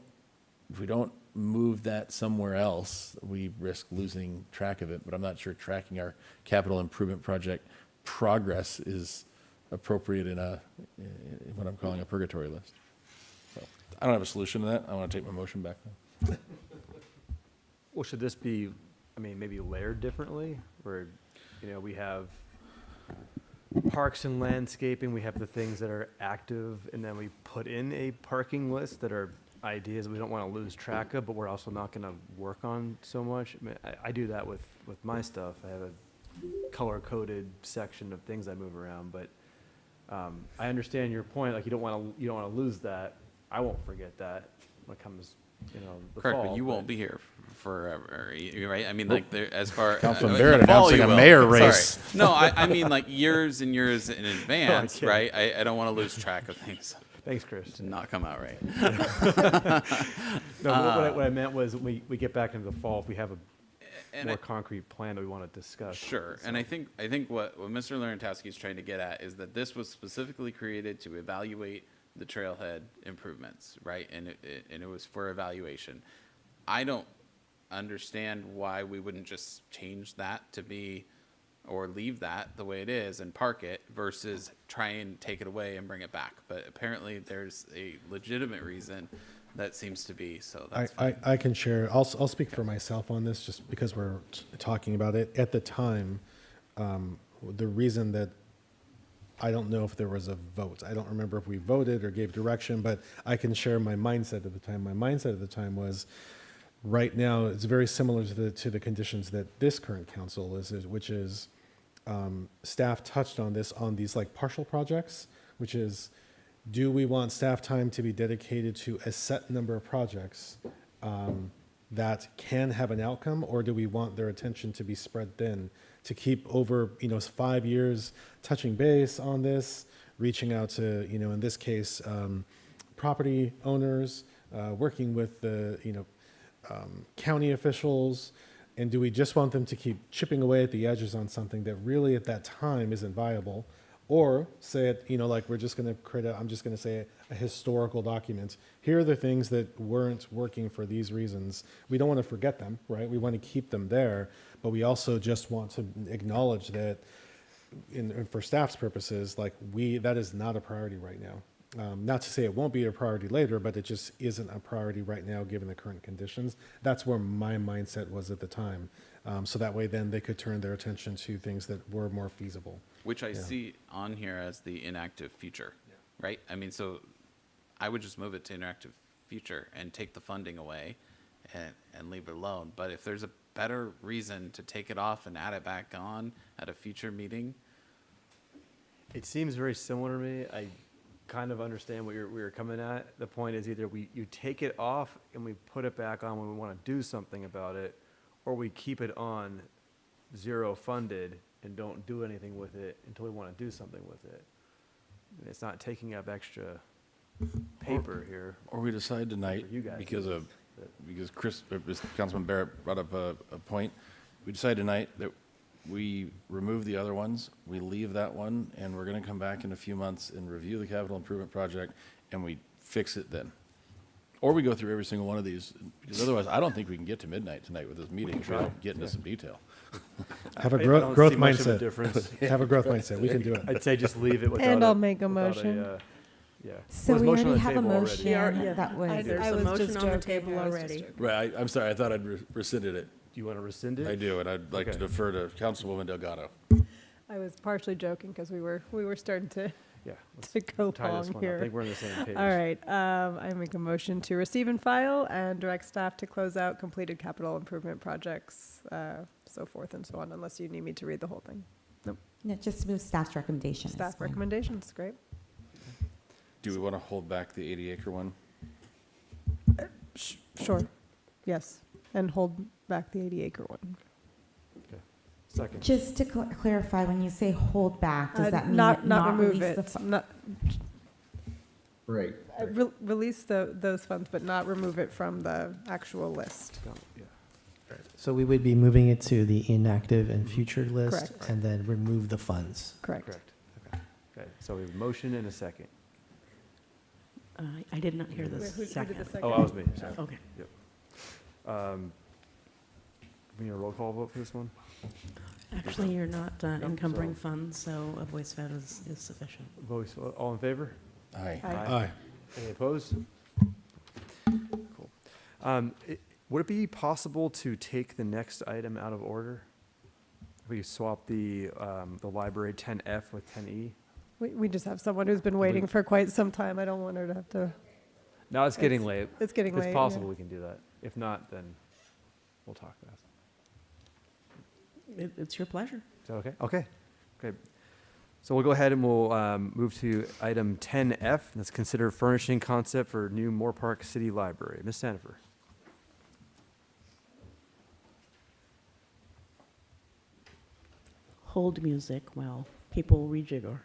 move that somewhere else, we risk losing track of it. But I'm not sure tracking our capital improvement project progress is appropriate in what I'm calling a purgatory list. So I don't have a solution to that. I want to take my motion back now. Well, should this be, maybe layered differently, where, we have parks and landscaping, we have the things that are active, and then we put in a parking list that are ideas we don't want to lose track of, but we're also not going to work on so much. I mean, I do that with my stuff. I have a color-coded section of things I move around, but I understand your point. Like, you don't want to lose that. I won't forget that when it comes, the Correct, fall. but you won't be here forever, right? I mean, like, there, as far Councilman in Barrett the fall announcing you a will. mayor Sorry. race. No, I mean like years and years in advance, Okay. right? I don't want to lose track of things. Thanks, Chris. Did not come out right. No, what I meant was we get back into the fall, if we have a more concrete plan that we want to discuss. Sure, and I think what Mr. Laurentowski is trying to get at is that this was specifically created to evaluate the trailhead improvements, right? And it was for evaluation. I don't understand why we wouldn't just change that to be, or leave that the way it is and park it versus try and take it away and bring it back. But apparently there's a legitimate reason that seems to be, so that's fine. I can share, I'll speak for myself on this just because we're talking about it. At the time, the reason that I don't know if there was a vote. I don't remember if we voted or gave direction, but I can share my mindset at the time. My mindset at the time was, right now, it's very similar to the conditions that this current council is which is, staff touched on this, on these like partial projects, which is, do we want staff time to be dedicated to a set number of projects that can have an outcome, or do we want their attention to be spread thin, to keep over 5 years touching base on this, reaching out to in this case property owners, working with the county officials, and do we just want them to keep chipping away at the edges on something that really at that time isn't viable? Or say it, like we're just going to create I'm just going to say a historical document. Here are the things that weren't working for these reasons. We don't want to forget them, right? We want to keep them there, but we also just want to acknowledge that for staff's purposes, that is not a priority right now. Not to say it won't be a priority later, but it just isn't a priority right now given the current conditions. That's where my mindset was at the time. So that way then they could turn their attention to things that were more feasible. Which I see on here as the inactive future, right? I mean, so I would just move it to inactive future and take the funding away and leave it alone. But if there's a better reason to take it off and add it back on at a future meeting. It seems very similar to me. I kind of understand what we're coming at. The point is either you take it off and we put it back on when we want to do something about it, or we keep it on zero funded and don't do anything with it until we want to do something with it. And it's not taking up extra paper here. Or we decide tonight, for you guys. because Councilman Barrett brought up a point, we decide tonight that we remove the other ones, we leave that one, and we're going to come back in a few months and review the capital improvement project, and we fix it then. Or we go through every single one of these, because otherwise I don't think we can get to midnight tonight with this meeting if we don't get into some detail. Have a I don't growth see much of a mindset. difference. Have a growth mindset. We can do it. I'd say just leave it without And I'll a- make a without motion. Yeah. So Well, we there's motion already on the have a table already. motion Yeah. that was. There's a motion on the table already. Right, I'm sorry, I thought I'd rescinded it. Do you want to rescind it? I do, and I'd like to Okay. defer to Councilwoman Delgado. I was partially joking because we were starting to Yeah. to go tie this long one up. here. I think we're on the same page. All right, I make a motion to receive and file and direct staff to close out completed capital improvement projects, so forth and so on, unless you need me to read the whole thing. Nope. No, just move staff's recommendation. is Staff fine. recommendations, great. Do we want to hold back the 80-acre one? Sure, yes, and hold back the 80-acre one. Second. Just to clarify, when you say hold back, does that mean Not remove release it, the fu- not, Right. release those funds, but not remove it from the actual list. Yeah. So we would be moving it to the inactive and future list Correct. and then remove the funds. Correct. Correct. Okay. So we have a motion and a second. I did not hear the Who did second. the second? Oh, I was me. Sorry. Okay. Yep. We need a roll call vote for this one? Actually, you're not encumbering so- funds, so a voice vote is sufficient. Voice, all in favor? Aye. Aye. Any opposed? Cool. Would it be possible to take the next item out of order? If we swap the library 10F with 10E. We just have someone who's been waiting for quite some time. I don't want her to have to. No, it's getting late. It's getting If late. it's possible, we can do that. If not, then we'll talk fast. It's your pleasure. Is that okay? Okay, great. So we'll go ahead and we'll move to item 10F. Let's consider furnishing concept for new Moorpark City Library. Ms. Sandifer. Hold music while people rejigger.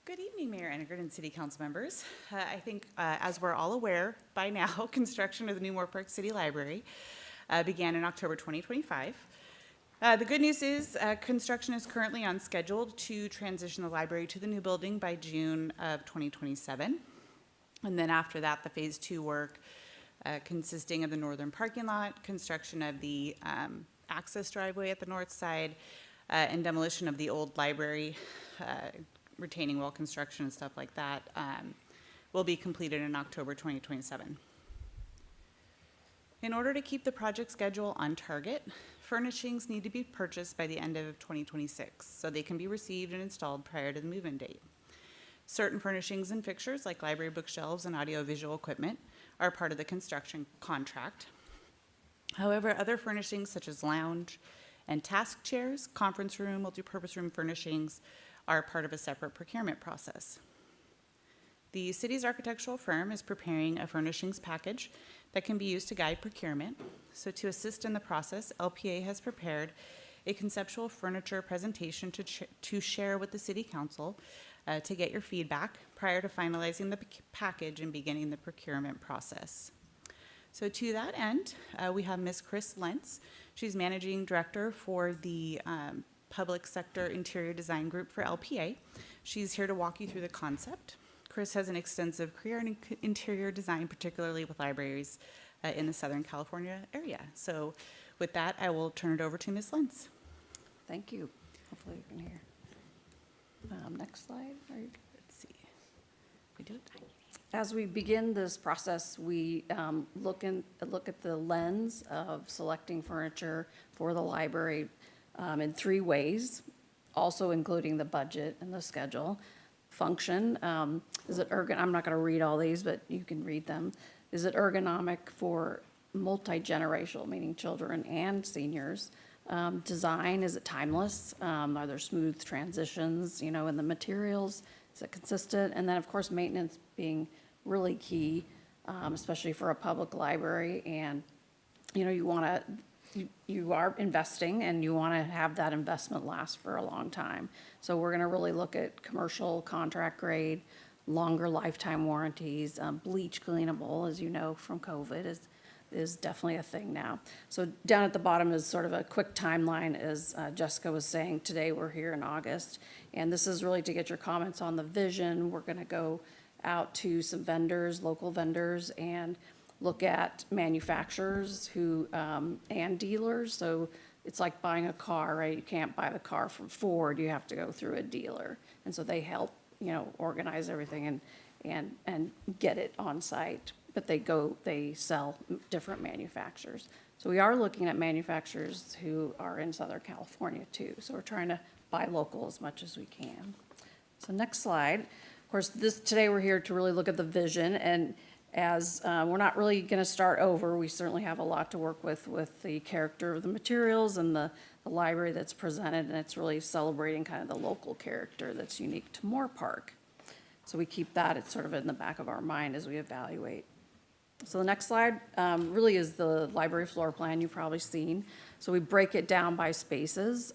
Good evening, Mayor Enegard and City Council members. I think, as we're all aware by now, construction of the new Moorpark City Library began in October 2025. The good news is construction is currently on schedule to transition the library to the new building by June of 2027. And then after that, the phase 2 work consisting of the northern parking lot, construction of the access driveway at the north side, and demolition of the old library, retaining wall construction and stuff like that, will be completed in October 2027. In order to keep the project schedule on target, furnishings need to be purchased by the end of 2026 so they can be received and installed prior to the move-in date. Certain furnishings and fixtures like library bookshelves and audiovisual equipment are part of the construction contract. However, other furnishings such as lounge and task chairs, conference room, multipurpose room furnishings are part of a separate procurement process. The city's architectural firm is preparing a furnishings package that can be used to guide procurement. So to assist in the process, LPA has prepared a conceptual furniture presentation to share with the City Council to get your feedback prior to finalizing the package and beginning the procurement process. So to that end, we have Ms. Chris Lentz. She's Managing Director for the Public Sector Interior Design Group for LPA. She's here to walk you through the concept. Chris has an extensive career in interior design, particularly with libraries in the Southern California area. So with that, I will turn it over to Ms. Lentz. Thank you. Hopefully you can hear. Next slide. Let's see. We do it. As we begin this process, we look at the lens of selecting furniture for the library in 3 ways, also including the budget and the schedule. Function, is it I'm not going to read all these, but you can read them. Is it ergonomic for multi-generational, meaning children and seniors? Design, is it timeless? Are there smooth transitions, in the materials? Is it consistent? And then, of course, maintenance being really key, especially for a public library. And, you are investing and you want to have that investment last for a long time. So we're going to really look at commercial contract grade, longer lifetime warranties, bleach cleanable, as you know from COVID, is definitely a thing now. So down at the bottom is sort of a quick timeline, as Jessica was saying. Today we're here in August, and this is really to get your comments on the vision. We're going to go out to some vendors, local vendors, and look at manufacturers who and dealers. So it's like buying a car, right? You can't buy the car from Ford. You have to go through a dealer, and so they help organize everything and get it on site. But they sell different manufacturers. So we are looking at manufacturers who are in Southern California too. So we're trying to buy local as much as we can. So next slide. Of course, today we're here to really look at the vision, and as we're not really going to start over, we certainly have a lot to work with the character of the materials and the library that's presented, and it's really celebrating kind of the local character that's unique to Moorpark. So we keep that, it's sort of in the back of our mind as we evaluate. So the next slide really is the library floor plan you've probably seen. So we break it down by spaces.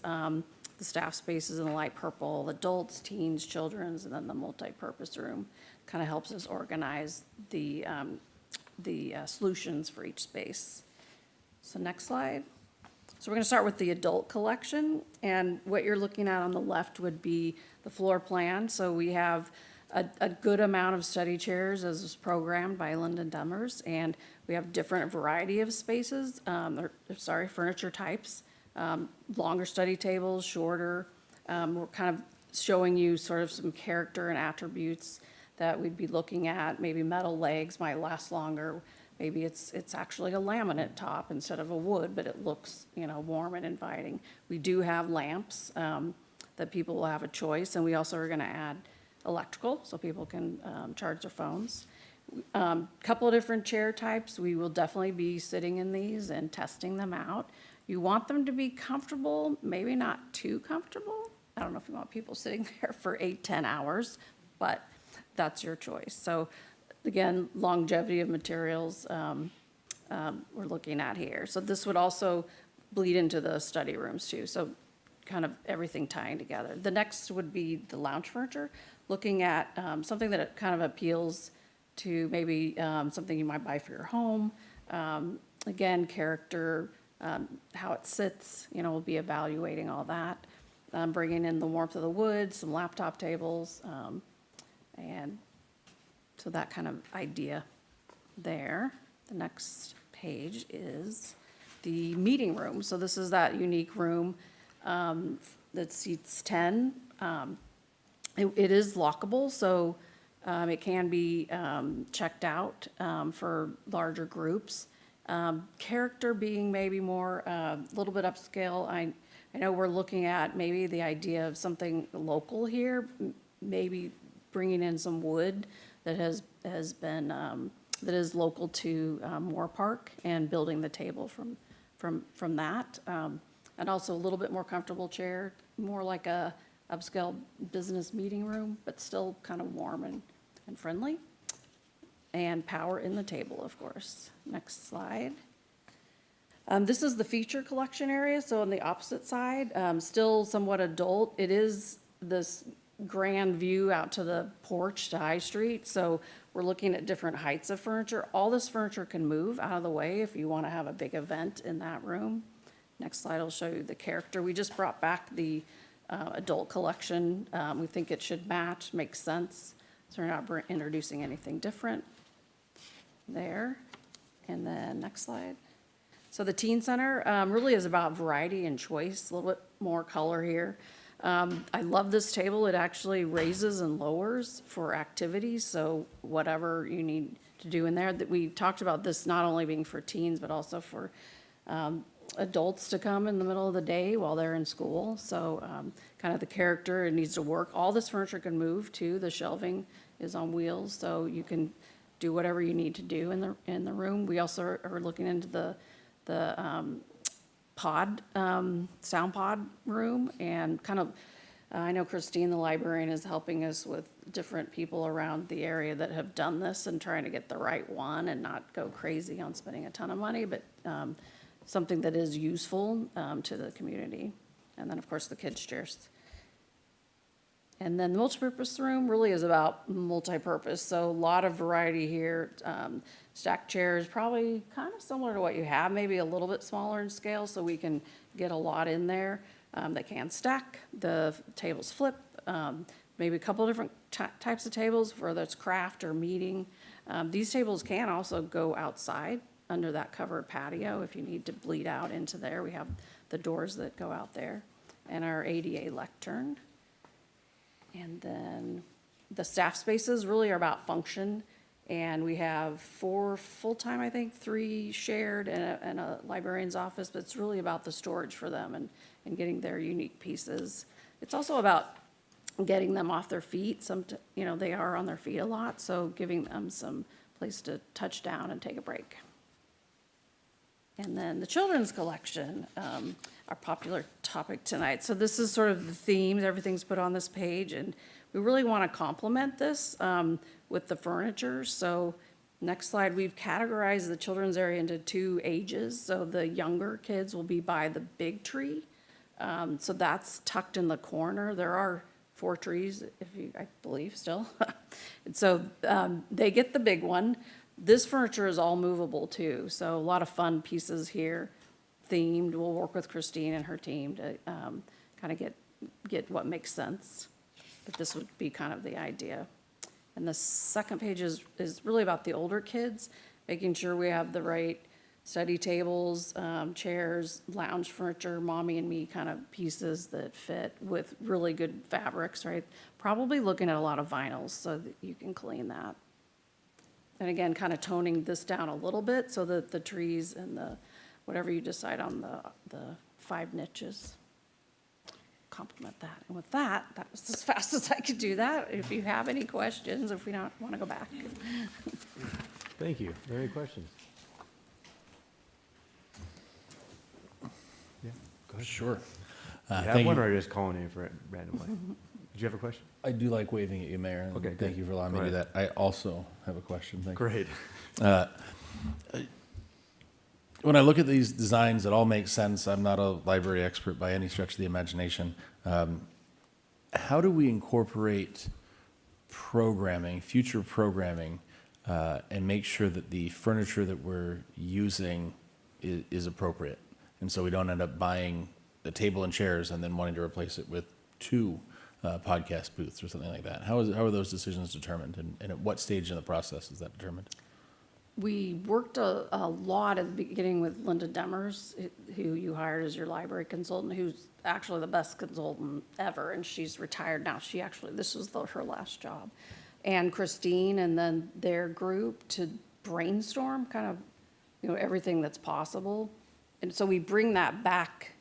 The staff spaces in the light purple, adults, teens, children's, and then the multi-purpose room kind of helps us organize the solutions for each space. So next slide. So we're going to start with the adult collection, and what you're looking at on the left would be the floor plan. So we have a good amount of study chairs as was programmed by Lyndon Demers, and we have different variety of spaces, furniture types, longer study tables, shorter. We're kind of showing you sort of some character and attributes that we'd be looking at. Maybe metal legs might last longer. Maybe it's actually a laminate top instead of a wood, but it looks, warm and inviting. We do have lamps that people will have a choice, and we also are going to add electrical so people can charge their phones. Couple of different chair types. We will definitely be sitting in these and testing them out. You want them to be comfortable, maybe not too comfortable. I don't know if you want people sitting there for 8-10 hours, but that's your choice. So again, longevity of materials we're looking at here. So this would also bleed into the study rooms too. So kind of everything tying together. The next would be the lounge furniture, looking at something that kind of appeals to maybe something you might buy for your home. Again, character, how it sits, we'll be evaluating all that. Bringing in the warmth of the wood, some laptop tables, and so that kind of idea there. The next page is the meeting room. So this is that unique room that seats 10. It is lockable, so it can be checked out for larger groups. Character being maybe more, a little bit upscale. I know we're looking at maybe the idea of something local here, maybe bringing in some wood that has been, that is local to Moorpark and building the table from that. And also a little bit more comfortable chair, more like a upscale business meeting room, but still kind of warm and friendly. And power in the table, of course. Next slide. This is the feature collection area, so on the opposite side, still somewhat adult. It is this grand view out to the porch to High Street, so we're looking at different heights of furniture. All this furniture can move out of the way if you want to have a big event in that room. Next slide will show you the character. We just brought back the adult collection. We think it should match, makes sense, so we're not introducing anything different there. And then next slide. So the teen center really is about variety and choice, a little bit more color here. I love this table. It actually raises and lowers for activities, so whatever you need to do in there. That we talked about this not only being for teens, but also for adults to come in the middle of the day while they're in school. So kind of the character, it needs to work. All this furniture can move too. The shelving is on wheels, so you can do whatever you need to do in the room. We also are looking into the sound pod room, and kind of, I know Christine, the librarian, is helping us with different people around the area that have done this and trying to get the right one and not go crazy on spending a ton of money, but something that is useful to the community. And then, of course, the kids' chairs. And then the multipurpose room really is about multi-purpose, so a lot of variety here. Stacked chairs, probably kind of similar to what you have, maybe a little bit smaller in scale, so we can get a lot in there that can stack. The tables flip, maybe a couple different types of tables, whether it's craft or meeting. These tables can also go outside under that covered patio if you need to bleed out into there. We have the doors that go out there, and our ADA lectern. And then the staff spaces really are about function, and we have 4 full-time, I think, 3 shared, and a librarian's office, but it's really about the storage for them and getting their unique pieces. It's also about getting them off their feet. They are on their feet a lot, so giving them some place to touch down and take a break. And then the children's collection, our popular topic tonight. So this is sort of the themes, everything's put on this page, and we really want to complement this with the furniture. So next slide, we've categorized the children's area into 2 ages. So the younger kids will be by the big tree. So that's tucked in the corner. There are 4 trees, I believe still. And so they get the big one. This furniture is all movable too, so a lot of fun pieces here, themed. We'll work with Christine and her team to kind of get what makes sense. But this would be kind of the idea. And the second page is really about the older kids, making sure we have the right study tables, chairs, lounge furniture, mommy and me kind of pieces that fit with really good fabrics, right? Probably looking at a lot of vinyls so that you can clean that. And again, kind of toning this down a little bit so that the trees and the, whatever you decide on the 5 niches complement that. And with that, that was as fast as I could do that. If you have any questions, if we don't want to go back. Thank you. Are there any questions? Yeah, go ahead. Sure. You have Thank one, you. or are you just calling in for it randomly? Did you have a question? I do like waving at you, Mayor. And Okay, thank good. you for allowing me Go to do that. I also have a question. Thank you. Great. When I look at these designs, it all makes sense. I'm not a library expert by any stretch of the imagination. How do we incorporate programming, future programming, and make sure that the furniture that we're using is appropriate? And so we don't end up buying a table and chairs and then wanting to replace it with 2 podcast booths or something like that. How are those decisions determined, and at what stage in the process is that determined? We worked a lot at the beginning with Linda Demers, who you hired as your library consultant, who's actually the best consultant ever, and she's retired now. This was her last job. And Christine, and then their group to brainstorm kind of, everything that's possible. And so we bring that back,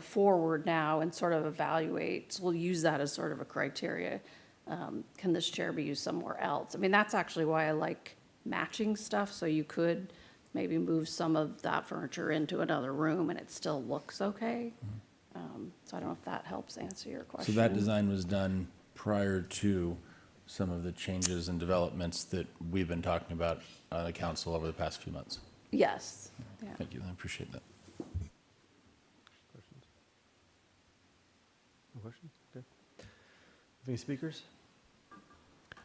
forward now and sort of evaluate. So we'll use that as sort of a criteria. Can this chair be used somewhere else? I mean, that's actually why I like matching stuff, so you could maybe move some of that furniture into another room and it still looks okay. So I don't know if that helps answer your question. So that design was done prior to some of the changes and developments that we've been talking about on the council over the past few months? Yes. Yeah. Thank you, I appreciate that. Questions? No questions? Okay. Any speakers?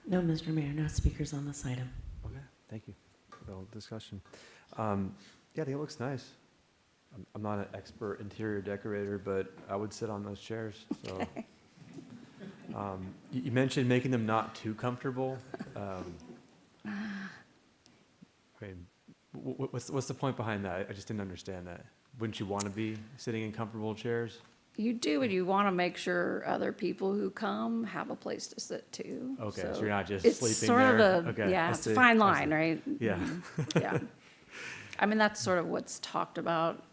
No, Mr. Mayor, no speakers on this item. Okay, thank you for the discussion. Yeah, I think it looks nice. I'm not an expert interior decorator, but I would sit on those chairs, so. You mentioned making them not too comfortable. I mean, what's the point behind that? I just didn't understand that. Wouldn't you want to be sitting in comfortable chairs? You do, and you want to make sure other people who come have a place to sit too. Okay, so you're not just it's sleeping sort there? of a, Okay, yeah, I it's a see, fine I line, see. right? Yeah. Yeah. I mean, that's sort of what's talked about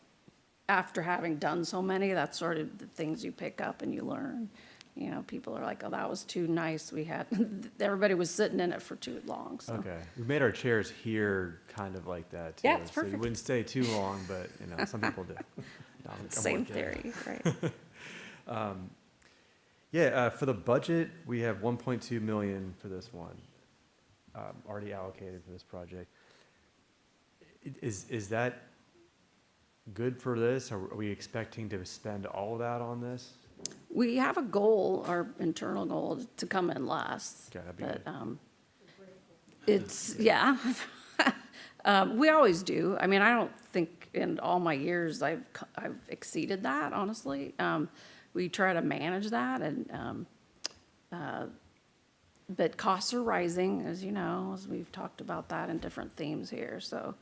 after having done so many. That's sort of the things you pick up and you learn. People are like, oh, that was too nice. Everybody was sitting in it for too long, so. Okay, we made our chairs here kind of like that too. Yeah, it's So you perfect. wouldn't stay too long, but some people do. No, I'm Same only kidding. theory, right? Yeah, for the budget, we have 1.2 million for this one, already allocated for this project. Is that good for this? Are we expecting to spend all of that on this? We have a goal, our internal goal, to come in less. Okay, that'd be But good. it's, yeah. We always do. I mean, I don't think in all my years I've exceeded that, honestly. We try to manage that, and but costs are rising, as you know, as we've talked about that in different themes here. So,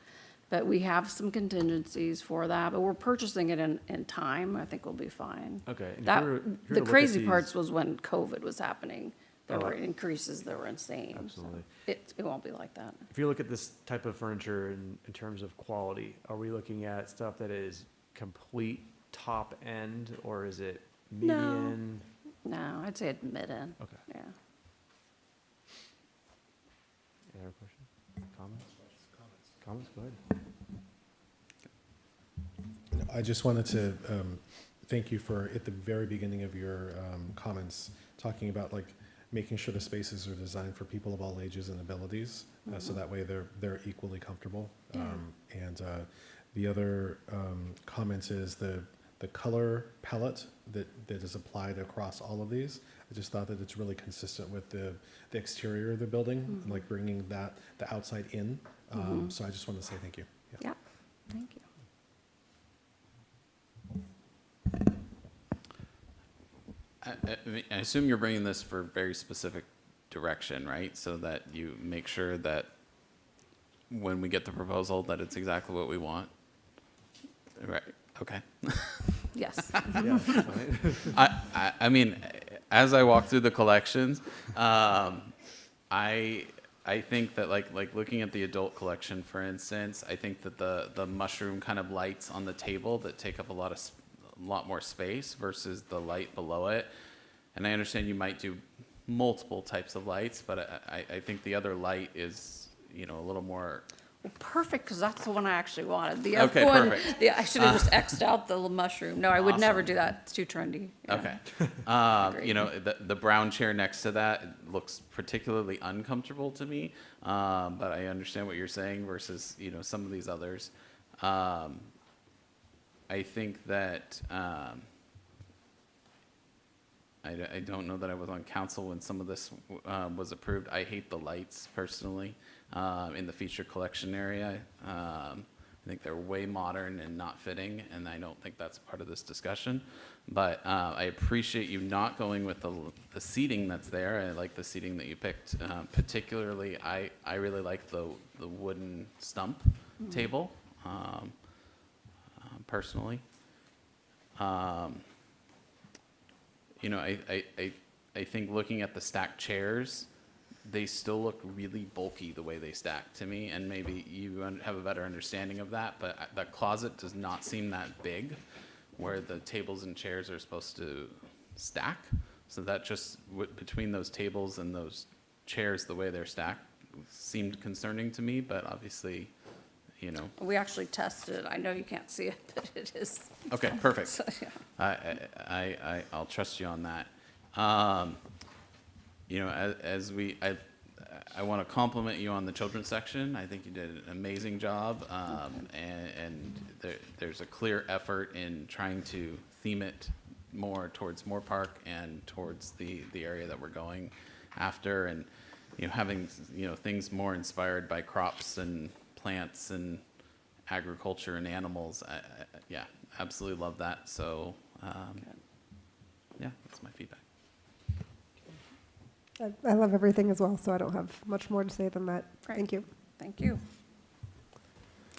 but we have some contingencies for that. But we're purchasing it in time. I think we'll be fine. Okay. And That, if you were to the look at crazy these- parts was when COVID was happening. There Oh, were increases that were insane. so Absolutely. It won't be like that. If you look at this type of furniture in terms of quality, are we looking at stuff that is complete top end, or is it No. median? No, I'd say at mid-end. Okay. Yeah. Any other questions? Comments? Comments, go ahead. I just wanted to thank you for, at the very beginning of your comments, talking about like making sure the spaces are designed for people of all ages and abilities, so that way they're equally comfortable. And the other comment is the color palette that is applied across all of these. I just thought that it's really consistent with the exterior of the building, like bringing the outside in. So I just want to say thank you. Yeah, thank you. I assume you're bringing this for very specific direction, right? So that you make sure that when we get the proposal, that it's exactly what we want. Right, okay. Yes. I mean, as I walk through the collections, I think that like looking at the adult collection, for instance, I think that the mushroom kind of lights on the table that take up a lot more space versus the light below it. And I understand you might do multiple types of lights, but I think the other light is, you know, a little more. Well, perfect, because that's the one I actually wanted. The Okay, other one, perfect. I should have just X'd out the mushroom. No, I would never Awesome. do that. It's too trendy. Yeah. Okay. Agreed. You know, the brown chair next to that looks particularly uncomfortable to me, but I understand what you're saying versus, you know, some of these others. I think that I don't know that I was on council when some of this was approved. I hate the lights personally in the feature collection area. I think they're way modern and not fitting, and I don't think that's part of this discussion. But I appreciate you not going with the seating that's there. I like the seating that you picked. Particularly, I really like the wooden stump table, personally. You know, I think looking at the stacked chairs, they still look really bulky the way they stack to me, and maybe you have a better understanding of that, but that closet does not seem that big where the tables and chairs are supposed to stack. So that just, between those tables and those chairs, the way they're stacked seemed concerning to me, but obviously, you know. We actually tested it. I know you can't see it, but it is. Okay, perfect. So, yeah. I'll trust you on that. You know, I want to compliment you on the children's section. I think you did an amazing job, and there's a clear effort in trying to theme it more towards Moorpark and towards the area that we're going after, and you know, having, you know, things more inspired by crops and plants and agriculture and animals. Yeah, absolutely love that. So, yeah, that's my feedback. I love everything as well, so I don't have much more to say than that. Great. Thank you. Thank you.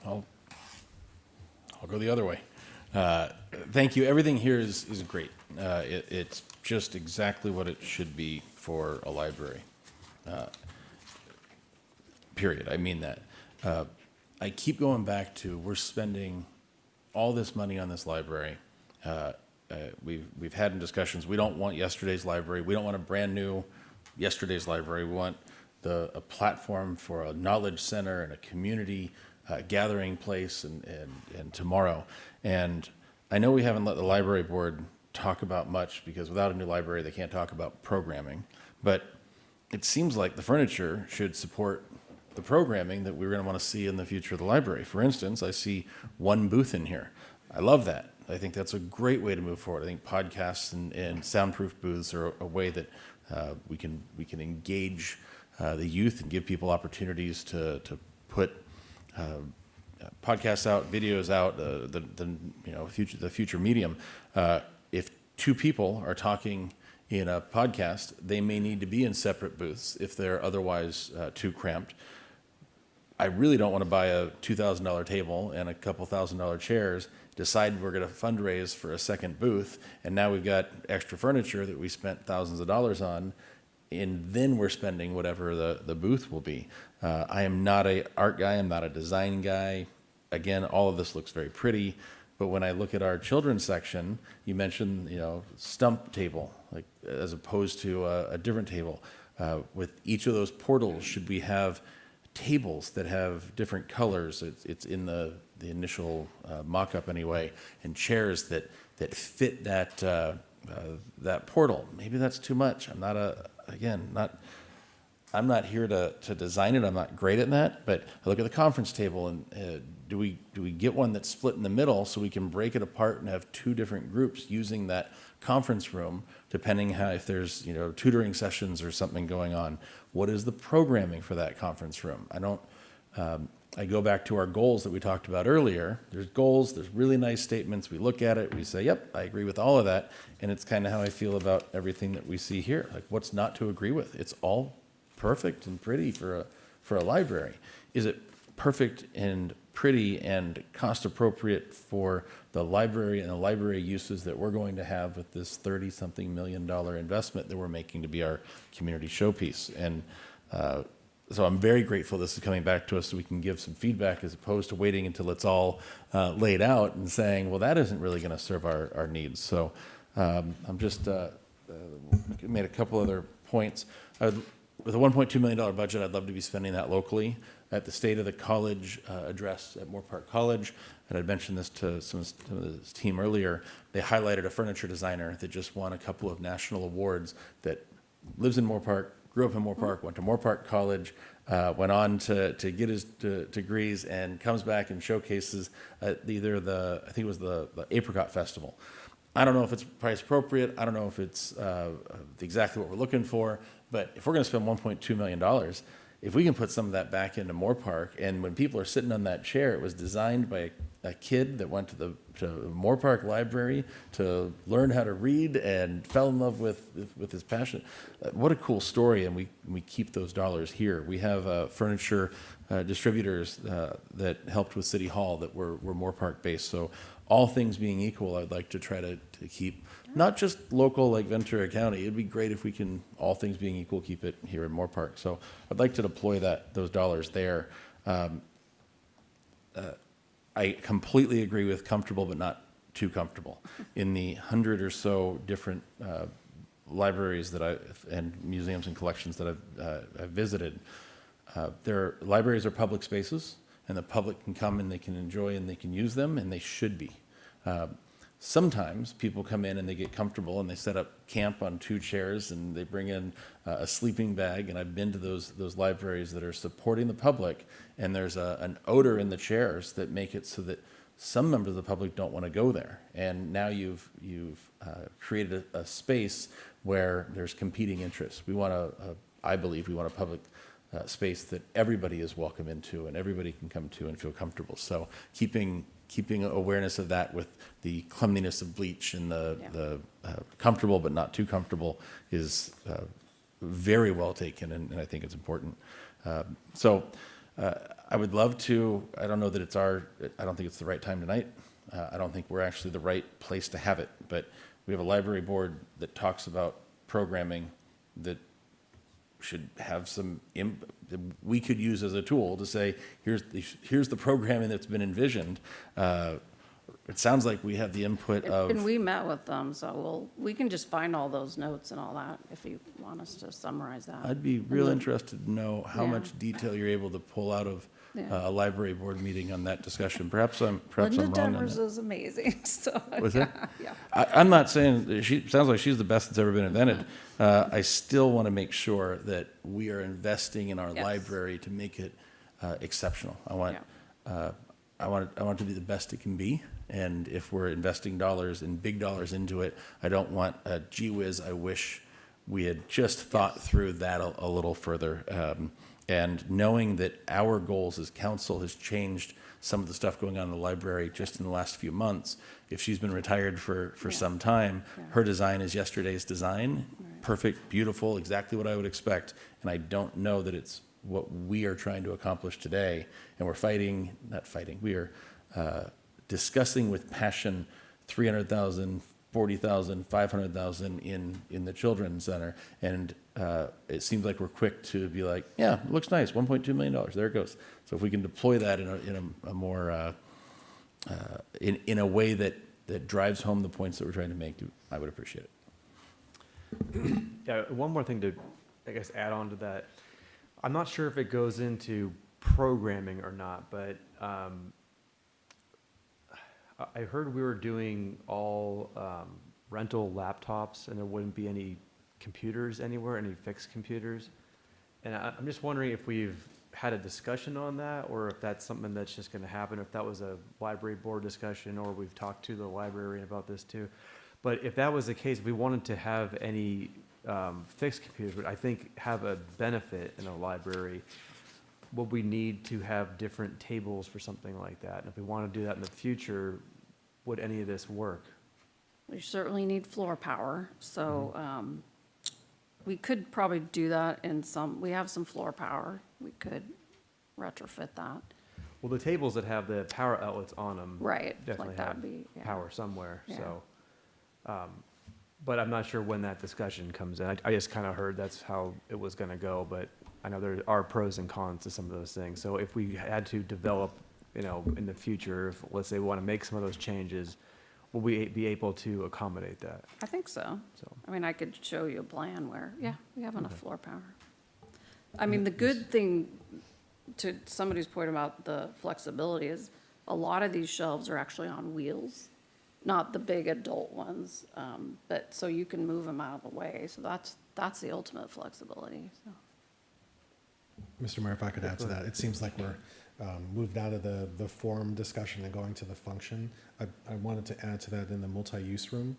I'll go the other way. Thank you. Everything here is great. It's just exactly what it should be for a library. Period. I mean that. I keep going back to, we're spending all this money on this library. We've had in discussions, we don't want yesterday's library. We don't want a brand new yesterday's library. We want a platform for a knowledge center and a community gathering place and tomorrow. And I know we haven't let the library board talk about much, because without a new library, they can't talk about programming. But it seems like the furniture should support the programming that we're going to want to see in the future of the library. For instance, I see one booth in here. I love that. I think that's a great way to move forward. I think podcasts and soundproof booths are a way that we can engage the youth and give people opportunities to put podcasts out, videos out, the future medium. If two people are talking in a podcast, they may need to be in separate booths if they're otherwise too cramped. I really don't want to buy a $2,000 table and a couple $1,000 chairs, decide we're going to fundraise for a second booth, and now we've got extra furniture that we spent thousands of dollars on, and then we're spending whatever the booth will be. I am not an art guy. I'm not a design guy. Again, all of this looks very pretty, but when I look at our children's section, you mentioned, you know, stump table, like as opposed to a different table. With each of those portals, should we have tables that have different colors? It's in the initial mock-up anyway, and chairs that fit that portal. Maybe that's too much. I'm not here to design it. I'm not great at that, but I look at the conference table, and do we get one that's split in the middle so we can break it apart and have two different groups using that conference room, depending if there's, you know, tutoring sessions or something going on. What is the programming for that conference room? I go back to our goals that we talked about earlier. There's goals, there's really nice statements. We look at it, we say, yep, I agree with all of that. And it's kind of how I feel about everything that we see here. Like, what's not to agree with? It's all perfect and pretty for a library? Is it perfect and pretty and cost appropriate for the library and the library uses that we're going to have with this $30-something million investment that we're making to be our community showpiece? And so I'm very grateful this is coming back to us so we can give some feedback as opposed to waiting until it's all laid out and saying, well, that isn't really going to serve our needs. So I'm just made a couple other points. With a $1.2 million budget, I'd love to be spending that locally. At the State of the College address at Moorpark College, and I'd mentioned this to some of the team earlier, they highlighted a furniture designer that just won a couple of national awards that lives in Moorpark, grew up in Moorpark, went to Moorpark College, went on to get his degrees, and comes back and showcases at either I think it was the Apricot Festival. I don't know if it's price appropriate. I don't know if it's exactly what we're looking for. But if we're going to spend $1.2 million, if we can put some of that back into Moorpark, and when people are sitting on that chair, it was designed by a kid that went to the Moorpark Library to learn how to read and fell in love with his passion. What a cool story, and we keep those dollars here. We have furniture distributors that helped with City Hall that were Moorpark based. So all things being equal, I'd like to try to keep not just local like Ventura County. It'd be great if we can, all things being equal, keep it here in Moorpark. So I'd like to deploy those dollars there. I completely agree with comfortable, but not too comfortable. In the 100 or so different libraries and museums and collections that I've visited, their libraries are public spaces, and the public can come and they can enjoy and they can use them, and they should be. Sometimes people come in and they get comfortable and they set up camp on 2 chairs and they bring in a sleeping bag, and I've been to those libraries that are supporting the public, and there's an odor in the chairs that make it so that some members of the public don't want to go there. And now you've created a space where there's competing interests. We want I believe we want a public space that everybody is welcome into and everybody can come to and feel comfortable. So keeping awareness of that with the cleanliness of bleach and the comfortable but not too comfortable is very well taken, and I think it's important. So I would love to, I don't know that I don't think it's the right time tonight. I don't think we're actually the right place to have it, but we have a library board that talks about programming that should have some that we could use as a tool to say, here's the programming that's been envisioned. It sounds like we have the input of. And we met with them, so we can just find all those notes and all that if you want us to summarize that. I'd be real interested to know how much detail you're able to pull out of a library board meeting on that discussion. Perhaps I'm wrong on Demers that. is amazing. So Was it? Yeah. I'm not saying she sounds like she's the best that's ever been invented. I still want to make sure that we are investing in our library to make it exceptional. I want it to be the best it can be. And if we're investing dollars and big dollars into it, I don't want a gee whiz. I wish we had just thought through that a little further. And knowing that our goals as council has changed some of the stuff going on in the library just in the last few months. If she's been retired for some time, her design is yesterday's design. Perfect, beautiful, exactly what I would expect. And I don't know that it's what we are trying to accomplish today. And we're we are discussing with passion 300,000, 40,000, 500,000 in the Children's Center. And it seems like we're quick to be like, yeah, it looks nice, $1.2 million, there it goes. So if we can deploy that in a more, in a way that drives home the points that we're trying to make, I would appreciate it. Yeah, one more thing to, I guess, add on to that. I'm not sure if it goes into programming or not, but I heard we were doing all rental laptops and there wouldn't be any computers anywhere, any fixed computers. And I'm just wondering if we've had a discussion on that, or if that's something that's just going to happen, if that was a library board discussion, or we've talked to the librarian about this too. But if that was the case, if we wanted to have any fixed computers, but I think have a benefit in a library, would we need to have different tables for something like that? And if we want to do that in the future, would any of this work? We certainly need floor power, so We could probably do that in some, we have some floor power. We could retrofit that. Well, the tables that have the power outlets on them. Right, like Definitely that have would be, yeah. power somewhere, Yeah. so. But I'm not sure when that discussion comes in. I just kind of heard that's how it was gonna go, but I know there are pros and cons to some of those things. So if we had to develop, in the future, if, let's say we want to make some of those changes, will we be able to accommodate that? I think so. So. I mean, I could show you a plan where, yeah, we have enough Okay. floor power. I mean, the good thing, to somebody's point about the flexibility, is a lot of these shelves are actually on wheels, not the big adult ones, but, so you can move them out of the way, so that's the ultimate flexibility, so. Mr. Mayor, if I could add to that, it seems like we're moved out of the form discussion and going to the function. I wanted to add to that in the multi-use room,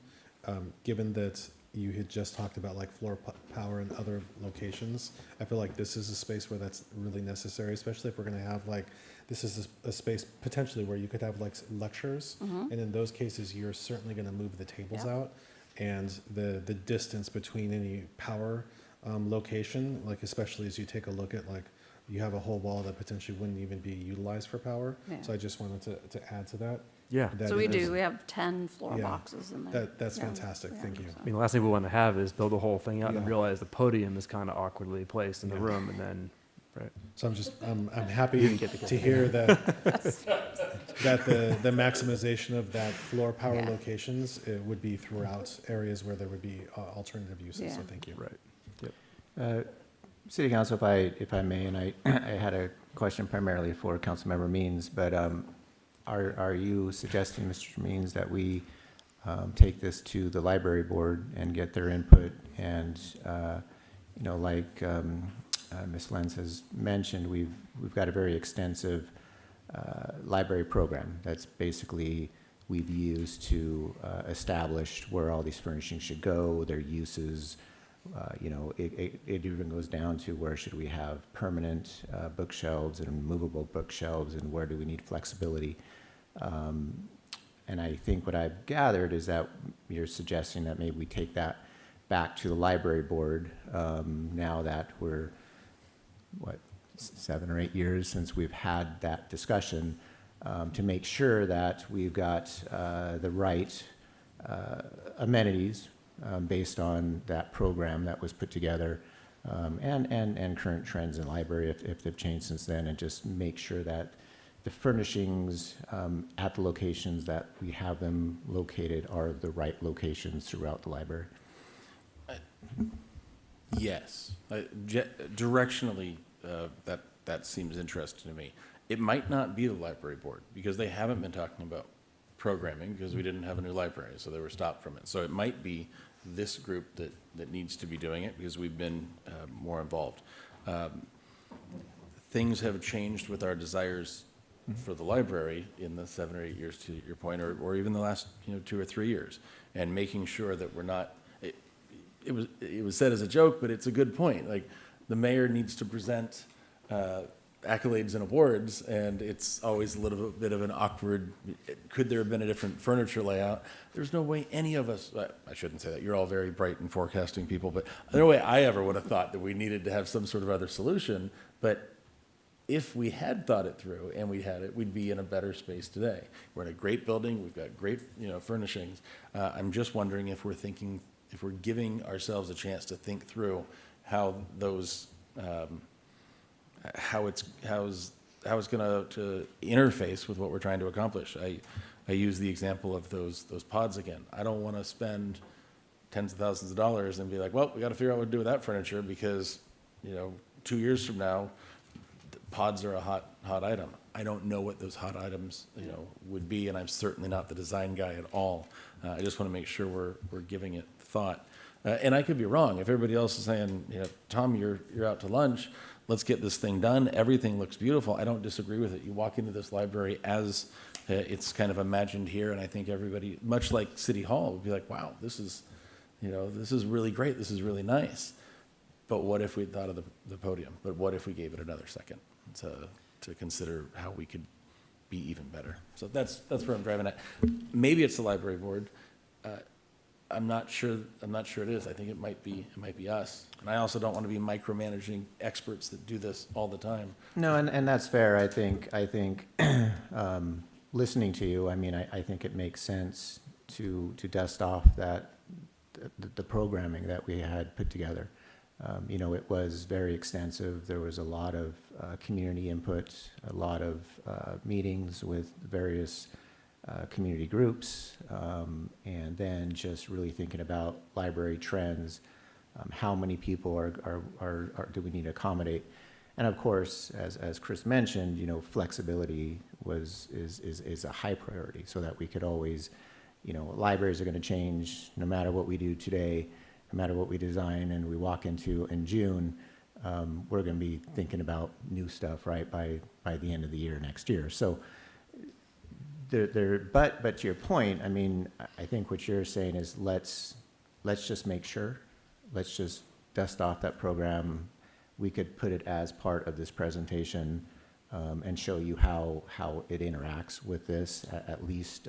given that you had just talked about like floor power in other locations. I feel like this is a space where that's really necessary, especially if we're going to have like, this is a space potentially where you could have like lectures. Mhm. And in those cases, you're certainly going to move the tables Yep. out. And the distance between any power location, like especially as you take a look at like, you have a whole wall that potentially wouldn't even be utilized for power. Yeah. So I just wanted to add to that. Yeah. That So we it is- do, we have 10 floor Yeah. boxes in there. That's Yeah. fantastic, Yeah, thank you. so. I mean, the last thing we want to have is build the whole thing out and Yeah. realize the podium is kind of awkwardly placed in the Yeah. room, and then, right? So I'm You happy didn't get the to hear that, that the maximization of that floor power Yeah. locations would be throughout areas where there would be alternative uses, so Yeah. thank you. Right. Yep. City Council, if I may, and I had a question primarily for Councilmember Means, but are you suggesting, Mr. Means, that we take this to the library board and get their input? And, like Ms. Lenz has mentioned, we've got a very extensive library program that's basically we've used to establish where all these furnishings should go, their uses. It even goes down to where should we have permanent bookshelves and movable bookshelves, and where do we need flexibility. And I think what I've gathered is that you're suggesting that maybe we take that back to the library board now that we're, 7 or 8 years since we've had that discussion, to make sure that we've got the right amenities based on that program that was put together, and current trends in library if they've changed since then, and just make sure that the furnishings at the locations that we have them located are the right locations throughout the library. Yes, directionally, that seems interesting to me. It might not be the library board, because they haven't been talking about programming, because we didn't have a new library, so they were stopped from it. So it might be this group that needs to be doing it, because we've been more involved. Things have changed with our desires for the library in the 7 or 8 years, to your point, or even the last 2 or 3 years, and making sure that we're not. It was said as a joke, but it's a good point. Like, the mayor needs to present accolades and awards, and it's always a little bit of an awkward, could there have been a different furniture layout? There's no way any of us, I shouldn't say that, you're all very bright and forecasting people, but no way I ever would have thought that we needed to have some sort of other solution. But if we had thought it through and we had it, we'd be in a better space today. We're in a great building, we've got great furnishings. I'm just wondering if we're giving ourselves a chance to think through how those, how it's going to interface with what we're trying to accomplish. I use the example of those pods again. I don't want to spend tens of thousands of dollars and be like, well, we got to figure out what to do with that furniture, because 2 years from now, pods are a hot item. I don't know what those hot items would be, and I'm certainly not the design guy at all. I just want to make sure we're giving it thought. And I could be wrong. If everybody else is saying, Tom, you're out to lunch, let's get this thing done. Everything looks beautiful. I don't disagree with it. You walk into this library as it's kind of imagined here, and I think everybody, much like City Hall, would be like, wow, this is really great. This is really nice. But what if we thought of the podium? But what if we gave it another second to consider how we could be even better? So that's where I'm driving at. Maybe it's the library board. I'm not sure it is. I think it might be us. And I also don't want to be micromanaging experts that do this all the time. No, and that's fair. I think, listening to you, I mean, I think it makes sense to dust off the programming that we had put together. You know, it was very extensive. There was a lot of community input, a lot of meetings with various community groups, and then just really thinking about library trends, how many people do we need to accommodate? And of course, as Chris mentioned, you know, flexibility is a high priority, so that we could always, you know, libraries are going to change no matter what we do today, no matter what we design and we walk into in June. We're going to be thinking about new stuff, right, by the end of the year next year. So but to your point, I mean, I think what you're saying is let's just make sure, let's just dust off that program. We could put it as part of this presentation and show you how it interacts with this. At least,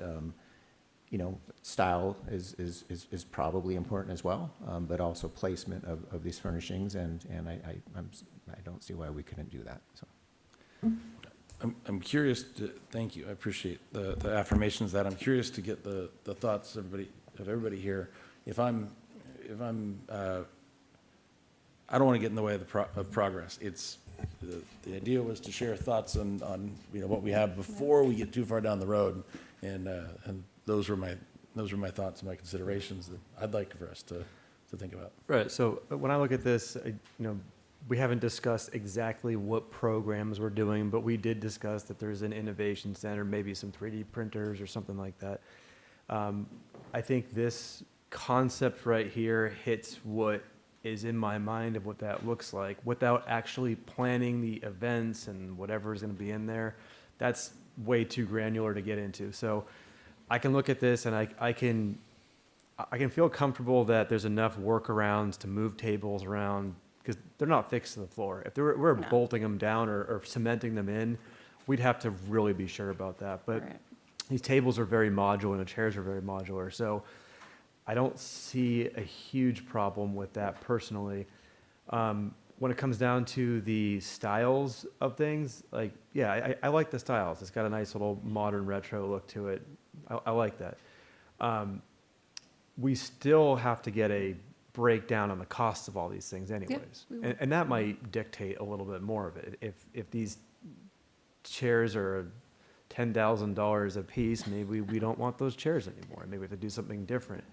you know, style is probably important as well, but also placement of these furnishings, and I don't see why we couldn't do that. So. I'm curious to, thank you, I appreciate the affirmations that. I'm curious to get the thoughts of everybody here. I don't want to get in the way of progress. It's, the idea was to share thoughts on you know, what we have before we get too far down the road. And those were my thoughts and my considerations that I'd like for us to think about. Right. So when I look at this, you know, we haven't discussed exactly what programs we're doing, but we did discuss that there's an innovation center, maybe some 3D printers or something like that. I think this concept right here hits what is in my mind of what that looks like without actually planning the events and whatever is going to be in there. That's way too granular to get into. So I can look at this and I can feel comfortable that there's enough workarounds to move tables around, because they're not fixed to the floor. If we're bolting them down or cementing them in, we'd have to really be sure about that. But these tables are very modular and the chairs are very modular. So I don't see a huge problem with that personally. When it comes down to the styles of things, like, yeah, I like the styles. It's got a nice little modern retro look to it. I like that. We still have to get a breakdown on the cost of all these things anyways. Yep, and that might dictate a little bit more of it. If these chairs are $10,000 a piece, maybe we don't want those chairs anymore. Maybe we have to do something different.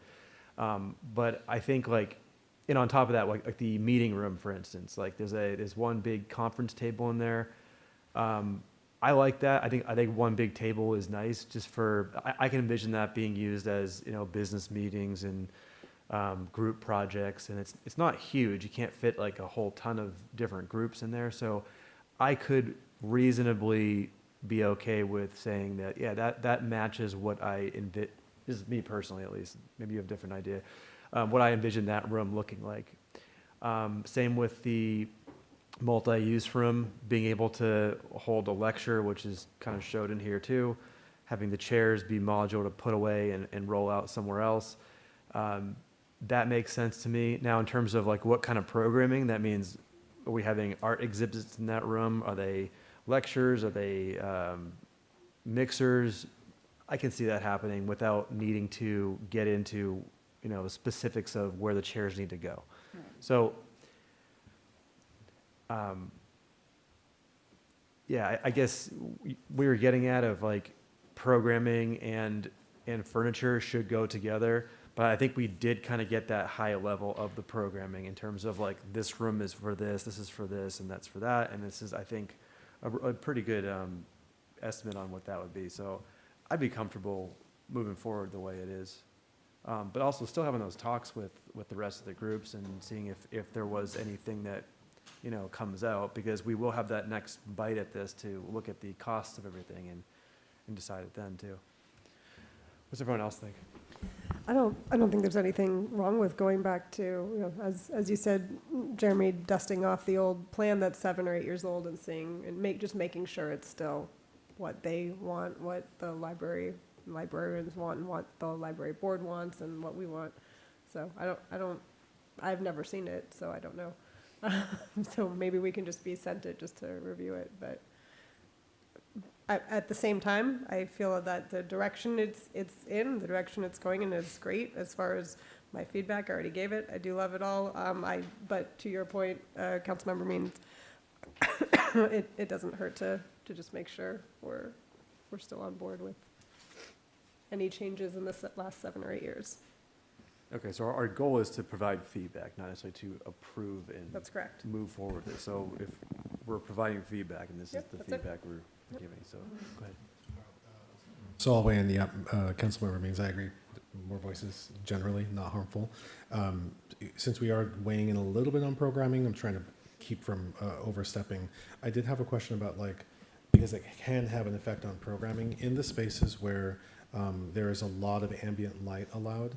But I think, like, and on top of that, like the meeting room, for instance, like there's one big conference table in there. I like that. I think one big table is nice, just for, I can envision that being used as, you know, business meetings and group projects, and it's not huge. You can't fit like a whole ton of different groups in there. So I could reasonably be okay with saying that, yeah, that matches what I envision. This is me personally, at least. Maybe you have a different idea. What I envision that room looking like. Same with the multi-use room, being able to hold a lecture, which is kind of showed in here too. Having the chairs be modular to put away and roll out somewhere else. That makes sense to me. Now, in terms of like what kind of programming, that means, are we having art exhibits in that room? Are they lectures? Are they mixers? I can see that happening without needing to get into, you know, the specifics of where the chairs need to go. Right. So, yeah, I guess we were getting at of like programming and furniture should go together, but I think we did kind of get that high level of the programming in terms of like, this room is for this is for this, and that's for that, and this is, I think, a pretty good estimate on what that would be. So I'd be comfortable moving forward the way it is. But also still having those talks with the rest of the groups and seeing if there was anything that, you know, comes out, because we will have that next bite at this to look at the cost of everything and decide it then too. What's everyone else think? I don't think there's anything wrong with going back to, you know, as you said, Jeremy, dusting off the old plan that's 7 or 8 years old and seeing and just making sure it's still what they want, what the librarians want, and what the library board wants, and what we want. So I've never seen it, so I don't know. So maybe we can just be sent it just to review it, but at the same time, I feel that the direction it's in, the direction it's going in is great. As far as my feedback, I already gave it. I do love it all. But to your point, Councilmember Means, it doesn't hurt to just make sure we're still on board with any changes in the last 7 or 8 years. Okay, so our goal is to provide feedback, not necessarily to approve and. That's correct. Move forward with it. So if we're providing feedback, and this is Yep, the that's it. feedback we're giving, so go ahead. So I'll weigh in. Councilmember Means, I agree. More voices generally not harmful. Since we are weighing in a little bit on programming, I'm trying to keep from overstepping. I did have a question about because it can have an effect on programming in the spaces where there is a lot of ambient light allowed.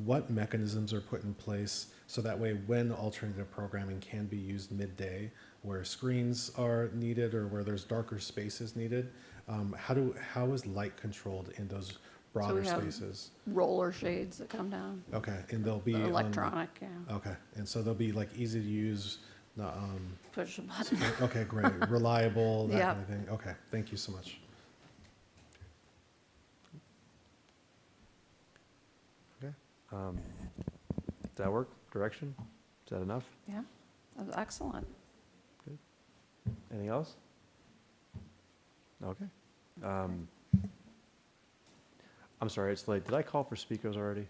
What mechanisms are put in place so that way when alternative programming can be used midday where screens are needed or where there's darker spaces needed? How is light controlled in those broader So we have spaces? roller shades that come down. Okay, and they'll be Electronic, yeah. Okay, and so they'll be easy to use. Push a button. Okay, great, reliable, that Yep. kind of thing. Okay, thank you so much. Okay. Does that work? Direction? Is that enough? Yeah, that was excellent. Anything else? Okay. I'm sorry, it's late. Did I call for speakers already?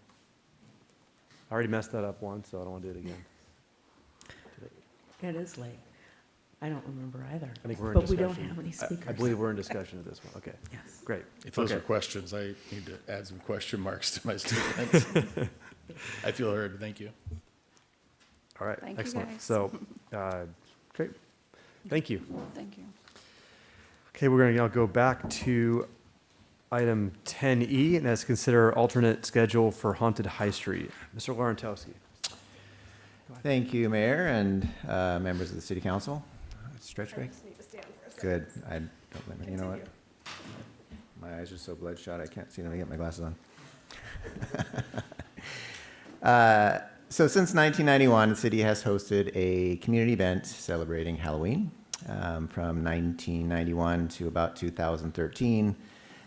I already messed that up once, so I don't want to do it again. It is late. I don't remember either. I think we're in But we discussion. don't have any speakers. I believe we're in discussion at this one. Okay. Yes. Great. If those Okay. are questions, I need to add some question marks to my statement. I feel heard. Thank you. All right. Thank you, Excellent. guys. So, great. Thank you. Thank you. Okay, we're going to now go back to item 10E, and that's consider alternate schedule for Haunted High Street. Mr. Laurentowski. Thank you, Mayor and members of the City Council. Stretch break? Just need to stand for a second. Good. I don't blame you. You know what? My eyes are so bloodshot, I can't see them. I get my glasses on. So since 1991, the city has hosted a community event celebrating Halloween. From 1991 to about 2013,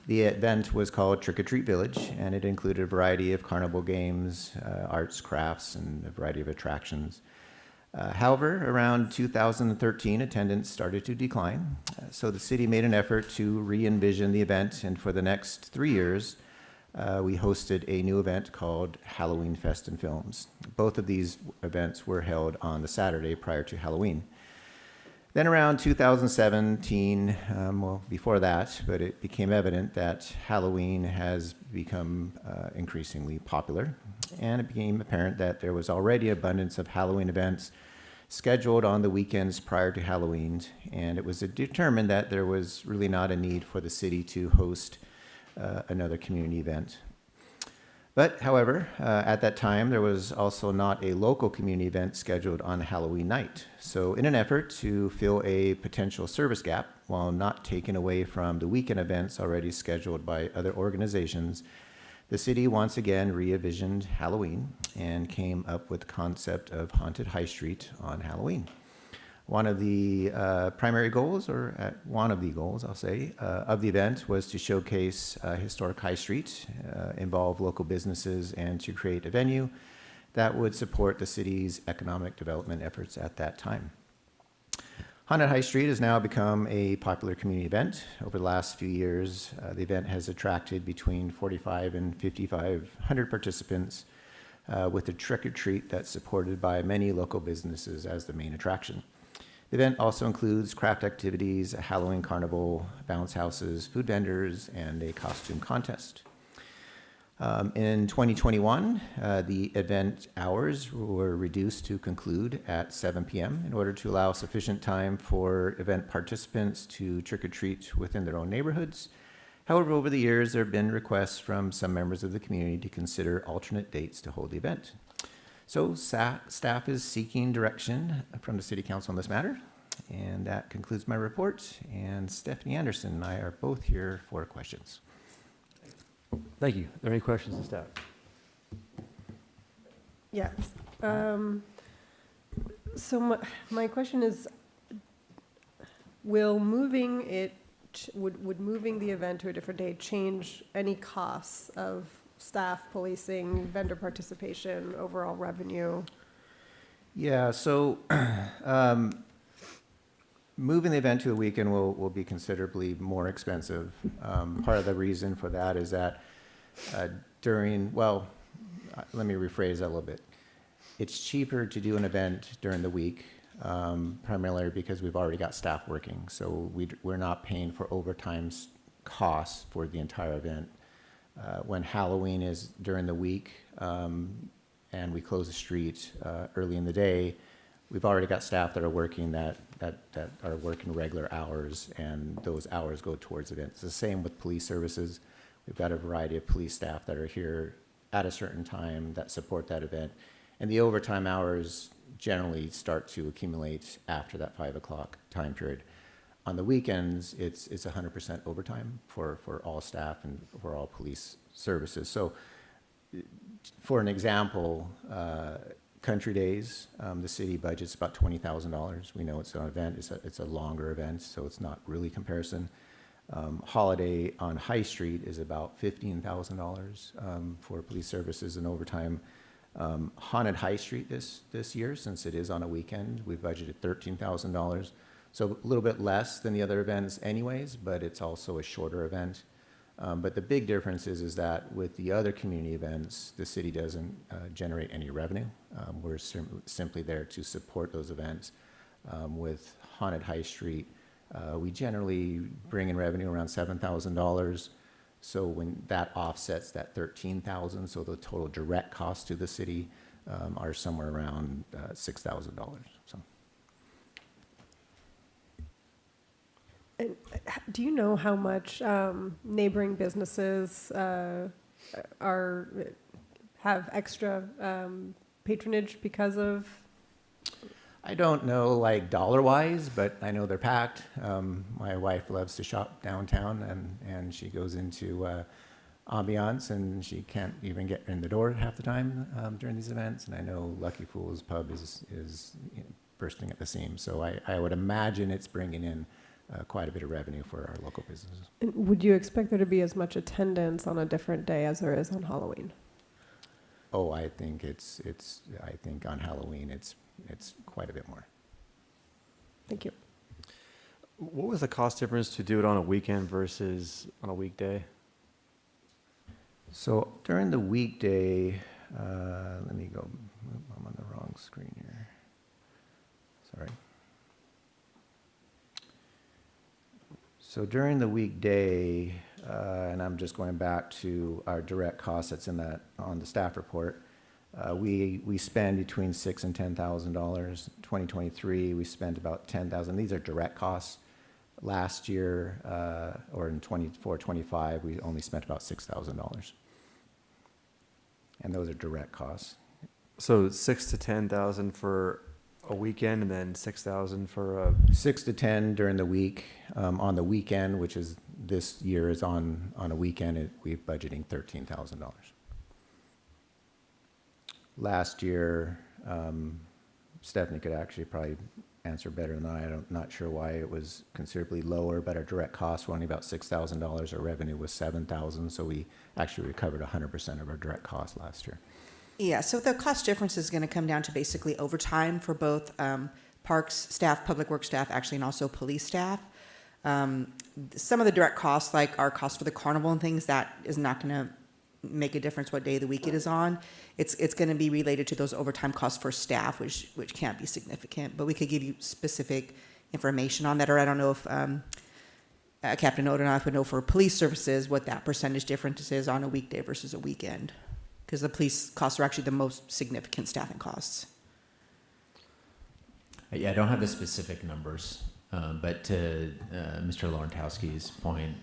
the event was called Trick or Treat Village, and it included a variety of carnival games, arts, crafts, and a variety of attractions. However, around 2013, attendance started to decline. So the city made an effort to re-envision the event, and for the next 3 years, we hosted a new event called Halloween Fest and Films. Both of these events were held on the Saturday prior to Halloween. Then around 2017, well, before that, but it became evident that Halloween has become increasingly popular, and it became apparent that there was already abundance of Halloween events scheduled on the weekends prior to Halloween, and it was determined that there was really not a need for the city to host another community event. But, however, at that time, there was also not a local community event scheduled on Halloween night. So in an effort to fill a potential service gap while not taking away from the weekend events already scheduled by other organizations, the city once again re-envisioned Halloween and came up with the concept of Haunted High Street on Halloween. One of the primary goals, one of the goals, I'll say, of the event was to showcase historic High Street, involve local businesses, and to create a venue that would support the city's economic development efforts at that time. Haunted High Street has now become a popular community event. Over the last few years, the event has attracted between 45 and 5,500 participants with a trick-or-treat that's supported by many local businesses as the main attraction. The event also includes craft activities, a Halloween carnival, bounce houses, food vendors, and a costume contest. In 2021, the event hours were reduced to conclude at 7 p.m. in order to allow sufficient time for event participants to trick-or-treat within their own neighborhoods. However, over the years, there have been requests from some members of the community to consider alternate dates to hold the event. So staff is seeking direction from the City Council on this matter. And that concludes my report. And Stephanie Anderson and I are both here for questions. Thank you. Are there any questions to staff? Yes. So my question is, will moving it, would moving the event to a different day change any costs of staff, policing, vendor participation, overall revenue? Yeah, so moving the event to a weekend will be considerably more expensive. Part of the reason for that is that let me rephrase that a little bit. It's cheaper to do an event during the week, primarily because we've already got staff working. So we're not paying for overtime costs for the entire event. When Halloween is during the week and we close the street early in the day, we've already got staff that are working that are working regular hours, and those hours go towards events. It's the same with police services. We've got a variety of police staff that are here at a certain time that support that event. And the overtime hours generally start to accumulate after that 5 o'clock time period. On the weekends, it's 100% overtime for all staff and for all police services. So for an example, Country Days, the city budget's about $20,000. We know it's an event, it's a longer event, so it's not really comparison. Holiday on High Street is about $15,000 for police services and overtime. Haunted High Street this year, since it is on a weekend, we budgeted $13,000. So a little bit less than the other events anyways, but it's also a shorter event. But the big difference is that with the other community events, the city doesn't generate any revenue. We're simply there to support those events. With Haunted High Street, we generally bring in revenue around $7,000. So when that offsets that $13,000, so the total direct costs to the city are somewhere around $6,000. So. And do you know how much neighboring businesses have extra patronage because of? I don't know like dollar-wise, but I know they're packed. My wife loves to shop downtown, and she goes into ambiance, and she can't even get in the door half the time during these events. And I know Lucky Fool's Pub is bursting at the seams. So I would imagine it's bringing in quite a bit of revenue for our local businesses. And would you expect there to be as much attendance on a different day as there is on Halloween? Oh, I think I think on Halloween it's quite a bit more. Thank you. What was the cost difference to do it on a weekend versus on a weekday? So during the weekday, let me go, I'm on the wrong screen here. Sorry. So during the weekday, and I'm just going back to our direct costs that's on the staff report, we spend between $6,000 and $10,000. 2023, we spent about $10,000. These are direct costs. Last year, or in 24-25, we only spent about $6,000. And those are direct costs. So 6,000 to 10,000 for a weekend, and then 6,000 for a 6 to 10 during the week. On the weekend, which is this year is on a weekend, we're budgeting $13,000. Last year, Stephanie could actually probably answer better than I'm not sure why it was considerably lower, but our direct costs were only about $6,000. Our revenue was $7,000, so we actually recovered 100% of our direct costs last year. Yeah, so the cost difference is going to come down to basically overtime for both parks staff, public works staff, actually, and also police staff. Some of the direct costs, like our cost for the carnival and things, that is not going to make a difference what day of the week it is on. It's going to be related to those overtime costs for staff, which can't be significant. But we could give you specific information on that, or I don't know if Captain Odenoff would know for police services what that percentage difference is on a weekday versus a weekend, because the police costs are actually the most significant staffing costs. Yeah, I don't have the specific numbers, but to Mr. Lawrentowski's point,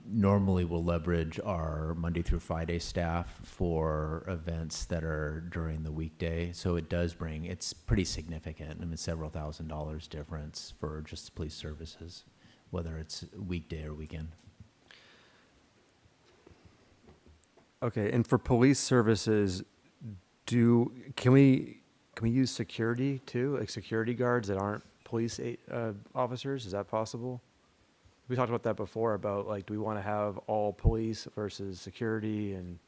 normally we'll leverage our Monday through Friday staff for events that are during the weekday. So it does bring, it's pretty significant. I mean, several $1,000s difference for just police services, whether it's weekday or weekend. Okay, and for police services, Can we use security too, like security guards that aren't police officers? Is that possible? We talked about that before about like, do we want to have all police versus security? And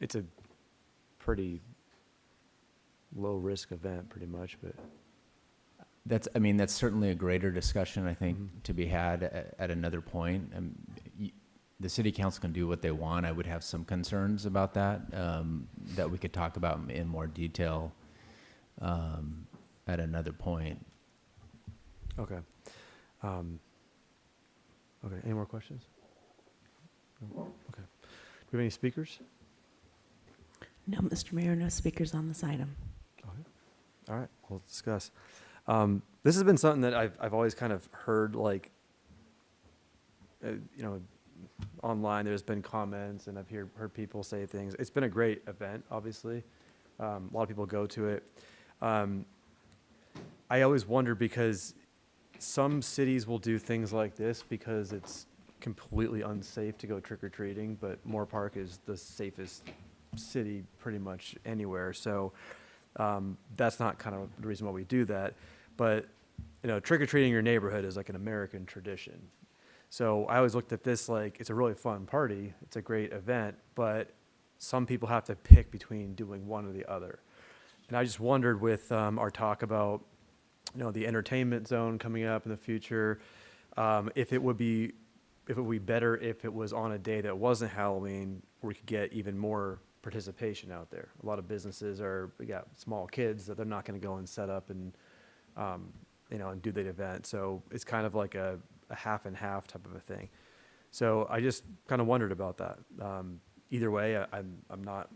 it's a pretty low risk event pretty much, but. I mean, that's certainly a greater discussion, I think, to be had at another point. The city council can do what they want. I would have some concerns about that, that we could talk about in more detail at another point. Okay. Okay, any more questions? No? Okay. Do we have any speakers? No, Mr. Mayor, no speakers on this item. Okay. All right, we'll discuss. This has been something that I've always kind of heard, like, online. There's been comments, and I've heard people say things. It's been a great event, obviously. A lot of people go to it. I always wonder because some cities will do things like this because it's completely unsafe to go trick-or-treating, but Moorpark is the safest city pretty much anywhere. So that's not kind of the reason why we do that. But, trick-or-treating in your neighborhood is like an American tradition. So I always looked at this like it's a really fun party. It's a great event, but some people have to pick between doing one or the other. And I just wondered with our talk about, the entertainment zone coming up in the future, if it would be better if it was on a day that wasn't Halloween, where we could get even more participation out there. A lot of businesses we got small kids that they're not going to go and set up and, and do the event. So it's kind of like a half and half type of a thing. So I just kind of wondered about that. Either way, I'm not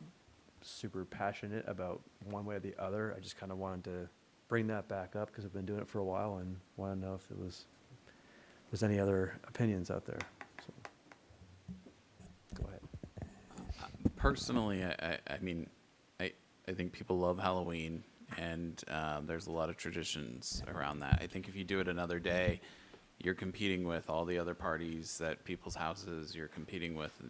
super passionate about one way or the other. I just kind of wanted to bring that back up because I've been doing it for a while and want to know if there's any other opinions out there. So, go ahead. Personally, I think people love Halloween, and there's a lot of traditions around that. I think if you do it another day, you're competing with all the other parties at people's houses. You're competing with,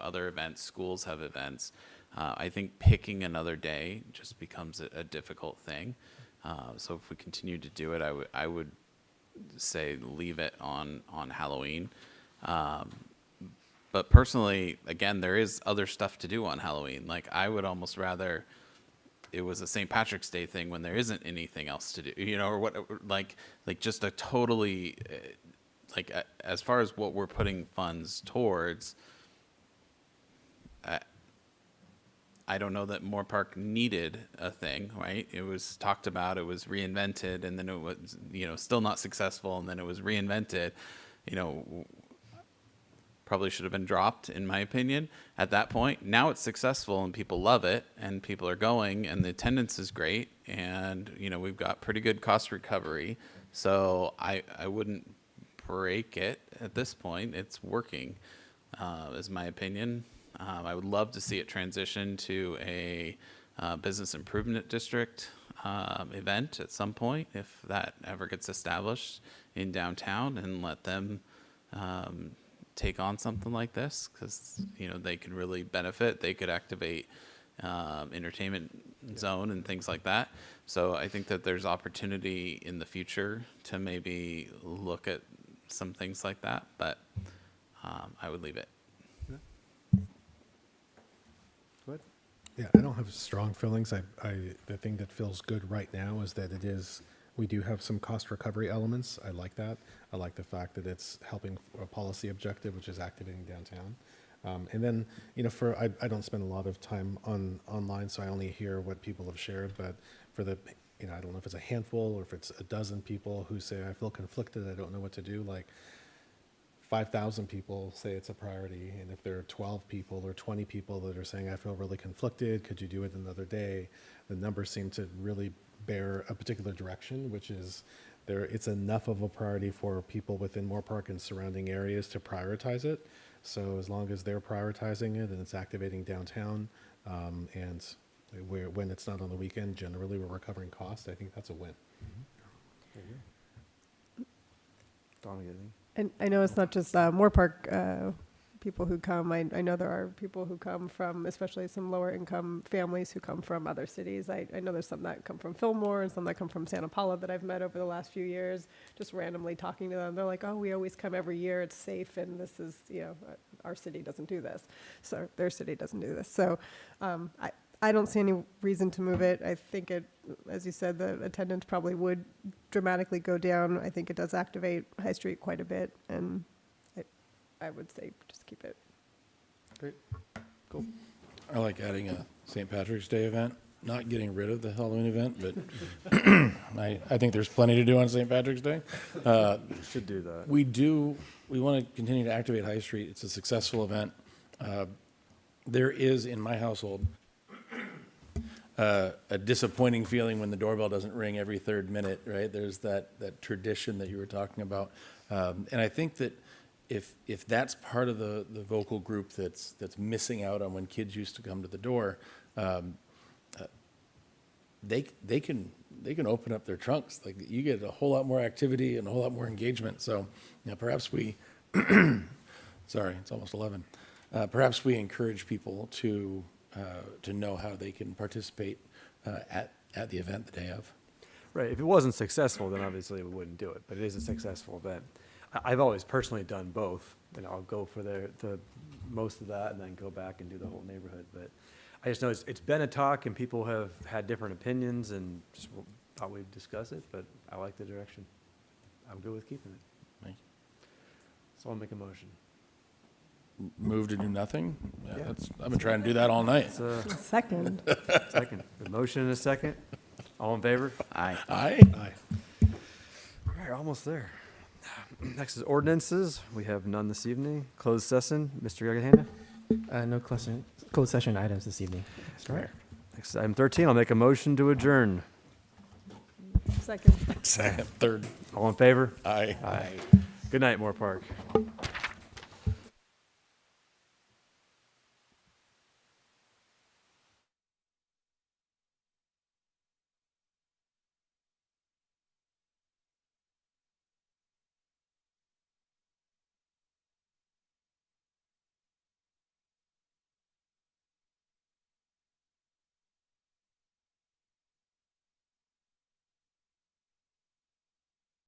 other events. Schools have events. I think picking another day just becomes a difficult thing. So if we continue to do it, I would say leave it on Halloween. But personally, again, there is other stuff to do on Halloween. Like, I would almost rather it was a St. Patrick's Day thing when there isn't anything else to do, or what, like just a totally, as far as what we're putting funds towards, I don't know that Moorpark needed a thing, right? It was talked about, it was reinvented, and then it was, still not successful, and then it was reinvented. Probably should have been dropped, in my opinion, at that point. Now it's successful, and people love it, and people are going, and the attendance is great, and, we've got pretty good cost recovery. So I wouldn't break it at this point. It's working, is my opinion. I would love to see it transition to a business improvement district event at some point, if that ever gets established in downtown, and let them take on something like this, because they could really benefit. They could activate entertainment zone and things like that. So I think that there's opportunity in the future to maybe look at some things like that, but I would leave it. Yeah, I don't have strong feelings. The thing that feels good right now is that we do have some cost recovery elements. I like that. I like the fact that it's helping a policy objective, which is activating downtown. And then, I don't spend a lot of time online, so I only hear what people have shared, but for the, I don't know if it's a handful or if it's a dozen people who say, I feel conflicted, I don't know what to do, 5,000 people say it's a priority, and if there are 12 people or 20 people that are saying, I feel really conflicted, could you do it another day? The numbers seem to really bear a particular direction, which is it's enough of a priority for people within Moorpark and surrounding areas to prioritize it. So as long as they're prioritizing it and it's activating downtown, and when it's not on the weekend, generally we're recovering costs, I think that's a win. Donna, anything? And I know it's not just Moorpark people who come. I know there are people who come from, especially some lower income families who come from other cities. I know there's some that come from Fillmore and some that come from Santa Paula that I've met over the last few years, just randomly talking to them. They're like, oh, we always come every year. It's safe. And this is, our city doesn't do this. So their city doesn't do this. So I don't see any reason to move it. I think it, as you said, the attendance probably would dramatically go down. I think it does activate High Street quite a bit, and I would say just keep it. Great. Cool. I like adding a St. Patrick's Day event, not getting rid of the Halloween event, but I think there's plenty to do on St. Patrick's Day. Should do that. We want to continue to activate High Street. It's a successful event. There is, in my household, a disappointing feeling when the doorbell doesn't ring every third minute, right? There's that tradition that you were talking about. And I think that if that's part of the vocal group that's missing out on when kids used to come to the door, they can open up their trunks. Like, you get a whole lot more activity and a whole lot more engagement. So, perhaps we, sorry, it's almost 11. Perhaps we encourage people to know how they can participate at the event the day of. Right. If it wasn't successful, then obviously we wouldn't do it. But it is a successful event. I've always personally done both, and I'll go for the most of that and then go back and do the whole neighborhood. But I just know it's been a talk, and people have had different opinions, and just thought we'd discuss it. But I like the direction. I'm good with keeping it. Thank you. So I'll make a motion. Move to do nothing? Yeah. I've been trying to do that all night. Second. Second. The motion and a second. All in favor? Aye. Aye. All right, almost there. Next is ordinances. We have none this evening. Closed session. Mr. Gagahanda? No closed session items this evening. All right. Next, item 13. I'll make a motion to adjourn. Second. Second, third. All in favor? Aye. Aye. Good night, Moorpark.